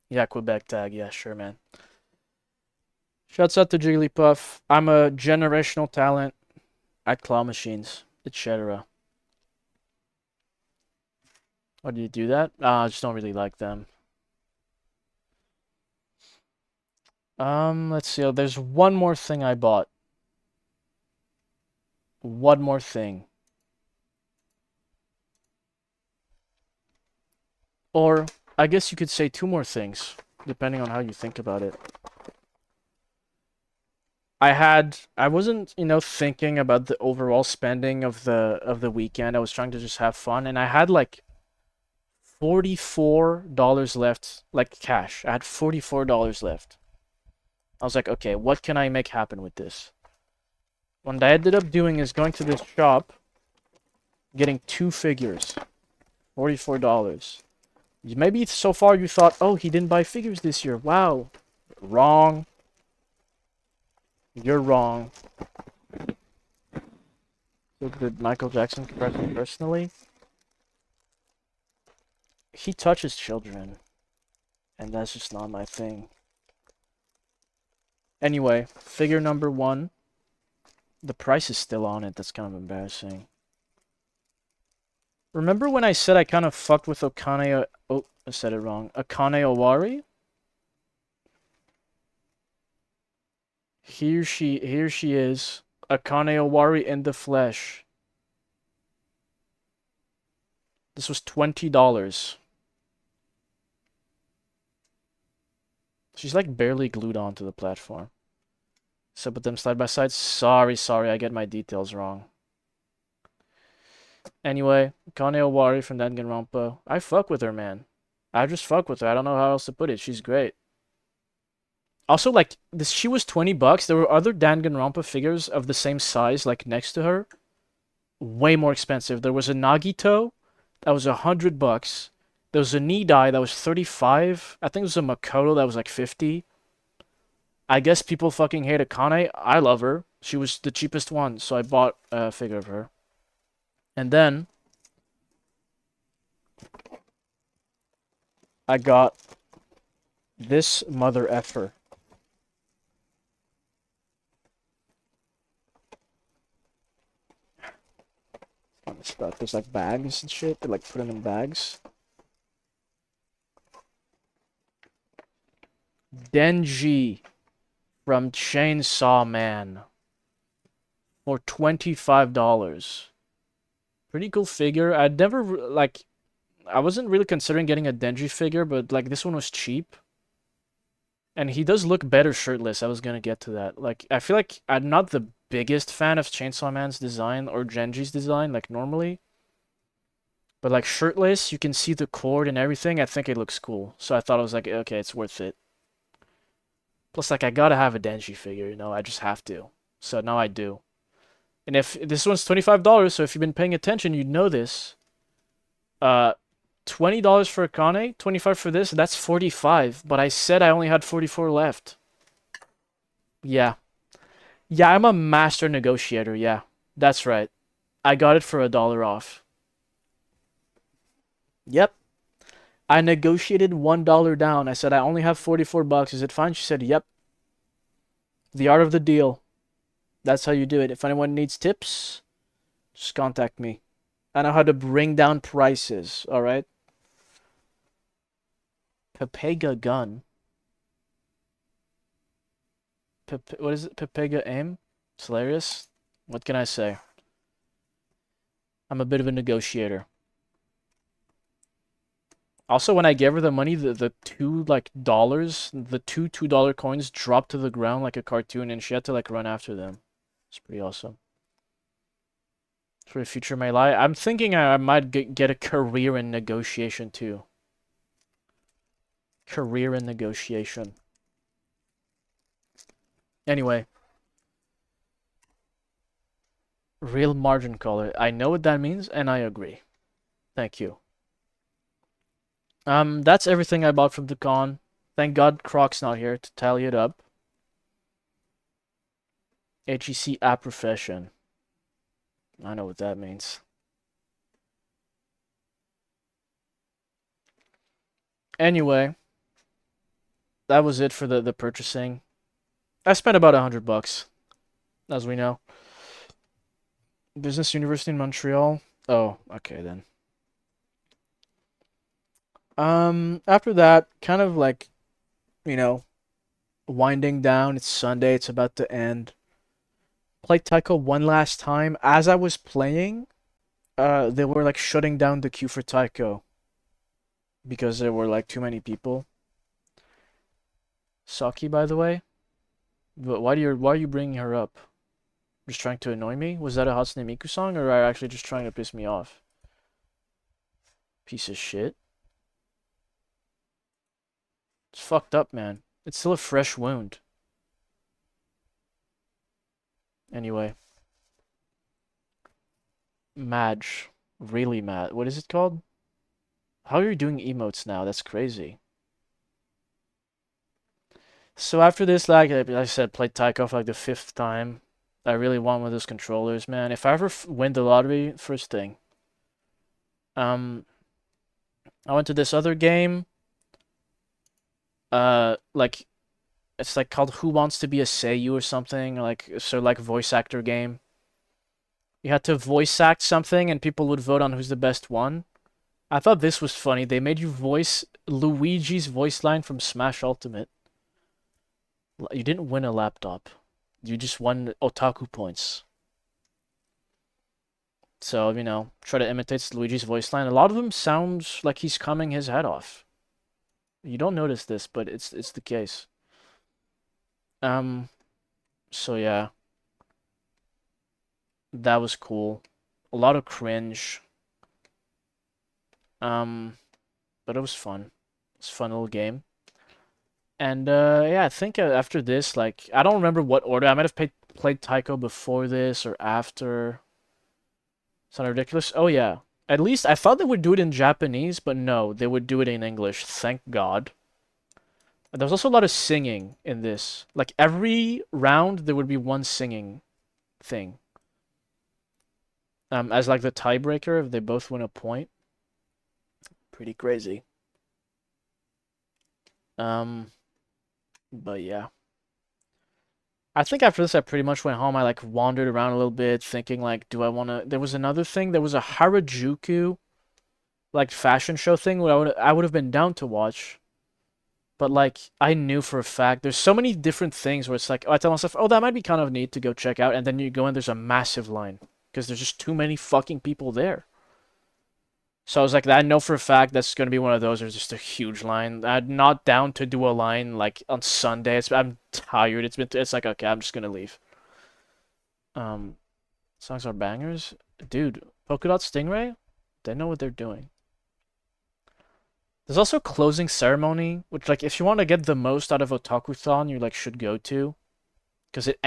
Yeah, Quebec tag. Yeah, sure, man. Shouts out to Jigglypuff. I'm a generational talent at claw machines, etc. Why do you do that? I just don't really like them. Let's see. Oh, there's one more thing I bought. One more thing. Or, I guess you could say 2 more things, depending on how you think about it. I wasn't, thinking about the overall spending of the weekend. I was trying to just have fun, and I had like $44 left, like cash. I had $44 left. I was like, okay, what can I make happen with this? What I ended up doing is going to this shop, getting 2 figures, $44. Maybe so far you thought, oh, he didn't buy figures this year. Wow. Wrong. You're wrong. Did Michael Jackson personally? He touches children, and that's just not my thing. Anyway, figure number 1. The price is still on it. That's kind of embarrassing. Remember when I said I kind of fucked with Okane... Oh, I said it wrong. Akane Owari? Here she is. Akane Owari in the flesh. This was $20. She's like barely glued onto the platform. So put them side by side. Sorry, I get my details wrong. Anyway, Kane Owari from Danganronpa. I fuck with her, man. I just fuck with her. I don't know how else to put it. She's great. Also, like, she was $20. There were other Danganronpa figures of the same size, like, next to her. Way more expensive. There was a Nagito that was $100. There was a Nidai that was $35. I think there was a Makoto that was like $50. I guess people fucking hate Akane. I love her. She was the cheapest one, so I bought a figure of her. And then I got this mother effer. There's like bags and shit. They like put them in bags. Denji from Chainsaw Man for $25. Pretty cool figure. I'd never like. I wasn't really considering getting a Denji figure, but like this one was cheap. And he does look better shirtless. I was gonna get to that. Like, I feel like I'm not the biggest fan of Chainsaw Man's design or Genji's design, like normally. But like shirtless, you can see the cord and everything. I think it looks cool. So I thought I was like, okay, it's worth it. Plus, like, I gotta have a Denji figure, you know? I just have to. So now I do. And if this one's $25, so if you've been paying attention, you'd know this. $20 for Akane, $25 for this, that's $45. But I said I only had 44 left. Yeah. Yeah, I'm a master negotiator, yeah. That's right. I got it for $1 off. Yep. I negotiated $1 down. I said, I only have 44 bucks. Is it fine? She said, yep. The art of the deal. That's how you do it. If anyone needs tips, just contact me. I know how to bring down prices, alright? Pepega gun. What is it? Pepega aim? It's hilarious. What can I say? I'm a bit of a negotiator. Also, when I gave her the money, the two like dollars, the two $2 coins dropped to the ground like a cartoon, and she had to like run after them. It's pretty awesome. For the future may lie. I'm thinking I might get a career in negotiation too. Career in negotiation. Anyway. Real margin caller. I know what that means, and I agree. Thank you. That's everything I bought from the con. Thank God Croc's not here to tally it up. HEC app profession. I know what that means. Anyway, that was it for the purchasing. I spent about $100, as we know. Business University in Montreal. Oh, okay then. After that, kind of like, you know, winding down. It's Sunday. It's about to end. Played Taiko one last time. As I was playing, they were like shutting down the queue for Taiko because there were like too many people. Saki, by the way. But why are you bringing her up? Just trying to annoy me? Was that a Hatsune Miku song, or are you actually just trying to piss me off? Piece of shit. It's fucked up, man. It's still a fresh wound. Anyway. Madge. Really mad. What is it called? How are you doing emotes now? That's crazy. So after this, like I said, played Taiko for like the 5th time. I really want one of those controllers, man. If I ever win the lottery, first thing. I went to this other game. Like it's like called Who Wants to Be a Seiyu or something, like so like voice actor game. You had to voice act something and people would vote on who's the best one. I thought this was funny. They made you voice Luigi's voice line from Smash Ultimate. You didn't win a laptop. You just won otaku points. So, you know, try to imitate Luigi's voice line. A lot of them sounds like he's coming his head off. You don't notice this, but it's the case. So yeah. That was cool. A lot of cringe. But it was fun. It's a fun little game. And yeah, I think after this, like, I don't remember what order. I might have played Taiko before this or after. Sound ridiculous? Oh yeah. At least I thought they would do it in Japanese, but no, they would do it in English. Thank God. There was also a lot of singing in this. Like every round, there would be one singing thing. As like the tiebreaker, if they both win a point. Pretty crazy. But yeah. I think after this, I pretty much went home. I like wandered around a little bit, thinking like, do I want to? There was another thing. There was a Harajuku, like fashion show thing where I would have been down to watch. But like, I knew for a fact there's so many different things where it's like, oh, I tell myself, oh, that might be kind of neat to go check out, and then you go and there's a massive line because there's just too many fucking people there. So I was like, I know for a fact that's going to be one of those. There's just a huge line. I'm not down to do a line like on Sunday. I'm tired. It's like, okay, I'm just going to leave. Songs are bangers. Dude, Polka Dot Stingray, they know what they're doing. There's also a closing ceremony, which like if you want to get the most out of Otakuthon, you like should go to. Because it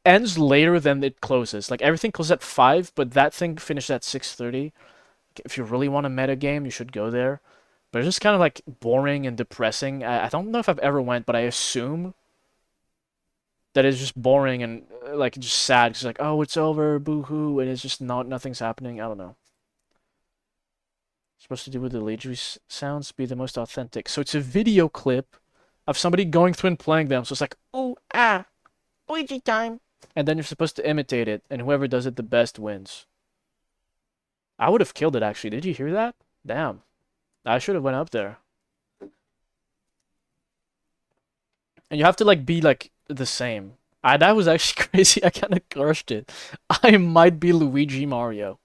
ends later than it closes. Like everything closes at 5, but that thing finished at 6:30. If you really want a meta game, you should go there. But it's just kind of like boring and depressing. I don't know if I've ever went, but I assume that it's just boring and like just sad. Cause like, oh, it's over, boo-hoo, and it's just nothing's happening. I don't know. Supposed to do with the Luigi sounds, be the most authentic. So it's a video clip of somebody going through and playing them. So it's like, oh, Luigi time. And then you're supposed to imitate it, and whoever does it the best wins. I would have killed it, actually. Did you hear that? Damn. I should have went up there. And you have to, like, be, like, the same. That was actually crazy. I kind of crushed it. I might be Luigi Mario.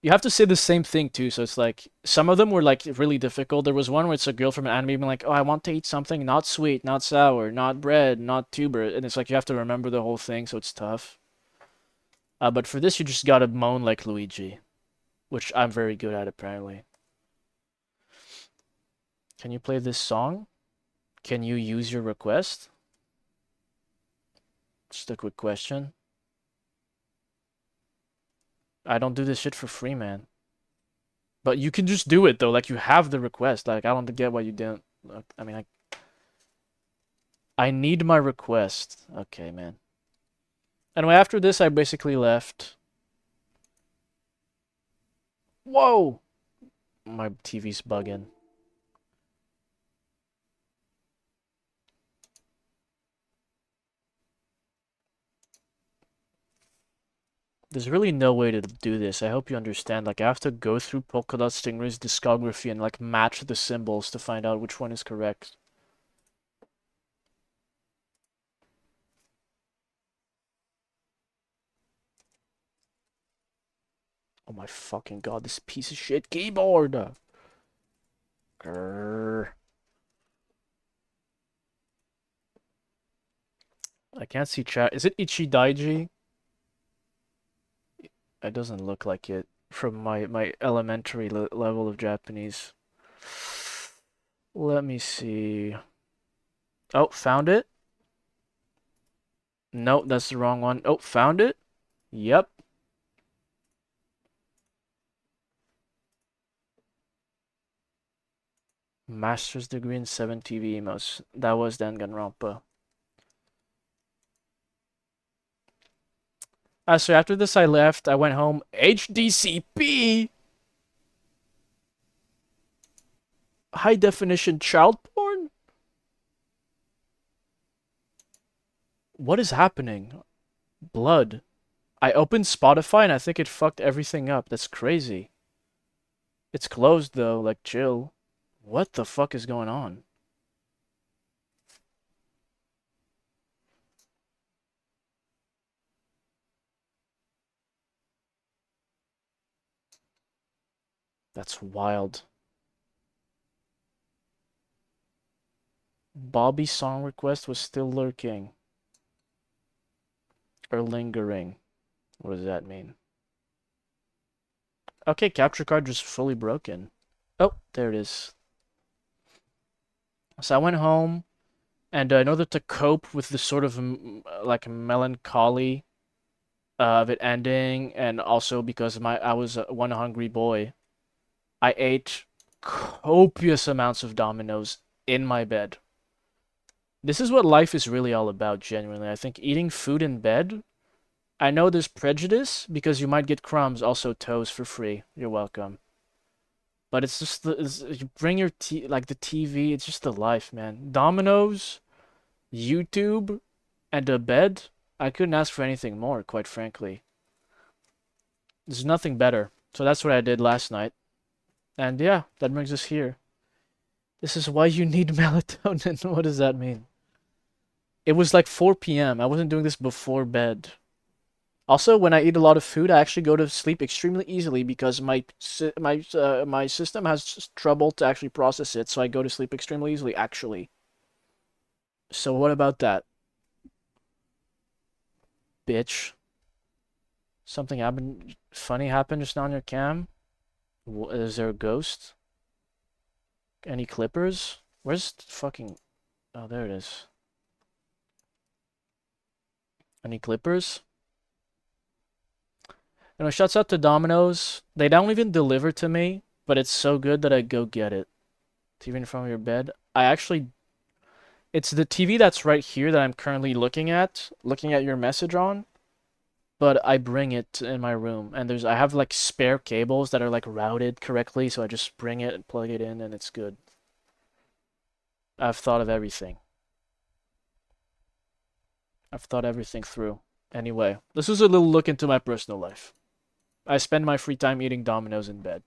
You have to say the same thing, too. So it's like, some of them were, like, really difficult. There was one where it's a girl from an anime being like, oh, I want to eat something not sweet, not sour, not bread, not tuber. And it's like, you have to remember the whole thing, so it's tough. But for this, you just gotta moan like Luigi, which I'm very good at, apparently. Can you play this song? Can you use your request? Just a quick question. I don't do this shit for free, man. But you can just do it, though. Like, you have the request. Like, I don't get why you didn't. I mean, I need my request. Okay, man. Anyway, after this, I basically left. Whoa! My TV's bugging. There's really no way to do this. I hope you understand. Like, I have to go through Polka Dot Stingray's discography and, like, match the symbols to find out which one is correct. Oh my fucking god, this piece of shit keyboard! Grrr. I can't see chat. Is it Ichidaiji? It doesn't look like it from my elementary level of Japanese. Let me see. Oh, found it? Nope, that's the wrong one. Oh, found it? Yep. Master's degree in 7 TV emos. That was Danganronpa. So after this, I left. I went home. HDCP! High definition child porn? What is happening? Blood. I opened Spotify and I think it fucked everything up. That's crazy. It's closed though, like chill. What the fuck is going on? That's wild. Bobby's song request was still lurking. Or lingering. What does that mean? Okay, capture card just fully broken. Oh, there it is. So I went home, and in order to cope with the sort of like melancholy of it ending, and also because I was one hungry boy, I ate copious amounts of Dominoes in my bed. This is what life is really all about, genuinely. I think eating food in bed. I know there's prejudice because you might get crumbs, also toes for free. You're welcome. But it's just you bring your like the TV. It's just the life, man. Dominoes, YouTube, and a bed. I couldn't ask for anything more, quite frankly. There's nothing better. So that's what I did last night. And yeah, that brings us here. This is why you need melatonin. What does that mean? It was like 4 p.m. I wasn't doing this before bed. Also, when I eat a lot of food, I actually go to sleep extremely easily because my system has trouble to actually process it, so I go to sleep extremely easily, actually. So what about that? Bitch. Something happened, funny happened just now on your cam? Is there a ghost? Any clippers? Where's the fucking... Oh, there it is. Any clippers? You know, shouts out to Domino's. They don't even deliver to me, but it's so good that I go get it. TV in front of your bed. I actually... It's the TV that's right here that I'm currently looking at your message on. But I bring it in my room, and I have like spare cables that are like routed correctly, so I just bring it and plug it in, and it's good. I've thought of everything. I've thought everything through. Anyway, this is a little look into my personal life. I spend my free time eating Dominoes in bed.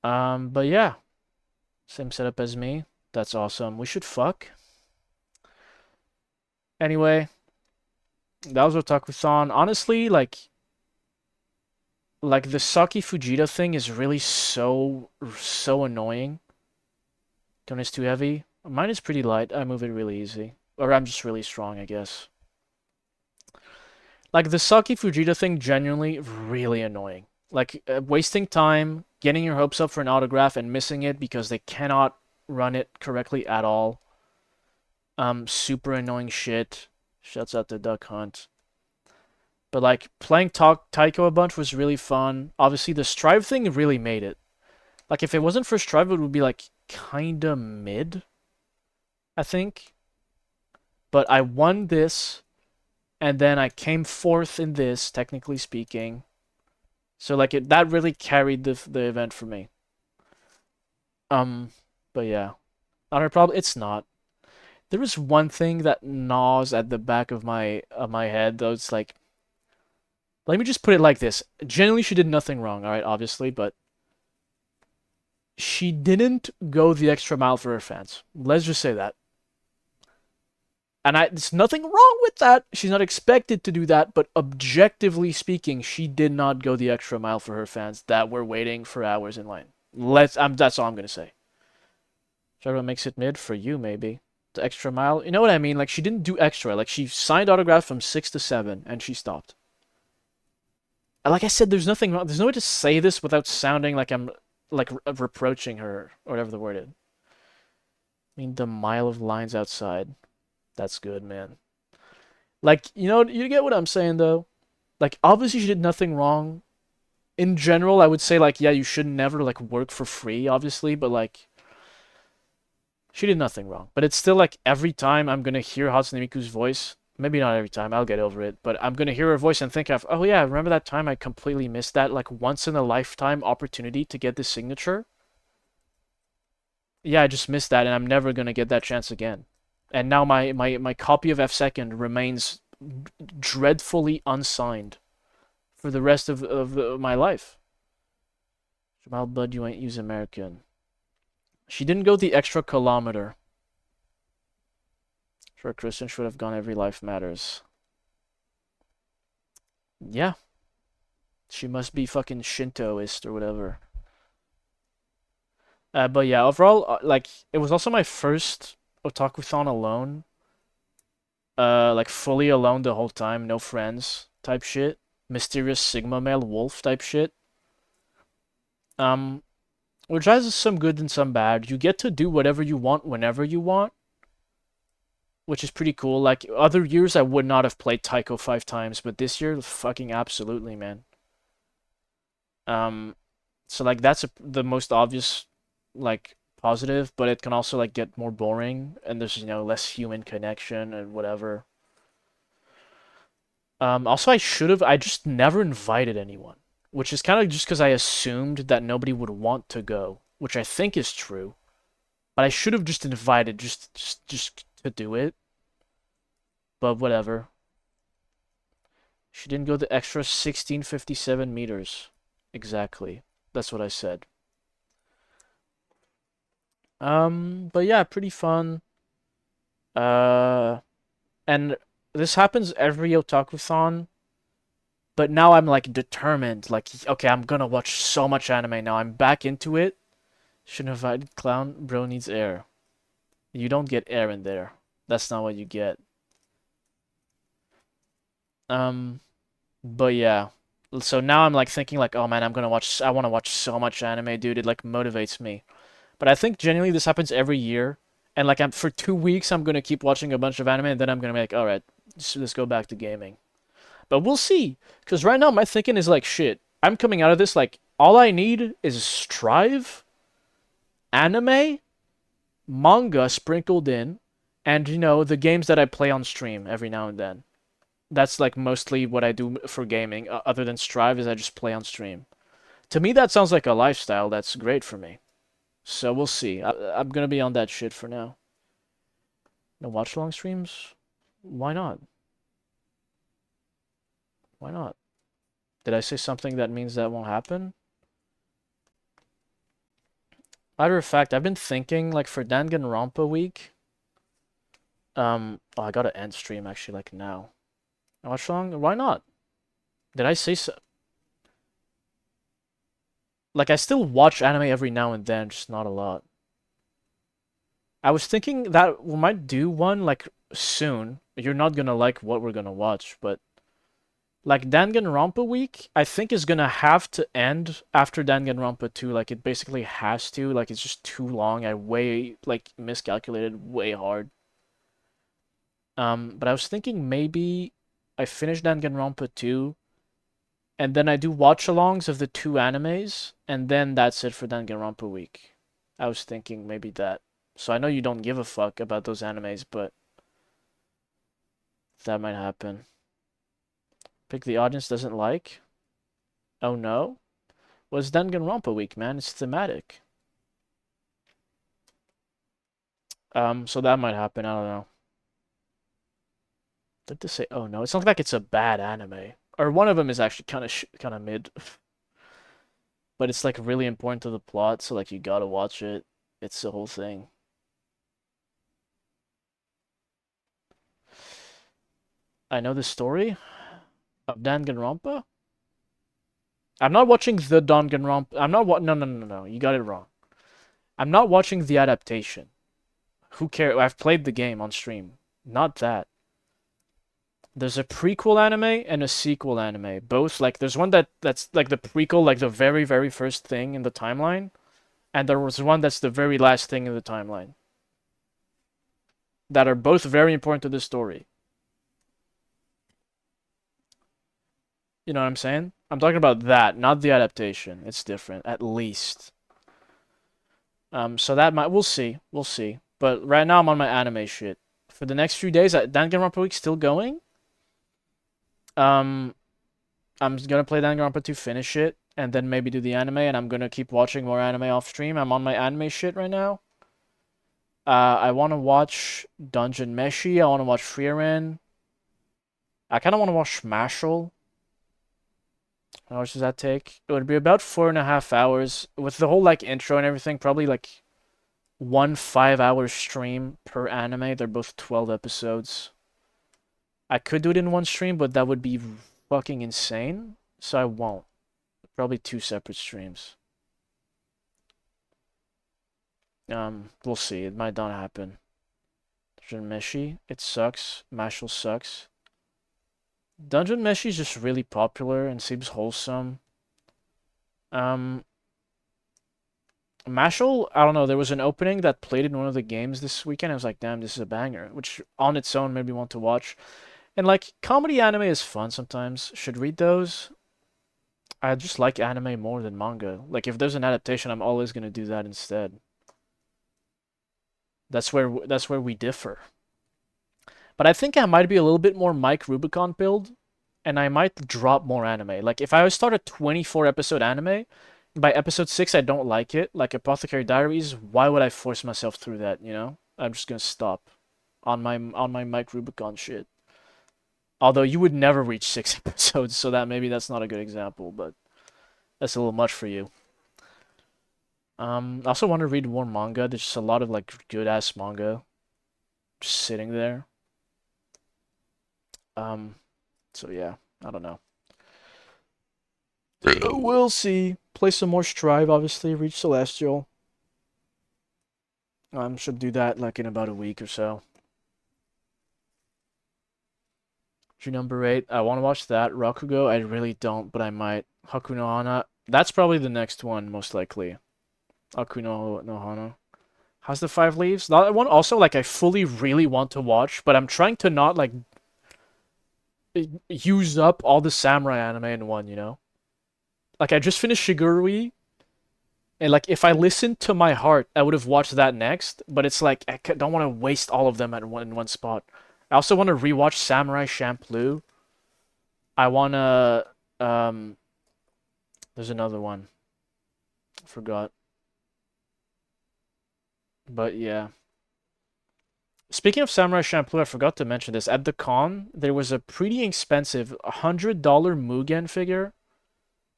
But yeah. Same setup as me. That's awesome. We should fuck. Anyway. That was Otakuthon. Honestly, like the Saki Fujita thing is really so annoying. Tone is too heavy. Mine is pretty light. I move it really easy. Or I'm just really strong, I guess. Like, the Saki Fujita thing, genuinely really annoying. Like, wasting time, getting your hopes up for an autograph and missing it because they cannot run it correctly at all. Super annoying shit. Shouts out to Duck Hunt. But, like, playing Taiko a bunch was really fun. Obviously, the Strive thing really made it. Like, if it wasn't for Strive, it would be, like, kinda mid, I think. But I won this, and then I came fourth in this, technically speaking. So, like, that really carried the event for me. But yeah. Not a problem. It's not. There is one thing that gnaws at the back of my head, though. It's like, let me just put it like this. Generally, she did nothing wrong, alright, obviously, but she didn't go the extra mile for her fans. Let's just say that. And there's nothing wrong with that. She's not expected to do that, but objectively speaking, she did not go the extra mile for her fans that were waiting for hours in line. That's all I'm gonna say. Trevor makes it mid for you, maybe. The extra mile. You know what I mean? Like, she didn't do extra. Like, she signed autographs from 6 to 7, and she stopped. Like I said, there's nothing wrong. There's no way to say this without sounding like I'm, like, reproaching her, or whatever the word is. I mean, the mile of lines outside. That's good, man. Like, you get what I'm saying, though? Like, obviously she did nothing wrong. In general, I would say, like, yeah, you should never, like, work for free, obviously, but, like, she did nothing wrong. But it's still, like, every time I'm gonna hear Hatsune Miku's voice, Maybe not every time, I'll get over it, but I'm gonna hear her voice and think of, oh yeah, remember that time I completely missed that, like, once in a lifetime opportunity to get this signature? Yeah, I just missed that, and I'm never gonna get that chance again. And now my copy of F2nd remains dreadfully unsigned for the rest of my life. Jamal Bud, you ain't use American. She didn't go the extra kilometer. Sure, Christian should have gone every life matters. Yeah. She must be fucking Shintoist or whatever. But yeah, overall, like, it was also my first Otakuthon alone. Like, fully alone the whole time, no friends type shit. Mysterious Sigma male wolf type shit. Which has some good and some bad. You get to do whatever you want whenever you want, which is pretty cool. Like, other years I would not have played Taiko 5 times, but this year, fucking absolutely, man. So like that's the most obvious, like, positive, but it can also like get more boring, and there's, you know, less human connection and whatever. Also, I just never invited anyone, which is kind of just because I assumed that nobody would want to go, which I think is true. But I should have just invited just to do it. But whatever. She didn't go the extra 1657 meters. Exactly. That's what I said. But yeah, pretty fun. And this happens every Otakuthon. But now I'm like determined, like, okay, I'm gonna watch so much anime now. I'm back into it. Shouldn't have invited clown. Bro needs air. You don't get air in there. That's not what you get. But yeah. So now I'm like thinking like, oh man, I want to watch so much anime, dude. It like motivates me. But I think genuinely this happens every year. And like for 2 weeks I'm gonna keep watching a bunch of anime, and then I'm gonna be like, alright, let's go back to gaming. But we'll see. Because right now my thinking is like, shit, I'm coming out of this like, all I need is Strive, anime, manga sprinkled in, and, you know, the games that I play on stream every now and then. That's like mostly what I do for gaming, other than Strive, is I just play on stream. To me, that sounds like a lifestyle that's great for me. So we'll see. I'm gonna be on that shit for now. No watch long streams? Why not? Why not? Did I say something that means that won't happen? Matter of fact, I've been thinking, like, for Danganronpa week. Oh, I gotta end stream actually, like, now. Watch long? Why not? Did I say so? Like, I still watch anime every now and then, just not a lot. I was thinking that we might do one, like, soon. You're not gonna like what we're gonna watch, but like Danganronpa week, I think is gonna have to end after Danganronpa 2. Like, it basically has to. Like, it's just too long. I miscalculated way hard. But I was thinking maybe I finish Danganronpa 2, and then I do watch-alongs of the 2 animes, and then that's it for Danganronpa week. I was thinking maybe that. So I know you don't give a fuck about those animes, but that might happen. Pick the audience doesn't like? Oh no? Well, it's Danganronpa week, man. It's thematic. So that might happen. I don't know. Did this say? Oh no, it's not like it's a bad anime. Or one of them is actually kind of mid. But it's like really important to the plot, so like you gotta watch it. It's the whole thing. I know the story of Danganronpa. I'm not watching the Danganronpa. No. You got it wrong. I'm not watching the adaptation. Who cares? I've played the game on stream. Not that. There's a prequel anime and a sequel anime. Both, like, there's one that's like the prequel, like the very, very first thing in the timeline. And there was one that's the very last thing in the timeline. That are both very important to the story. You know what I'm saying? I'm talking about that, not the adaptation. It's different, at least. So that we'll see. We'll see. But right now I'm on my anime shit. for the next few days, Danganronpa Week's still going. I'm gonna play Danganronpa to finish it, and then maybe do the anime, and I'm gonna keep watching more anime off stream. I'm on my anime shit right now. I want to watch Dungeon Meshi. I want to watch Frieren. I kind of want to watch Smashel. How much does that take? It would be about 4.5 hours with the whole like intro and everything. Probably like 1 5-hour stream per anime. They're both 12 episodes. I could do it in one stream, but that would be fucking insane. So I won't. Probably 2 separate streams. We'll see. It might not happen. Dungeon Meshi, it sucks. Mashal sucks. Dungeon Meshi is just really popular and seems wholesome. Mashal, I don't know, there was an opening that played in one of the games this weekend. I was like, damn, this is a banger, which on its own made me want to watch. And like, comedy anime is fun sometimes. Should read those. I just like anime more than manga. Like, if there's an adaptation, I'm always gonna do that instead. That's where we differ. But I think I might be a little bit more Mike Rubicon build, and I might drop more anime. Like, if I start a 24-episode anime, by episode 6 I don't like it, like Apothecary Diaries, why would I force myself through that, you know? I'm just gonna stop on my Mike Rubicon shit. Although you would never reach 6 episodes, so maybe that's not a good example, but that's a little much for you. I also want to read more manga. There's just a lot of like good ass manga just sitting there. So yeah, I don't know. We'll see. Play some more Strive, obviously. Reach Celestial. Should do that like in about a week or so. Number 8. I want to watch that. Rakugo, I really don't, but I might. Haku no Hana. That's probably the next one, most likely. Haku no Hana. How's the 5 Leaves? That one also, like, I fully really want to watch, but I'm trying to not, like, use up all the samurai anime in one, you know? Like, I just finished Shigurui, and, like, if I listened to my heart, I would have watched that next, but it's like, I don't want to waste all of them in one spot. I also want to rewatch Samurai Champloo. I want to, there's another one. I forgot. But, yeah. Speaking of Samurai Champloo, I forgot to mention this. At the con, there was a pretty expensive $100 Mugen figure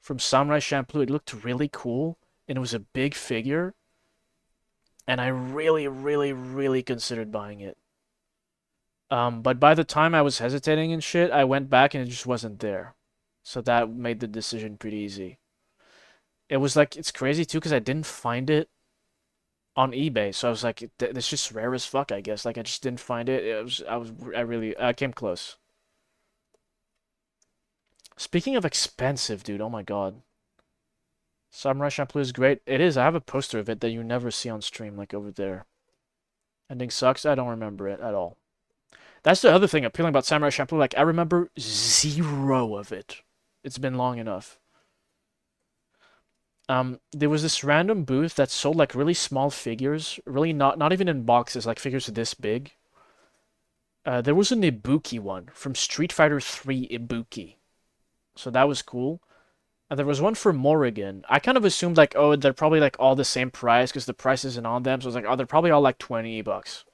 from Samurai Champloo. It looked really cool, and it was a big figure. And I really, really, really considered buying it. But by the time I was hesitating and shit, I went back and it just wasn't there. So that made the decision pretty easy. It was like, it's crazy too, because I didn't find it on eBay. So I was like, it's just rare as fuck, I guess. Like, I just didn't find it. I came close. Speaking of expensive, dude, oh my god. Samurai Champloo is great. It is. I have a poster of it that you never see on stream, like over there. Ending sucks. I don't remember it at all. That's the other thing appealing about Samurai Champloo. Like, I remember 0 of it. It's been long enough. There was this random booth that sold, like, really small figures. Really not even in boxes, like, figures this big. There was an Ibuki one from Street Fighter 3 Ibuki. So that was cool. And there was one for Morrigan. I kind of assumed, like, oh, they're probably, like, all the same price because the price isn't on them. So I was like, oh, they're probably all, like, 20 bucks.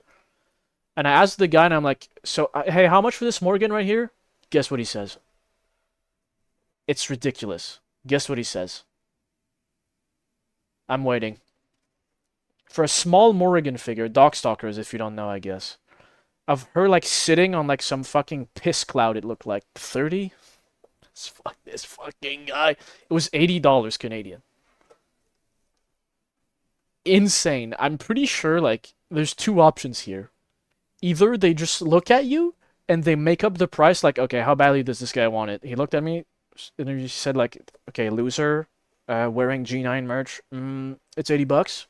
And I asked the guy, and I'm like, so, hey, how much for this Morgan right here? Guess what he says? It's ridiculous. Guess what he says? I'm waiting. For a small Morrigan figure, Darkstalkers, if you don't know, I guess. Of her, like, sitting on, like, some fucking piss cloud, it looked like. 30? This fucking guy. It was $80 Canadian. Insane. I'm pretty sure, like, there's 2 options here. Either they just look at you and they make up the price, like, okay, how badly does this guy want it? He looked at me and he said, like, okay, loser, wearing G9 merch, it's 80 bucks.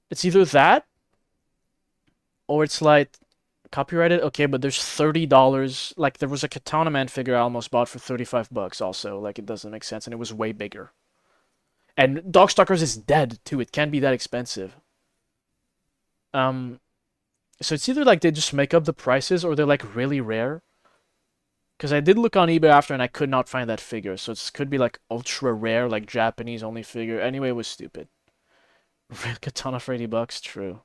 It's either that, or it's like, copyrighted, okay, but there's $30. Like, there was a Katana Man figure I almost bought for 35 bucks also. Like, it doesn't make sense, and it was way bigger. And Darkstalkers is dead, too. It can't be that expensive. So it's either like they just make up the prices or they're like really rare. Because I did look on eBay after and I could not find that figure. So it could be like ultra rare, like Japanese only figure. Anyway, it was stupid. Real katana for $80, true.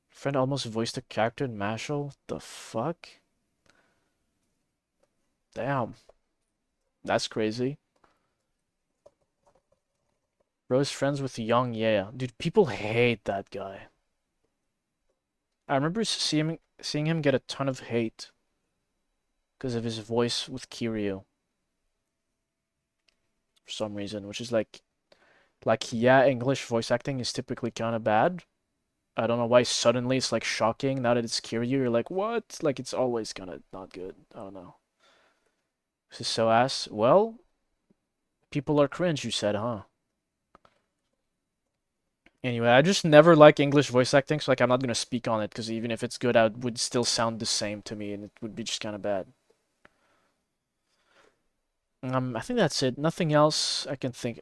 Friend almost voiced a character in Mashal? The fuck? Damn. That's crazy. Bro's friends with Young Yeah. Dude, people hate that guy. I remember seeing him get a ton of hate because of his voice with Kiryu for some reason, which is like yeah, English voice acting is typically kind of bad. I don't know why suddenly it's like shocking now that it's Kiryu. You're like, what? Like it's always kind of not good. I don't know. This is so ass. Well, people are cringe, you said, huh? Anyway, I just never like English voice acting, so like I'm not gonna speak on it because even if it's good, it would still sound the same to me, and it would be just kind of bad. I think that's it. Nothing else I can think.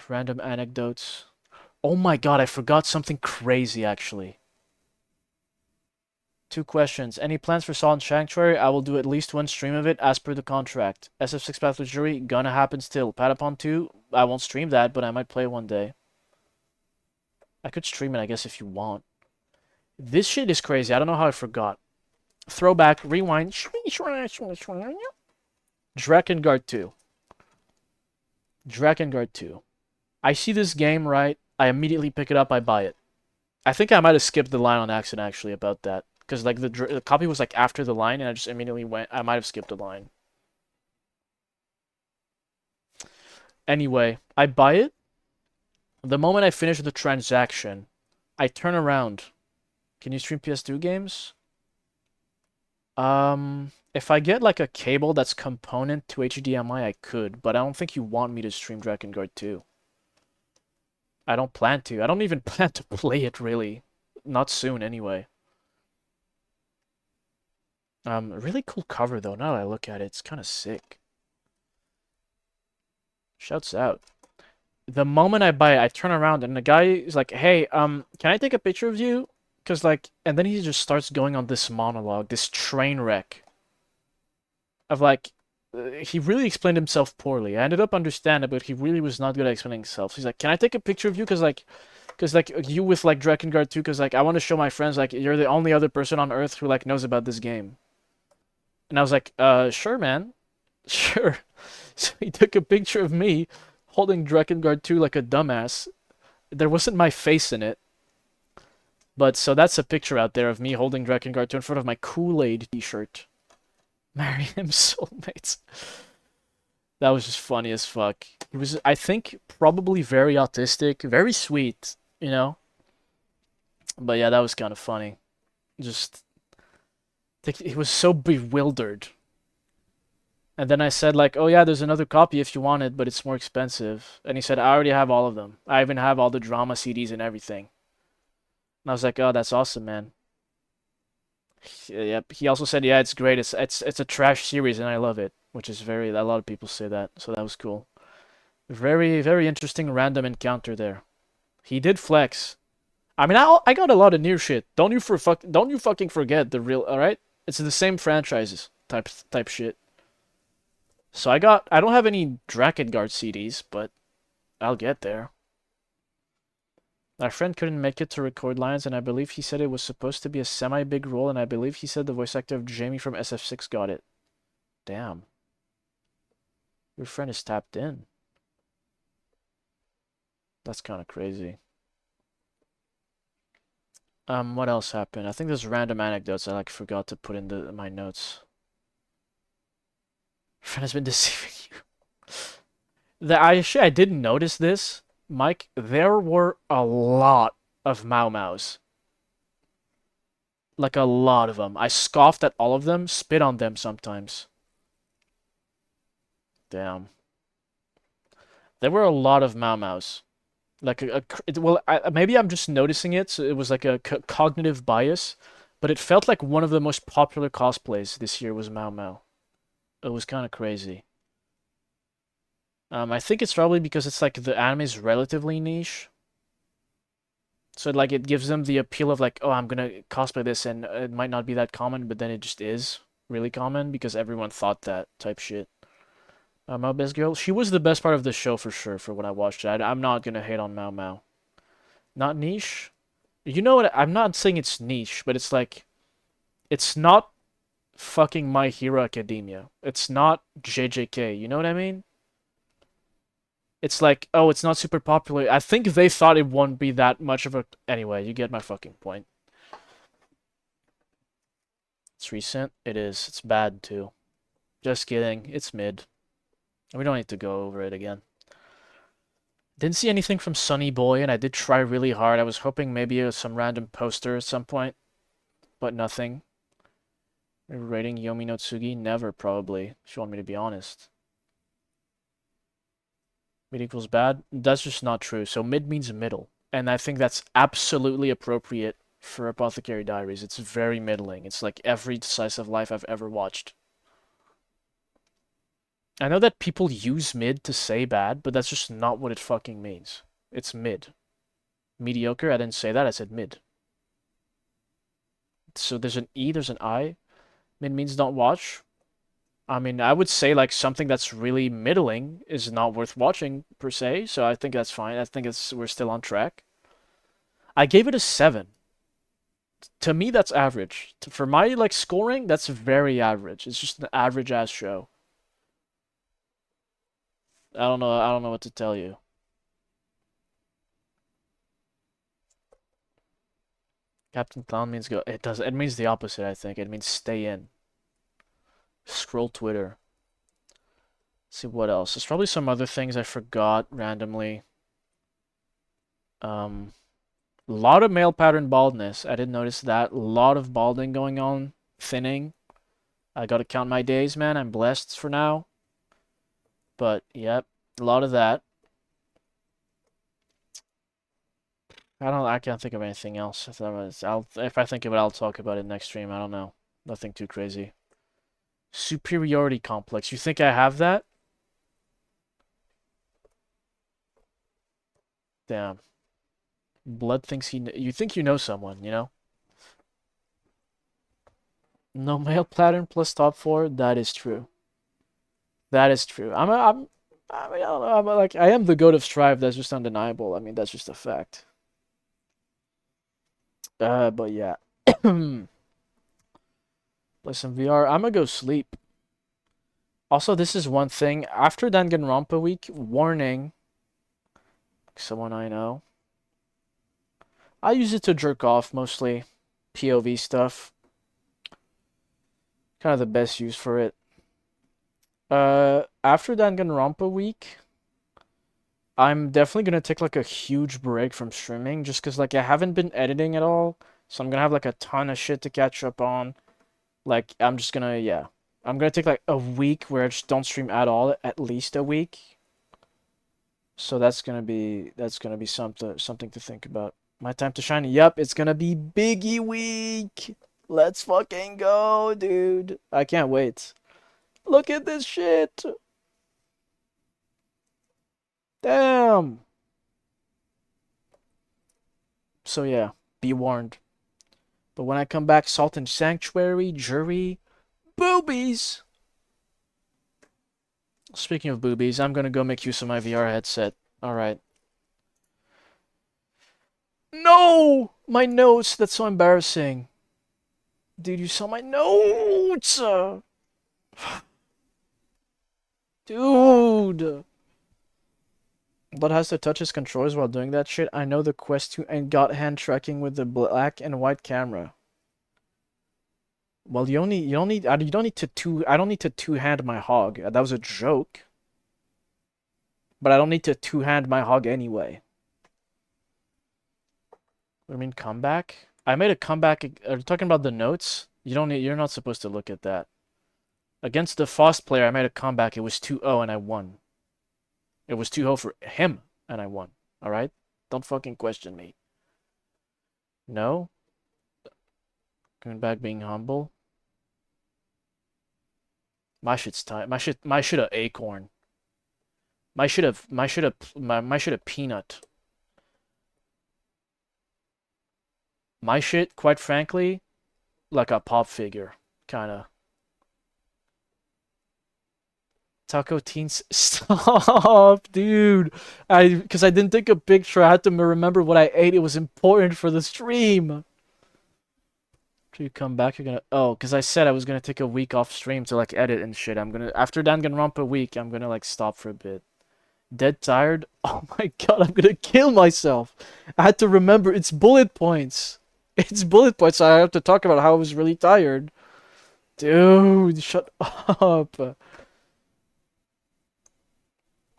Random anecdotes. Oh my god, I forgot something crazy actually. 2 questions. Any plans for Salt and Sanctuary? I will do at least 1 stream of it as per the contract. SF6 Path of Jury, gonna happen still. Patapon 2, I won't stream that, but I might play one day. I could stream it, I guess, if you want. This shit is crazy. I don't know how I forgot. Throwback, rewind. Drakengard 2. Drakengard 2. I see this game, right? I immediately pick it up, I buy it. I think I might have skipped the line on accident, actually, about that. Because, like, the copy was, like, after the line, and I just immediately went... I might have skipped a line. Anyway, I buy it. The moment I finish the transaction, I turn around. Can you stream PS2 games? If I get, like, a cable that's component to HDMI, I could. But I don't think you want me to stream Drakengard 2. I don't plan to. I don't even plan to play it, really. Not soon, anyway. Really cool cover, though, now that I look at it. It's kind of sick. Shouts out. The moment I buy it, I turn around, and the guy is like, hey, can I take a picture of you? Because, like, and then he just starts going on this monologue, this train wreck. Of, like, he really explained himself poorly. I ended up understanding, but he really was not good at explaining himself. He's like, can I take a picture of you? Because, like, you with, like, Drakengard 2, because, like, I want to show my friends, like, you're the only other person on Earth who, like, knows about this game. And I was like, sure, man. Sure. So he took a picture of me holding Drakengard 2 like a dumbass. There wasn't my face in it. But, so that's a picture out there of me holding Drakengard 2 in front of my Kool-Aid t-shirt. Marry him, soulmates. That was just funny as fuck. He was, I think, probably very autistic, very sweet, you know? But yeah, that was kind of funny. Just, he was so bewildered. And then I said, like, oh yeah, there's another copy if you want it, but it's more expensive. And he said, I already have all of them. I even have all the drama CDs and everything. And I was like, oh, that's awesome, man. Yep. He also said, yeah, it's great. It's a trash series, and I love it. Which is a lot of people say that, so that was cool. Very, very interesting random encounter there. He did flex. I mean, I got a lot of near shit. Don't you fucking forget the real, alright? It's the same franchises type shit. So I don't have any Drakengard CDs, but I'll get there. Our friend couldn't make it to record lines, and I believe he said it was supposed to be a semi-big role, and I believe he said the voice actor of Jamie from SF6 got it. Damn. Your friend is tapped in. That's kind of crazy. What else happened? I think there's random anecdotes I like forgot to put in my notes. Friend has been deceiving you. I didn't notice this, Mike. There were a lot of Mau Maus. Like a lot of them. I scoffed at all of them, spit on them sometimes. Damn. There were a lot of Mau Maus. Like maybe I'm just noticing it, so it was like a cognitive bias, but it felt like one of the most popular cosplays this year was Mau Mau. It was kind of crazy. I think it's probably because it's like the anime is relatively niche. So like it gives them the appeal of like, oh, I'm gonna cosplay this, and it might not be that common, but then it just is really common because everyone thought that type shit. Mao Best Girl, she was the best part of the show for sure. For when I watched it, I'm not gonna hate on Mao Mao. Not niche. You know what? I'm not saying it's niche, but it's like, it's not fucking My Hero Academia. It's not JJK. You know what I mean? It's like, oh, it's not super popular. I think they thought it won't be that much of a. Anyway, you get my fucking point. It's recent. It is. It's bad too. Just kidding. It's mid. We don't need to go over it again. Didn't see anything from Sunny Boy, and I did try really hard. I was hoping maybe some random poster at some point, but nothing. Rating Yomi no Tsugi? Never, probably, if you want me to be honest. Mid equals bad? That's just not true. So mid means middle, and I think that's absolutely appropriate for Apothecary Diaries. It's very middling. It's like every slice of life I've ever watched. I know that people use mid to say bad, but that's just not what it fucking means. It's mid. Mediocre, I didn't say that, I said mid. So there's an E, there's an I. Mid means don't watch. I mean, I would say like something that's really middling is not worth watching per se, so I think that's fine. I think we're still on track. I gave it a 7. To me, that's average. For my like scoring, that's very average. It's just an average ass show. I don't know what to tell you. Captain Clown means go. It means the opposite, I think. It means stay in. Scroll Twitter. Let's see what else. There's probably some other things I forgot randomly. A lot of male pattern baldness. I didn't notice that. A lot of balding going on. Thinning. I gotta count my days, man. I'm blessed for now. But, yep. A lot of that. I can't think of anything else. If I think of it, I'll talk about it next stream. I don't know. Nothing too crazy. Superiority complex. You think I have that? Damn. Blood thinks you think you know someone, you know? No male pattern plus top 4. That is true. That is true. I mean, I don't know. I am the goat of Strive. That's just undeniable. I mean, that's just a fact. But yeah. Play some VR. I'm gonna go sleep. Also, this is one thing. After Danganronpa week, warning. Someone I know. I use it to jerk off mostly. POV stuff. Kind of the best use for it. After Danganronpa week, I'm definitely gonna take like a huge break from streaming just because like I haven't been editing at all. So I'm gonna have like a ton of shit to catch up on. Like I'm just gonna I'm gonna take like a week where I just don't stream at all, at least a week. So that's gonna be something to think about. My time to shine. Yep, it's gonna be Biggie week. Let's fucking go, dude. I can't wait. Look at this shit. Damn. So yeah, be warned. But when I come back, Salt and Sanctuary, Jury, boobies. Speaking of boobies, I'm gonna go make use of my VR headset. Alright. No! My notes! That's so embarrassing. Dude, you saw my notes! Dude! But has to touch his controllers while doing that shit. I know the Quest 2 and got hand tracking with the black and white camera. Well, you don't need to I don't need to two-hand my hog. That was a joke. But I don't need to two-hand my hog anyway. What do you mean comeback? I made a comeback. Are you talking about the notes? You're not supposed to look at that. Against the Faust player, I made a comeback. It was 2-0 and I won. It was 2-0 for him and I won. Alright? Don't fucking question me. No? Coming back being humble. My shit's time. My shit a acorn. My shit a peanut. My shit, quite frankly, like a pop figure, kinda. Taco Teens, stop, dude. Because I didn't take a picture. I had to remember what I ate. It was important for the stream. After you come back, you're gonna. Oh, because I said I was gonna take a week off stream to like edit and shit. I'm gonna after Danganronpa week. I'm gonna like stop for a bit. Dead tired. Oh my god, I'm gonna kill myself. I had to remember it's bullet points. It's bullet points. So I have to talk about how I was really tired. Dude, shut up.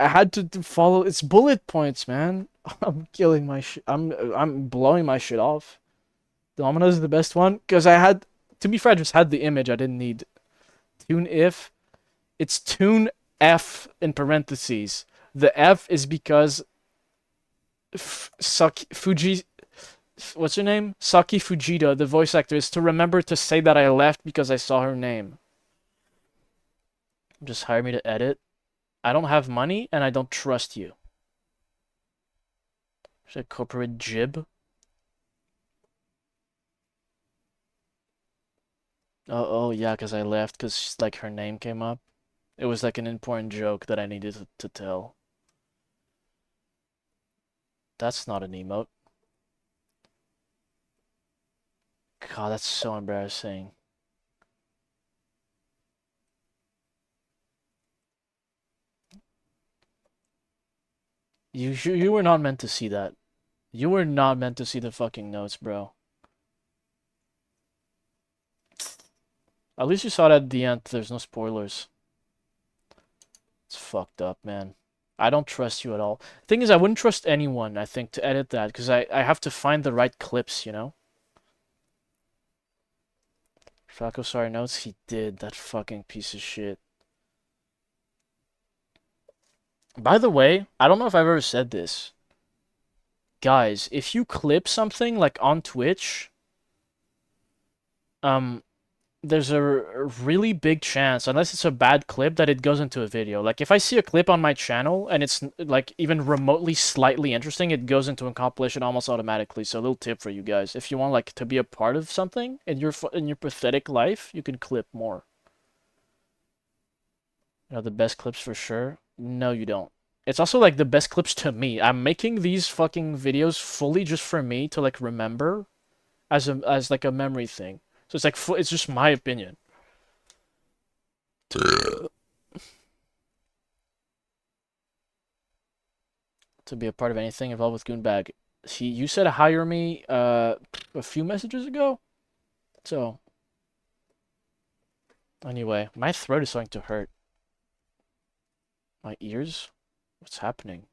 I had to follow. It's bullet points, man. I'm killing my shit. I'm blowing my shit off. Domino's is the best one because I had. To be fair, I just had the image. I didn't need tune if. It's tune F in parentheses. The F is because Fuji. What's her name? Saki Fujita, the voice actor, is to remember to say that I left because I saw her name. Just hire me to edit. I don't have money and I don't trust you. There's a corporate jib. Oh yeah, because I left because like her name came up. It was like an important joke that I needed to tell. That's not an emote. God, that's so embarrassing. You were not meant to see that. You were not meant to see the fucking notes, bro. At least you saw it at the end. There's no spoilers. It's fucked up, man. I don't trust you at all. Thing is, I wouldn't trust anyone, I think, to edit that, because I have to find the right clips, you know? Falco sorry notes? He did, that fucking piece of shit. By the way, I don't know if I've ever said this. Guys, if you clip something, like, on Twitch, there's a really big chance, unless it's a bad clip, that it goes into a video. Like, if I see a clip on my channel, and it's, like, even remotely slightly interesting, it goes into a compilation almost automatically. So a little tip for you guys. If you want, like, to be a part of something in your pathetic life, you can clip more. You know, the best clips for sure? No, you don't. It's also, like, the best clips to me. I'm making these fucking videos fully just for me to, like, remember as like, a memory thing. So it's like, it's just my opinion. To be a part of anything involved with Goonbag. You said hire me a few messages ago? So, anyway, my throat is starting to hurt. My ears? What's happening?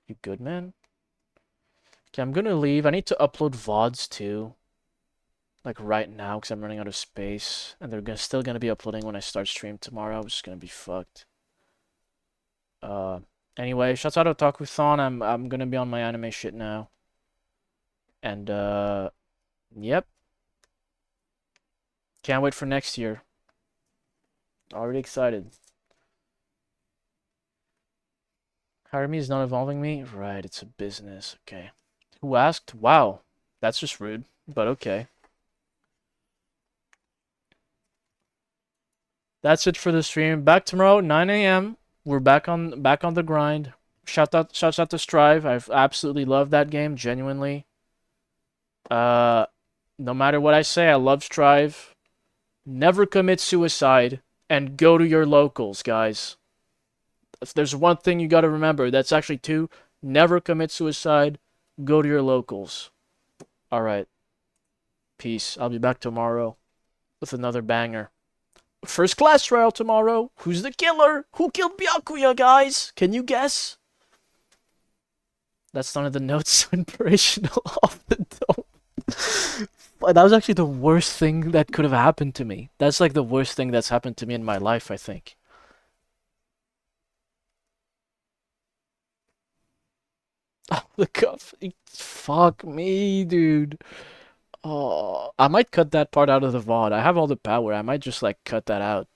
You good, man? Okay, I'm gonna leave. I need to upload VODs too. Like right now, because I'm running out of space. And they're still gonna be uploading when I start stream tomorrow, which is gonna be fucked. Anyway, shouts out to Otakuthon. I'm gonna be on my anime shit now. And yep. Can't wait for next year. Already excited. Hire me is not involving me? Right, it's a business. Okay. Who asked? Wow. That's just rude, but okay. That's it for the stream. Back tomorrow, 9 a.m. We're back on the grind. Shouts out to Strive. I've absolutely loved that game, genuinely. No matter what I say, I love Strive. Never commit suicide and go to your locals, guys. If there's one thing you gotta remember, that's actually two. Never commit suicide. Go to your locals. Alright. Peace. I'll be back tomorrow with another banger. First class trial tomorrow. Who's the killer? Who killed Byakuya, guys? Can you guess? That's none of the notes inspirational off the dome. That was actually the worst thing that could have happened to me. That's like the worst thing that's happened to me in my life, I think. Oh, the cuff. Fuck me, dude. Oh, I might cut that part out of the VOD. I have all the power. I might just like cut that out.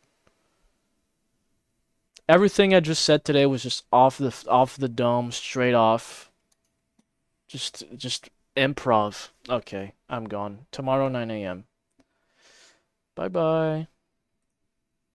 Everything I just said today was just off the dome, straight off. Just Improv. Okay, I'm gone. Tomorrow 9 a.m. Bye bye.